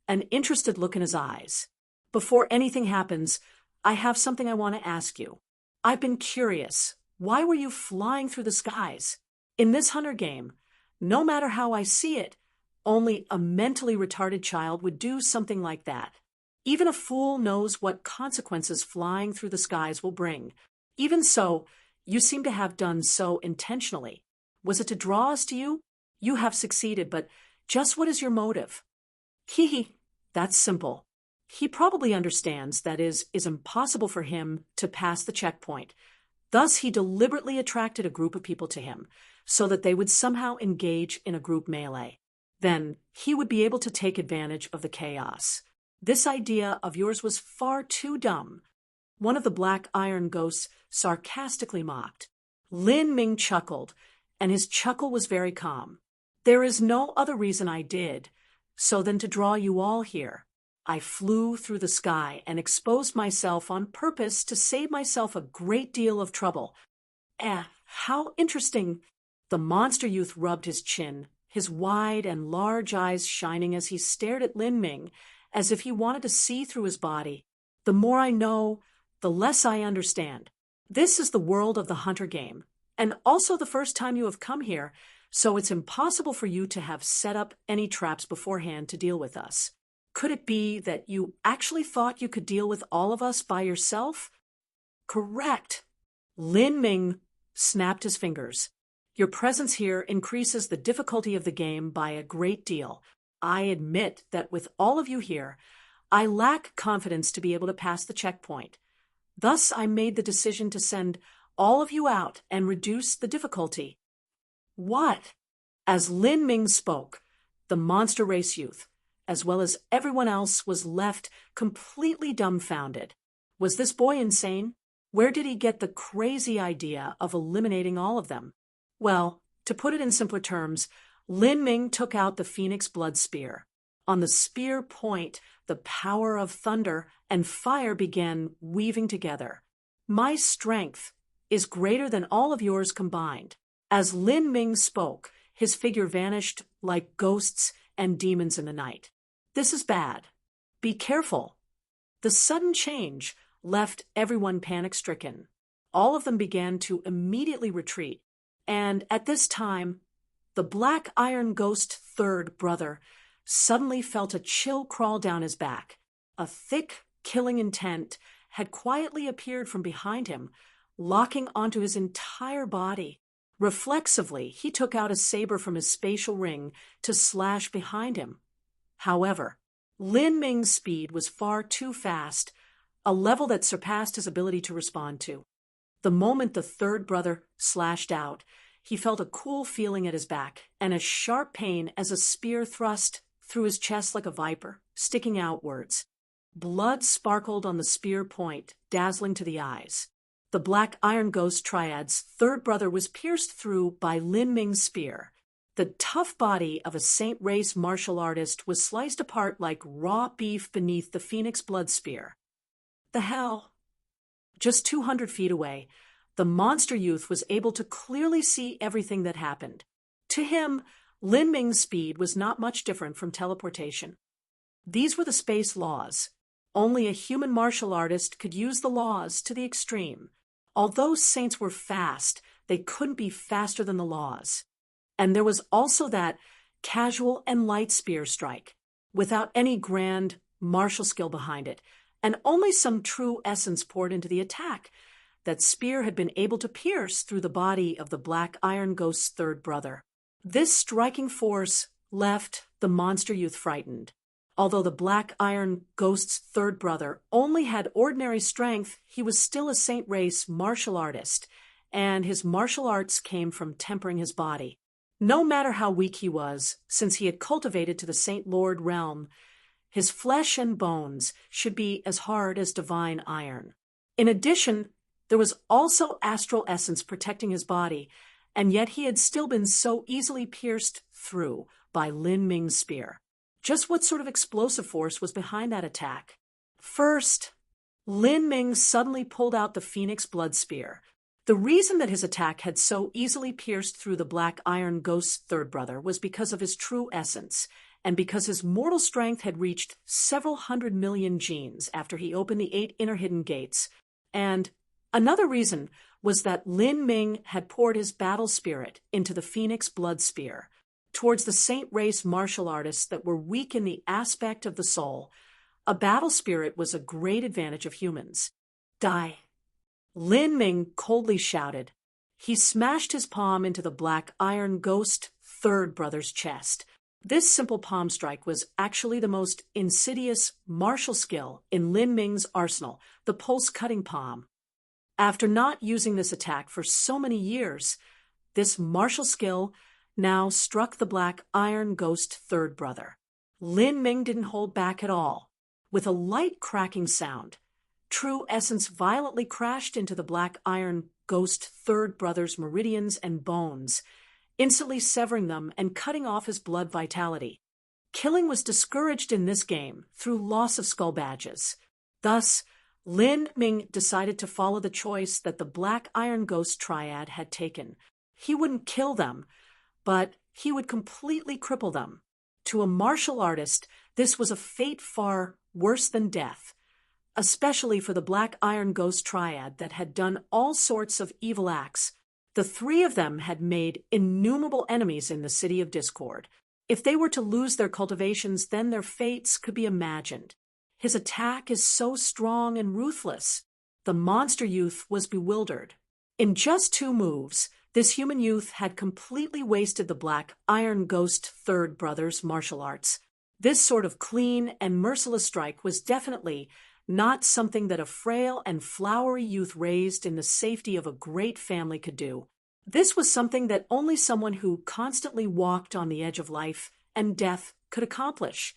an interested look in his eyes. "Before anything happens, I have something I want to ask you. I've been curious. Why were you flying through the skies? In this hunter game, no matter how I see it, only a mentally retarded child would do something like that. Even a fool knows what consequences flying through the skies will bring. Even so, you seem to have done so intentionally. Was it to draw us to you? You have succeeded, but just what is your motive?" That's simple. He probably understands that is impossible for him to pass the checkpoint. Thus, he deliberately attracted a group of people to him, so that they would somehow engage in a group melee. Then, he would be able to take advantage of the chaos. This idea of yours was far too dumb. One of the Black Iron Ghosts sarcastically mocked. Lin Ming chuckled, and his chuckle was very calm. "There is no other reason I did, so than to draw you all here. I flew through the sky and exposed myself on purpose to save myself a great deal of trouble." How interesting. The monster youth rubbed his chin, his wide and large eyes shining as he stared at Lin Ming, as if he wanted to see through his body. The more I know, the less I understand. This is the world of the hunter game, and also the first time you have come here, so it's impossible for you to have set up any traps beforehand to deal with us. Could it be that you actually thought you could deal with all of us by yourself? Correct. Lin Ming snapped his fingers. Your presence here increases the difficulty of the game by a great deal. I admit that with all of you here, I lack confidence to be able to pass the checkpoint. Thus, I made the decision to send all of you out and reduce the difficulty. What? As Lin Ming spoke, the monster race youth, as well as everyone else, was left completely dumbfounded. Was this boy insane? Where did he get the crazy idea of eliminating all of them? Well, to put it in simpler terms, Lin Ming took out the Phoenix Blood Spear. On the spear point, the power of thunder and fire began weaving together. My strength is greater than all of yours combined. As Lin Ming spoke, his figure vanished like ghosts and demons in the night. This is bad. Be careful. The sudden change left everyone panic-stricken. All of them began to immediately retreat. And at this time, the Black Iron Ghost third brother suddenly felt a chill crawl down his back. A thick, killing intent had quietly appeared from behind him, locking onto his entire body. Reflexively, he took out a saber from his spatial ring to slash behind him. However, Lin Ming's speed was far too fast, a level that surpassed his ability to respond to. The moment the third brother slashed out, he felt a cool feeling at his back and a sharp pain as a spear thrust through his chest like a viper, sticking outwards. Blood sparkled on the spear point, dazzling to the eyes. The Black Iron Ghost Triad's third brother was pierced through by Lin Ming's spear. The tough body of a Saint Race martial artist was sliced apart like raw beef beneath the Phoenix Blood Spear. The hell? Just 200 feet away, the monster youth was able to clearly see everything that happened. To him, Lin Ming's speed was not much different from teleportation. These were the space laws. Only a human martial artist could use the laws to the extreme. Although saints were fast, they couldn't be faster than the laws. And there was also that casual and light spear strike, without any grand martial skill behind it, and only some true essence poured into the attack. That spear had been able to pierce through the body of the Black Iron Ghost's third brother. This striking force left the monster youth frightened. Although the Black Iron Ghost's third brother only had ordinary strength, he was still a Saint Race martial artist, and his martial arts came from tempering his body. No matter how weak he was, since he had cultivated to the Saint Lord realm, his flesh and bones should be as hard as divine iron. In addition, there was also astral essence protecting his body, and yet he had still been so easily pierced through by Lin Ming's spear. Just what sort of explosive force was behind that attack? First, Lin Ming suddenly pulled out the Phoenix Blood Spear. The reason that his attack had so easily pierced through the Black Iron Ghost's third brother was because of his true essence, and because his mortal strength had reached several 100 million genes after he opened the 8 inner hidden gates. And another reason was that Lin Ming had poured his battle spirit into the Phoenix Blood Spear. Towards the Saint Race martial artists that were weak in the aspect of the soul, a battle spirit was a great advantage of humans. Die! Lin Ming coldly shouted. He smashed his palm into the Black Iron Ghost third brother's chest. This simple palm strike was actually the most insidious martial skill in Lin Ming's arsenal, the pulse-cutting palm. After not using this attack for so many years, this martial skill now struck the Black Iron Ghost third brother. Lin Ming didn't hold back at all. With a light cracking sound, true essence violently crashed into the Black Iron Ghost third brother's meridians and bones, instantly severing them and cutting off his blood vitality. Killing was discouraged in this game through loss of skull badges. Thus, Lin Ming decided to follow the choice that the Black Iron Ghost Triad had taken. He wouldn't kill them, but he would completely cripple them. To a martial artist, this was a fate far worse than death, especially for the Black Iron Ghost Triad that had done all sorts of evil acts. The three of them had made innumerable enemies in the City of Discord. If they were to lose their cultivations, then their fates could be imagined. His attack is so strong and ruthless. The monster youth was bewildered. In just 2 moves, this human youth had completely wasted the Black Iron Ghost Third Brother's martial arts. This sort of clean and merciless strike was definitely not something that a frail and flowery youth raised in the safety of a great family could do. This was something that only someone who constantly walked on the edge of life and death could accomplish.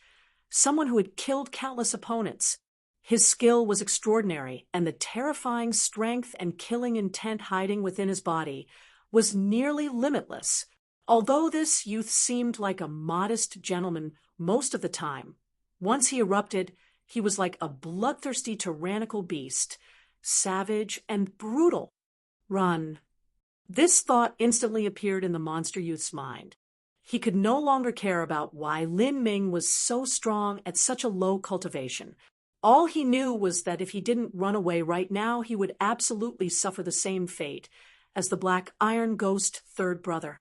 Someone who had killed countless opponents. His skill was extraordinary, and the terrifying strength and killing intent hiding within his body was nearly limitless. Although this youth seemed like a modest gentleman most of the time, once he erupted, he was like a bloodthirsty tyrannical beast, savage and brutal. Run. This thought instantly appeared in the monster youth's mind. He could no longer care about why Lin Ming was so strong at such a low cultivation. All he knew was that if he didn't run away right now, he would absolutely suffer the same fate as the Black Iron Ghost Third Brother.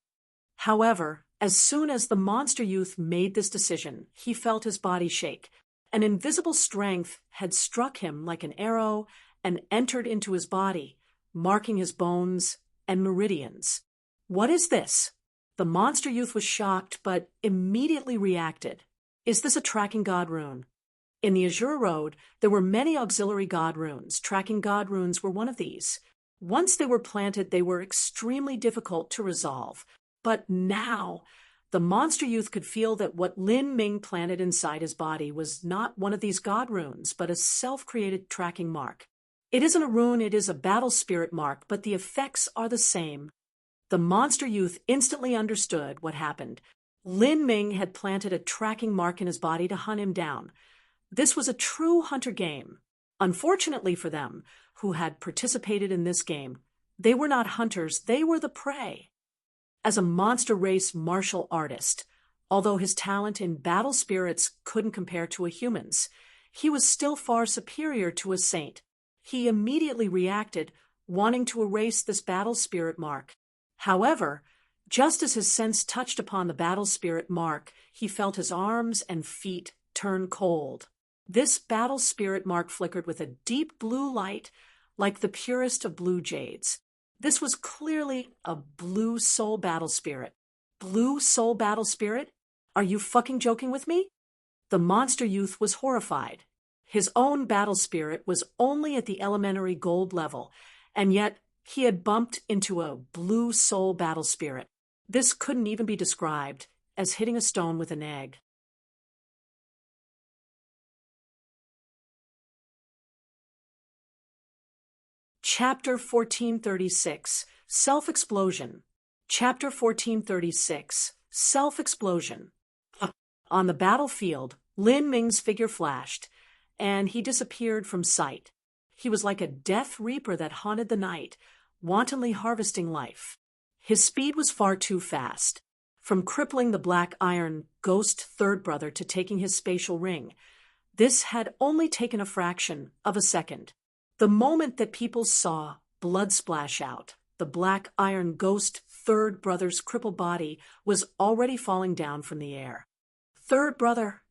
However, as soon as the monster youth made this decision, he felt his body shake. An invisible strength had struck him like an arrow and entered into his body, marking his bones and meridians. What is this? The monster youth was shocked, but immediately reacted. Is this a tracking god rune? In the Azure Road, there were many auxiliary god runes. Tracking god runes were one of these. Once they were planted, they were extremely difficult to resolve. But now, the monster youth could feel that what Lin Ming planted inside his body was not one of these god runes, but a self-created tracking mark. It isn't a rune, it is a battle spirit mark, but the effects are the same. The monster youth instantly understood what happened. Lin Ming had planted a tracking mark in his body to hunt him down. This was a true hunter game. Unfortunately for them, who had participated in this game, they were not hunters, they were the prey. As a monster race martial artist, although his talent in battle spirits couldn't compare to a human's, he was still far superior to a saint. He immediately reacted, wanting to erase this battle spirit mark. However, just as his sense touched upon the battle spirit mark, he felt his arms and feet turn cold. This battle spirit mark flickered with a deep blue light, like the purest of blue jades. This was clearly a blue soul battle spirit. Blue soul battle spirit? Are you fucking joking with me? The monster youth was horrified. His own battle spirit was only at the elementary gold level, and yet he had bumped into a blue soul battle spirit. This couldn't even be described as hitting a stone with an egg. Chapter 1436, Self-Explosion. Chapter 1436, Self-Explosion. On the battlefield, Lin Ming's figure flashed, and he disappeared from sight. He was like a death reaper that haunted the night, wantonly harvesting life. His speed was far too fast. From crippling the Black Iron Ghost Third Brother to taking his spatial ring, this had only taken a fraction of a second. The moment that people saw blood splash out, the Black Iron Ghost Third Brother's crippled body was already falling down from the air. Third Brother!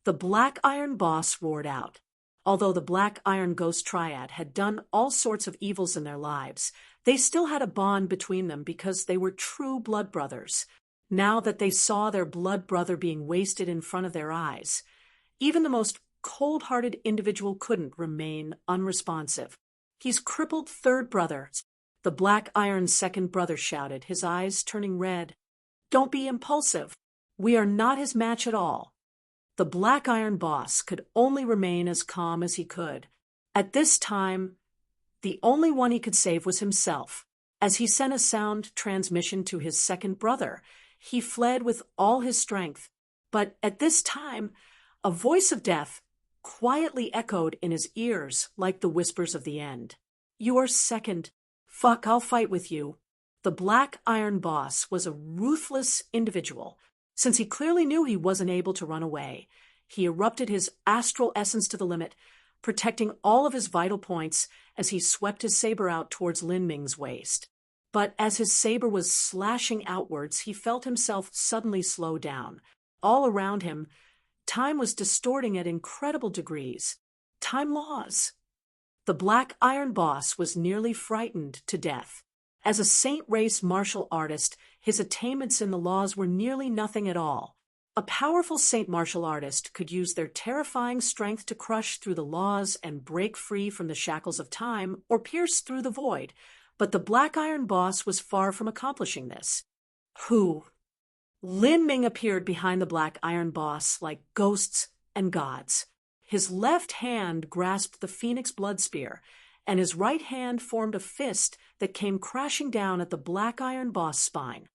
The Black Iron boss roared out. Although the Black Iron Ghost Triad had done all sorts of evils in their lives, they still had a bond between them because they were true blood brothers. Now that they saw their blood brother being wasted in front of their eyes, even the most cold-hearted individual couldn't remain unresponsive. He's crippled Third Brother, the Black Iron Second Brother shouted, his eyes turning red. Don't be impulsive. We are not his match at all. The Black Iron boss could only remain as calm as he could. At this time, the only one he could save was himself. As he sent a sound transmission to his second brother, he fled with all his strength. But at this time, a voice of death quietly echoed in his ears like the whispers of the end. You are second. Fuck, I'll fight with you. The Black Iron Boss was a ruthless individual. Since he clearly knew he wasn't able to run away, he erupted his astral essence to the limit, protecting all of his vital points as he swept his saber out towards Lin Ming's waist. But as his saber was slashing outwards, he felt himself suddenly slow down. All around him, time was distorting at incredible degrees. Time laws. The Black Iron Boss was nearly frightened to death. As a saint race martial artist, his attainments in the laws were nearly nothing at all. A powerful saint martial artist could use their terrifying strength to crush through the laws and break free from the shackles of time or pierce through the void, but the Black Iron Boss was far from accomplishing this. Who? Lin Ming appeared behind the Black Iron Boss like ghosts and gods. His left hand grasped the Phoenix blood spear, and his right hand formed a fist that came crashing down at the Black Iron Boss' spine.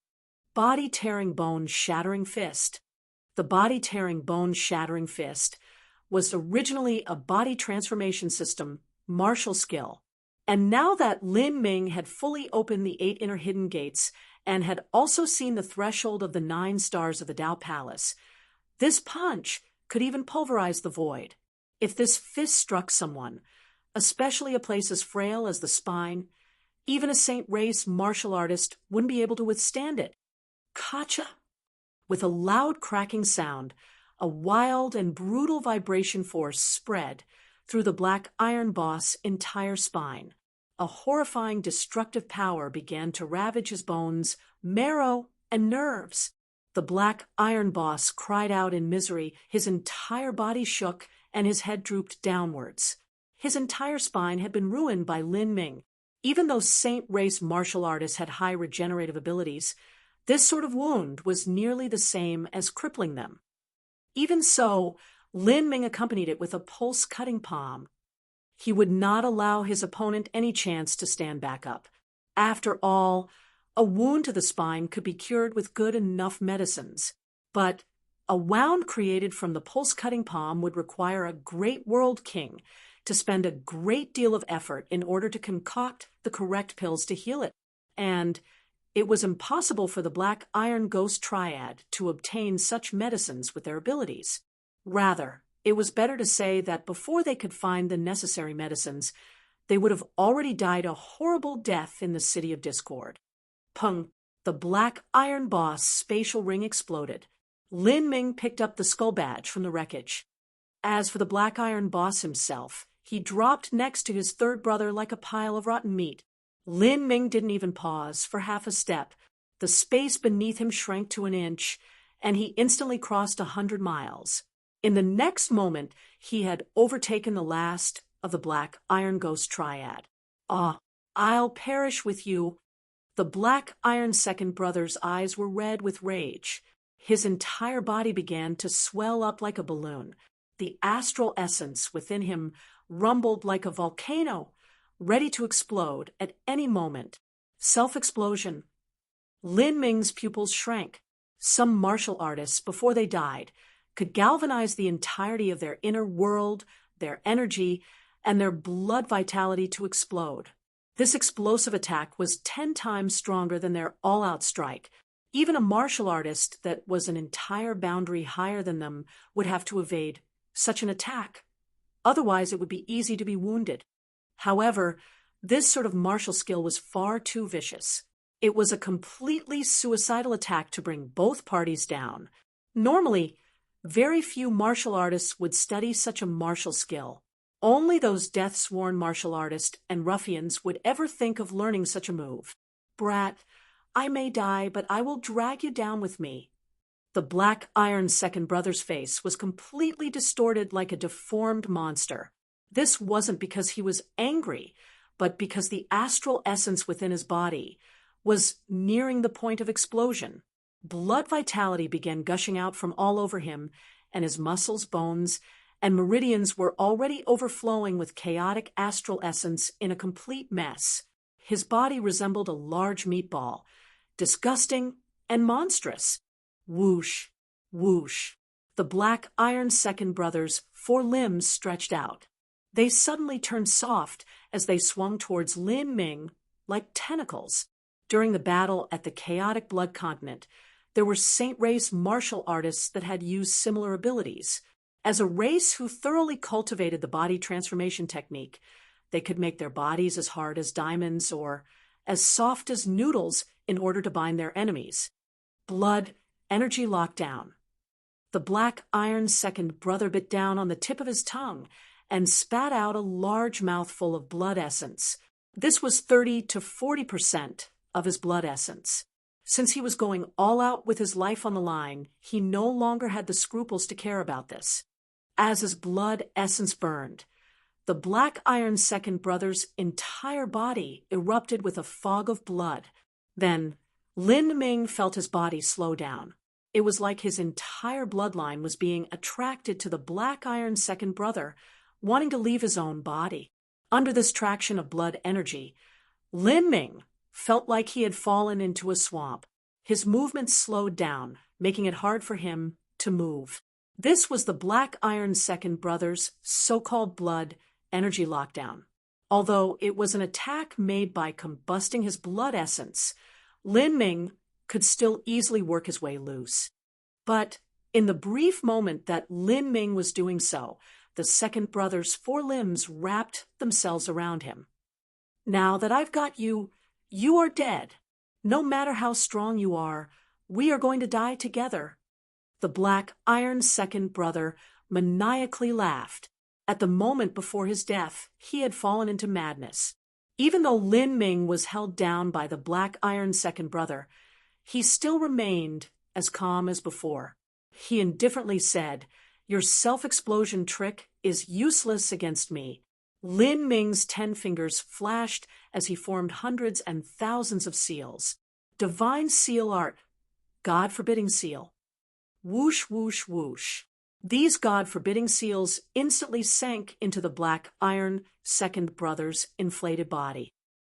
Body-tearing, bone-shattering fist. The body-tearing, bone-shattering fist was originally a body transformation system, martial skill. And now that Lin Ming had fully opened the 8 inner hidden gates and had also seen the threshold of the 9 stars of the Tao Palace, this punch could even pulverize the void. If this fist struck someone, especially a place as frail as the spine, even a saint race martial artist wouldn't be able to withstand it. Kacha! With a loud cracking sound, a wild and brutal vibration force spread through the Black Iron Boss' entire spine. A horrifying destructive power began to ravage his bones, marrow, and nerves. The Black Iron Boss cried out in misery, his entire body shook, and his head drooped downwards. His entire spine had been ruined by Lin Ming. Even though saint race martial artists had high regenerative abilities, this sort of wound was nearly the same as crippling them. Even so, Lin Ming accompanied it with a pulse-cutting palm. He would not allow his opponent any chance to stand back up. After all, a wound to the spine could be cured with good enough medicines. But a wound created from the pulse-cutting palm would require a great world king to spend a great deal of effort in order to concoct the correct pills to heal it. And it was impossible for the Black Iron Ghost Triad to obtain such medicines with their abilities. Rather, it was better to say that before they could find the necessary medicines, they would have already died a horrible death in the City of Discord. Pung! The Black Iron Boss' spatial ring exploded. Lin Ming picked up the skull badge from the wreckage. As for the Black Iron Boss himself, he dropped next to his third brother like a pile of rotten meat. Lin Ming didn't even pause for half a step. The space beneath him shrank to an inch, and he instantly crossed 100 miles. In the next moment, he had overtaken the last of the Black Iron Ghost Triad. Ah, I'll perish with you. The Black Iron second brother's eyes were red with rage. His entire body began to swell up like a balloon. The astral essence within him rumbled like a volcano, ready to explode at any moment. Self-explosion. Lin Ming's pupils shrank. Some martial artists, before they died, could galvanize the entirety of their inner world, their energy, and their blood vitality to explode. This explosive attack was 10 times stronger than their all-out strike. Even a martial artist that was an entire boundary higher than them would have to evade such an attack. Otherwise, it would be easy to be wounded. However, this sort of martial skill was far too vicious. It was a completely suicidal attack to bring both parties down. Normally, very few martial artists would study such a martial skill. Only those death-sworn martial artists and ruffians would ever think of learning such a move. Brat, I may die, but I will drag you down with me. The Black Iron second brother's face was completely distorted like a deformed monster. This wasn't because he was angry, but because the astral essence within his body was nearing the point of explosion. Blood vitality began gushing out from all over him, and his muscles, bones, and meridians were already overflowing with chaotic astral essence in a complete mess. His body resembled a large meatball, disgusting and monstrous. Whoosh, whoosh. The Black Iron second brother's 4 limbs stretched out. They suddenly turned soft as they swung towards Lin Ming like tentacles. During the battle at the chaotic blood continent, there were saint race martial artists that had used similar abilities. As a race who thoroughly cultivated the body transformation technique, they could make their bodies as hard as diamonds or as soft as noodles in order to bind their enemies. Blood, energy lockdown. The black iron second brother bit down on the tip of his tongue and spat out a large mouthful of blood essence. This was 30 to 40% of his blood essence. Since he was going all out with his life on the line, he no longer had the scruples to care about this. As his blood essence burned, the black iron second brother's entire body erupted with a fog of blood. Then, Lin Ming felt his body slow down. It was like his entire bloodline was being attracted to the black iron second brother, wanting to leave his own body. Under this traction of blood energy, Lin Ming felt like he had fallen into a swamp. His movements slowed down, making it hard for him to move. This was the black iron second brother's so-called blood energy lockdown. Although it was an attack made by combusting his blood essence, Lin Ming could still easily work his way loose. But in the brief moment that Lin Ming was doing so, the second brother's 4 limbs wrapped themselves around him. Now that I've got you, you are dead. No matter how strong you are, we are going to die together. The black iron second brother maniacally laughed. At the moment before his death, he had fallen into madness. Even though Lin Ming was held down by the black iron second brother, he still remained as calm as before. He indifferently said, "Your self-explosion trick is useless against me." Lin Ming's 10 fingers flashed as he formed hundreds and thousands of seals. Divine seal art, God-forbidding seal. Whoosh, whoosh, whoosh. These God-forbidding seals instantly sank into the black iron second brother's inflated body.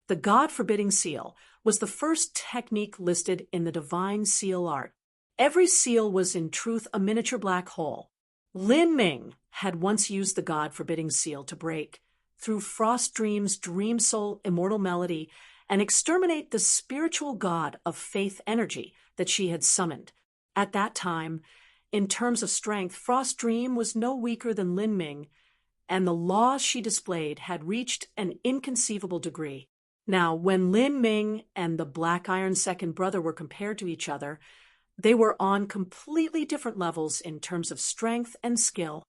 The God-forbidding seal was the first technique listed in the divine seal art. Every seal was in truth a miniature black hole. Lin Ming had once used the God-forbidding seal to break through Frost Dream's dream soul immortal melody and exterminate the spiritual god of faith energy that she had summoned. At that time, in terms of strength, Frost Dream was no weaker than Lin Ming, and the laws she displayed had reached an inconceivable degree. Now, when Lin Ming and the black iron second brother were compared to each other, they were on completely different levels in terms of strength and skill.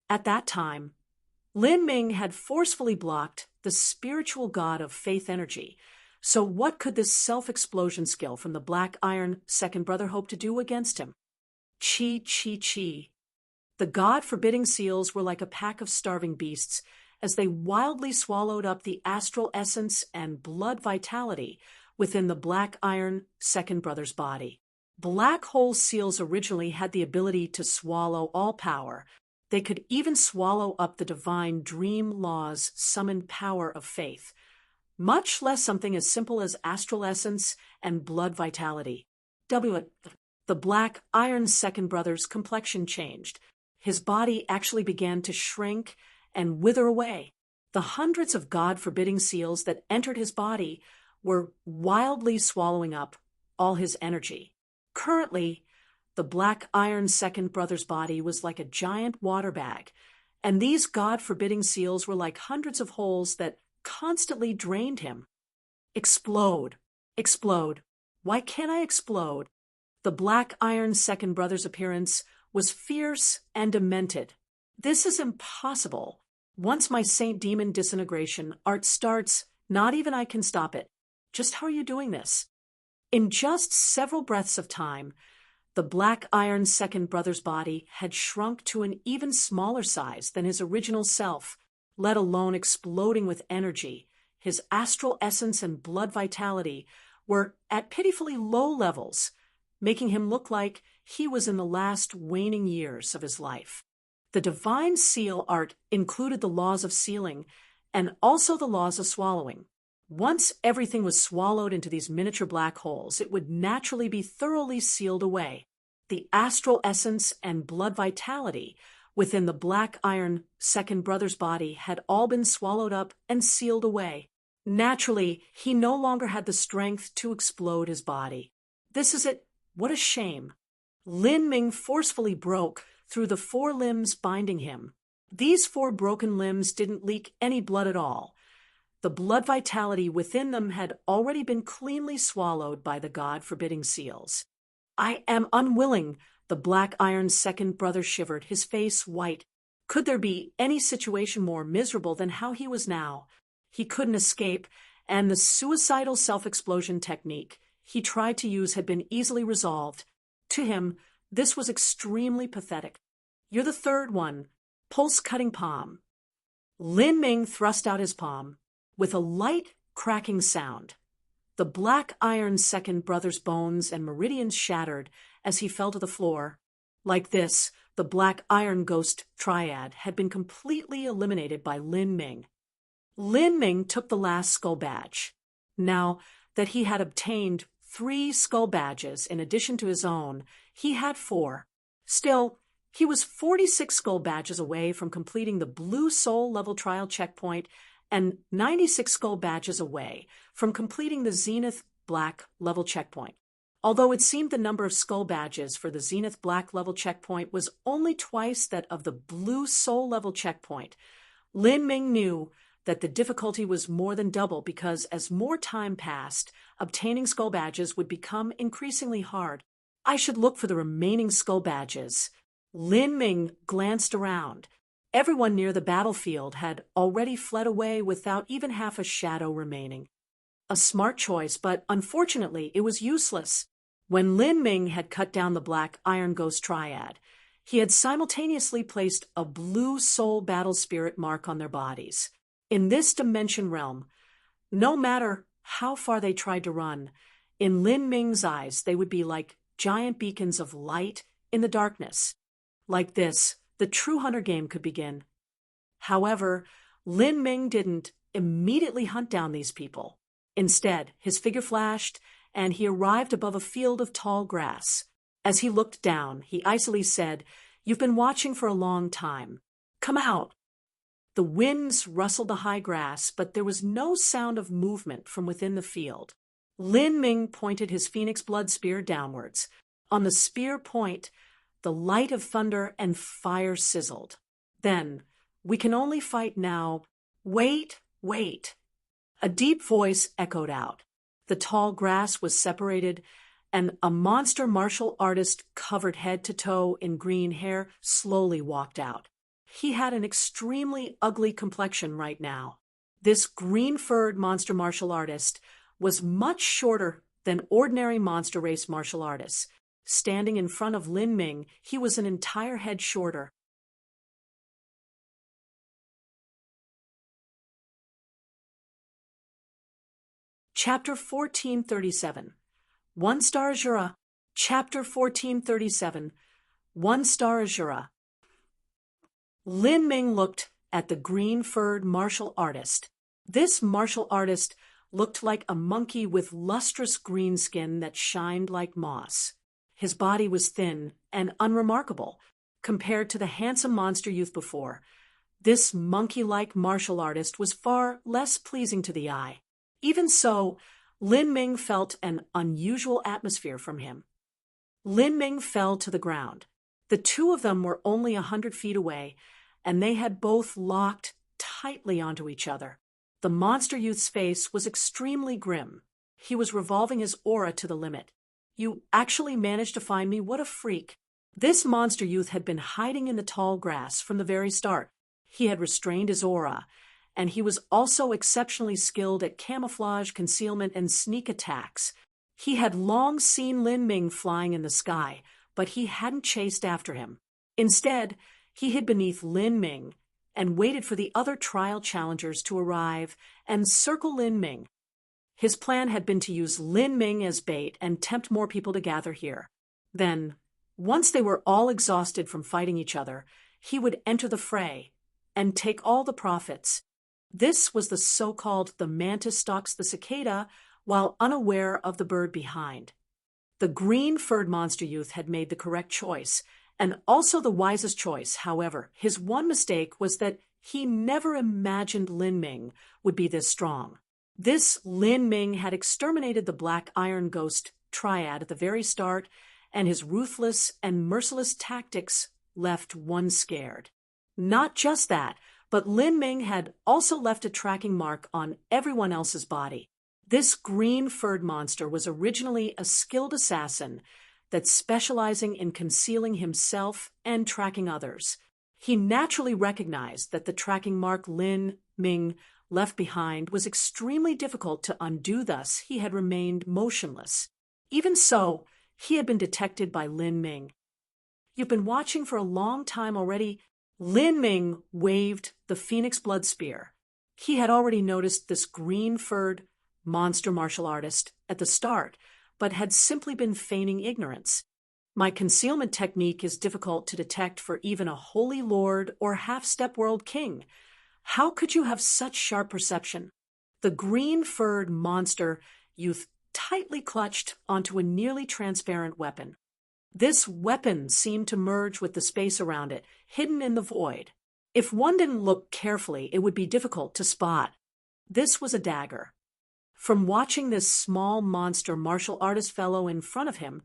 At that time, Lin Ming had forcefully blocked the spiritual god of faith energy. So what could this self-explosion skill from the black iron second brother hope to do against him? Chi, chi, chi. The God-forbidding seals were like a pack of starving beasts as they wildly swallowed up the astral essence and blood vitality within the black iron second brother's body. Black hole seals originally had the ability to swallow all power. They could even swallow up the divine dream law's summoned power of faith, much less something as simple as astral essence and blood vitality. The black iron second brother's complexion changed. His body actually began to shrink and wither away. The hundreds of God-forbidding seals that entered his body were wildly swallowing up all his energy. Currently, the black iron second brother's body was like a giant water bag, and these God-forbidding seals were like hundreds of holes that constantly drained him. Explode. Explode. Why can't I explode? The black iron second brother's appearance was fierce and demented. This is impossible. Once my Saint Demon disintegration art starts, not even I can stop it. Just how are you doing this? In just several breaths of time, the black iron second brother's body had shrunk to an even smaller size than his original self, let alone exploding with energy. His astral essence and blood vitality were at pitifully low levels, making him look like he was in the last waning years of his life. The divine seal art included the laws of sealing and also the laws of swallowing. Once everything was swallowed into these miniature black holes, it would naturally be thoroughly sealed away. The astral essence and blood vitality within the black iron second brother's body had all been swallowed up and sealed away. Naturally, he no longer had the strength to explode his body. This is it. What a shame. Lin Ming forcefully broke through the 4 limbs binding him. These 4 broken limbs didn't leak any blood at all. The blood vitality within them had already been cleanly swallowed by the God-forbidding seals. I am unwilling, the Black Iron's second brother shivered, his face white. Could there be any situation more miserable than how he was now? He couldn't escape, and the suicidal self-explosion technique he tried to use had been easily resolved. To him, this was extremely pathetic. You're the third one. Pulse-cutting palm. Lin Ming thrust out his palm. With a light, cracking sound, the Black Iron's second brother's bones and meridians shattered as he fell to the floor. Like this, the Black Iron Ghost Triad had been completely eliminated by Lin Ming. Lin Ming took the last skull badge. Now that he had obtained 3 skull badges in addition to his own, he had 4. Still, he was 46 skull badges away from completing the Blue Soul level trial checkpoint and 96 skull badges away from completing the Zenith Black level checkpoint. Although it seemed the number of skull badges for the Zenith Black level checkpoint was only twice that of the Blue Soul level checkpoint, Lin Ming knew that the difficulty was more than double because as more time passed, obtaining skull badges would become increasingly hard. I should look for the remaining skull badges. Lin Ming glanced around. Everyone near the battlefield had already fled away without even half a shadow remaining. A smart choice, but unfortunately it was useless. When Lin Ming had cut down the Black Iron Ghost Triad, he had simultaneously placed a Blue Soul Battle Spirit mark on their bodies. In this dimension realm, no matter how far they tried to run, in Lin Ming's eyes they would be like giant beacons of light in the darkness. Like this, the true hunter game could begin. However, Lin Ming didn't immediately hunt down these people. Instead, his figure flashed, and he arrived above a field of tall grass. As he looked down, he icily said, "You've been watching for a long time. Come out." The winds rustled the high grass, but there was no sound of movement from within the field. Lin Ming pointed his phoenix blood spear downwards. On the spear point, the light of thunder and fire sizzled. Then, "We can only fight now. Wait, wait." A deep voice echoed out. The tall grass was separated, and a monster martial artist covered head to toe in green hair slowly walked out. He had an extremely ugly complexion right now. This green-furred monster martial artist was much shorter than ordinary monster race martial artists. Standing in front of Lin Ming, he was an entire head shorter. Chapter 1437. 1-star Azura. Chapter 1437. 1-star Azura. Lin Ming looked at the green-furred martial artist. This martial artist looked like a monkey with lustrous green skin that shined like moss. His body was thin and unremarkable compared to the handsome monster youth before. This monkey-like martial artist was far less pleasing to the eye. Even so, Lin Ming felt an unusual atmosphere from him. Lin Ming fell to the ground. The two of them were only 100 feet away, and they had both locked tightly onto each other. The monster youth's face was extremely grim. He was revolving his aura to the limit. "You actually managed to find me? What a freak." This monster youth had been hiding in the tall grass from the very start. He had restrained his aura, and he was also exceptionally skilled at camouflage, concealment, and sneak attacks. He had long seen Lin Ming flying in the sky, but he hadn't chased after him. Instead, he hid beneath Lin Ming and waited for the other trial challengers to arrive and circle Lin Ming. His plan had been to use Lin Ming as bait and tempt more people to gather here. Then, once they were all exhausted from fighting each other, he would enter the fray and take all the profits. This was the so-called "the mantis stalks the cicada" while unaware of the bird behind. The green-furred monster youth had made the correct choice, and also the wisest choice. However, his one mistake was that he never imagined Lin Ming would be this strong. This Lin Ming had exterminated the Black Iron Ghost triad at the very start, and his ruthless and merciless tactics left one scared. Not just that, but Lin Ming had also left a tracking mark on everyone else's body. This green-furred monster was originally a skilled assassin that specializing in concealing himself and tracking others. He naturally recognized that the tracking mark Lin Ming left behind was extremely difficult to undo, thus he had remained motionless. Even so, he had been detected by Lin Ming. "You've been watching for a long time already." Lin Ming waved the Phoenix Blood Spear. He had already noticed this green-furred monster martial artist at the start, but had simply been feigning ignorance. "My concealment technique is difficult to detect for even a holy lord or half-step world king. How could you have such sharp perception?" The green-furred monster youth tightly clutched onto a nearly transparent weapon. This weapon seemed to merge with the space around it, hidden in the void. If one didn't look carefully, it would be difficult to spot. This was a dagger. From watching this small monster martial artist fellow in front of him,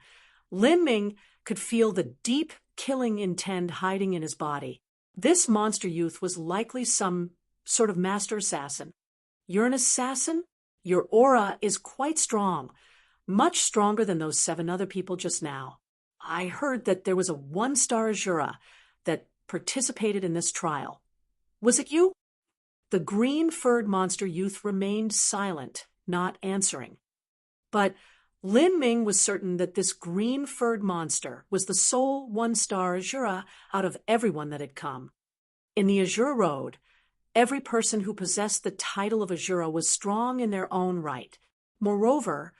Lin Ming could feel the deep killing intent hiding in his body. This monster youth was likely some sort of master assassin. "You're an assassin? Your aura is quite strong, much stronger than those 7 other people just now. I heard that there was a 1-star Azura that participated in this trial. Was it you?" The green-furred monster youth remained silent, not answering. But Lin Ming was certain that this green-furred monster was the sole 1-star Azura out of everyone that had come. In the Azure Road, every person who possessed the title of Azura was strong in their own right. Moreover,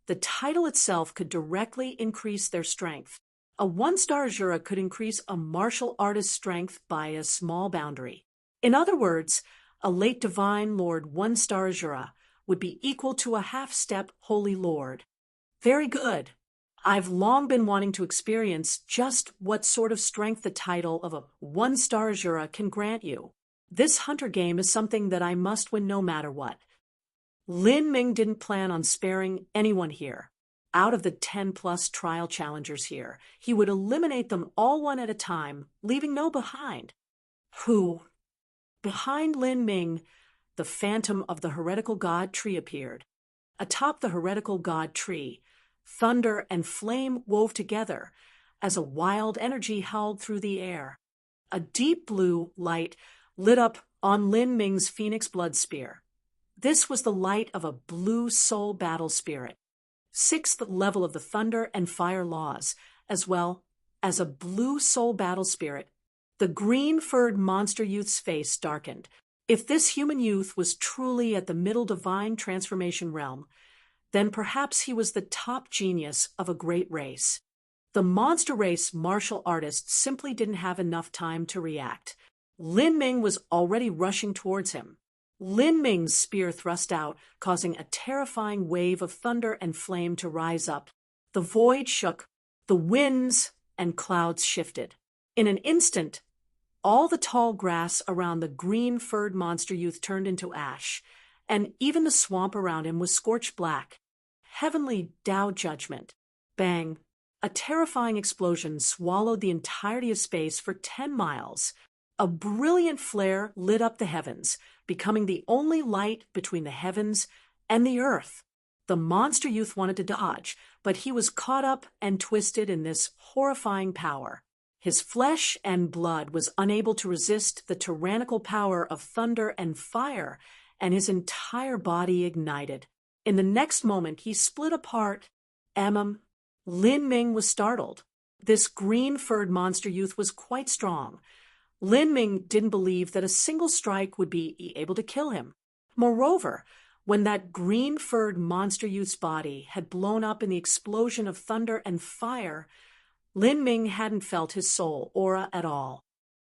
the title itself could directly increase their strength. A 1-star Azura could increase a martial artist's strength by a small boundary. In other words, a late divine lord 1-star Azura would be equal to a half-step holy lord. Very good. I've long been wanting to experience just what sort of strength the title of a 1-star Azura can grant you. This hunter game is something that I must win no matter what. Lin Ming didn't plan on sparing anyone here. Out of the 10+ trial challengers here, he would eliminate them all one at a time, leaving no behind. Who? Behind Lin Ming, the phantom of the heretical god tree appeared. Atop the heretical god tree, thunder and flame wove together as a wild energy howled through the air. A deep blue light lit up on Lin Ming's Phoenix Blood Spear. This was the light of a blue soul battle spirit, 6th level of the thunder and fire laws, as well as a blue soul battle spirit. The green-furred monster youth's face darkened. If this human youth was truly at the middle divine transformation realm, then perhaps he was the top genius of a great race. The monster race martial artist simply didn't have enough time to react. Lin Ming was already rushing towards him. Lin Ming's spear thrust out, causing a terrifying wave of thunder and flame to rise up. The void shook, the winds and clouds shifted. In an instant, all the tall grass around the green-furred monster youth turned into ash, and even the swamp around him was scorched black. Heavenly Tao judgment. Bang! A terrifying explosion swallowed the entirety of space for 10 miles. A brilliant flare lit up the heavens, becoming the only light between the heavens and the earth. The monster youth wanted to dodge, but he was caught up and twisted in this horrifying power. His flesh and blood was unable to resist the tyrannical power of thunder and fire, and his entire body ignited. In the next moment, he split apart. Lin Ming was startled. This green-furred monster youth was quite strong. Lin Ming didn't believe that a single strike would be able to kill him. Moreover, when that green-furred monster youth's body had blown up in the explosion of thunder and fire, Lin Ming hadn't felt his soul aura at all.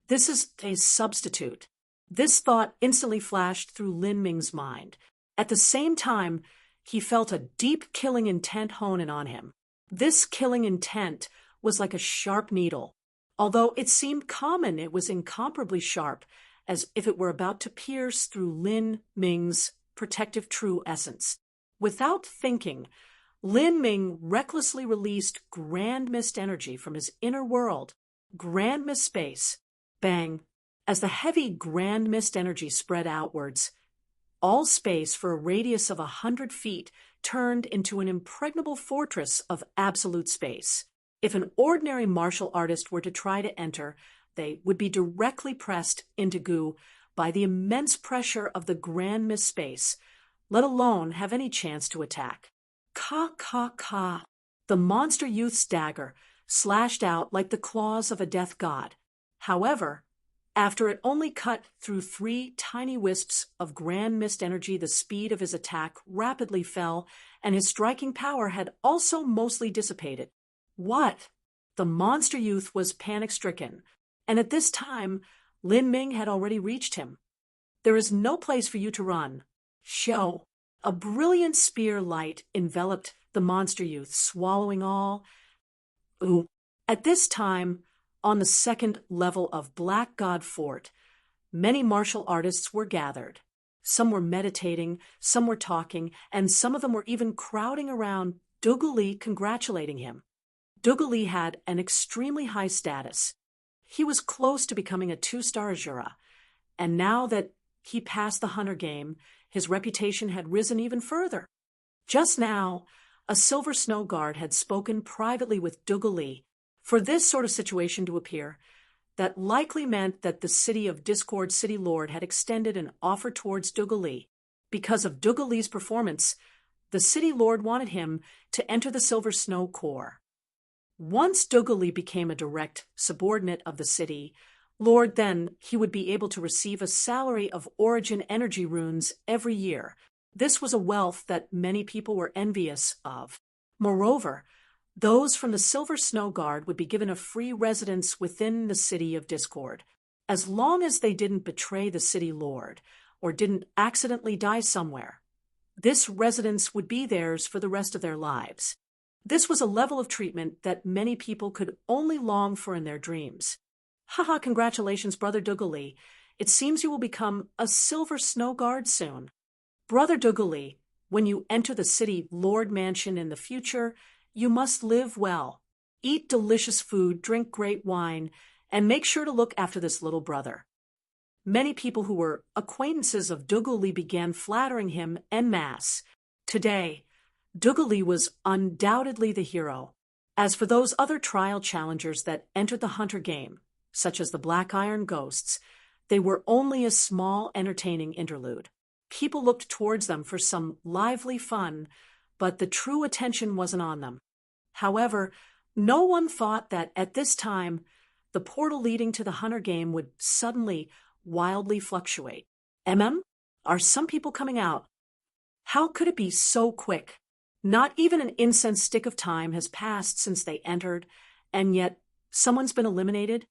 This is a substitute. This thought instantly flashed through Lin Ming's mind. At the same time, he felt a deep killing intent hone in on him. This killing intent was like a sharp needle. Although it seemed common, it was incomparably sharp, as if it were about to pierce through Lin Ming's protective true essence. Without thinking, Lin Ming recklessly released grand mist energy from his inner world, grand mist space. Bang! As the heavy grand mist energy spread outwards, all space for a radius of 100 feet turned into an impregnable fortress of absolute space. If an ordinary martial artist were to try to enter, they would be directly pressed into goo by the immense pressure of the grand mist space, let alone have any chance to attack. Ka ka ka! The monster youth's dagger slashed out like the claws of a death god. However, after it only cut through 3 tiny wisps of grand mist energy, the speed of his attack rapidly fell, and his striking power had also mostly dissipated. What? The monster youth was panic-stricken, and at this time, Lin Ming had already reached him. There is no place for you to run. Show! A brilliant spear light enveloped the monster youth, swallowing all. Ooh! At this time, on the second level of Black God Fort, many martial artists were gathered. Some were meditating, some were talking, and some of them were even crowding around Dugu Li, congratulating him. Dugu Li had an extremely high status. He was close to becoming a 2-star jura, and now that he passed the hunter game, his reputation had risen even further. Just now, a Silver Snow Guard had spoken privately with Dugu Li. For this sort of situation to appear, that likely meant that the City of Discord City Lord had extended an offer towards Dugu Li. Because of Dugu Li's performance, the City Lord wanted him to enter the Silver Snow Corps. Once Dugu Li became a direct subordinate of the city Lord, then he would be able to receive a salary of origin energy runes every year. This was a wealth that many people were envious of. Moreover, those from the Silver Snow Guard would be given a free residence within the City of Discord, as long as they didn't betray the City Lord or didn't accidentally die somewhere. This residence would be theirs for the rest of their lives. This was a level of treatment that many people could only long for in their dreams. Haha, congratulations, Brother Dugu Li. It seems you will become a Silver Snow Guard soon. Brother Dugu Li, when you enter the City Lord Mansion in the future, you must live well, eat delicious food, drink great wine, and make sure to look after this little brother. Many people who were acquaintances of Dugu Li began flattering him en masse. Today, Dugu Li was undoubtedly the hero. As for those other trial challengers that entered the hunter game, such as the Black Iron Ghosts, they were only a small, entertaining interlude. People looked towards them for some lively fun, but the true attention wasn't on them. However, no one thought that at this time, the portal leading to the hunter game would suddenly, wildly fluctuate. Are some people coming out? How could it be so quick? Not even an incense stick of time has passed since they entered, and yet someone's been eliminated?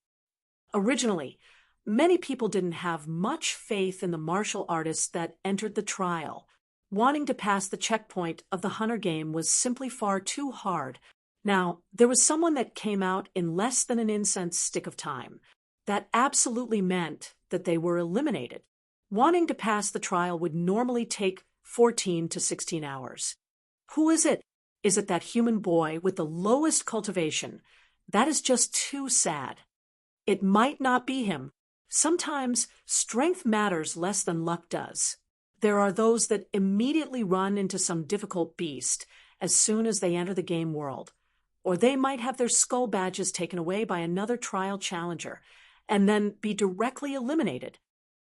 Originally, many people didn't have much faith in the martial artists that entered the trial. Wanting to pass the checkpoint of the hunter game was simply far too hard. Now, there was someone that came out in less than an incense stick of time. That absolutely meant that they were eliminated. Wanting to pass the trial would normally take 14 to 16 hours. Who is it? Is it that human boy with the lowest cultivation? That is just too sad. It might not be him. Sometimes strength matters less than luck does. There are those that immediately run into some difficult beast as soon as they enter the game world, or they might have their skull badges taken away by another trial challenger and then be directly eliminated.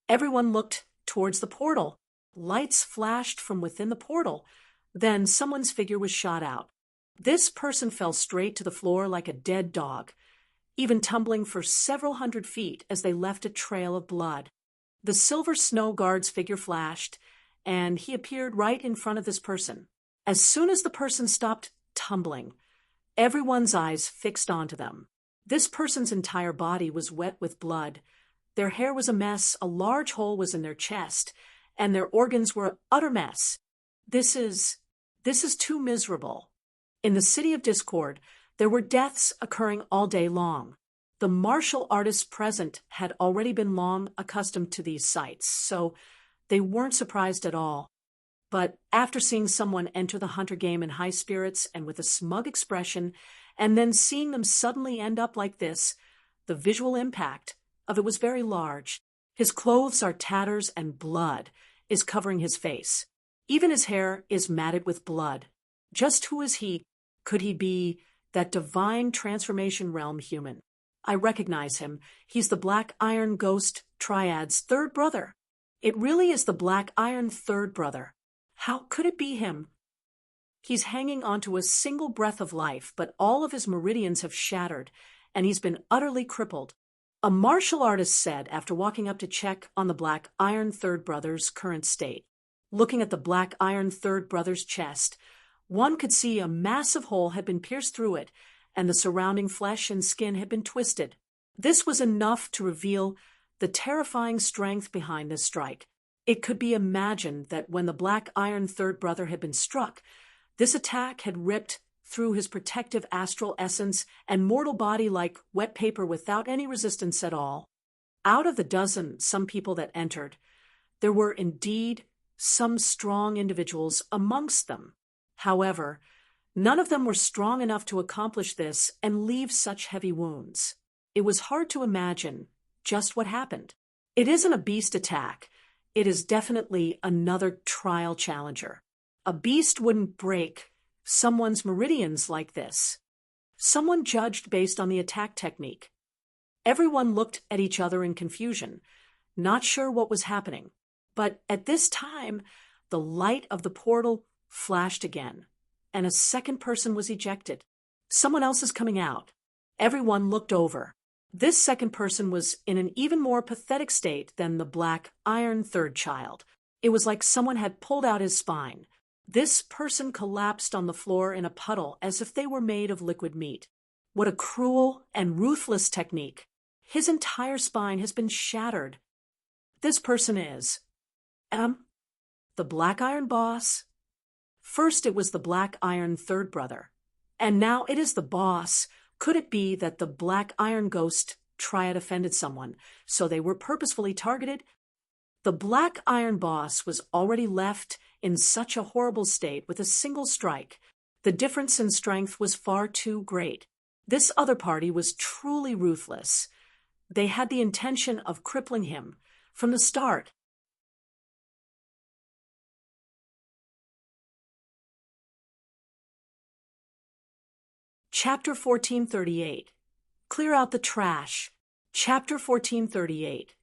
Everyone looked towards the portal. Lights flashed from within the portal. Then someone's figure was shot out. This person fell straight to the floor like a dead dog, even tumbling for several hundred feet as they left a trail of blood. The Silver Snow Guard's figure flashed, and he appeared right in front of this person. As soon as the person stopped tumbling, everyone's eyes fixed onto them. This person's entire body was wet with blood. Their hair was a mess, a large hole was in their chest, and their organs were an utter mess. This is too miserable. In the City of Discord, there were deaths occurring all day long. The martial artists present had already been long accustomed to these sights, so they weren't surprised at all. But after seeing someone enter the hunter game in high spirits and with a smug expression, and then seeing them suddenly end up like this, the visual impact of it was very large. His clothes are tatters and blood is covering his face. Even his hair is matted with blood. Just who is he? Could he be that divine transformation realm human? I recognize him. He's the Black Iron Ghost Triad's third brother. It really is the Black Iron third brother. How could it be him? He's hanging onto a single breath of life, but all of his meridians have shattered, and he's been utterly crippled. A martial artist said after walking up to check on the Black Iron third brother's current state. Looking at the Black Iron third brother's chest, one could see a massive hole had been pierced through it, and the surrounding flesh and skin had been twisted. This was enough to reveal the terrifying strength behind this strike. It could be imagined that when the Black Iron third brother had been struck, this attack had ripped through his protective astral essence and mortal body like wet paper without any resistance at all. Out of the some people that entered, there were indeed some strong individuals amongst them. However, none of them were strong enough to accomplish this and leave such heavy wounds. It was hard to imagine just what happened. It isn't a beast attack. It is definitely another trial challenger. A beast wouldn't break someone's meridians like this. Someone judged based on the attack technique. Everyone looked at each other in confusion, not sure what was happening. But at this time, the light of the portal flashed again, and a second person was ejected. Someone else is coming out. Everyone looked over. This second person was in an even more pathetic state than the Black Iron third child. It was like someone had pulled out his spine. This person collapsed on the floor in a puddle as if they were made of liquid meat. What a cruel and ruthless technique. His entire spine has been shattered. This person is the Black Iron boss. First it was the Black Iron third brother, and now it is the boss. Could it be that the Black Iron Ghost Triad offended someone, so they were purposefully targeted? The Black Iron boss was already left in such a horrible state with a single strike. The difference in strength was far too great. This other party was truly ruthless. They had the intention of crippling him from the start. Chapter 1438. Clear out the trash. Chapter 1438.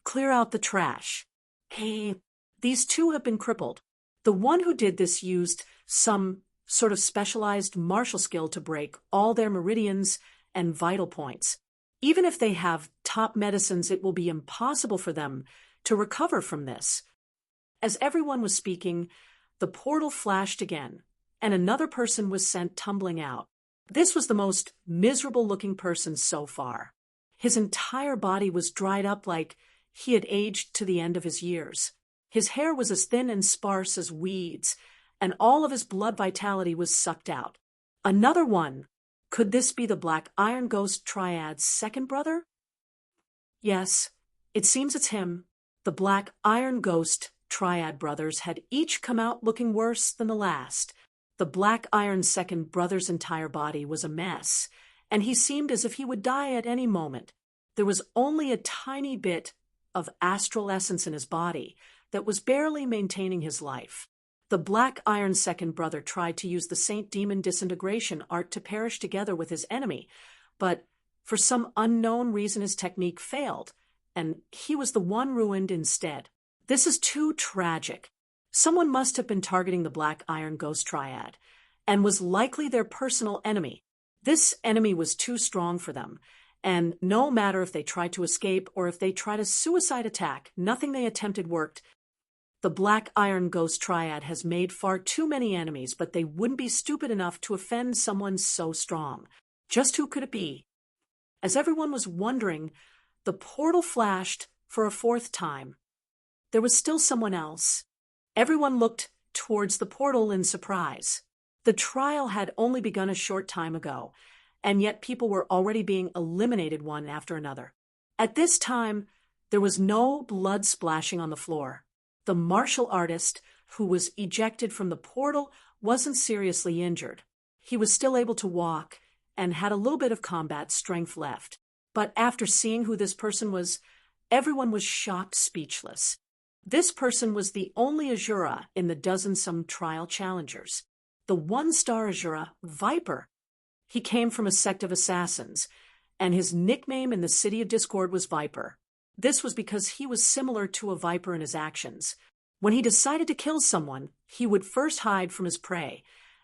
Clear out the trash. Hey, these two have been crippled. The one who did this used some sort of specialized martial skill to break all their meridians and vital points. Even if they have top medicines, it will be impossible for them to recover from this. As everyone was speaking, the portal flashed again, and another person was sent tumbling out. This was the most miserable-looking person so far. His entire body was dried up like he had aged to the end of his years. His hair was as thin and sparse as weeds, and all of his blood vitality was sucked out. Another one. Could this be the Black Iron Ghost Triad's second brother? Yes, it seems it's him. The Black Iron Ghost Triad brothers had each come out looking worse than the last. The Black Iron second brother's entire body was a mess, and he seemed as if he would die at any moment. There was only a tiny bit of astral essence in his body that was barely maintaining his life. The Black Iron second brother tried to use the Saint Demon disintegration art to perish together with his enemy, but for some unknown reason his technique failed, and he was the one ruined instead. This is too tragic. Someone must have been targeting the Black Iron Ghost Triad, and was likely their personal enemy. This enemy was too strong for them, and no matter if they tried to escape or if they tried a suicide attack, nothing they attempted worked. The Black Iron Ghost Triad has made far too many enemies, but they wouldn't be stupid enough to offend someone so strong. Just who could it be? As everyone was wondering, the portal flashed for a fourth time. There was still someone else. Everyone looked towards the portal in surprise. The trial had only begun a short time ago, and yet people were already being eliminated one after another. At this time, there was no blood splashing on the floor. The martial artist who was ejected from the portal, wasn't seriously injured. He was still able to walk and had a little bit of combat strength left. But after seeing who this person was, everyone was shocked speechless. This person was the only Azura in the dozen-some trial challengers. The one-star Azura, Viper. He came from a sect of assassins, and his nickname in the City of Discord was Viper. This was because he was similar to a viper in his actions. When he decided to kill someone, he would first hide from his prey,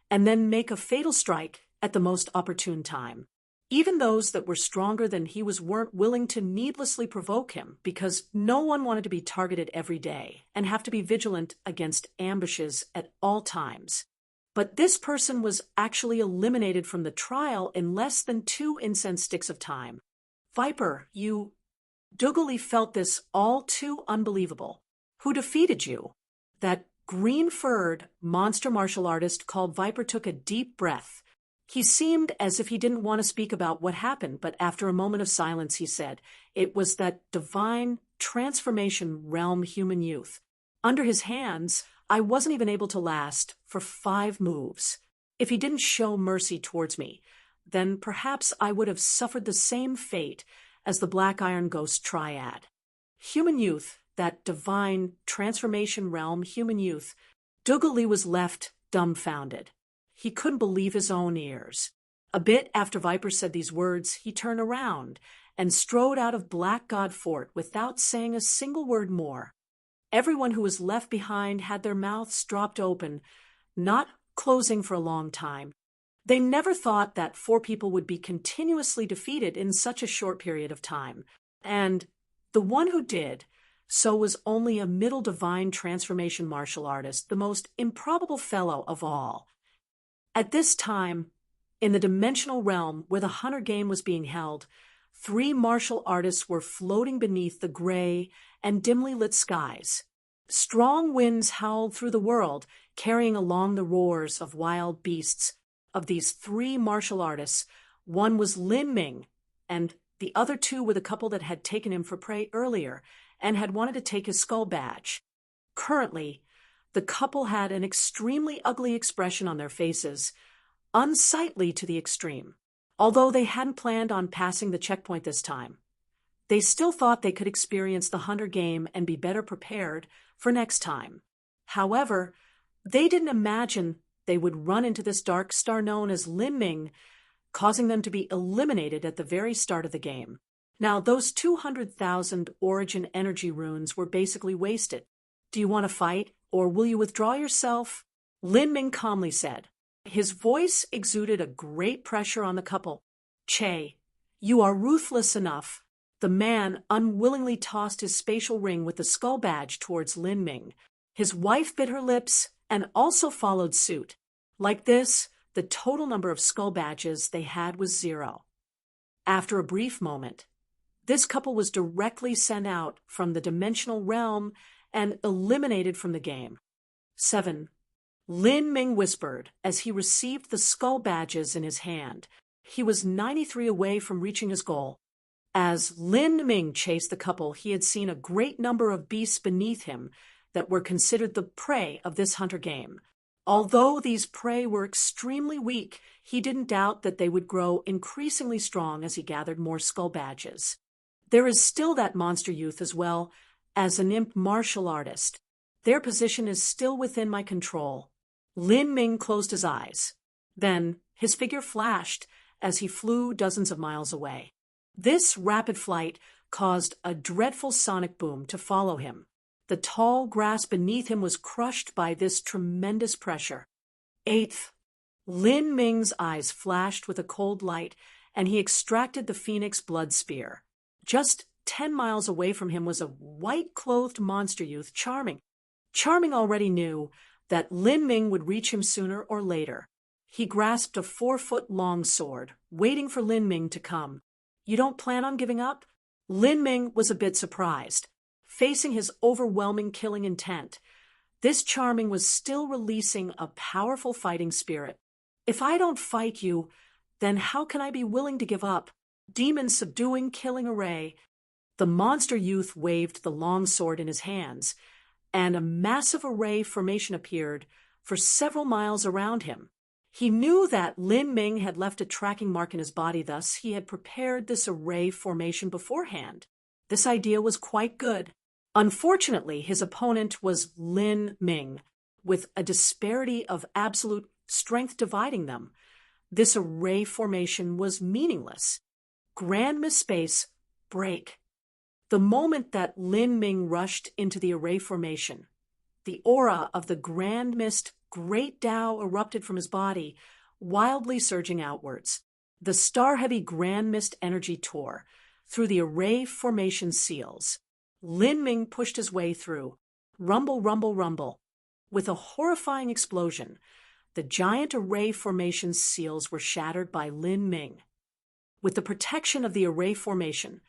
and then make a fatal strike at the most opportune time. Even those that were stronger than he weren't willing to needlessly provoke him, because no one wanted to be targeted every day and have to be vigilant against ambushes at all times. But this person was actually eliminated from the trial in less than 2 incense sticks of time. Viper, you... Dougali felt this all too unbelievable. Who defeated you? That green-furred monster martial artist called Viper took a deep breath. He seemed as if he didn't want to speak about what happened, but after a moment of silence he said, "It was that divine transformation realm human youth. Under his hands, I wasn't even able to last for 5 moves. If he didn't show mercy towards me, then perhaps I would have suffered the same fate as the Black Iron Ghost Triad." Human youth, that divine transformation realm human youth, Dougali was left dumbfounded. He couldn't believe his own ears. A bit after Viper said these words, he turned around and strode out of Black God Fort without saying a single word more. Everyone who was left behind had their mouths dropped open, not closing for a long time. They never thought that 4 people would be continuously defeated in such a short period of time. And the one who did so was only a middle divine transformation martial artist, the most improbable fellow of all. At this time, in the dimensional realm where the Hunter game was being held, 3 martial artists were floating beneath the gray and dimly lit skies. Strong winds howled through the world, carrying along the roars of wild beasts. Of these 3 martial artists, one was Lin Ming, and the other 2 were the couple that had taken him for prey earlier and had wanted to take his skull badge. Currently, the couple had an extremely ugly expression on their faces, unsightly to the extreme. Although they hadn't planned on passing the checkpoint this time, they still thought they could experience the Hunter game and be better prepared for next time. However, they didn't imagine they would run into this dark star known as Lin Ming, causing them to be eliminated at the very start of the game. Now, those 200,000 origin energy runes were basically wasted. "Do you want to fight, or will you withdraw yourself?" Lin Ming calmly said. His voice exuded a great pressure on the couple. "Che, you are ruthless enough." The man unwillingly tossed his spatial ring with the skull badge towards Lin Ming. His wife bit her lips and also followed suit. Like this, the total number of skull badges they had was 0. After a brief moment, this couple was directly sent out from the dimensional realm and eliminated from the game. 7. Lin Ming whispered as he received the skull badges in his hand. He was 93 away from reaching his goal. As Lin Ming chased the couple, he had seen a great number of beasts beneath him that were considered the prey of this Hunter game. Although these prey were extremely weak, he didn't doubt that they would grow increasingly strong as he gathered more skull badges. There is still that monster youth as well as an imp martial artist. Their position is still within my control. Lin Ming closed his eyes. Then his figure flashed as he flew dozens of miles away. This rapid flight caused a dreadful sonic boom to follow him. The tall grass beneath him was crushed by this tremendous pressure. 8th, Lin Ming's eyes flashed with a cold light, and he extracted the Phoenix blood spear. Just 10 miles away from him was a white-clothed monster youth, Charming. Charming already knew that Lin Ming would reach him sooner or later. He grasped a 4-foot-long sword, waiting for Lin Ming to come. "You don't plan on giving up?" Lin Ming was a bit surprised. Facing his overwhelming killing intent, this Charming was still releasing a powerful fighting spirit. "If I don't fight you, then how can I be willing to give up? Demon subduing killing array." The monster youth waved the long sword in his hands, and a massive array formation appeared for several miles around him. He knew that Lin Ming had left a tracking mark in his body, thus he had prepared this array formation beforehand. This idea was quite good. Unfortunately, his opponent was Lin Ming, with a disparity of absolute strength dividing them. This array formation was meaningless. Grand Mist Space, break. The moment that Lin Ming rushed into the array formation, the aura of the Grand Mist Great Tao erupted from his body, wildly surging outwards. The star-heavy Grand Mist energy tore through the array formation seals. Lin Ming pushed his way through. Rumble, rumble, rumble. With a horrifying explosion, the giant array formation seals were shattered by Lin Ming. With the protection of the array formation,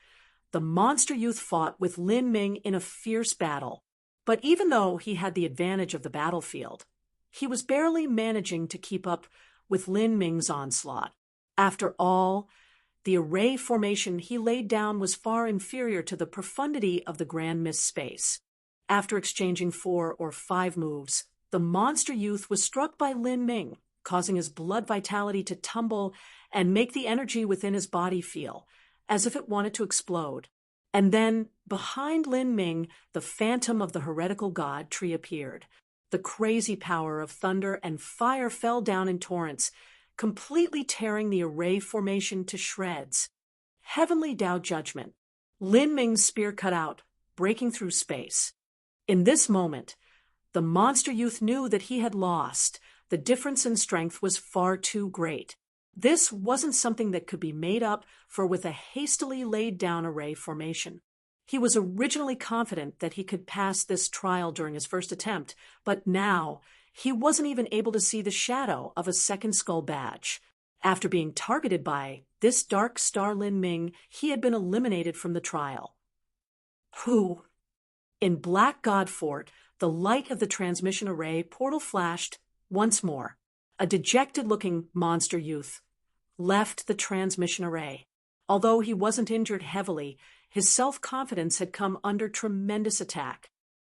the monster youth fought with Lin Ming in a fierce battle. But even though he had the advantage of the battlefield, he was barely managing to keep up with Lin Ming's onslaught. After all, the array formation he laid down was far inferior to the profundity of the Grand Mist Space. After exchanging 4 or 5 moves, the monster youth was struck by Lin Ming, causing his blood vitality to tumble and make the energy within his body feel as if it wanted to explode. And then, behind Lin Ming, the phantom of the heretical god tree appeared. The crazy power of thunder and fire fell down in torrents, completely tearing the array formation to shreds. Heavenly Tao Judgment. Lin Ming's spear cut out, breaking through space. In this moment, the monster youth knew that he had lost. The difference in strength was far too great. This wasn't something that could be made up for with a hastily laid down array formation. He was originally confident that he could pass this trial during his first attempt, but now he wasn't even able to see the shadow of a second skull badge. After being targeted by this dark star Lin Ming, he had been eliminated from the trial. Who? In Black God Fort, the light of the transmission array portal flashed once more. A dejected-looking monster youth left the transmission array. Although he wasn't injured heavily, his self-confidence had come under tremendous attack.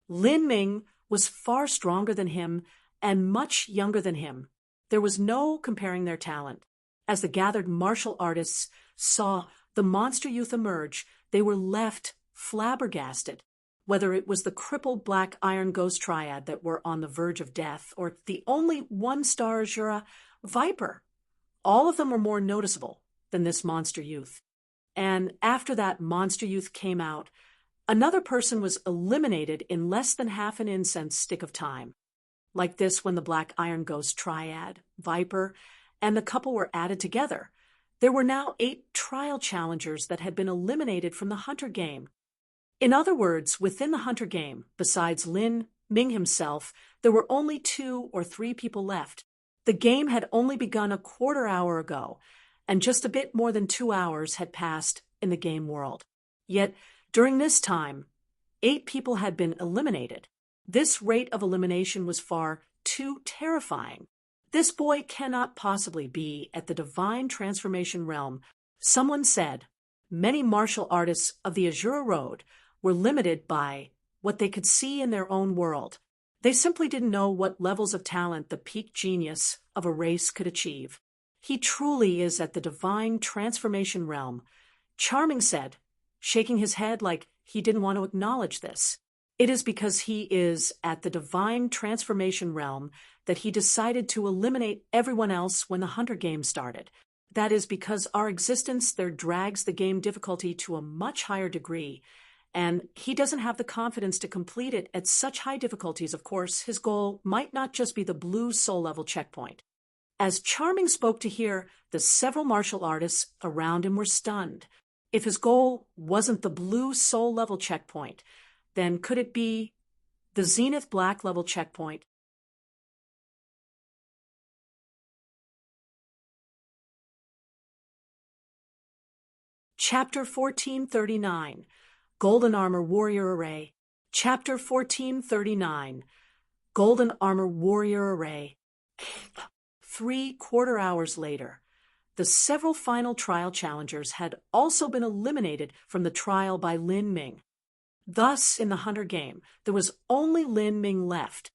Lin Ming was far stronger than him and much younger than him. There was no comparing their talent. As the gathered martial artists saw the monster youth emerge, they were left flabbergasted. Whether it was the crippled black iron ghost triad that were on the verge of death, or the only one-star Azura Viper, all of them were more noticeable than this monster youth. And after that monster youth came out, another person was eliminated in less than half an incense stick of time. Like this, when the black iron ghost triad, Viper, and the couple were added together, there were now 8 trial challengers that had been eliminated from the Hunter game. In other words, within the Hunter game, besides Lin Ming himself, there were only 2 or 3 people left. The game had only begun a quarter hour ago, and just a bit more than 2 hours had passed in the game world. Yet, during this time, 8 people had been eliminated. This rate of elimination was far too terrifying. This boy cannot possibly be at the divine transformation realm. Someone said, many martial artists of the Azura Road were limited by what they could see in their own world. They simply didn't know what levels of talent the peak genius of a race could achieve. He truly is at the divine transformation realm, Charming said, shaking his head like he didn't want to acknowledge this. It is because he is at the divine transformation realm that he decided to eliminate everyone else when the Hunter game started. That is because our existence there drags the game difficulty to a much higher degree, and he doesn't have the confidence to complete it at such high difficulties. Of course, his goal might not just be the blue soul level checkpoint. As Charming spoke to hear, the several martial artists around him were stunned. If his goal wasn't the blue soul level checkpoint, then could it be the Zenith Black level checkpoint? Chapter 1439, Golden Armor Warrior Array. Chapter 1439, Golden Armor Warrior Array. 3/4 hours later, the several final trial challengers had also been eliminated from the trial by Lin Ming. Thus, in the hunter game, there was only Lin Ming left.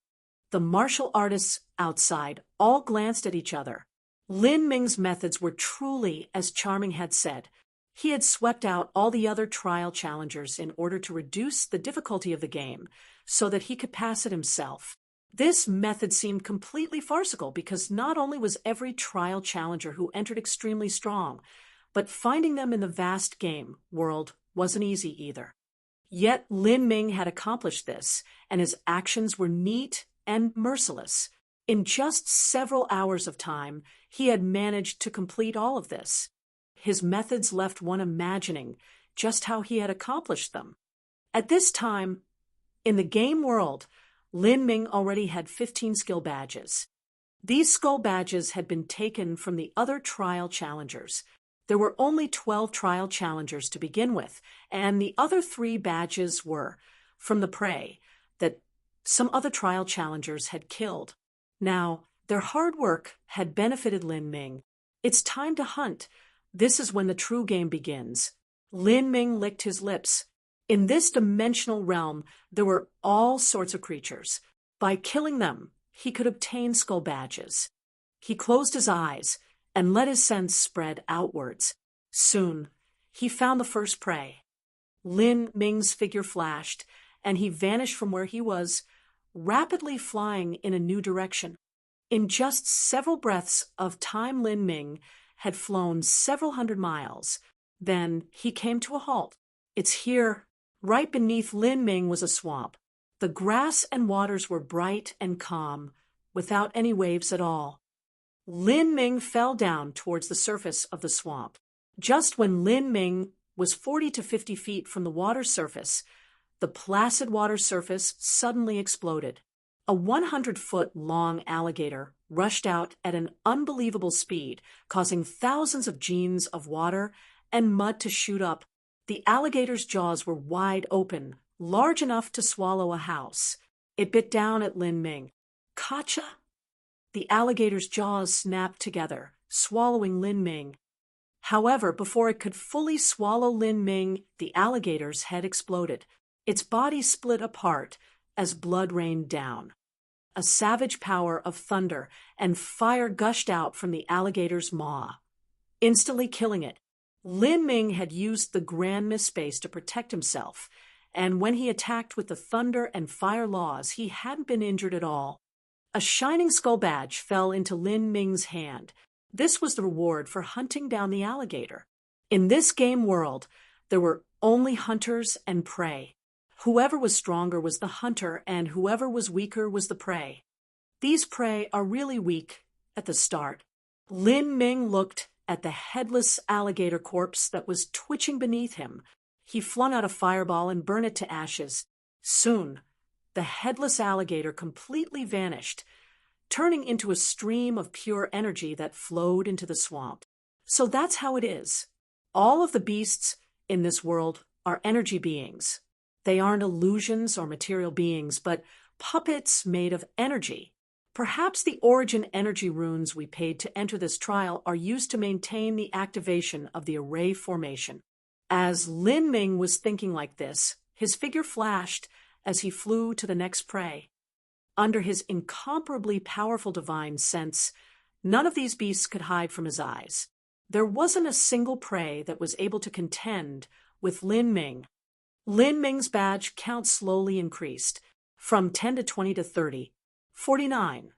The martial artists outside all glanced at each other. Lin Ming's methods were truly, as Charming had said. He had swept out all the other trial challengers in order to reduce the difficulty of the game so that he could pass it himself. This method seemed completely farcical because not only was every trial challenger who entered extremely strong, but finding them in the vast game world wasn't easy either. Yet Lin Ming had accomplished this, and his actions were neat and merciless. In just several hours of time, he had managed to complete all of this. His methods left one imagining just how he had accomplished them. At this time, in the game world, Lin Ming already had 15 skill badges. These skill badges had been taken from the other trial challengers. There were only 12 trial challengers to begin with, and the other 3 badges were from the prey that some other trial challengers had killed. Now, their hard work had benefited Lin Ming. It's time to hunt. This is when the true game begins. Lin Ming licked his lips. In this dimensional realm, there were all sorts of creatures. By killing them, he could obtain skull badges. He closed his eyes and let his sense spread outwards. Soon, he found the first prey. Lin Ming's figure flashed, and he vanished from where he was, rapidly flying in a new direction. In just several breaths of time, Lin Ming had flown several hundred miles. Then he came to a halt. It's here. Right beneath Lin Ming was a swamp. The grass and waters were bright and calm, without any waves at all. Lin Ming fell down towards the surface of the swamp. Just when Lin Ming was 40 to 50 feet from the water surface, the placid water surface suddenly exploded. A 100-foot-long alligator rushed out at an unbelievable speed, causing thousands of genes of water and mud to shoot up. The alligator's jaws were wide open, large enough to swallow a house. It bit down at Lin Ming. Gotcha! The alligator's jaws snapped together, swallowing Lin Ming. However, before it could fully swallow Lin Ming, the alligator's head exploded. Its body split apart as blood rained down. A savage power of thunder and fire gushed out from the alligator's maw, instantly killing it. Lin Ming had used the grand misspace to protect himself, and when he attacked with the thunder and fire laws, he hadn't been injured at all. A shining skull badge fell into Lin Ming's hand. This was the reward for hunting down the alligator. In this game world, there were only hunters and prey. Whoever was stronger was the hunter, and whoever was weaker was the prey. These prey are really weak at the start. Lin Ming looked at the headless alligator corpse that was twitching beneath him. He flung out a fireball and burned it to ashes. Soon, the headless alligator completely vanished, turning into a stream of pure energy that flowed into the swamp. So that's how it is. All of the beasts in this world are energy beings. They aren't illusions or material beings, but puppets made of energy. Perhaps the origin energy runes we paid to enter this trial are used to maintain the activation of the array formation. As Lin Ming was thinking like this, his figure flashed as he flew to the next prey. Under his incomparably powerful divine sense, none of these beasts could hide from his eyes. There wasn't a single prey that was able to contend with Lin Ming. Lin Ming's badge count slowly increased, from 10 to 20 to 30. 49.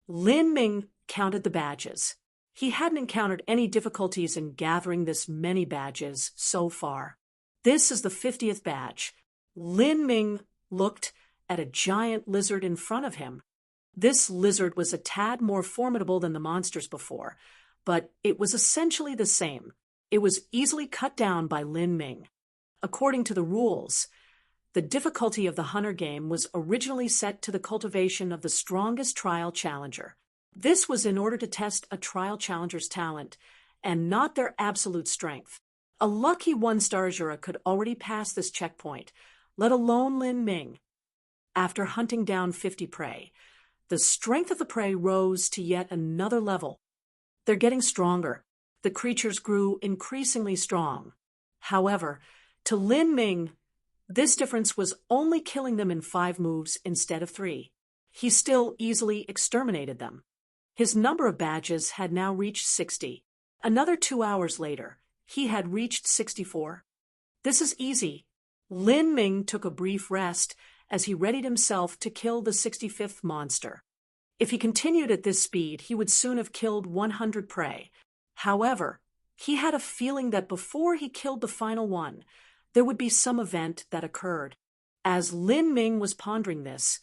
Lin Ming counted the badges. He hadn't encountered any difficulties in gathering this many badges so far. This is the 50th badge. Lin Ming looked at a giant lizard in front of him. This lizard was a tad more formidable than the monsters before, but it was essentially the same. It was easily cut down by Lin Ming. According to the rules, the difficulty of the hunter game was originally set to the cultivation of the strongest trial challenger. This was in order to test a trial challenger's talent and not their absolute strength. A lucky one-star juror could already pass this checkpoint, let alone Lin Ming. After hunting down 50 prey, the strength of the prey rose to yet another level. They're getting stronger. The creatures grew increasingly strong. However, to Lin Ming, This difference was only killing them in 5 moves instead of 3. He still easily exterminated them. His number of badges had now reached 60. Another 2 hours later, he had reached 64. This is easy. Lin Ming took a brief rest as he readied himself to kill the 65th monster. If he continued at this speed, he would soon have killed 100 prey. However, he had a feeling that before he killed the final one, there would be some event that occurred. As Lin Ming was pondering this,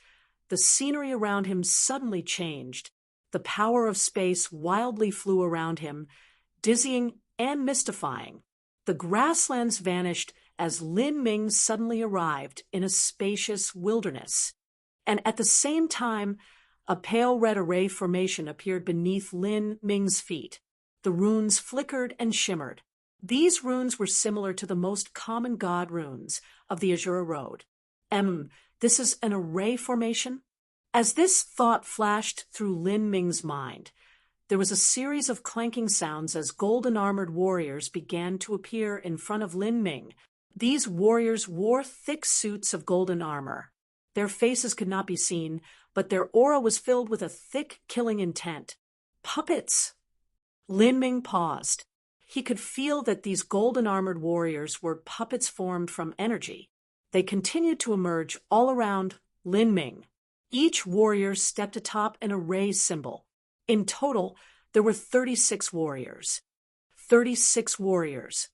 the scenery around him suddenly changed. The power of space wildly flew around him, dizzying and mystifying. The grasslands vanished as Lin Ming suddenly arrived in a spacious wilderness. And at the same time, a pale red array formation appeared beneath Lin Ming's feet. The runes flickered and shimmered. These runes were similar to the most common god runes of the Azure Road. This is an array formation? As this thought flashed through Lin Ming's mind, there was a series of clanking sounds as golden-armored warriors began to appear in front of Lin Ming. These warriors wore thick suits of golden armor. Their faces could not be seen, but their aura was filled with a thick, killing intent. Puppets! Lin Ming paused. He could feel that these golden-armored warriors were puppets formed from energy. They continued to emerge all around Lin Ming. Each warrior stepped atop an array symbol. In total, there were 36 warriors. 36 warriors.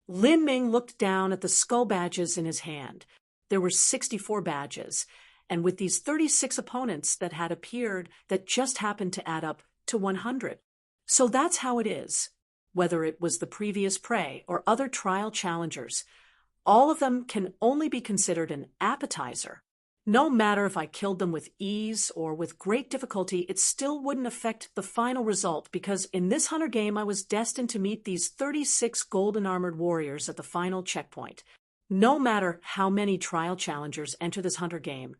Lin Ming looked down at the skull badges in his hand. There were 64 badges, and with these 36 opponents that had appeared that just happened to add up to 100. So that's how it is. Whether it was the previous prey or other trial challengers, all of them can only be considered an appetizer. No matter if I killed them with ease or with great difficulty, it still wouldn't affect the final result because in this hunter game I was destined to meet these 36 golden-armored warriors at the final checkpoint. No matter how many trial challengers enter this hunter game,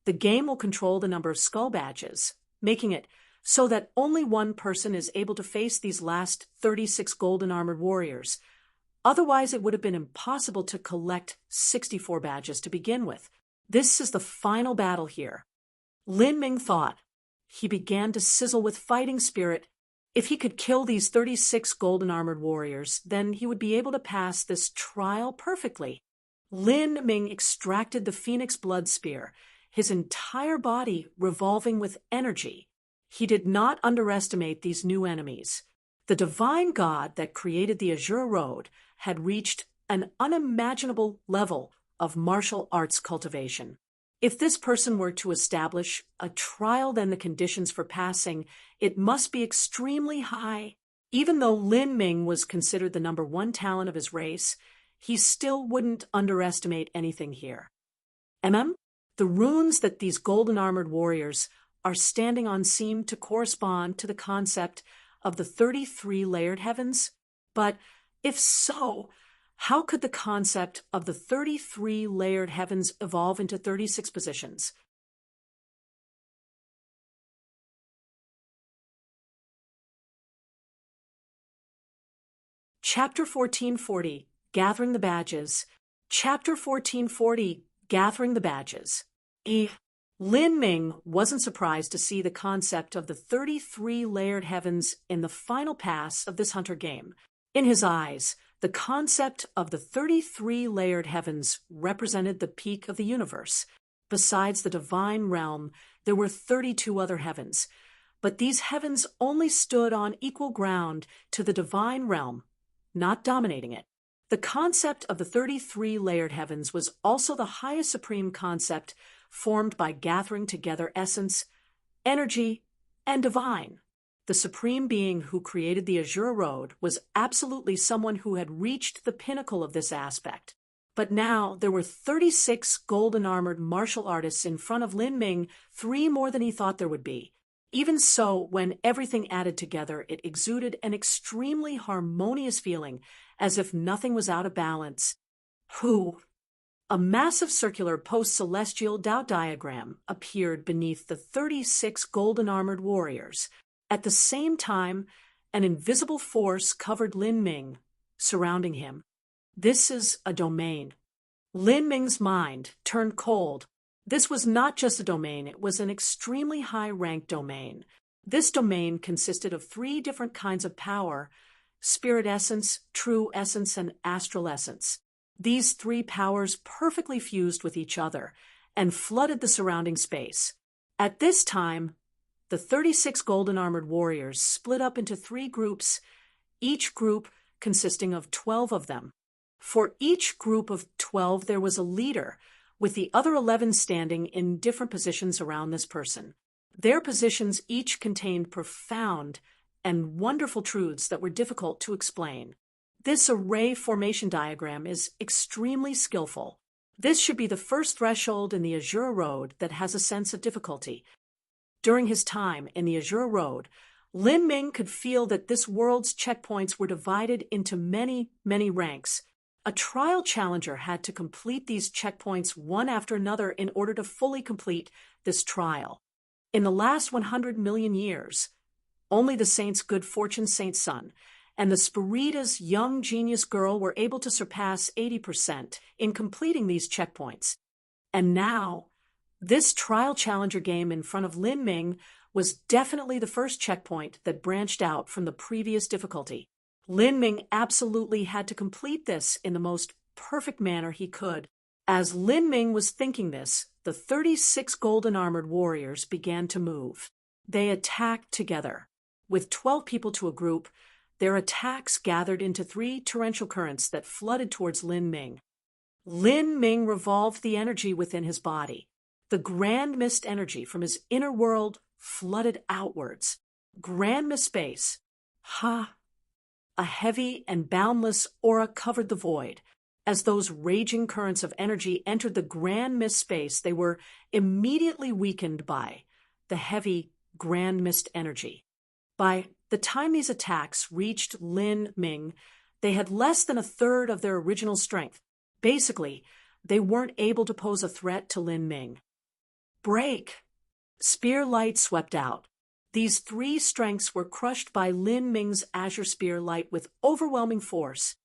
the game will control the number of skull badges, making it so that only one person is able to face these last 36 golden-armored warriors. Otherwise, it would have been impossible to collect 64 badges to begin with. This is the final battle here. Lin Ming thought. He began to sizzle with fighting spirit. If he could kill these 36 golden-armored warriors, then he would be able to pass this trial perfectly. Lin Ming extracted the Phoenix Blood Spear, his entire body revolving with energy. He did not underestimate these new enemies. The divine god that created the Azure Road had reached an unimaginable level of martial arts cultivation. If this person were to establish a trial, then the conditions for passing it must be extremely high. Even though Lin Ming was considered the number 1 talent of his race, he still wouldn't underestimate anything here. The runes that these golden-armored warriors are standing on seem to correspond to the concept of the 33 layered heavens. But if so, how could the concept of the 33 layered heavens evolve into 36 positions? Chapter 1440, Gathering the Badges. Chapter 1440, Gathering the Badges. Lin Ming wasn't surprised to see the concept of the 33 layered heavens in the final pass of this hunter game. In his eyes, the concept of the 33 layered heavens represented the peak of the universe. Besides the divine realm, there were 32 other heavens, but these heavens only stood on equal ground to the divine realm, not dominating it. The concept of the 33 layered heavens was also the highest supreme concept formed by gathering together essence, energy, and divine. The supreme being who created the Azure Road was absolutely someone who had reached the pinnacle of this aspect. But now there were 36 golden-armored martial artists in front of Lin Ming, 3 more than he thought there would be. Even so, when everything added together, it exuded an extremely harmonious feeling, as if nothing was out of balance. A massive circular post-celestial Tao diagram appeared beneath the 36 golden-armored warriors. At the same time, an invisible force covered Lin Ming, surrounding him. This is a domain. Lin Ming's mind turned cold. This was not just a domain, it was an extremely high-ranked domain. This domain consisted of 3 different kinds of power: spirit essence, true essence, and astral essence. These 3 powers perfectly fused with each other and flooded the surrounding space. At this time, the 36 golden armored warriors split up into 3 groups, each group consisting of 12 of them. For each group of 12, there was a leader, with the other 11 standing in different positions around this person. Their positions each contained profound and wonderful truths that were difficult to explain. This array formation diagram is extremely skillful. This should be the first threshold in the Azure Road that has a sense of difficulty. During his time in the Azure Road, Lin Ming could feel that this world's checkpoints were divided into many, many ranks. A trial challenger had to complete these checkpoints one after another in order to fully complete this trial. In the last 100 million years, only the saint's good fortune saint son and the Spirita's young genius girl were able to surpass 80% in completing these checkpoints. And now, this trial challenger game in front of Lin Ming was definitely the first checkpoint that branched out from the previous difficulty. Lin Ming absolutely had to complete this in the most perfect manner he could. As Lin Ming was thinking this, the 36 golden armored warriors began to move. They attacked together. With 12 people to a group, their attacks gathered into 3 torrential currents that flooded towards Lin Ming. Lin Ming revolved the energy within his body. The grand mist energy from his inner world flooded outwards. Grand mist space. A heavy and boundless aura covered the void. As those raging currents of energy entered the grand mist space, they were immediately weakened by the heavy grand mist energy. By the time these attacks reached Lin Ming, they had less than 1/3 of their original strength. Basically, they weren't able to pose a threat to Lin Ming. Break! Spear light swept out. These 3 strengths were crushed by Lin Ming's azure spear light with overwhelming force.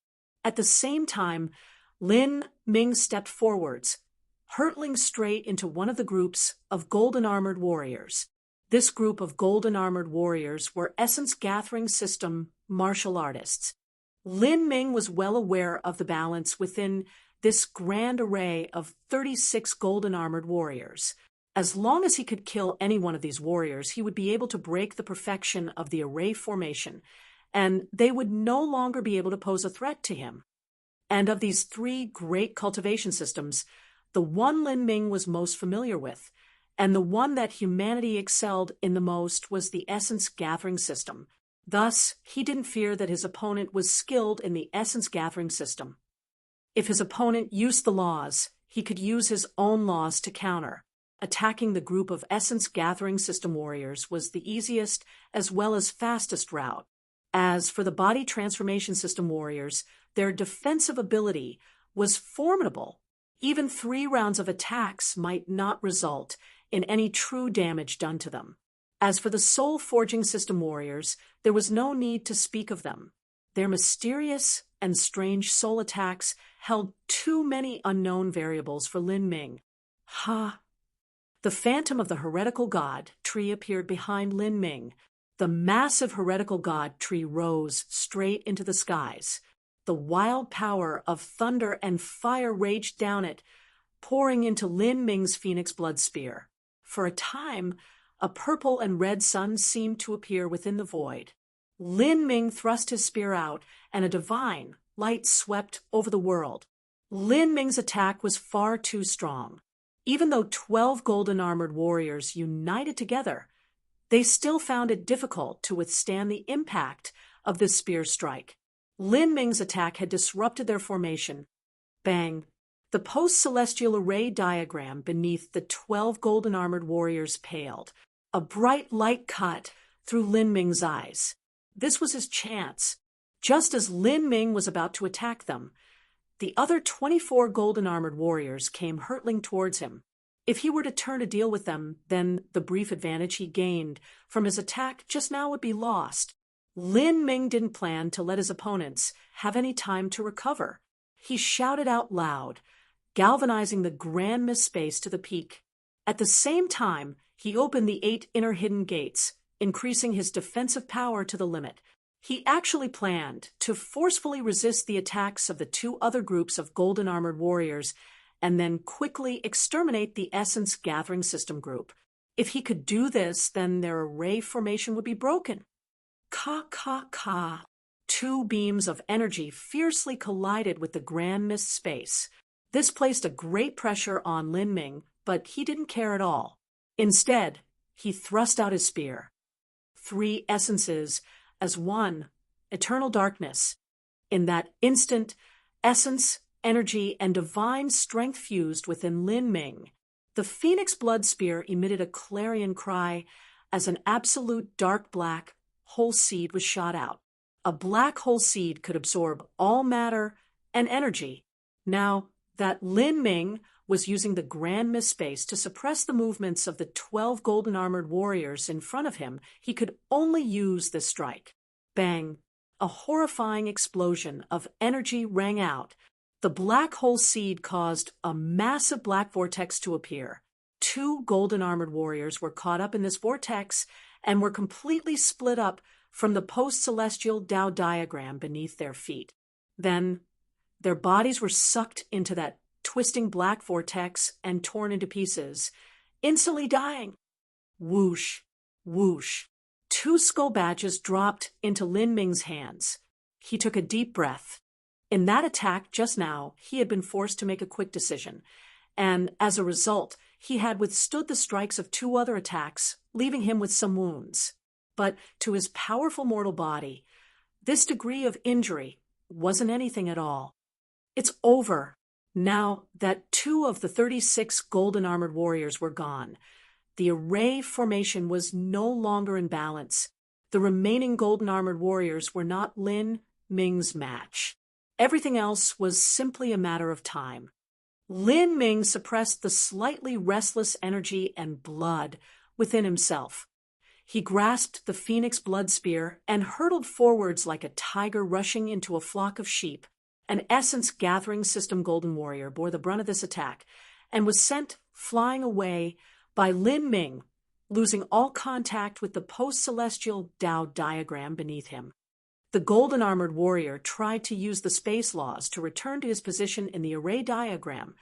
At the same time, Lin Ming stepped forwards, hurtling straight into one of the groups of golden armored warriors. This group of golden armored warriors were Essence Gathering System martial artists. Lin Ming was well aware of the balance within this grand array of 36 golden armored warriors. As long as he could kill any one of these warriors, he would be able to break the perfection of the array formation, and they would no longer be able to pose a threat to him. And of these 3 great cultivation systems, the one Lin Ming was most familiar with, and the one that humanity excelled in the most, was the Essence Gathering System. Thus, he didn't fear that his opponent was skilled in the Essence Gathering System. If his opponent used the laws, he could use his own laws to counter. Attacking the group of Essence Gathering System warriors was the easiest as well as fastest route. As for the Body Transformation System warriors, their defensive ability was formidable. Even 3 rounds of attacks might not result in any true damage done to them. As for the Soul Forging System warriors, there was no need to speak of them. Their mysterious and strange soul attacks held too many unknown variables for Lin Ming. The phantom of the heretical god tree appeared behind Lin Ming. The massive heretical god tree rose straight into the skies. The wild power of thunder and fire raged down it, pouring into Lin Ming's phoenix blood spear. For a time, a purple and red sun seemed to appear within the void. Lin Ming thrust his spear out, and a divine light swept over the world. Lin Ming's attack was far too strong. Even though 12 golden armored warriors united together, they still found it difficult to withstand the impact of this spear strike. Lin Ming's attack had disrupted their formation. Bang! The post-celestial array diagram beneath the 12 golden armored warriors paled. A bright light cut through Lin Ming's eyes. This was his chance. Just as Lin Ming was about to attack them, the other 24 golden armored warriors came hurtling towards him. If he were to turn to deal with them, then the brief advantage he gained from his attack just now would be lost. Lin Ming didn't plan to let his opponents have any time to recover. He shouted out loud, galvanizing the grand mist space to the peak. At the same time, he opened the 8 inner hidden gates, increasing his defensive power to the limit. He actually planned to forcefully resist the attacks of the 2 other groups of golden armored warriors and then quickly exterminate the Essence Gathering System group. If he could do this, then their array formation would be broken. Ka. 2 beams of energy fiercely collided with the grand mist space. This placed a great pressure on Lin Ming, but he didn't care at all. Instead, he thrust out his spear. 3 essences as one, eternal darkness. In that instant, essence, energy, and divine strength fused within Lin Ming. The Phoenix Blood Spear emitted a clarion cry as an absolute dark black whole seed was shot out. A black hole seed could absorb all matter and energy. Now that Lin Ming was using the grand mist space to suppress the movements of the 12 golden armored warriors in front of him, he could only use this strike. Bang! A horrifying explosion of energy rang out. The black hole seed caused a massive black vortex to appear. 2 golden armored warriors were caught up in this vortex and were completely split up from the post-celestial Tao diagram beneath their feet. Then, their bodies were sucked into that twisting black vortex and torn into pieces, instantly dying. Whoosh, whoosh. 2 skull badges dropped into Lin Ming's hands. He took a deep breath. In that attack just now, he had been forced to make a quick decision, and as a result, he had withstood the strikes of 2 other attacks, leaving him with some wounds. But to his powerful mortal body, this degree of injury wasn't anything at all. It's over. Now that 2 of the 36 golden armored warriors were gone, the array formation was no longer in balance. The remaining golden armored warriors were not Lin Ming's match. Everything else was simply a matter of time. Lin Ming suppressed the slightly restless energy and blood within himself. He grasped the Phoenix Blood Spear and hurtled forwards like a tiger rushing into a flock of sheep. An Essence Gathering System golden warrior bore the brunt of this attack and was sent flying away by Lin Ming, losing all contact with the post-celestial Tao diagram beneath him. The golden armored warrior tried to use the space laws to return to his position in the array diagram,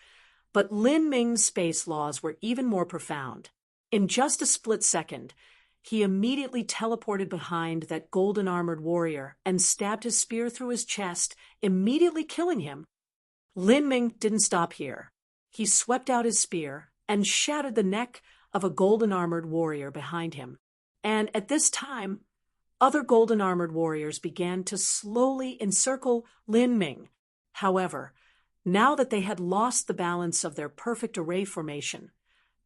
but Lin Ming's space laws were even more profound. In just a split second, he immediately teleported behind that golden armored warrior and stabbed his spear through his chest, immediately killing him. Lin Ming didn't stop here. He swept out his spear and shattered the neck of a golden armored warrior behind him. And at this time, other golden armored warriors began to slowly encircle Lin Ming. However, now that they had lost the balance of their perfect array formation,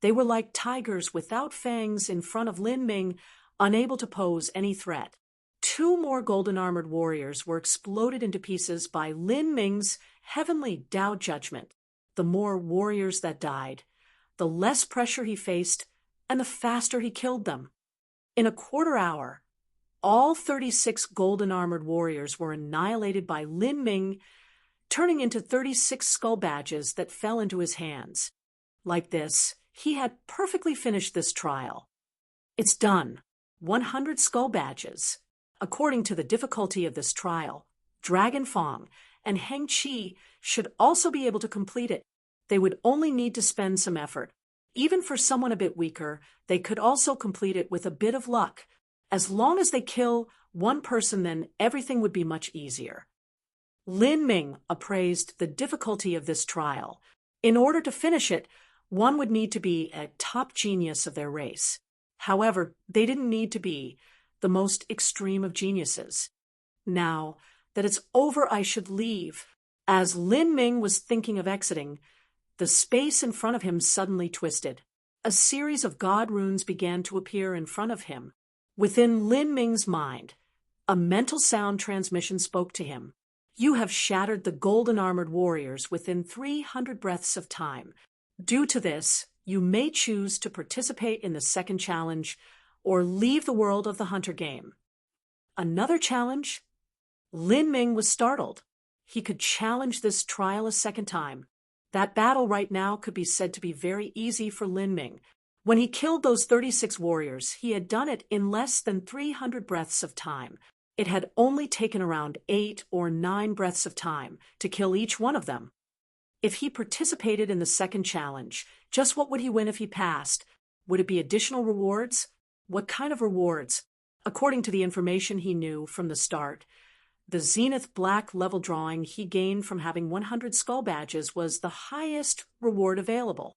they were like tigers without fangs in front of Lin Ming, unable to pose any threat. 2 more golden armored warriors were exploded into pieces by Lin Ming's heavenly Tao judgment. The more warriors that died, the less pressure he faced, and the faster he killed them. In a quarter hour, all 36 golden armored warriors were annihilated by Lin Ming, turning into 36 skull badges that fell into his hands. Like this, he had perfectly finished this trial. It's done. 100 skull badges. According to the difficulty of this trial, Dragon Fong and Heng Qi should also be able to complete it. They would only need to spend some effort. Even for someone a bit weaker, they could also complete it with a bit of luck. As long as they kill one person, then everything would be much easier. Lin Ming appraised the difficulty of this trial. In order to finish it, one would need to be a top genius of their race. However, they didn't need to be the most extreme of geniuses. Now that it's over, I should leave. As Lin Ming was thinking of exiting, the space in front of him suddenly twisted. A series of god runes began to appear in front of him. Within Lin Ming's mind, a mental sound transmission spoke to him. You have shattered the golden armored warriors within 300 breaths of time. Due to this, you may choose to participate in the second challenge or leave the world of the hunter game. Another challenge? Lin Ming was startled. He could challenge this trial a second time. That battle right now could be said to be very easy for Lin Ming. When he killed those 36 warriors, he had done it in less than 300 breaths of time. It had only taken around 8 or 9 breaths of time to kill each one of them. If he participated in the second challenge, just what would he win if he passed? Would it be additional rewards? What kind of rewards? According to the information he knew from the start, the Zenith Black level drawing he gained from having 100 skull badges was the highest reward available.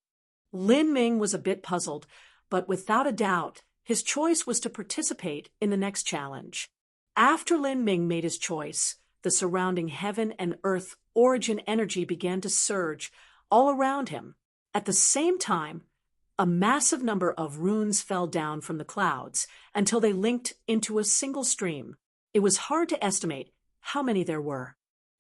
Lin Ming was a bit puzzled, but without a doubt, his choice was to participate in the next challenge. After Lin Ming made his choice, the surrounding heaven and earth origin energy began to surge all around him. At the same time, a massive number of runes fell down from the clouds until they linked into a single stream. It was hard to estimate how many there were.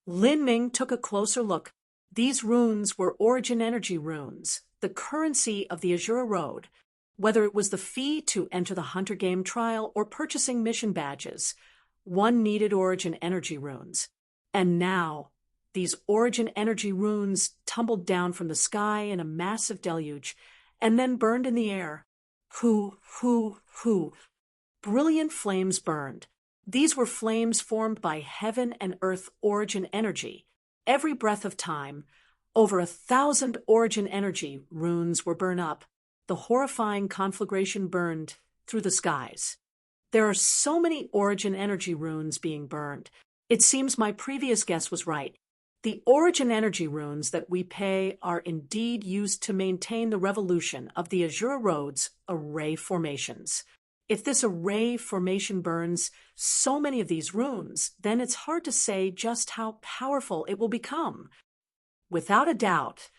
Lin Ming took a closer look. These runes were origin energy runes, the currency of the Azura Road. Whether it was the fee to enter the Hunter Game trial or purchasing mission badges, one needed origin energy runes. And now, these origin energy runes tumbled down from the sky in a massive deluge, and then burned in the air. Hoo. Brilliant flames burned. These were flames formed by heaven and earth origin energy. Every breath of time, over 1,000 origin energy runes were burned up. The horrifying conflagration burned through the skies. There are so many origin energy runes being burned. It seems my previous guess was right. The origin energy runes that we pay are indeed used to maintain the revolution of the Azura Road's array formations. If this array formation burns so many of these runes, then it's hard to say just how powerful it will become. Without a doubt,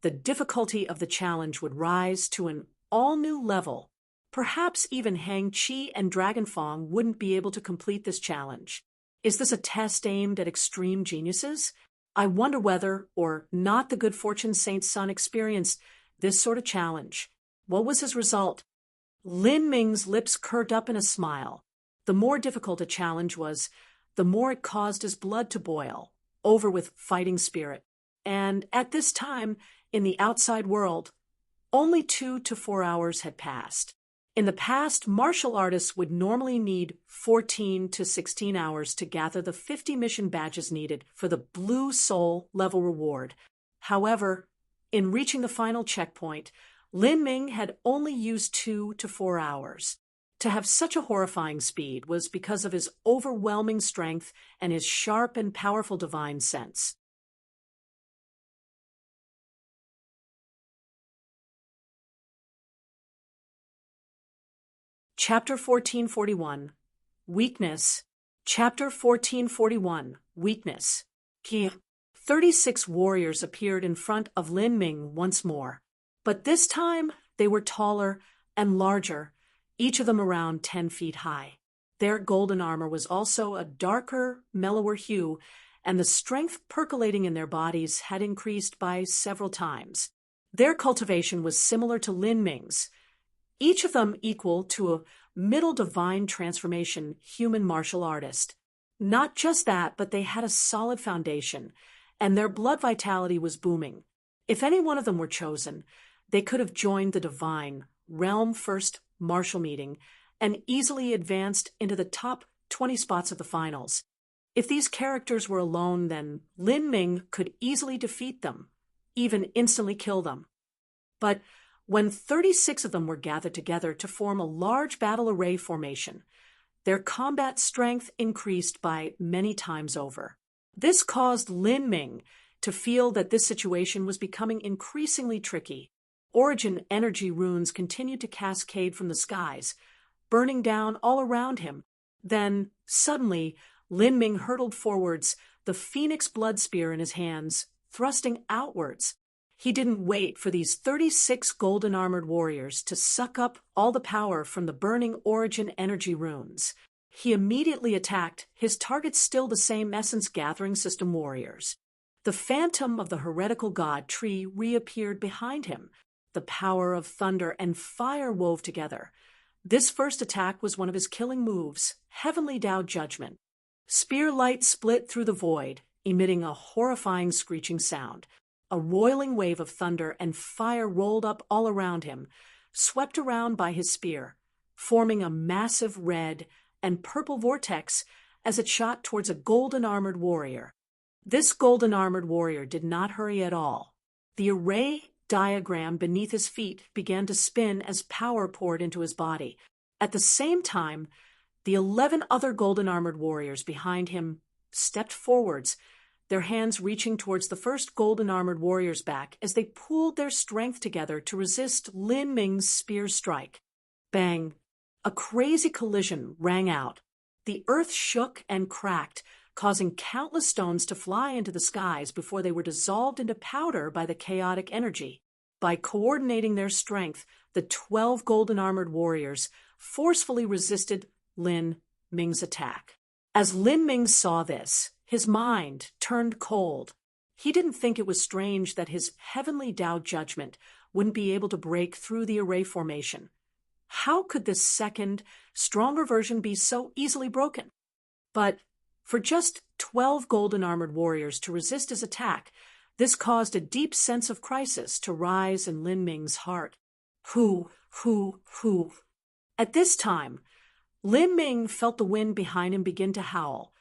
the difficulty of the challenge would rise to an all-new level. Perhaps even Hang Chi and Dragonfang wouldn't be able to complete this challenge. Is this a test aimed at extreme geniuses? I wonder whether or not the good fortune Saint's son experienced this sort of challenge. What was his result? Lin Ming's lips curved up in a smile. The more difficult a challenge was, the more it caused his blood to boil over with fighting spirit. And at this time, in the outside world, only 2 to 4 hours had passed. In the past, martial artists would normally need 14 to 16 hours to gather the 50 mission badges needed for the Blue Soul level reward. However, in reaching the final checkpoint, Lin Ming had only used 2 to 4 hours. To have such a horrifying speed was because of his overwhelming strength and his sharp and powerful divine sense. Chapter 1441, Weakness. Chapter 1441, Weakness. 36 warriors appeared in front of Lin Ming once more, but this time they were taller and larger, each of them around 10 feet high. Their golden armor was also a darker, mellower hue, and the strength percolating in their bodies had increased by several times. Their cultivation was similar to Lin Ming's, each of them equal to a middle divine transformation human martial artist. Not just that, but they had a solid foundation, and their blood vitality was booming. If any one of them were chosen, they could have joined the divine realm first martial meeting and easily advanced into the top 20 spots of the finals. If these characters were alone, then Lin Ming could easily defeat them, even instantly kill them. But when 36 of them were gathered together to form a large battle array formation, their combat strength increased by many times over. This caused Lin Ming to feel that this situation was becoming increasingly tricky. Origin energy runes continued to cascade from the skies, burning down all around him. Then, suddenly, Lin Ming hurtled forwards, the phoenix blood spear in his hands, thrusting outwards. He didn't wait for these 36 golden-armored warriors to suck up all the power from the burning origin energy runes. He immediately attacked, his target still the same essence gathering system warriors. The phantom of the heretical god tree reappeared behind him. The power of thunder and fire wove together. This first attack was one of his killing moves, Heavenly Tao Judgment. Spear light split through the void, emitting a horrifying screeching sound. a roiling wave of thunder and fire rolled up all around him, swept around by his spear, forming a massive red and purple vortex as it shot towards a golden-armored warrior. This golden-armored warrior did not hurry at all. The array diagram beneath his feet began to spin as power poured into his body. At the same time, the 11 other golden-armored warriors behind him stepped forwards, their hands reaching towards the first golden-armored warrior's back as they pooled their strength together to resist Lin Ming's spear strike. Bang! A crazy collision rang out. The earth shook and cracked, causing countless stones to fly into the skies before they were dissolved into powder by the chaotic energy. By coordinating their strength, the 12 golden-armored warriors forcefully resisted Lin Ming's attack. As Lin Ming saw this, his mind turned cold. He didn't think it was strange that his heavenly Tao judgment wouldn't be able to break through the array formation. How could this second, stronger version be so easily broken? But for just 12 golden-armored warriors to resist his attack, this caused a deep sense of crisis to rise in Lin Ming's heart. Who? At this time, Lin Ming felt the wind behind him begin to howl,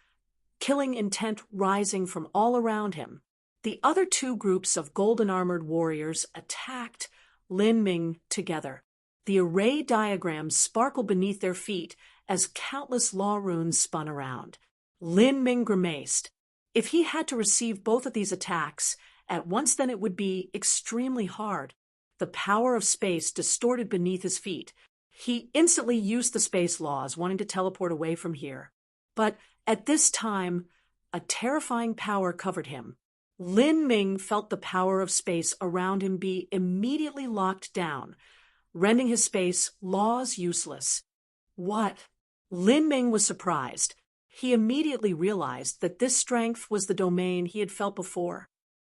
killing intent rising from all around him. The other two groups of golden-armored warriors attacked Lin Ming together. The array diagrams sparkled beneath their feet as countless law runes spun around. Lin Ming grimaced. If he had to receive both of these attacks at once, then it would be extremely hard. The power of space distorted beneath his feet. He instantly used the space laws, wanting to teleport away from here. But at this time, a terrifying power covered him. Lin Ming felt the power of space around him be immediately locked down, rendering his space laws useless. What? Lin Ming was surprised. He immediately realized that this strength was the domain he had felt before.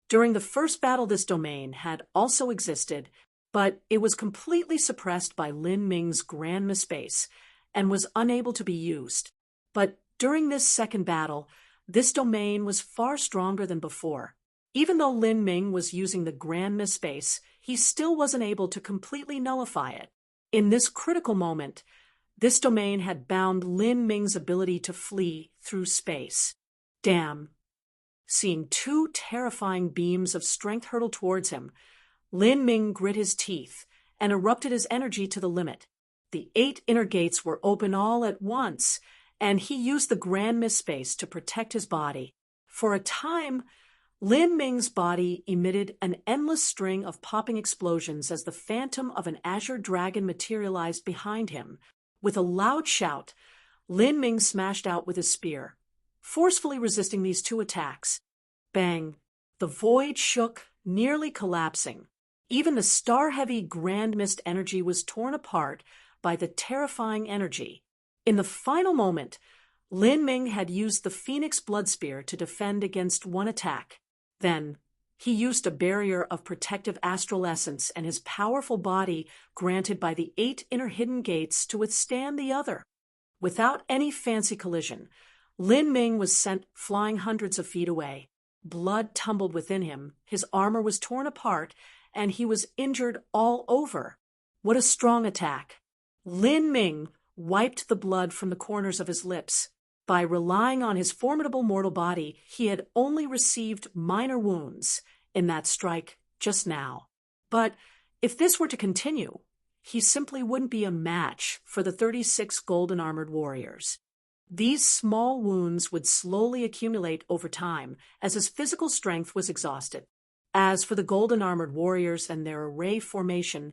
During the first battle, this domain had also existed, but it was completely suppressed by Lin Ming's grand space and was unable to be used. But during this second battle, this domain was far stronger than before. Even though Lin Ming was using the grand space, he still wasn't able to completely nullify it. In this critical moment, this domain had bound Lin Ming's ability to flee through space. Damn. Seeing two terrifying beams of strength hurtle towards him, Lin Ming grit his teeth and erupted his energy to the limit. The 8 inner gates were open all at once, and he used the grand space to protect his body. For a time, Lin Ming's body emitted an endless string of popping explosions as the phantom of an azure dragon materialized behind him. With a loud shout, Lin Ming smashed out with his spear, forcefully resisting these 2 attacks. Bang! The void shook, nearly collapsing. Even the star-heavy grand mist energy was torn apart by the terrifying energy. In the final moment, Lin Ming had used the Phoenix Blood Spear to defend against one attack. Then, he used a barrier of protective astral essence and his powerful body granted by the 8 inner hidden gates to withstand the other. Without any fancy collision, Lin Ming was sent flying hundreds of feet away. Blood tumbled within him, his armor was torn apart, and he was injured all over. What a strong attack! Lin Ming wiped the blood from the corners of his lips. By relying on his formidable mortal body, he had only received minor wounds in that strike just now. But if this were to continue, he simply wouldn't be a match for the 36 golden-armored warriors. These small wounds would slowly accumulate over time as his physical strength was exhausted. As for the golden-armored warriors and their array formation,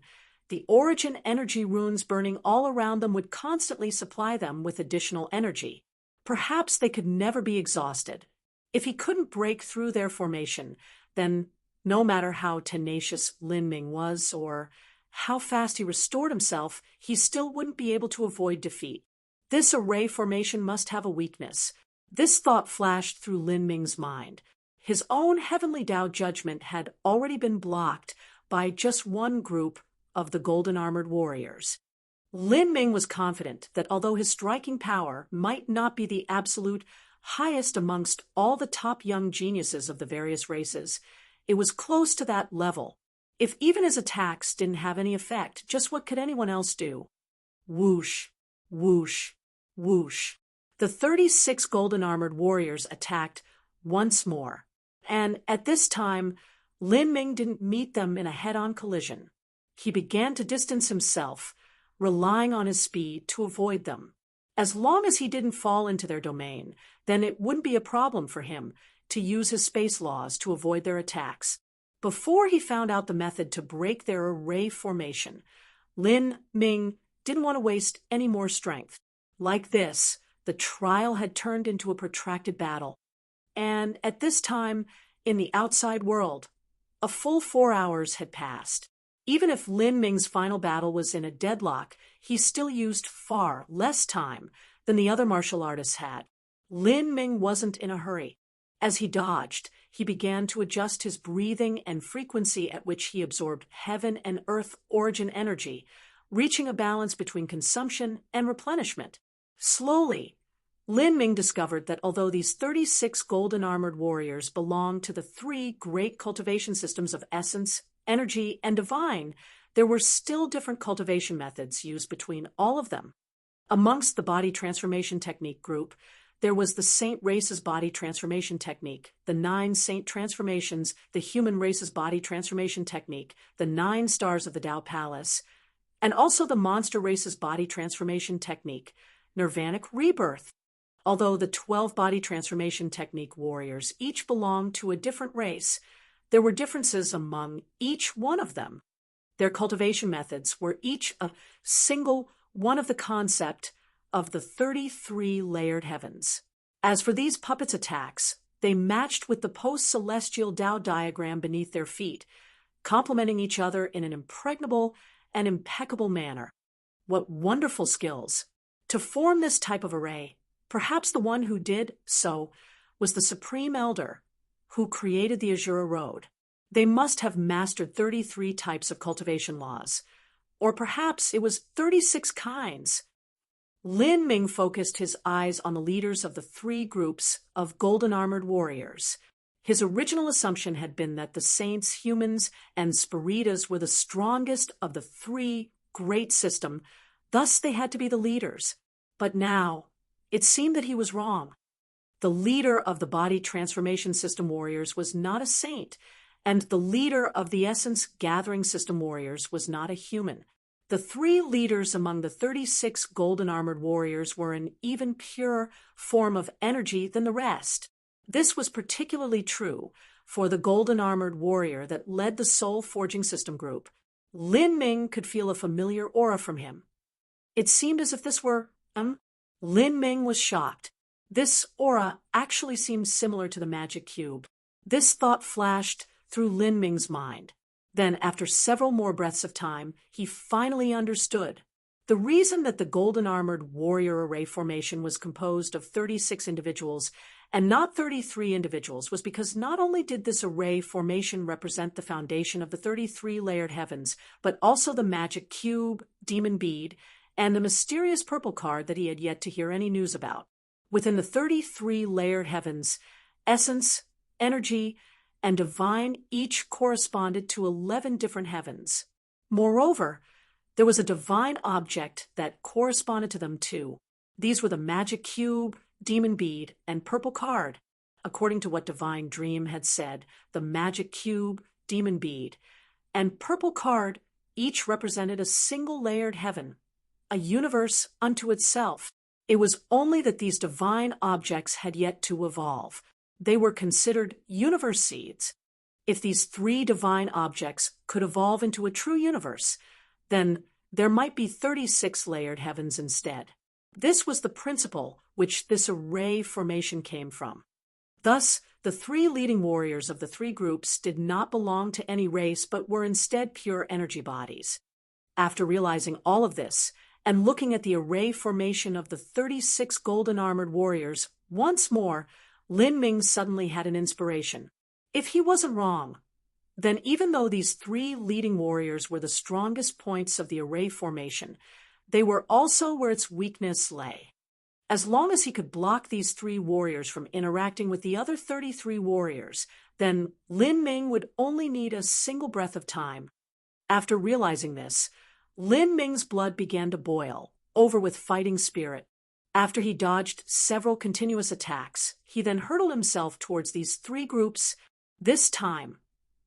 the origin energy runes burning all around them would constantly supply them with additional energy. Perhaps they could never be exhausted. If he couldn't break through their formation, then no matter how tenacious Lin Ming was or how fast he restored himself, he still wouldn't be able to avoid defeat. This array formation must have a weakness. This thought flashed through Lin Ming's mind. His own heavenly Tao judgment had already been blocked by just one group of the golden-armored warriors. Lin Ming was confident that although his striking power might not be the absolute highest amongst all the top young geniuses of the various races, It was close to that level. If even his attacks didn't have any effect, just what could anyone else do? Whoosh, whoosh, whoosh. The 36 golden-armored warriors attacked once more. And at this time, Lin Ming didn't meet them in a head-on collision. He began to distance himself, relying on his speed to avoid them. As long as he didn't fall into their domain, then it wouldn't be a problem for him to use his space laws to avoid their attacks. Before he found out the method to break their array formation, Lin Ming didn't want to waste any more strength. Like this, the trial had turned into a protracted battle. And at this time, in the outside world, a full 4 hours had passed. Even if Lin Ming's final battle was in a deadlock, he still used far less time than the other martial artists had. Lin Ming wasn't in a hurry. As he dodged, he began to adjust his breathing and frequency at which he absorbed heaven and earth origin energy, reaching a balance between consumption and replenishment. Slowly, Lin Ming discovered that although these 36 golden-armored warriors belonged to the 3 great cultivation systems of essence, energy, and divine, there were still different cultivation methods used between all of them. Amongst the body transformation technique group, there was the Saint Race's body transformation technique, the 9 Saint transformations, the human race's body transformation technique, the 9 stars of the Tao Palace, and also the monster race's body transformation technique, Nirvanic rebirth. Although the 12 body transformation technique warriors each belonged to a different race, there were differences among each one of them. Their cultivation methods were each a single one of the concept of the 33 layered heavens. As for these puppets' attacks, they matched with the post-celestial Tao diagram beneath their feet, complementing each other in an impregnable and impeccable manner. What wonderful skills! To form this type of array, perhaps the one who did so was the Supreme Elder who created the Azura Road. They must have mastered 33 types of cultivation laws, or perhaps it was 36 kinds. Lin Ming focused his eyes on the leaders of the 3 groups of golden-armored warriors. His original assumption had been that the saints, humans, and spiritas were the strongest of the 3 great systems, thus they had to be the leaders. But now, it seemed that he was wrong. The leader of the body transformation system warriors was not a saint, and the leader of the essence gathering system warriors was not a human. The 3 leaders among the 36 golden-armored warriors were an even purer form of energy than the rest. This was particularly true for the golden-armored warrior that led the soul-forging system group. Lin Ming could feel a familiar aura from him. It seemed as if this were, Lin Ming was shocked. This aura actually seemed similar to the magic cube. This thought flashed through Lin Ming's mind. Then, after several more breaths of time, he finally understood. The reason that the golden-armored warrior array formation was composed of 36 individuals and not 33 individuals was because not only did this array formation represent the foundation of the 33 layered heavens, but also the magic cube, demon bead, and the mysterious purple card that he had yet to hear any news about. Within the 33 layered heavens, essence, energy, and divine each corresponded to 11 different heavens. Moreover, there was a divine object that corresponded to them too. These were the magic cube, demon bead, and purple card. According to what Divine Dream had said, the magic cube, demon bead, and purple card each represented a single layered heaven, a universe unto itself. It was only that these divine objects had yet to evolve. They were considered universe seeds. If these 3 divine objects could evolve into a true universe, then there might be 36 layered heavens instead. This was the principle which this array formation came from. Thus, the 3 leading warriors of the 3 groups did not belong to any race but were instead pure energy bodies. After realizing all of this, and looking at the array formation of the 36 golden-armored warriors once more, Lin Ming suddenly had an inspiration. If he wasn't wrong, then even though these 3 leading warriors were the strongest points of the array formation, they were also where its weakness lay. As long as he could block these 3 warriors from interacting with the other 33 warriors, then Lin Ming would only need a single breath of time. After realizing this, Lin Ming's blood began to boil, over with fighting spirit. After he dodged several continuous attacks, he then hurled himself towards these three groups. This time,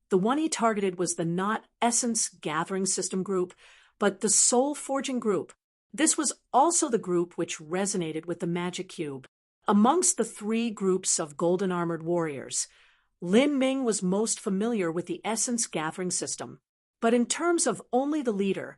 the one he targeted was the not Essence Gathering System group, but the Soul Forging group. This was also the group which resonated with the Magic Cube. Amongst the three groups of golden armored warriors, Lin Ming was most familiar with the Essence Gathering System. But in terms of only the leader,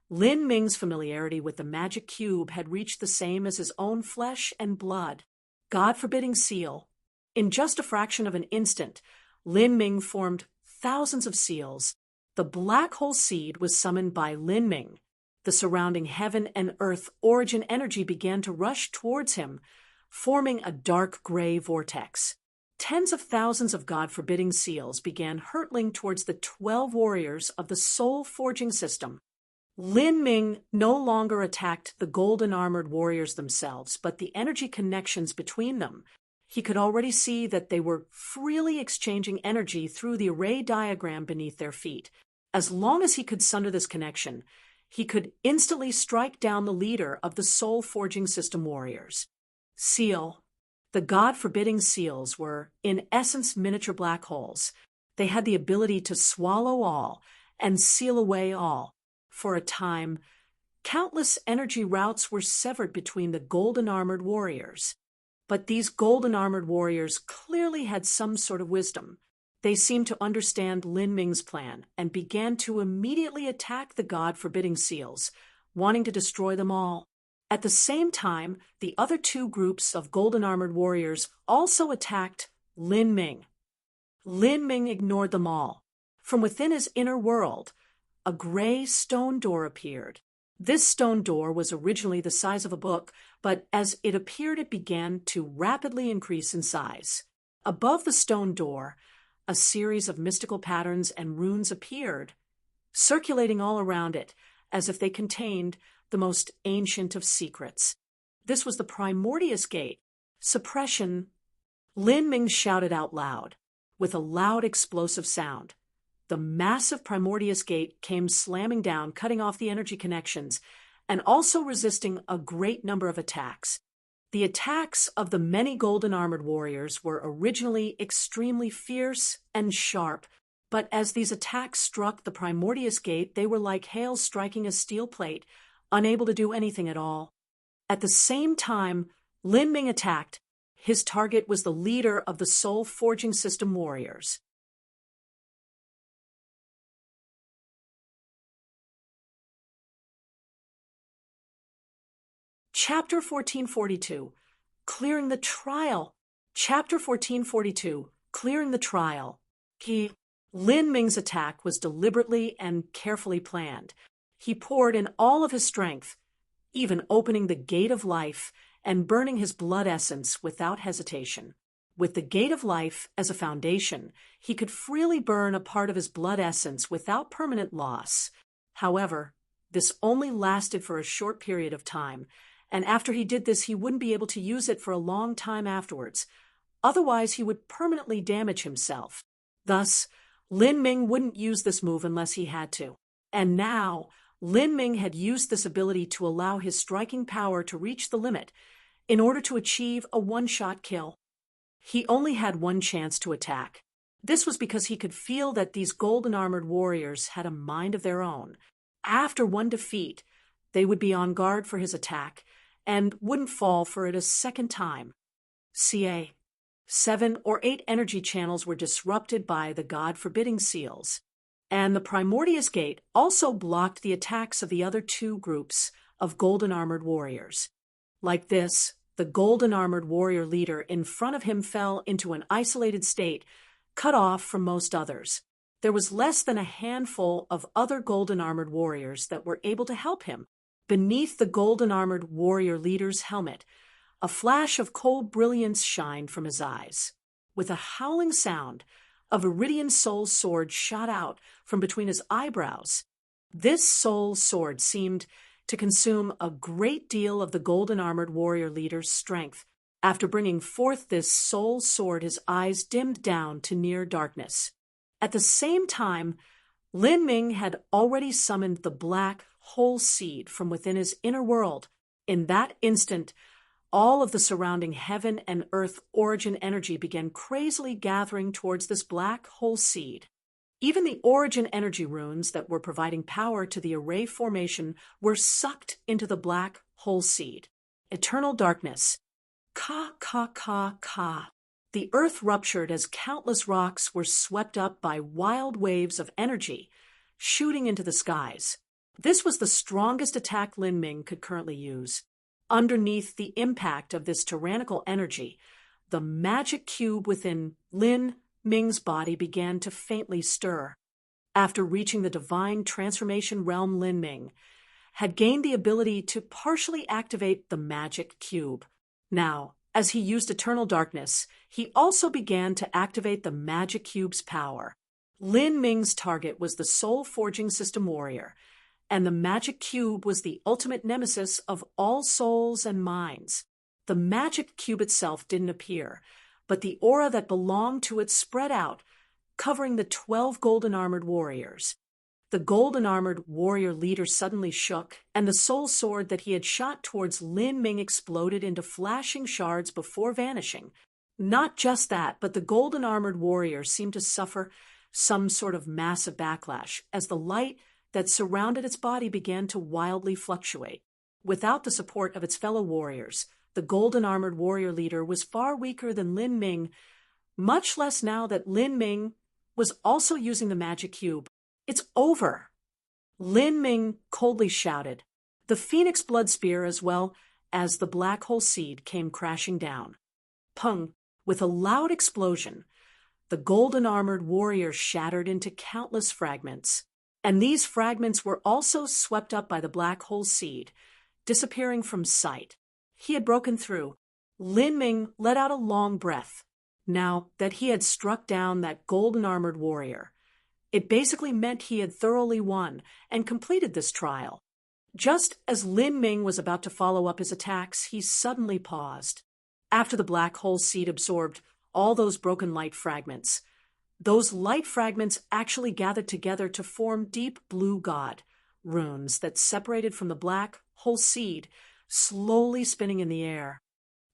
Lin Ming's familiarity with the Magic Cube had reached the same as his own flesh and blood. God-forbidding seal. In just a fraction of an instant, Lin Ming formed thousands of seals. The black hole seed was summoned by Lin Ming. The surrounding heaven and earth origin energy began to rush towards him, forming a dark gray vortex. Tens of thousands of God-forbidding seals began hurtling towards the 12 warriors of the Soul Forging System. Lin Ming no longer attacked the golden armored warriors themselves, but the energy connections between them. He could already see that they were freely exchanging energy through the array diagram beneath their feet. As long as he could sunder this connection, he could instantly strike down the leader of the Soul Forging System warriors. Seal. The God-forbidding seals were, in essence, miniature black holes. They had the ability to swallow all and seal away all. For a time, countless energy routes were severed between the golden armored warriors. But these golden armored warriors clearly had some sort of wisdom. They seemed to understand Lin Ming's plan and began to immediately attack the God-forbidding seals, wanting to destroy them all. At the same time, the other two groups of golden armored warriors also attacked Lin Ming. Lin Ming ignored them all. From within his inner world, a gray stone door appeared. This stone door was originally the size of a book, but as it appeared, it began to rapidly increase in size. Above the stone door, a series of mystical patterns and runes appeared, circulating all around it, as if they contained the most ancient of secrets. This was the Primordius Gate. Suppression. Lin Ming shouted out loud, with a loud explosive sound. The massive Primordius Gate came slamming down, cutting off the energy connections, and also resisting a great number of attacks. The attacks of the many golden armored warriors were originally extremely fierce and sharp, but as these attacks struck the Primordius Gate, they were like hail striking a steel plate, unable to do anything at all. At the same time, Lin Ming attacked. His target was the leader of the Soul Forging System warriors. Chapter 1442, Clearing the Trial. Chapter 1442, Clearing the Trial. Lin Ming's attack was deliberately and carefully planned. He poured in all of his strength, even opening the gate of life and burning his blood essence without hesitation. With the gate of life as a foundation, he could freely burn a part of his blood essence without permanent loss. However, this only lasted for a short period of time, and after he did this, he wouldn't be able to use it for a long time afterwards. Otherwise, he would permanently damage himself. Thus, Lin Ming wouldn't use this move unless he had to. And now, Lin Ming had used this ability to allow his striking power to reach the limit in order to achieve a one-shot kill. He only had one chance to attack. This was because he could feel that these golden armored warriors had a mind of their own. After one defeat, they would be on guard for his attack and wouldn't fall for it a second time. CA. 7 or 8 energy channels were disrupted by the God-forbidding seals, and the Primordius Gate also blocked the attacks of the other two groups of golden armored warriors. Like this, the golden armored warrior leader in front of him fell into an isolated state, cut off from most others. There was less than a handful of other golden armored warriors that were able to help him. Beneath the golden armored warrior leader's helmet, a flash of cold brilliance shined from his eyes. With a howling sound, a Viridian soul sword shot out from between his eyebrows. This soul sword seemed to consume a great deal of the golden armored warrior leader's strength. After bringing forth this soul sword, his eyes dimmed down to near darkness. At the same time, Lin Ming had already summoned the black whole seed from within his inner world. In that instant, all of the surrounding heaven and earth origin energy began crazily gathering towards this black whole seed. Even the origin energy runes that were providing power to the array formation were sucked into the black whole seed. Eternal darkness. Ka, ka, ka, ka. The earth ruptured as countless rocks were swept up by wild waves of energy, shooting into the skies. This was the strongest attack Lin Ming could currently use. Underneath the impact of this tyrannical energy, the magic cube within Lin Ming's body began to faintly stir. After reaching the divine transformation realm, Lin Ming had gained the ability to partially activate the magic cube. Now, as he used eternal darkness, he also began to activate the magic cube's power. Lin Ming's target was the soul forging system warrior, and the magic cube was the ultimate nemesis of all souls and minds. The magic cube itself didn't appear, but the aura that belonged to it spread out, covering the 12 golden-armored warriors. The golden-armored warrior leader suddenly shook, and the soul sword that he had shot towards Lin Ming exploded into flashing shards before vanishing. Not just that, but the golden-armored warrior seemed to suffer some sort of massive backlash, as the light that surrounded its body began to wildly fluctuate. Without the support of its fellow warriors, the golden-armored warrior leader was far weaker than Lin Ming, much less now that Lin Ming was also using the magic cube. It's over! Lin Ming coldly shouted. The phoenix blood spear as well as the black hole seed came crashing down. Pung! With a loud explosion, the golden-armored warrior shattered into countless fragments. And these fragments were also swept up by the black hole seed, disappearing from sight. He had broken through. Lin Ming let out a long breath. Now that he had struck down that golden-armored warrior, it basically meant he had thoroughly won and completed this trial. Just as Lin Ming was about to follow up his attacks, he suddenly paused. After the black hole seed absorbed all those broken light fragments, those light fragments actually gathered together to form deep blue god runes that separated from the black hole seed, slowly spinning in the air.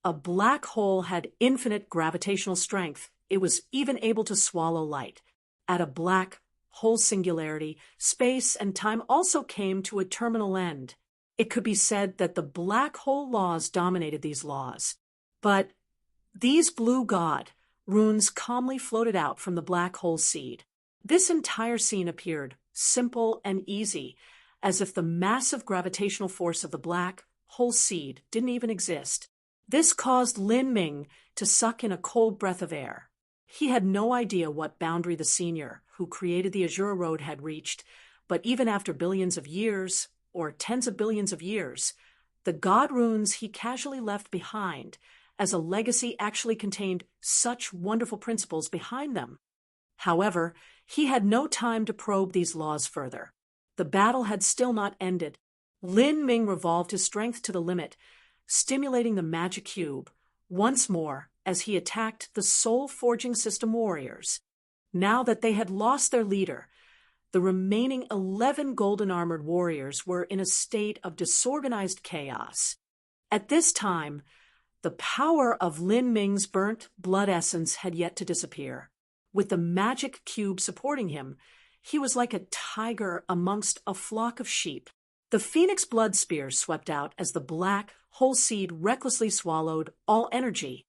A black hole had infinite gravitational strength. It was even able to swallow light. At a black hole singularity, space and time also came to a terminal end. It could be said that the black hole laws dominated these laws. But these blue god runes calmly floated out from the black hole seed. This entire scene appeared simple and easy, as if the massive gravitational force of the black hole seed didn't even exist. This caused Lin Ming to suck in a cold breath of air. He had no idea what boundary the senior, who created the Azure Road, had reached, but even after billions of years, or tens of billions of years, the god runes he casually left behind as a legacy actually contained such wonderful principles behind them. However, he had no time to probe these laws further. The battle had still not ended. Lin Ming revolved his strength to the limit, stimulating the magic cube once more as he attacked the soul-forging system warriors. Now that they had lost their leader, the remaining 11 golden-armored warriors were in a state of disorganized chaos. At this time, the power of Lin Ming's burnt blood essence had yet to disappear. With the magic cube supporting him, he was like a tiger amongst a flock of sheep. The phoenix blood spear swept out as the black whole seed recklessly swallowed all energy.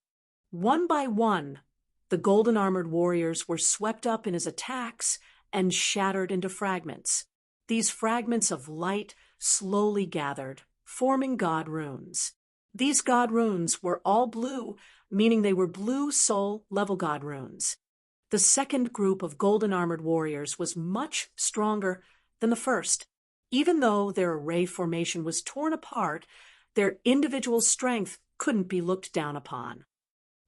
One by one, the golden-armored warriors were swept up in his attacks and shattered into fragments. These fragments of light slowly gathered, forming god runes. These god runes were all blue, meaning they were blue soul level god runes. The second group of golden-armored warriors was much stronger than the first. Even though their array formation was torn apart, their individual strength couldn't be looked down upon.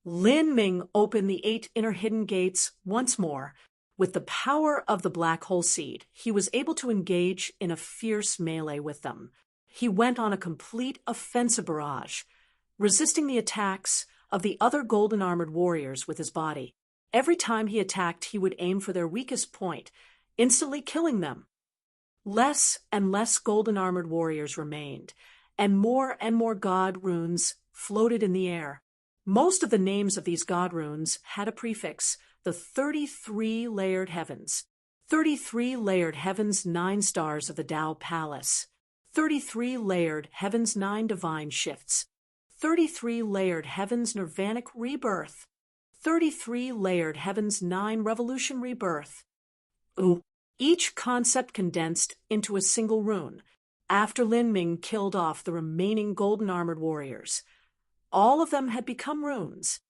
Lin Ming opened the 8 inner hidden gates once more. With the power of the black hole seed, he was able to engage in a fierce melee with them. He went on a complete offensive barrage, resisting the attacks of the other golden-armored warriors with his body. Every time he attacked, he would aim for their weakest point, instantly killing them. Less and less golden-armored warriors remained, and more god runes floated in the air. Most of the names of these god runes had a prefix, the 33-layered heavens. 33-layered heavens, 9 stars of the Tao Palace. 33-layered heavens, 9 divine shifts. 33-layered heavens, nirvanic rebirth. 33-layered heavens, 9 revolution rebirth. Each concept condensed into a single rune, after Lin Ming killed off the remaining golden-armored warriors. All of them had become runes.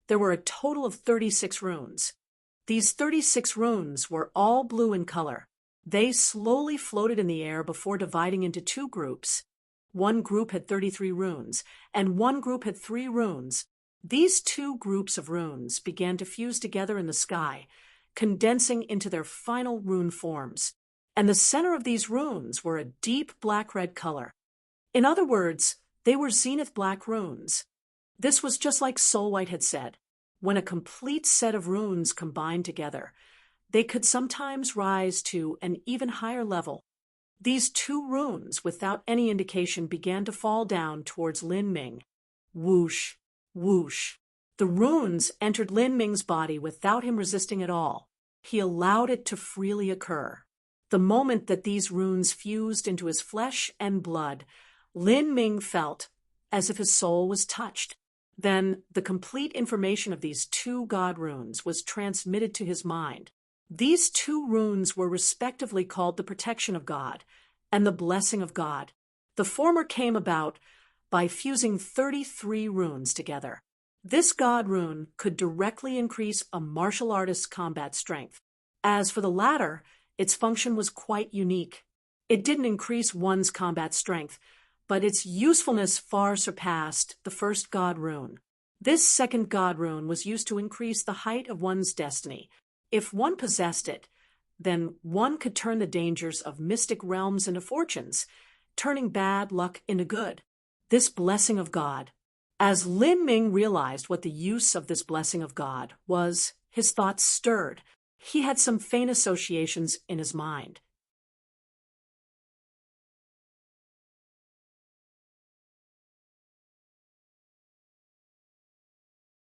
There were a total of 36 runes. These 36 runes were all blue in color. They slowly floated in the air before dividing into 2 groups. One group had 33 runes, and one group had 3 runes. These 2 groups of runes began to fuse together in the sky, condensing into their final rune forms. And the center of these runes were a deep black-red color. In other words, they were zenith black runes. This was just like Soul White had said. When a complete set of runes combined together, they could sometimes rise to an even higher level. These 2 runes, without any indication, began to fall down towards Lin Ming. Whoosh, whoosh. The runes entered Lin Ming's body without him resisting at all. He allowed it to freely occur. The moment that these runes fused into his flesh and blood, Lin Ming felt as if his soul was touched. Then the complete information of these 2 god runes was transmitted to his mind. These 2 runes were respectively called the protection of God and the blessing of God. The former came about by fusing 33 runes together. This god rune could directly increase a martial artist's combat strength. As for the latter, its function was quite unique. It didn't increase one's combat strength, but its usefulness far surpassed the first god rune. This second god rune was used to increase the height of one's destiny. If one possessed it, then one could turn the dangers of mystic realms into fortunes, turning bad luck into good. This blessing of God. As Lin Ming realized what the use of this blessing of God was, his thoughts stirred. He had some faint associations in his mind.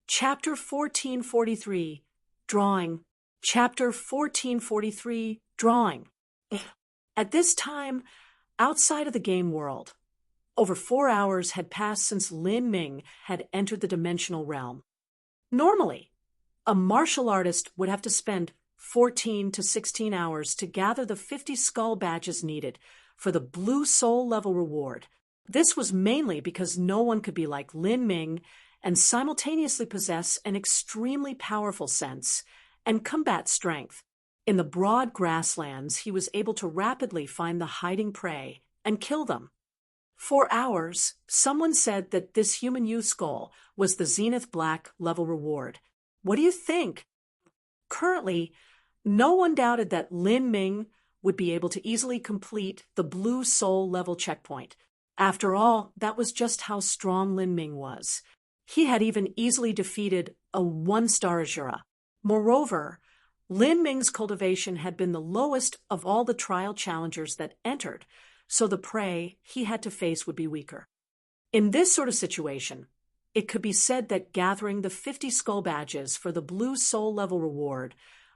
Chapter 1443, Drawing. Chapter 1443, Drawing. At this time, outside of the game world, over 4 hours had passed since Lin Ming had entered the dimensional realm. Normally, a martial artist would have to spend 14 to 16 hours to gather the 50 skull badges needed for the blue soul level reward. This was mainly because no one could be like Lin Ming and simultaneously possess an extremely powerful sense and combat strength. In the broad grasslands, he was able to rapidly find the hiding prey and kill them. For hours, someone said that this human youth skull was the Zenith Black level reward. What do you think? Currently, no one doubted that Lin Ming would be able to easily complete the blue soul level checkpoint. After all, that was just how strong Lin Ming was. He had even easily defeated a 1-star Azura. Moreover, Lin Ming's cultivation had been the lowest of all the trial challengers that entered, so the prey he had to face would be weaker. In this sort of situation, it could be said that gathering the 50 skull badges for the blue soul level reward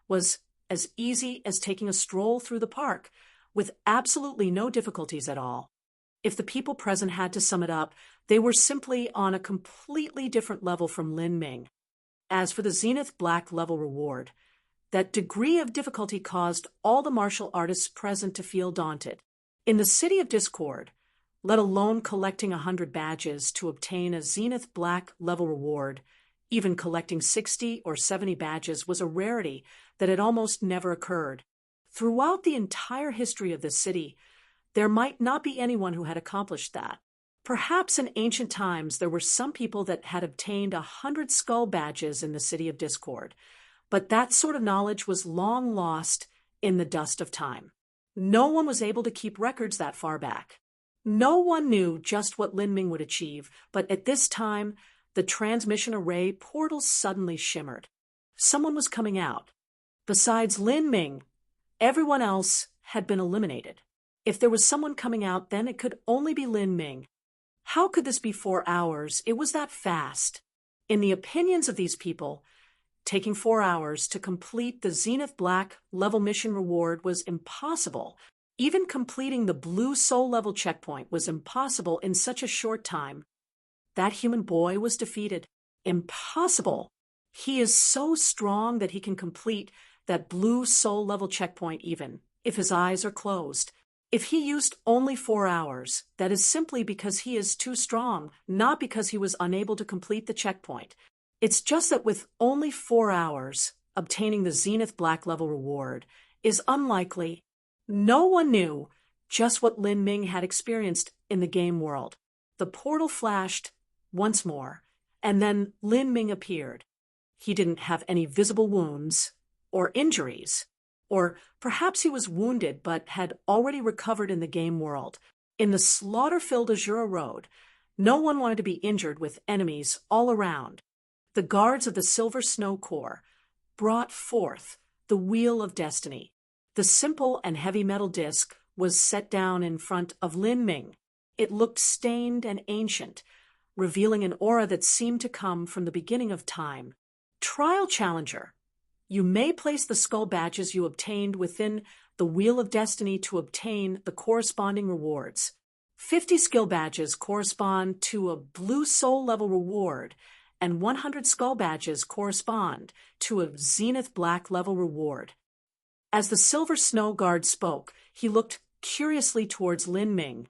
was as easy as taking a stroll through the park, with absolutely no difficulties at all. If the people present had to sum it up, they were simply on a completely different level from Lin Ming. As for the Zenith Black level reward, that degree of difficulty caused all the martial artists present to feel daunted. In the City of Discord, let alone collecting 100 badges to obtain a Zenith Black level reward, even collecting 60 or 70 badges was a rarity that had almost never occurred. Throughout the entire history of this city, there might not be anyone who had accomplished that. Perhaps in ancient times there were some people that had obtained 100 skull badges in the City of Discord, but that sort of knowledge was long lost in the dust of time. No one was able to keep records that far back. No one knew just what Lin Ming would achieve, but at this time, the transmission array portal suddenly shimmered. Someone was coming out. Besides Lin Ming, everyone else had been eliminated. If there was someone coming out, then it could only be Lin Ming. How could this be 4 hours? It was that fast. In the opinions of these people, taking 4 hours to complete the Zenith Black level mission reward was impossible. Even completing the Blue Soul level checkpoint was impossible in such a short time. That human boy was defeated. Impossible. He is so strong that he can complete that Blue Soul level checkpoint even if his eyes are closed. If he used only 4 hours, that is simply because he is too strong, not because he was unable to complete the checkpoint. It's just that with only 4 hours, obtaining the Zenith Black level reward is unlikely. No one knew just what Lin Ming had experienced in the game world. The portal flashed once more, and then Lin Ming appeared. He didn't have any visible wounds or injuries. Or perhaps he was wounded but had already recovered in the game world. In the slaughter-filled Azura Road, no one wanted to be injured with enemies all around. The guards of the Silver Snow Corps brought forth the Wheel of Destiny. The simple and heavy metal disc was set down in front of Lin Ming. It looked stained and ancient, revealing an aura that seemed to come from the beginning of time. Trial Challenger. You may place the skull badges you obtained within the Wheel of Destiny to obtain the corresponding rewards. 50 skill badges correspond to a Blue Soul level reward, and 100 skull badges correspond to a Zenith Black level reward. As the Silver Snow Guard spoke, he looked curiously towards Lin Ming.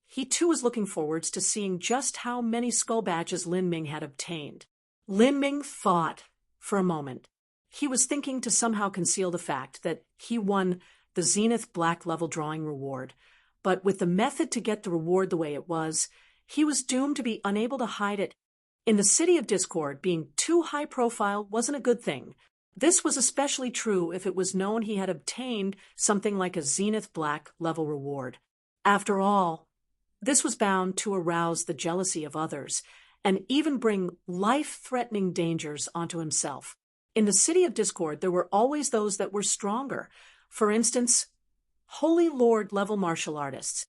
He too was looking forwards to seeing just how many skull badges Lin Ming had obtained. Lin Ming thought for a moment. He was thinking to somehow conceal the fact that he won the Zenith Black level drawing reward, but with the method to get the reward the way it was, he was doomed to be unable to hide it. In the City of Discord, being too high profile wasn't a good thing. This was especially true if it was known he had obtained something like a Zenith Black level reward. After all, this was bound to arouse the jealousy of others and even bring life-threatening dangers onto himself. In the City of Discord, there were always those that were stronger. For instance, Holy Lord level martial artists.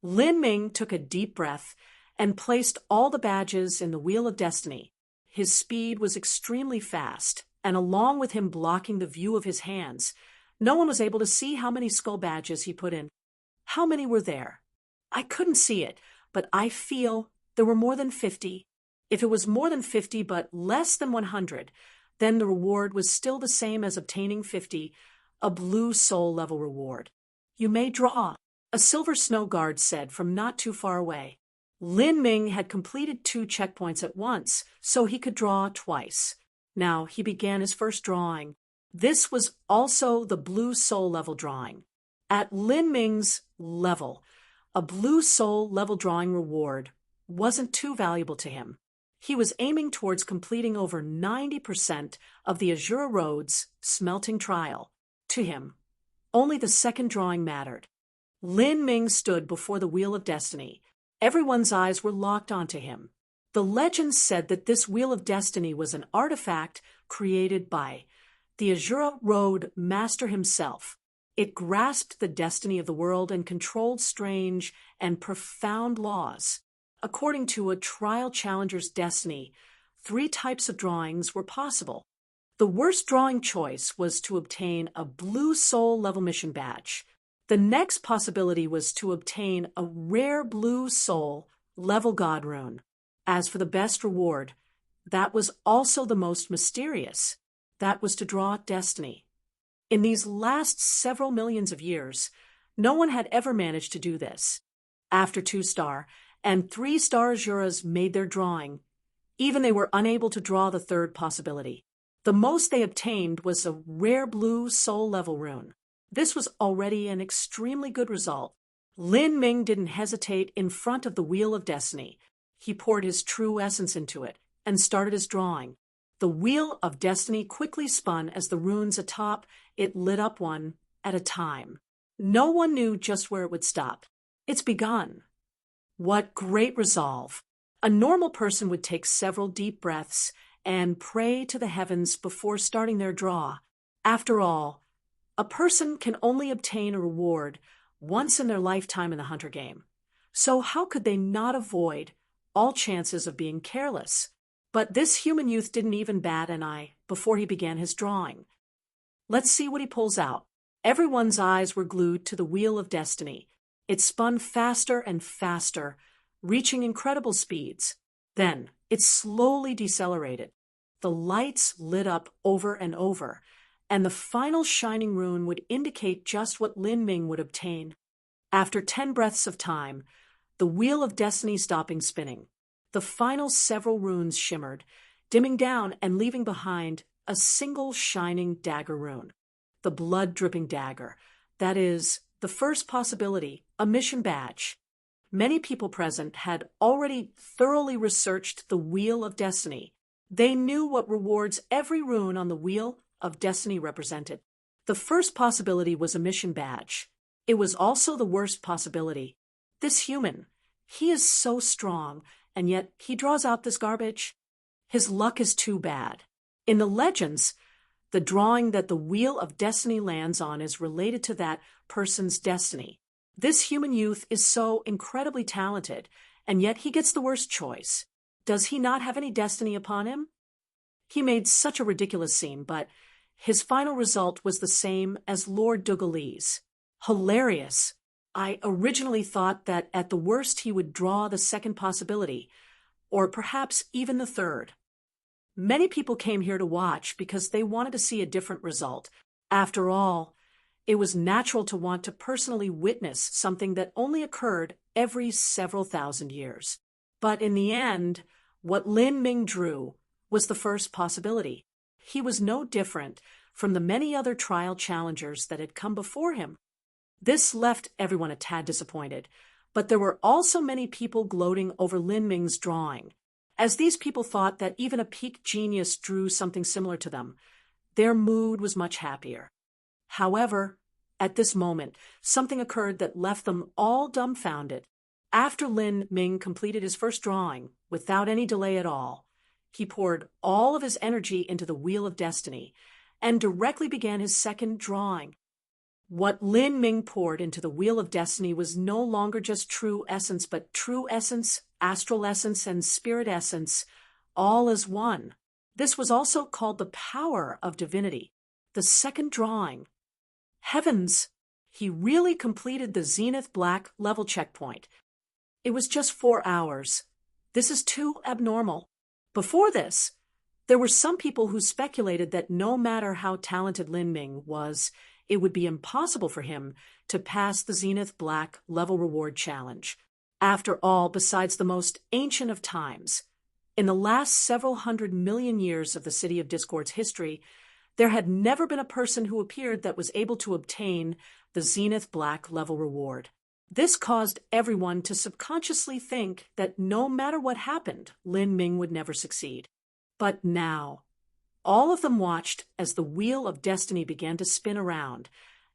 Lin Ming took a deep breath and placed all the badges in the Wheel of Destiny. His speed was extremely fast, and along with him blocking the view of his hands, no one was able to see how many skull badges he put in. How many were there? I couldn't see it, but I feel there were more than 50. If it was more than 50 but less than 100, then the reward was still the same as obtaining 50, a Blue Soul level reward. You may draw, a Silver Snow Guard said from not too far away. Lin Ming had completed 2 checkpoints at once, so he could draw twice. Now he began his first drawing. This was also the Blue Soul level drawing. At Lin Ming's level, a Blue Soul level drawing reward wasn't too valuable to him. He was aiming towards completing over 90% of the Azura Road's smelting trial. To him, only the second drawing mattered. Lin Ming stood before the Wheel of Destiny. Everyone's eyes were locked onto him. The legends said that this Wheel of Destiny was an artifact created by the Azura Road Master himself. It grasped the destiny of the world and controlled strange and profound laws. According to a Trial Challenger's destiny, 3 types of drawings were possible. The worst drawing choice was to obtain a Blue Soul level mission badge. The next possibility was to obtain a rare Blue Soul level God rune. As for the best reward, that was also the most mysterious. That was to draw destiny. In these last several millions of years, no one had ever managed to do this. After 2-star and 3-star Azuras made their drawing, even they were unable to draw the third possibility. The most they obtained was a rare Blue Soul level rune. This was already an extremely good result. Lin Ming didn't hesitate in front of the Wheel of Destiny. He poured his true essence into it and started his drawing. The Wheel of Destiny quickly spun as the runes atop it lit up one at a time. No one knew just where it would stop. It's begun. What great resolve! A normal person would take several deep breaths and pray to the heavens before starting their draw. After all, a person can only obtain a reward once in their lifetime in the hunter game. So how could they not avoid all chances of being careless? But this human youth didn't even bat an eye before he began his drawing. Let's see what he pulls out. Everyone's eyes were glued to the wheel of destiny. It spun faster and faster, reaching incredible speeds. Then it slowly decelerated. The lights lit up over and over, and the final shining rune would indicate just what Lin Ming would obtain. After 10 breaths of time, the wheel of destiny stopping spinning, the final several runes shimmered, dimming down and leaving behind a single shining dagger rune. The blood-dripping dagger. That is, the first possibility, a mission badge. Many people present had already thoroughly researched the Wheel of Destiny. They knew what rewards every rune on the Wheel of Destiny represented. The first possibility was a mission badge. It was also the worst possibility. This human, he is so strong, and yet he draws out this garbage. His luck is too bad. In the legends, the drawing that the Wheel of Destiny lands on is related to that person's destiny. This human youth is so incredibly talented, and yet he gets the worst choice. Does he not have any destiny upon him? He made such a ridiculous scene, but his final result was the same as Lord Dougalese. Hilarious. I originally thought that at the worst he would draw the second possibility, or perhaps even the third. Many people came here to watch because they wanted to see a different result. After all, it was natural to want to personally witness something that only occurred every several thousand years. But in the end, what Lin Ming drew was the first possibility. He was no different from the many other trial challengers that had come before him. This left everyone a tad disappointed, but there were also many people gloating over Lin Ming's drawing. As these people thought that even a peak genius drew something similar to them, their mood was much happier. However, at this moment, something occurred that left them all dumbfounded. After Lin Ming completed his first drawing, without any delay at all, he poured all of his energy into the Wheel of Destiny and directly began his second drawing. What Lin Ming poured into the Wheel of Destiny was no longer just true essence, but true essence, astral essence, and spirit essence, all as one. This was also called the power of divinity. The second drawing. Heavens! He really completed the Zenith Black level checkpoint. It was just 4 hours. This is too abnormal. Before this, there were some people who speculated that no matter how talented Lin Ming was, it would be impossible for him to pass the Zenith Black level reward challenge. After all, besides the most ancient of times, in the last several 100 million years of the City of Discord's history, there had never been a person who appeared that was able to obtain the Zenith Black level reward. This caused everyone to subconsciously think that no matter what happened, Lin Ming would never succeed. But now, all of them watched as the Wheel of Destiny began to spin around,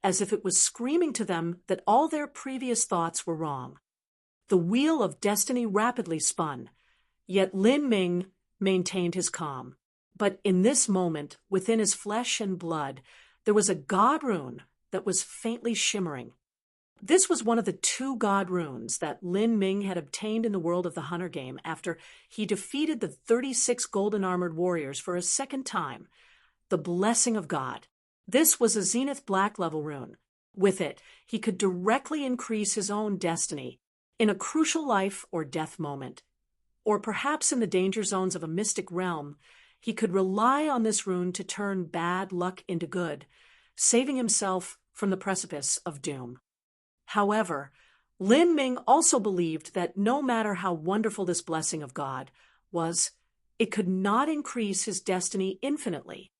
as if it was screaming to them that all their previous thoughts were wrong. The Wheel of Destiny rapidly spun, yet Lin Ming maintained his calm. But in this moment, within his flesh and blood, there was a god rune that was faintly shimmering. This was one of the 2 god runes that Lin Ming had obtained in the world of the Hunter game after he defeated the 36 golden-armored warriors for a second time. The Blessing of God. This was a Zenith Black level rune. With it, he could directly increase his own destiny in a crucial life or death moment. Or perhaps in the danger zones of a mystic realm, he could rely on this rune to turn bad luck into good, saving himself from the precipice of doom. However, Lin Ming also believed that no matter how wonderful this blessing of God was, it could not increase his destiny infinitely.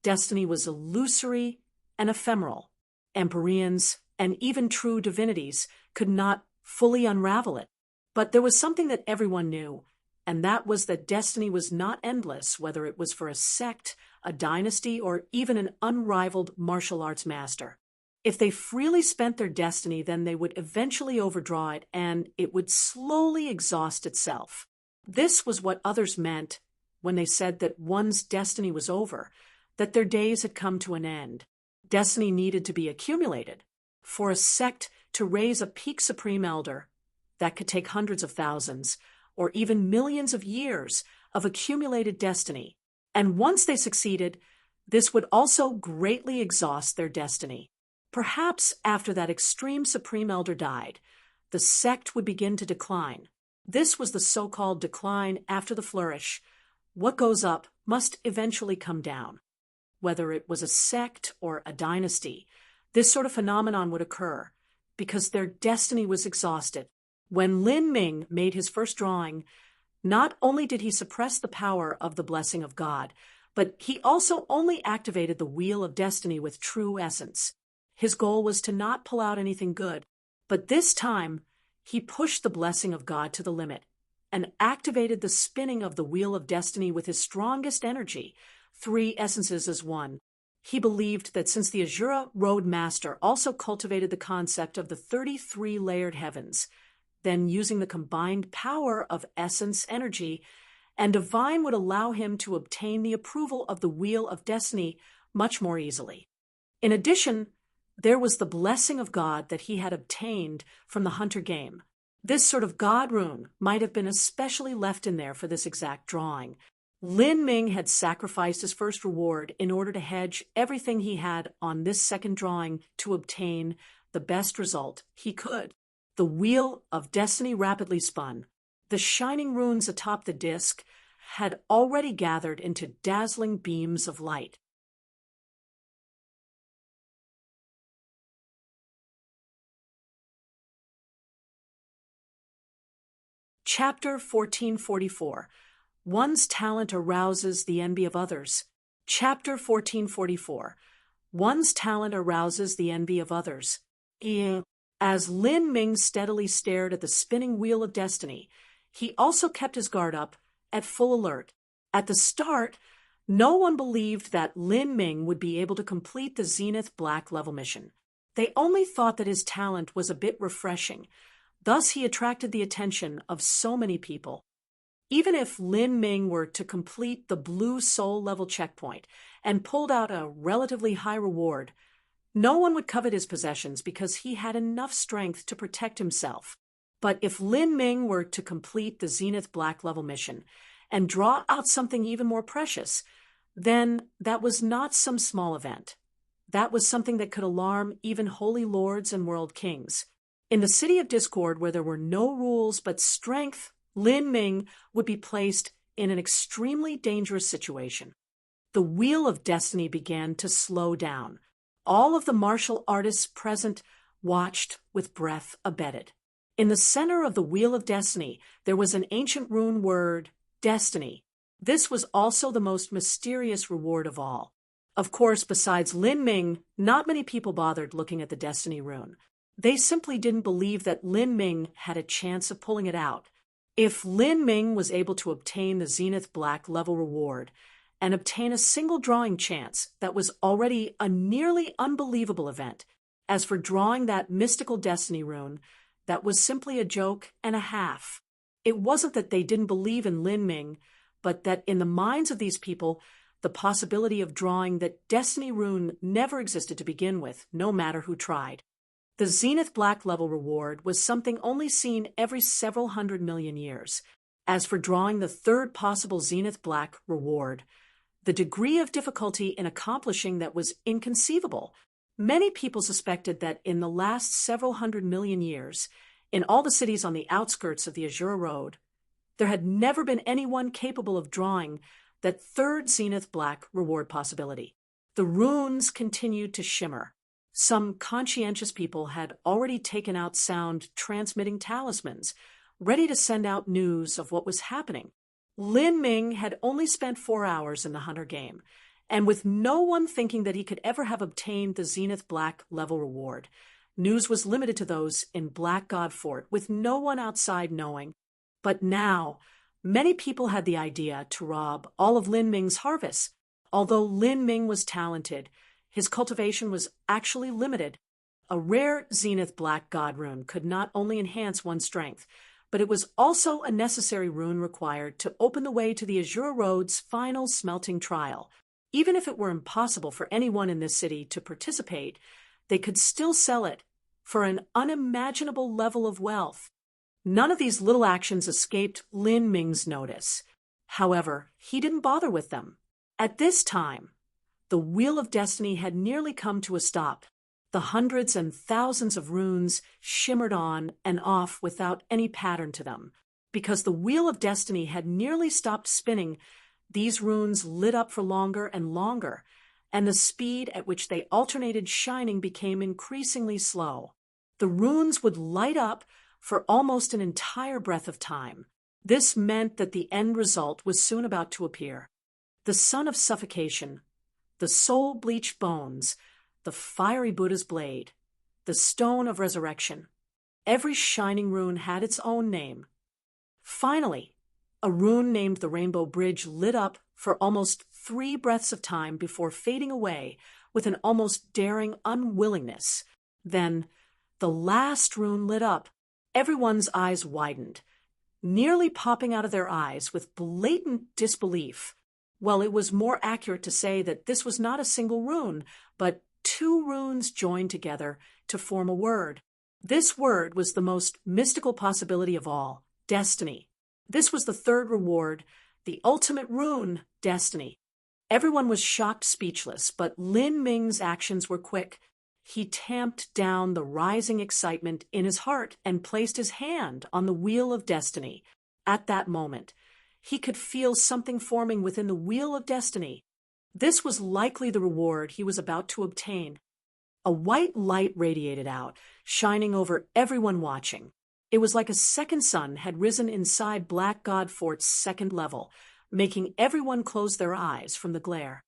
Destiny was illusory and ephemeral. Empyreans and even true divinities could not fully unravel it. But there was something that everyone knew, and that was that destiny was not endless, whether it was for a sect, a dynasty, or even an unrivaled martial arts master. If they freely spent their destiny, then they would eventually overdraw it, and it would slowly exhaust itself. This was what others meant when they said that one's destiny was over, that their days had come to an end. Destiny needed to be accumulated. For a sect to raise a peak supreme elder, that could take hundreds of thousands, or even millions of years of accumulated destiny. And once they succeeded, this would also greatly exhaust their destiny. Perhaps after that extreme supreme elder died, the sect would begin to decline. This was the so-called decline after the flourish. What goes up must eventually come down. Whether it was a sect or a dynasty, this sort of phenomenon would occur because their destiny was exhausted. When Lin Ming made his first drawing, not only did he suppress the power of the blessing of God, but he also only activated the wheel of destiny with true essence. His goal was to not pull out anything good, but this time he pushed the blessing of God to the limit and activated the spinning of the wheel of destiny with his strongest energy, 3 essences as one. He believed that since the Azura Road Master also cultivated the concept of the 33 layered heavens, then using the combined power of essence energy and divine would allow him to obtain the approval of the wheel of destiny much more easily. In addition, there was the blessing of God that he had obtained from the hunter game. This sort of God rune might have been especially left in there for this exact drawing. Lin Ming had sacrificed his first reward in order to hedge everything he had on this second drawing to obtain the best result he could. The wheel of destiny rapidly spun. The shining runes atop the disc had already gathered into dazzling beams of light. Chapter 1444. One's talent arouses the envy of others. Chapter 1444. One's talent arouses the envy of others. As Lin Ming steadily stared at the spinning wheel of destiny, he also kept his guard up, at full alert. At the start, no one believed that Lin Ming would be able to complete the Zenith Black level mission. They only thought that his talent was a bit refreshing. Thus, he attracted the attention of so many people. Even if Lin Ming were to complete the Blue Soul level checkpoint and pulled out a relatively high reward, no one would covet his possessions because he had enough strength to protect himself. But if Lin Ming were to complete the Zenith Black level mission and draw out something even more precious, then that was not some small event. That was something that could alarm even holy lords and world kings. In the City of Discord, where there were no rules but strength, Lin Ming would be placed in an extremely dangerous situation. The wheel of destiny began to slow down. All of the martial artists present watched with breath abated. In the center of the wheel of destiny, there was an ancient rune word, destiny. This was also the most mysterious reward of all. Of course, besides Lin Ming, not many people bothered looking at the destiny rune. They simply didn't believe that Lin Ming had a chance of pulling it out. If Lin Ming was able to obtain the Zenith Black level reward and obtain a single drawing chance, that was already a nearly unbelievable event. As for drawing that mystical destiny rune, that was simply a joke and a half. It wasn't that they didn't believe in Lin Ming, but that in the minds of these people, the possibility of drawing that destiny rune never existed to begin with, no matter who tried. The Zenith Black level reward was something only seen every several 100 million years. As for drawing the third possible Zenith Black reward, the degree of difficulty in accomplishing that was inconceivable. Many people suspected that in the last several 100 million years, in all the cities on the outskirts of the Azura Road, there had never been anyone capable of drawing that third Zenith Black reward possibility. The runes continued to shimmer. Some conscientious people had already taken out sound transmitting talismans, ready to send out news of what was happening. Lin Ming had only spent 4 hours in the hunter game, and with no one thinking that he could ever have obtained the Zenith Black level reward, news was limited to those in Black God Fort, with no one outside knowing. But now, many people had the idea to rob all of Lin Ming's harvests. Although Lin Ming was talented, his cultivation was actually limited. A rare Zenith Black God rune could not only enhance one's strength, but it was also a necessary rune required to open the way to the Azure Road's final smelting trial. Even if it were impossible for anyone in this city to participate, they could still sell it for an unimaginable level of wealth. None of these little actions escaped Lin Ming's notice. However, he didn't bother with them. At this time, the Wheel of Destiny had nearly come to a stop. The hundreds and thousands of runes shimmered on and off without any pattern to them. Because the Wheel of Destiny had nearly stopped spinning, these runes lit up for longer and longer, and the speed at which they alternated shining became increasingly slow. The runes would light up for almost an entire breath of time. This meant that the end result was soon about to appear. The sun of suffocation, the soul-bleached bones, the fiery Buddha's blade, the stone of resurrection. Every shining rune had its own name. Finally, a rune named the Rainbow Bridge lit up for almost 3 breaths of time before fading away with an almost daring unwillingness. Then, the last rune lit up. Everyone's eyes widened, nearly popping out of their eyes with blatant disbelief. Well, it was more accurate to say that this was not a single rune, but 2 runes joined together to form a word. This word was the most mystical possibility of all, destiny. This was the 3rd reward, the ultimate rune, destiny. Everyone was shocked speechless, but Lin Ming's actions were quick. He tamped down the rising excitement in his heart and placed his hand on the Wheel of Destiny. At that moment, he could feel something forming within the Wheel of Destiny. This was likely the reward he was about to obtain. A white light radiated out, shining over everyone watching. It was like a second sun had risen inside Black God Fort's 2nd level, making everyone close their eyes from the glare.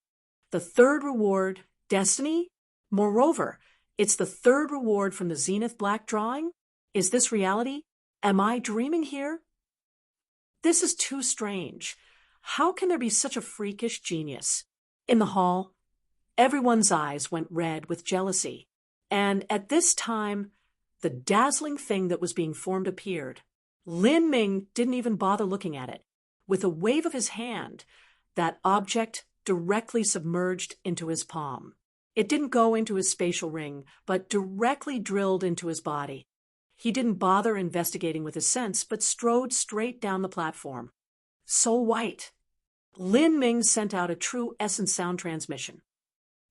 The 3rd reward, destiny? Moreover, it's the 3rd reward from the Zenith Black drawing? Is this reality? Am I dreaming here? This is too strange. How can there be such a freakish genius? In the hall, everyone's eyes went red with jealousy. And at this time, the dazzling thing that was being formed appeared. Lin Ming didn't even bother looking at it. With a wave of his hand, that object directly submerged into his palm. It didn't go into his spatial ring, but directly drilled into his body. He didn't bother investigating with his sense, but strode straight down the platform. Soul White. Lin Ming sent out a true essence sound transmission.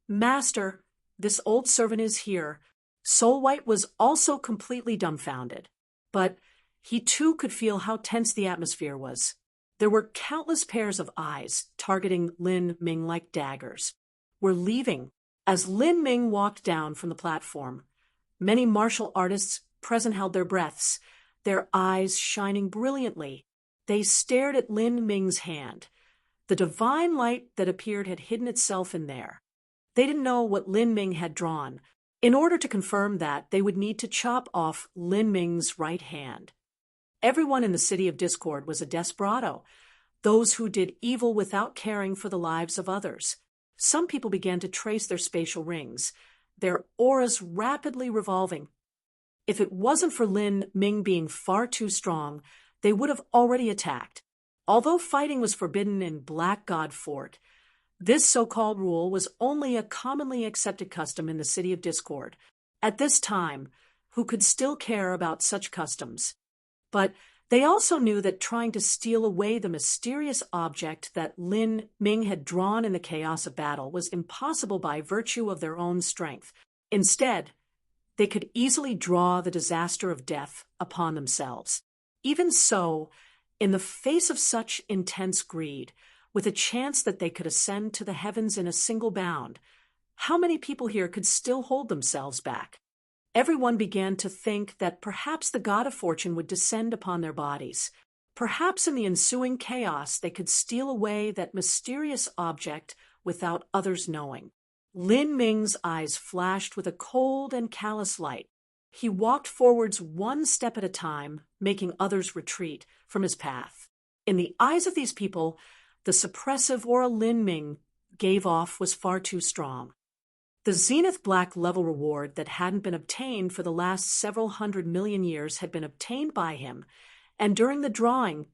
Master, this old servant is here. Soul White was also completely dumbfounded, but he too could feel how tense the atmosphere was. There were countless pairs of eyes targeting Lin Ming like daggers. We're leaving. As Lin Ming walked down from the platform, many martial artists present held their breaths, their eyes shining brilliantly. They stared at Lin Ming's hand. The divine light that appeared had hidden itself in there. They didn't know what Lin Ming had drawn. In order to confirm that, they would need to chop off Lin Ming's right hand. Everyone in the city of Discord was a desperado, those who did evil without caring for the lives of others. Some people began to trace their spatial rings, their auras rapidly revolving. If it wasn't for Lin Ming being far too strong, they would have already attacked. Although fighting was forbidden in Black God Fort, this so-called rule was only a commonly accepted custom in the city of Discord. At this time, who could still care about such customs? But they also knew that trying to steal away the mysterious object that Lin Ming had drawn in the chaos of battle was impossible by virtue of their own strength. Instead, they could easily draw the disaster of death upon themselves. Even so, in the face of such intense greed, with a chance that they could ascend to the heavens in a single bound, how many people here could still hold themselves back? Everyone began to think that perhaps the god of fortune would descend upon their bodies. Perhaps in the ensuing chaos they could steal away that mysterious object without others knowing. Lin Ming's eyes flashed with a cold and callous light. He walked forwards one step at a time, making others retreat from his path. In the eyes of these people, the suppressive aura Lin Ming gave off was far too strong. The Zenith Black level reward that hadn't been obtained for the last several 100 million years had been obtained by him, and during the drawing,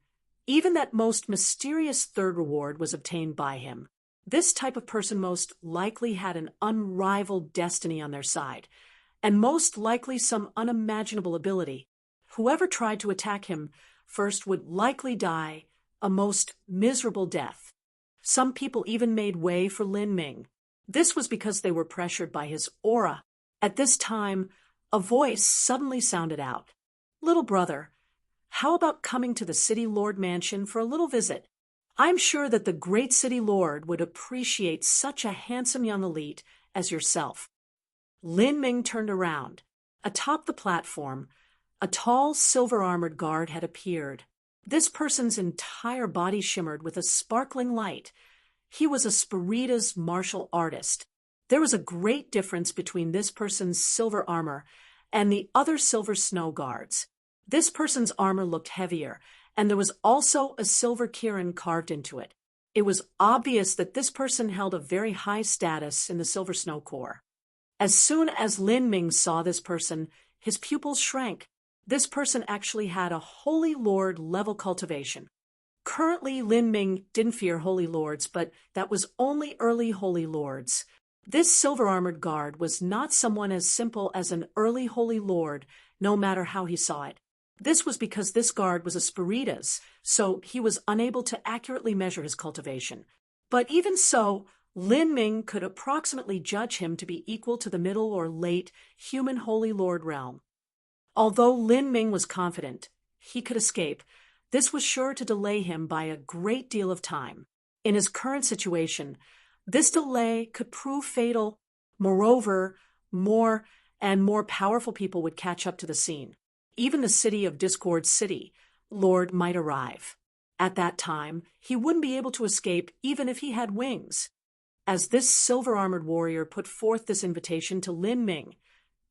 even that most mysterious third reward was obtained by him. This type of person most likely had an unrivaled destiny on their side, and most likely some unimaginable ability. Whoever tried to attack him first would likely die a most miserable death. Some people even made way for Lin Ming. This was because they were pressured by his aura. At this time, a voice suddenly sounded out. "Little brother, how about coming to the City Lord Mansion for a little visit? I'm sure that the great City Lord would appreciate such a handsome young elite as yourself." Lin Ming turned around. Atop the platform, a tall, silver-armored guard had appeared. This person's entire body shimmered with a sparkling light. He was a Spirita's martial artist. There was a great difference between this person's silver armor and the other silver snow guards. This person's armor looked heavier, and there was also a silver kirin carved into it. It was obvious that this person held a very high status in the Silver Snow Corps. As soon as Lin Ming saw this person, his pupils shrank. This person actually had a Holy Lord level cultivation. Currently, Lin Ming didn't fear Holy Lords, but that was only early Holy Lords. This silver-armored guard was not someone as simple as an early Holy Lord, no matter how he saw it. This was because this guard was a Spirita's, so he was unable to accurately measure his cultivation. But even so, Lin Ming could approximately judge him to be equal to the middle or late human Holy Lord realm. Although Lin Ming was confident he could escape, this was sure to delay him by a great deal of time. In his current situation, this delay could prove fatal. Moreover, more and more powerful people would catch up to the scene. Even the City of Discord City Lord might arrive. At that time, he wouldn't be able to escape even if he had wings. As this silver-armored warrior put forth this invitation to Lin Ming,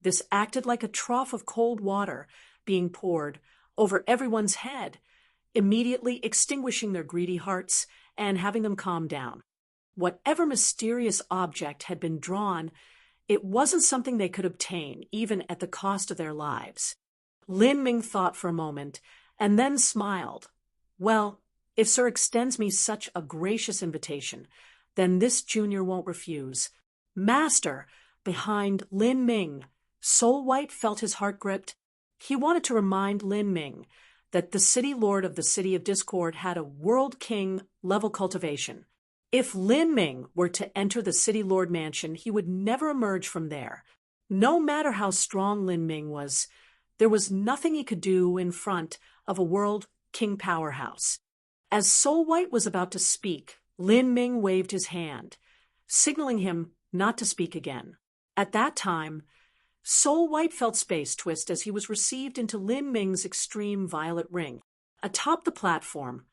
this acted like a trough of cold water being poured over everyone's head, immediately extinguishing their greedy hearts and having them calm down. Whatever mysterious object had been drawn, it wasn't something they could obtain, even at the cost of their lives. Lin Ming thought for a moment, and then smiled. "Well, if Sir extends me such a gracious invitation, then this junior won't refuse." Master, behind Lin Ming, Soul White felt his heart gripped. He wanted to remind Lin Ming that the City Lord of the City of Discord had a World King level cultivation. If Lin Ming were to enter the City Lord Mansion, he would never emerge from there. No matter how strong Lin Ming was, there was nothing he could do in front of a World King powerhouse. As Soul White was about to speak, Lin Ming waved his hand, signaling him not to speak again. At that time, Soul White felt space twist as he was received into Lin Ming's extreme violet ring. Atop the platform,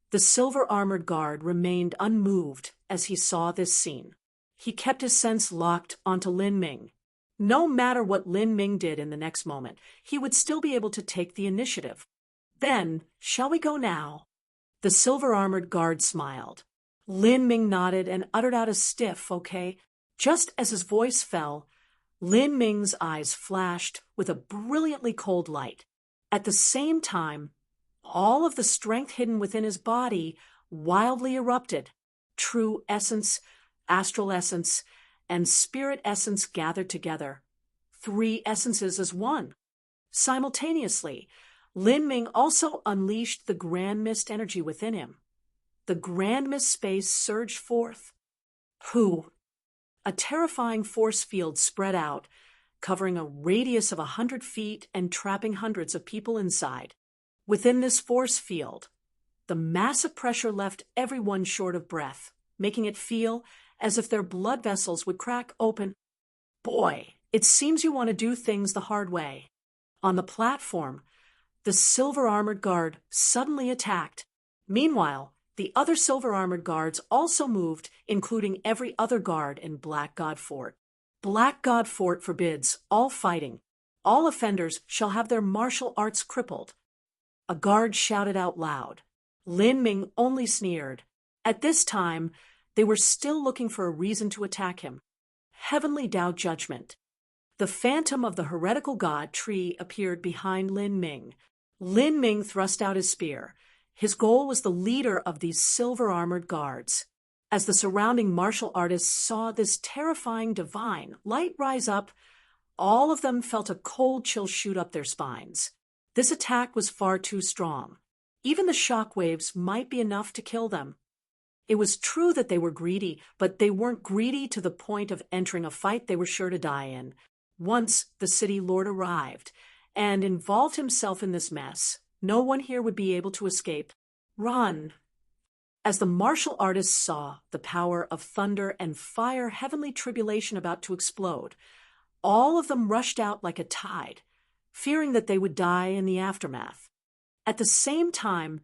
the silver-armored guard remained unmoved as he saw this scene. He kept his sense locked onto Lin Ming. No matter what Lin Ming did in the next moment, he would still be able to take the initiative. "Then, shall we go now?" The silver-armored guard smiled. Lin Ming nodded and uttered out a stiff, "Okay." Just as his voice fell, Lin Ming's eyes flashed with a brilliantly cold light. At the same time, all of the strength hidden within his body wildly erupted. True essence, astral essence, and spirit essence gathered together. 3 essences as one. Simultaneously, Lin Ming also unleashed the Grand Mist energy within him. The Grand Mist space surged forth. Hoo! A terrifying force field spread out, covering a radius of 100 feet and trapping hundreds of people inside. Within this force field, the massive pressure left everyone short of breath, making it feel as if their blood vessels would crack open. Boy, it seems you want to do things the hard way. On the platform, the silver-armored guard suddenly attacked. Meanwhile, the other silver-armored guards also moved, including every other guard in Black God Fort. Black God Fort forbids all fighting. All offenders shall have their martial arts crippled. A guard shouted out loud. Lin Ming only sneered. At this time, they were still looking for a reason to attack him. Heavenly Tao Judgment. The phantom of the heretical god tree appeared behind Lin Ming. Lin Ming thrust out his spear. His goal was the leader of these silver-armored guards. As the surrounding martial artists saw this terrifying divine light rise up, all of them felt a cold chill shoot up their spines. This attack was far too strong. Even the shock waves might be enough to kill them. It was true that they were greedy, but they weren't greedy to the point of entering a fight they were sure to die in. Once the city lord arrived and involved himself in this mess, no one here would be able to escape. Run! As the martial artists saw the power of thunder and fire heavenly tribulation about to explode, all of them rushed out like a tide, fearing that they would die in the aftermath. At the same time,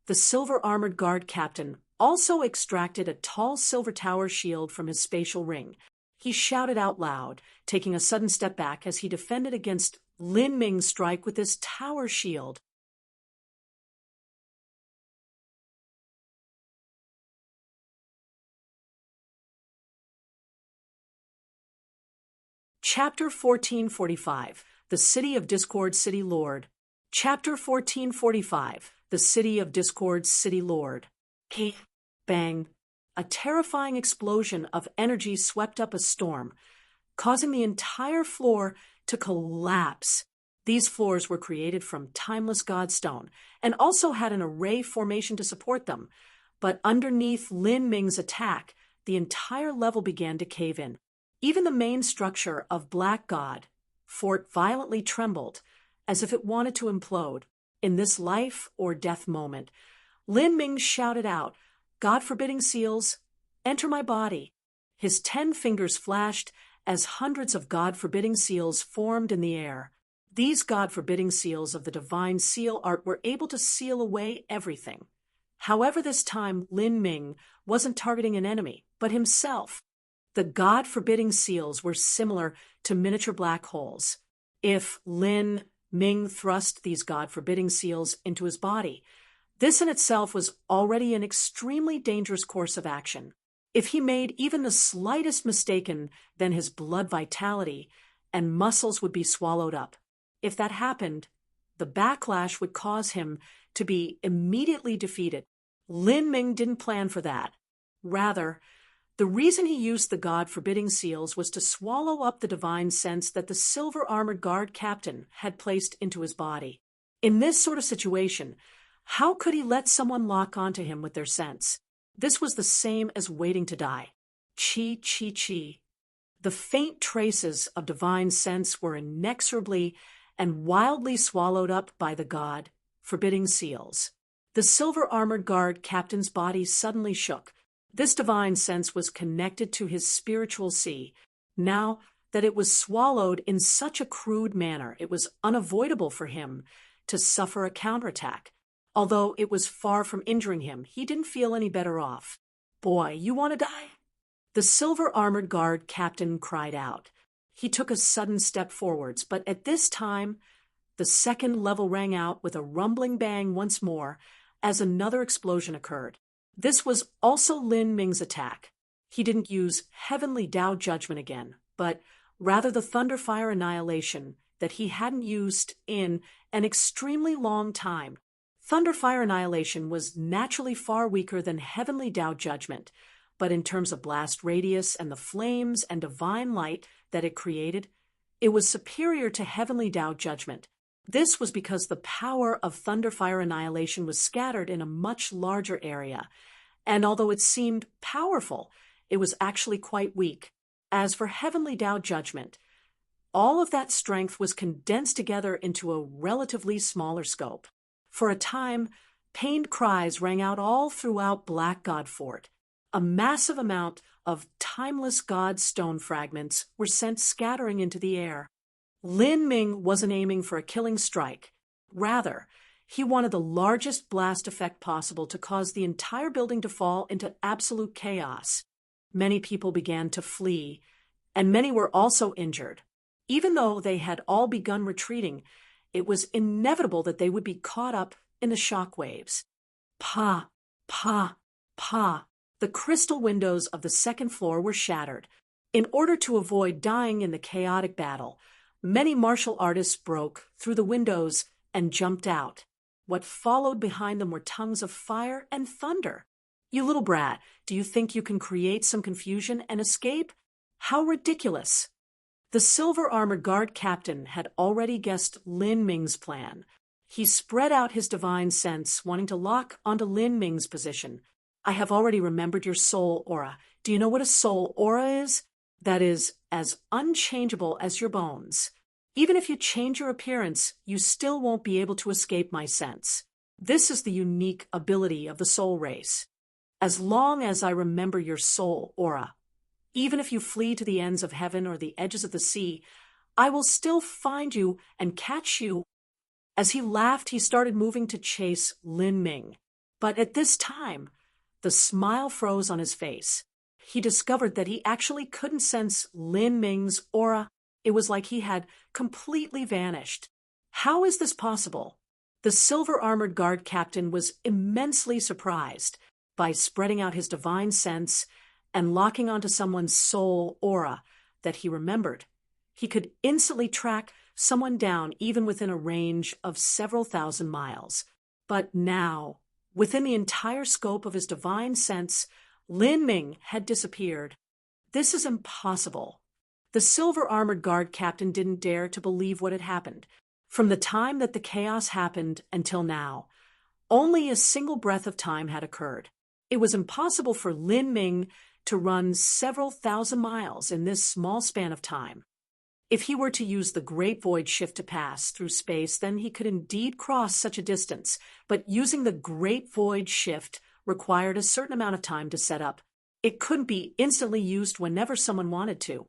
the silver-armored guard captain also extracted a tall silver tower shield from his spatial ring. He shouted out loud, taking a sudden step back as he defended against Lin Ming's strike with this tower shield. Chapter 1445, The City of Discord City Lord. Chapter 1445, The City of Discord City Lord. Bang. A terrifying explosion of energy swept up a storm, causing the entire floor to collapse. These floors were created from timeless godstone and also had an array formation to support them. But underneath Lin Ming's attack, the entire level began to cave in. Even the main structure of Black God Fort violently trembled, as if it wanted to implode. In this life or death moment, Lin Ming shouted out, "God-forbidding seals, enter my body." His 10 fingers flashed as hundreds of God-forbidding seals formed in the air. These God-forbidding seals of the divine seal art were able to seal away everything. However, this time Lin Ming wasn't targeting an enemy, but himself. The God-forbidding seals were similar to miniature black holes. If Lin Ming thrust these God-forbidding seals into his body, this in itself was already an extremely dangerous course of action. If he made even the slightest mistake, then his blood vitality and muscles would be swallowed up. If that happened, the backlash would cause him to be immediately defeated. Lin Ming didn't plan for that. Rather, the reason he used the God-forbidding seals was to swallow up the divine sense that the silver-armored guard captain had placed into his body. In this sort of situation, how could he let someone lock onto him with their sense? This was the same as waiting to die. Chi, chi, chi. The faint traces of divine sense were inexorably and wildly swallowed up by the God-forbidding seals. The silver-armored guard captain's body suddenly shook. This divine sense was connected to his spiritual sea. Now that it was swallowed in such a crude manner, it was unavoidable for him to suffer a counterattack. Although it was far from injuring him, he didn't feel any better off. "Boy, you want to die?" The silver-armored guard captain cried out. He took a sudden step forwards, but at this time, the second level rang out with a rumbling bang once more as another explosion occurred. This was also Lin Ming's attack. He didn't use Heavenly Tao Judgment again, but rather the Thunderfire Annihilation that he hadn't used in an extremely long time. Thunderfire Annihilation was naturally far weaker than Heavenly Tao Judgment, but in terms of blast radius and the flames and divine light that it created, it was superior to Heavenly Tao Judgment. This was because the power of Thunderfire Annihilation was scattered in a much larger area, and although it seemed powerful, it was actually quite weak. As for Heavenly Tao Judgment, all of that strength was condensed together into a relatively smaller scope. For a time, pained cries rang out all throughout Black God Fort. A massive amount of timeless god stone fragments were sent scattering into the air. Lin Ming wasn't aiming for a killing strike. Rather, he wanted the largest blast effect possible to cause the entire building to fall into absolute chaos. Many people began to flee, and many were also injured. Even though they had all begun retreating, it was inevitable that they would be caught up in the shock waves. Pa, pa, pa. The crystal windows of the second floor were shattered. In order to avoid dying in the chaotic battle, many martial artists broke through the windows and jumped out. What followed behind them were tongues of fire and thunder. You little brat, do you think you can create some confusion and escape? How ridiculous! The silver-armored guard captain had already guessed Lin Ming's plan. He spread out his divine sense, wanting to lock onto Lin Ming's position. I have already remembered your soul aura. Do you know what a soul aura is? That is as unchangeable as your bones. Even if you change your appearance, you still won't be able to escape my sense. This is the unique ability of the soul race. As long as I remember your soul aura, even if you flee to the ends of heaven or the edges of the sea, I will still find you and catch you. As he laughed, he started moving to chase Lin Ming. But at this time, the smile froze on his face. He discovered that he actually couldn't sense Lin Ming's aura. It was like he had completely vanished. How is this possible? The silver-armored guard captain was immensely surprised. By spreading out his divine sense and locking onto someone's soul aura that he remembered, he could instantly track someone down even within a range of several thousand miles. But now, within the entire scope of his divine sense, Lin Ming had disappeared. This is impossible. The silver-armored guard captain didn't dare to believe what had happened. From the time that the chaos happened until now, only a single breath of time had occurred. It was impossible for Lin Ming to run several thousand miles in this small span of time. If he were to use the Great Void Shift to pass through space, then he could indeed cross such a distance, but using the Great Void Shift required a certain amount of time to set up. It couldn't be instantly used whenever someone wanted to.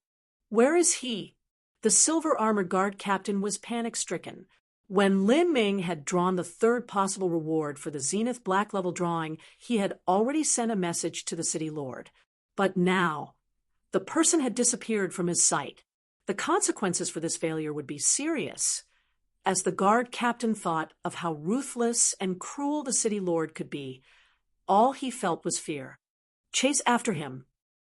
Where is he? The silver-armored guard captain was panic-stricken. When Lin Ming had drawn the third possible reward for the Zenith Black level drawing, he had already sent a message to the City Lord. But now, the person had disappeared from his sight. The consequences for this failure would be serious. As the guard captain thought of how ruthless and cruel the City Lord could be, all he felt was fear. Chase after him.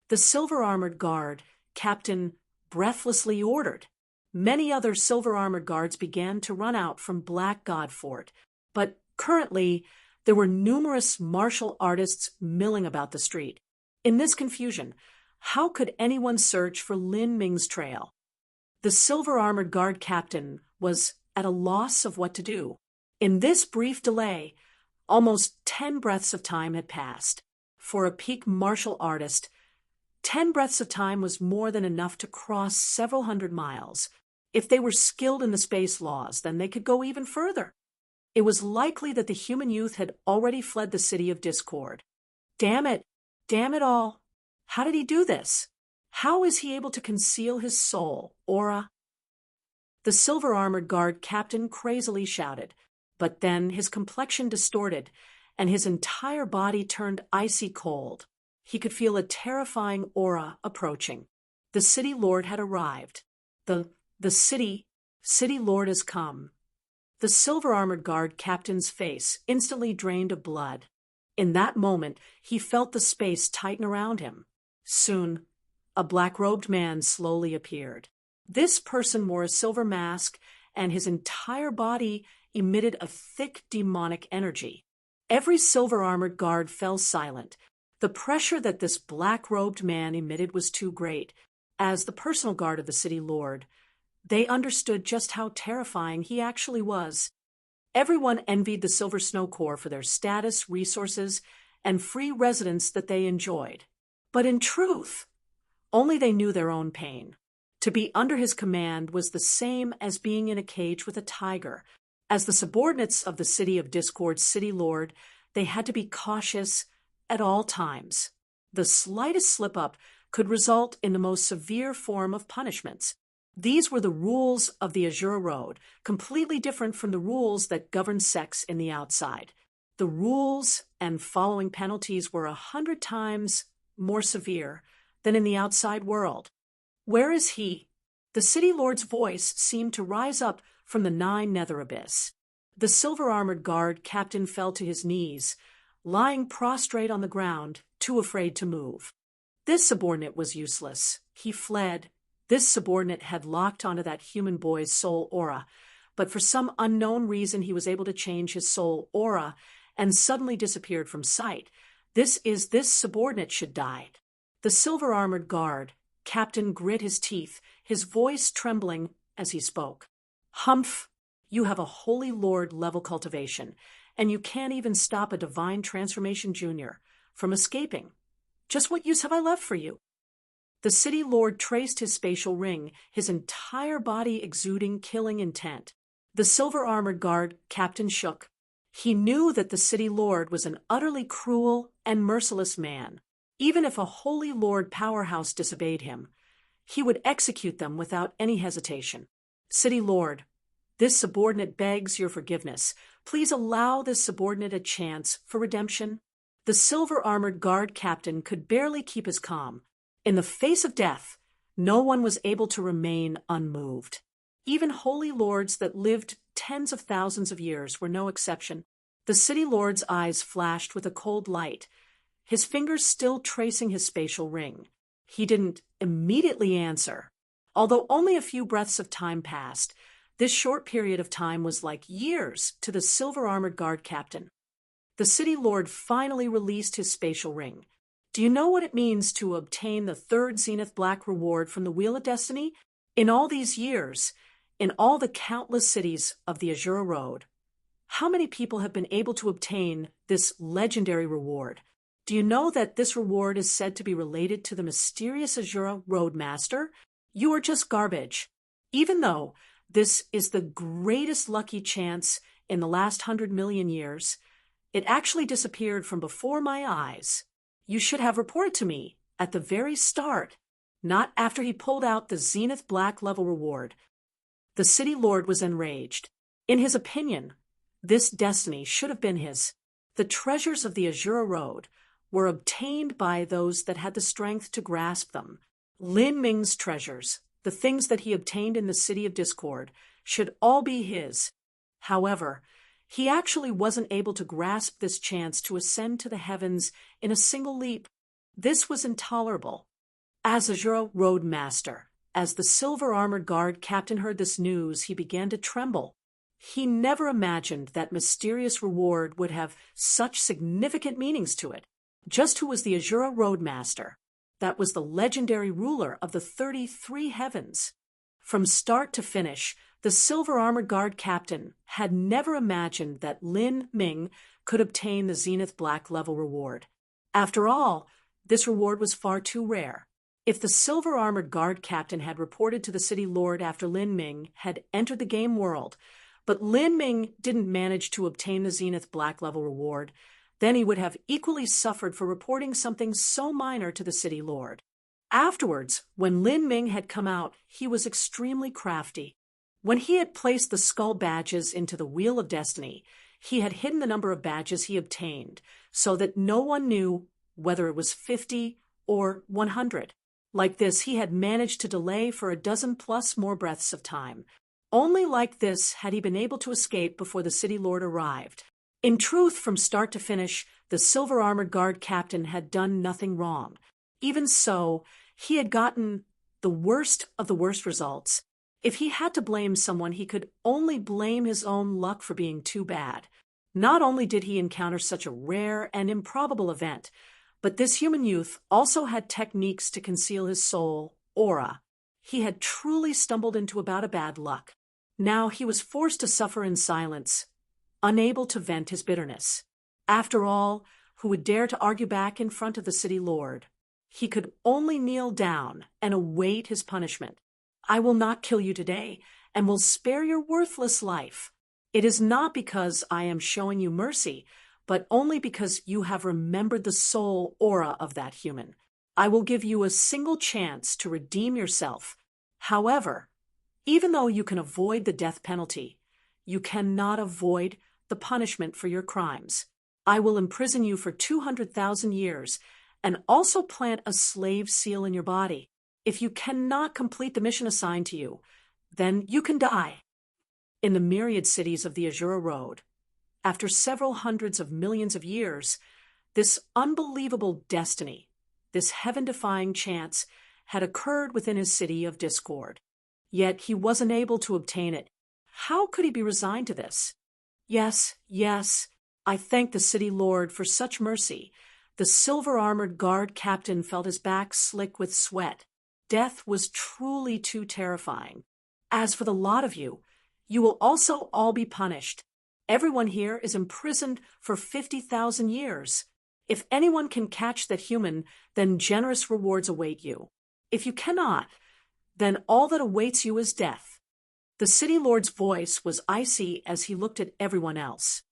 The silver-armored guard captain breathlessly ordered. Many other silver-armored guards began to run out from Black God Fort, but currently there were numerous martial artists milling about the street. In this confusion, how could anyone search for Lin Ming's trail? The silver-armored guard captain was at a loss of what to do. In this brief delay, almost 10 breaths of time had passed. For a peak martial artist, 10 breaths of time was more than enough to cross several hundred miles. If they were skilled in the space laws, then they could go even further. It was likely that the human youth had already fled the city of Discord. Damn it all. How did he do this? How is he able to conceal his soul, aura? The silver-armored guard captain crazily shouted, but then his complexion distorted, and his entire body turned icy cold. He could feel a terrifying aura approaching. The City Lord had arrived. The city lord has come. The silver-armored guard captain's face instantly drained of blood. In that moment, he felt the space tighten around him. Soon, a black-robed man slowly appeared. This person wore a silver mask, and his entire body emitted a thick demonic energy. Every silver-armored guard fell silent. The pressure that this black-robed man emitted was too great. As the personal guard of the City Lord, they understood just how terrifying he actually was. Everyone envied the Silver Snow Corps for their status, resources, and free residence that they enjoyed. But in truth, only they knew their own pain. To be under his command was the same as being in a cage with a tiger. As the subordinates of the City of Discord's City Lord, they had to be cautious at all times. The slightest slip-up could result in the most severe form of punishments. These were the rules of the Azura Road, completely different from the rules that govern sex in the outside. The rules and following penalties were 100 times more severe than in the outside world. Where is he? The City Lord's voice seemed to rise up from the 9 nether abyss. The silver-armored guard captain fell to his knees, lying prostrate on the ground, too afraid to move. This subordinate was useless. He fled. This subordinate had locked onto that human boy's soul aura, but for some unknown reason he was able to change his soul aura and suddenly disappeared from sight. This subordinate should die. The silver-armored guard, Captain, grit his teeth, his voice trembling as he spoke. Humph, you have a Holy Lord-level cultivation, and you can't even stop a Divine Transformation Junior from escaping. Just what use have I left for you? The City Lord traced his spatial ring, his entire body exuding killing intent. The silver-armored guard captain shook. He knew that the City Lord was an utterly cruel and merciless man. Even if a Holy Lord powerhouse disobeyed him, he would execute them without any hesitation. City Lord, this subordinate begs your forgiveness. Please allow this subordinate a chance for redemption. The silver-armored guard captain could barely keep his calm. In the face of death, no one was able to remain unmoved. Even holy lords that lived tens of thousands of years were no exception. The City Lord's eyes flashed with a cold light, his fingers still tracing his spatial ring. He didn't immediately answer. Although only a few breaths of time passed, this short period of time was like years to the silver-armored guard captain. The City Lord finally released his spatial ring. Do you know what it means to obtain the third Zenith Black reward from the Wheel of Destiny? In all these years, in all the countless cities of the Azura Road, how many people have been able to obtain this legendary reward? Do you know that this reward is said to be related to the mysterious Azura Road Master? You are just garbage. Even though this is the greatest lucky chance in the last 100 million years, it actually disappeared from before my eyes. You should have reported to me at the very start, not after he pulled out the Zenith Black level reward. The City Lord was enraged. In his opinion, this destiny should have been his. The treasures of the Azura Road were obtained by those that had the strength to grasp them. Lin Ming's treasures, the things that he obtained in the City of Discord, should all be his. However, he actually wasn't able to grasp this chance to ascend to the heavens in a single leap. This was intolerable. As Azura Road Master, as the silver-armored guard captain heard this news, he began to tremble. He never imagined that mysterious reward would have such significant meanings to it. Just who was the Azura Road Master? That was the legendary ruler of the 33 heavens. From start to finish, the silver-armored guard captain had never imagined that Lin Ming could obtain the Zenith Black level reward. After all, this reward was far too rare. If the silver-armored guard captain had reported to the City Lord after Lin Ming had entered the game world, but Lin Ming didn't manage to obtain the Zenith Black level reward, then he would have equally suffered for reporting something so minor to the City Lord. Afterwards, when Lin Ming had come out, he was extremely crafty. When he had placed the skull badges into the Wheel of Destiny, he had hidden the number of badges he obtained so that no one knew whether it was 50 or 100. Like this, he had managed to delay for a dozen plus more breaths of time. Only like this had he been able to escape before the City Lord arrived. In truth, from start to finish, the silver-armored guard captain had done nothing wrong. Even so, he had gotten the worst of the worst results. If he had to blame someone, he could only blame his own luck for being too bad. Not only did he encounter such a rare and improbable event, but this human youth also had techniques to conceal his soul, aura. He had truly stumbled into a bout of bad luck. Now he was forced to suffer in silence, unable to vent his bitterness. After all, who would dare to argue back in front of the City Lord? He could only kneel down and await his punishment. I will not kill you today, and will spare your worthless life. It is not because I am showing you mercy, but only because you have remembered the soul aura of that human. I will give you a single chance to redeem yourself. However, even though you can avoid the death penalty, you cannot avoid the punishment for your crimes. I will imprison you for 200,000 years and also plant a slave seal in your body. If you cannot complete the mission assigned to you, then you can die. In the myriad cities of the Azura Road, after several hundreds of millions of years, this unbelievable destiny, this heaven-defying chance, had occurred within his city of discord. Yet he wasn't able to obtain it. How could he be resigned to this? Yes, yes, I thank the city lord for such mercy. The silver-armored guard captain felt his back slick with sweat. Death was truly too terrifying. As for the lot of you, you will also all be punished. Everyone here is imprisoned for 50,000 years. If anyone can catch that human, then generous rewards await you. If you cannot, then all that awaits you is death. The city lord's voice was icy as he looked at everyone else.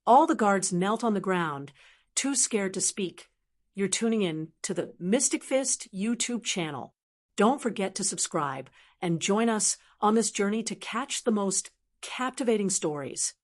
All the guards knelt on the ground, too scared to speak. You're tuning in to the Mystic Fist YouTube channel. Don't forget to subscribe and join us on this journey to catch the most captivating stories.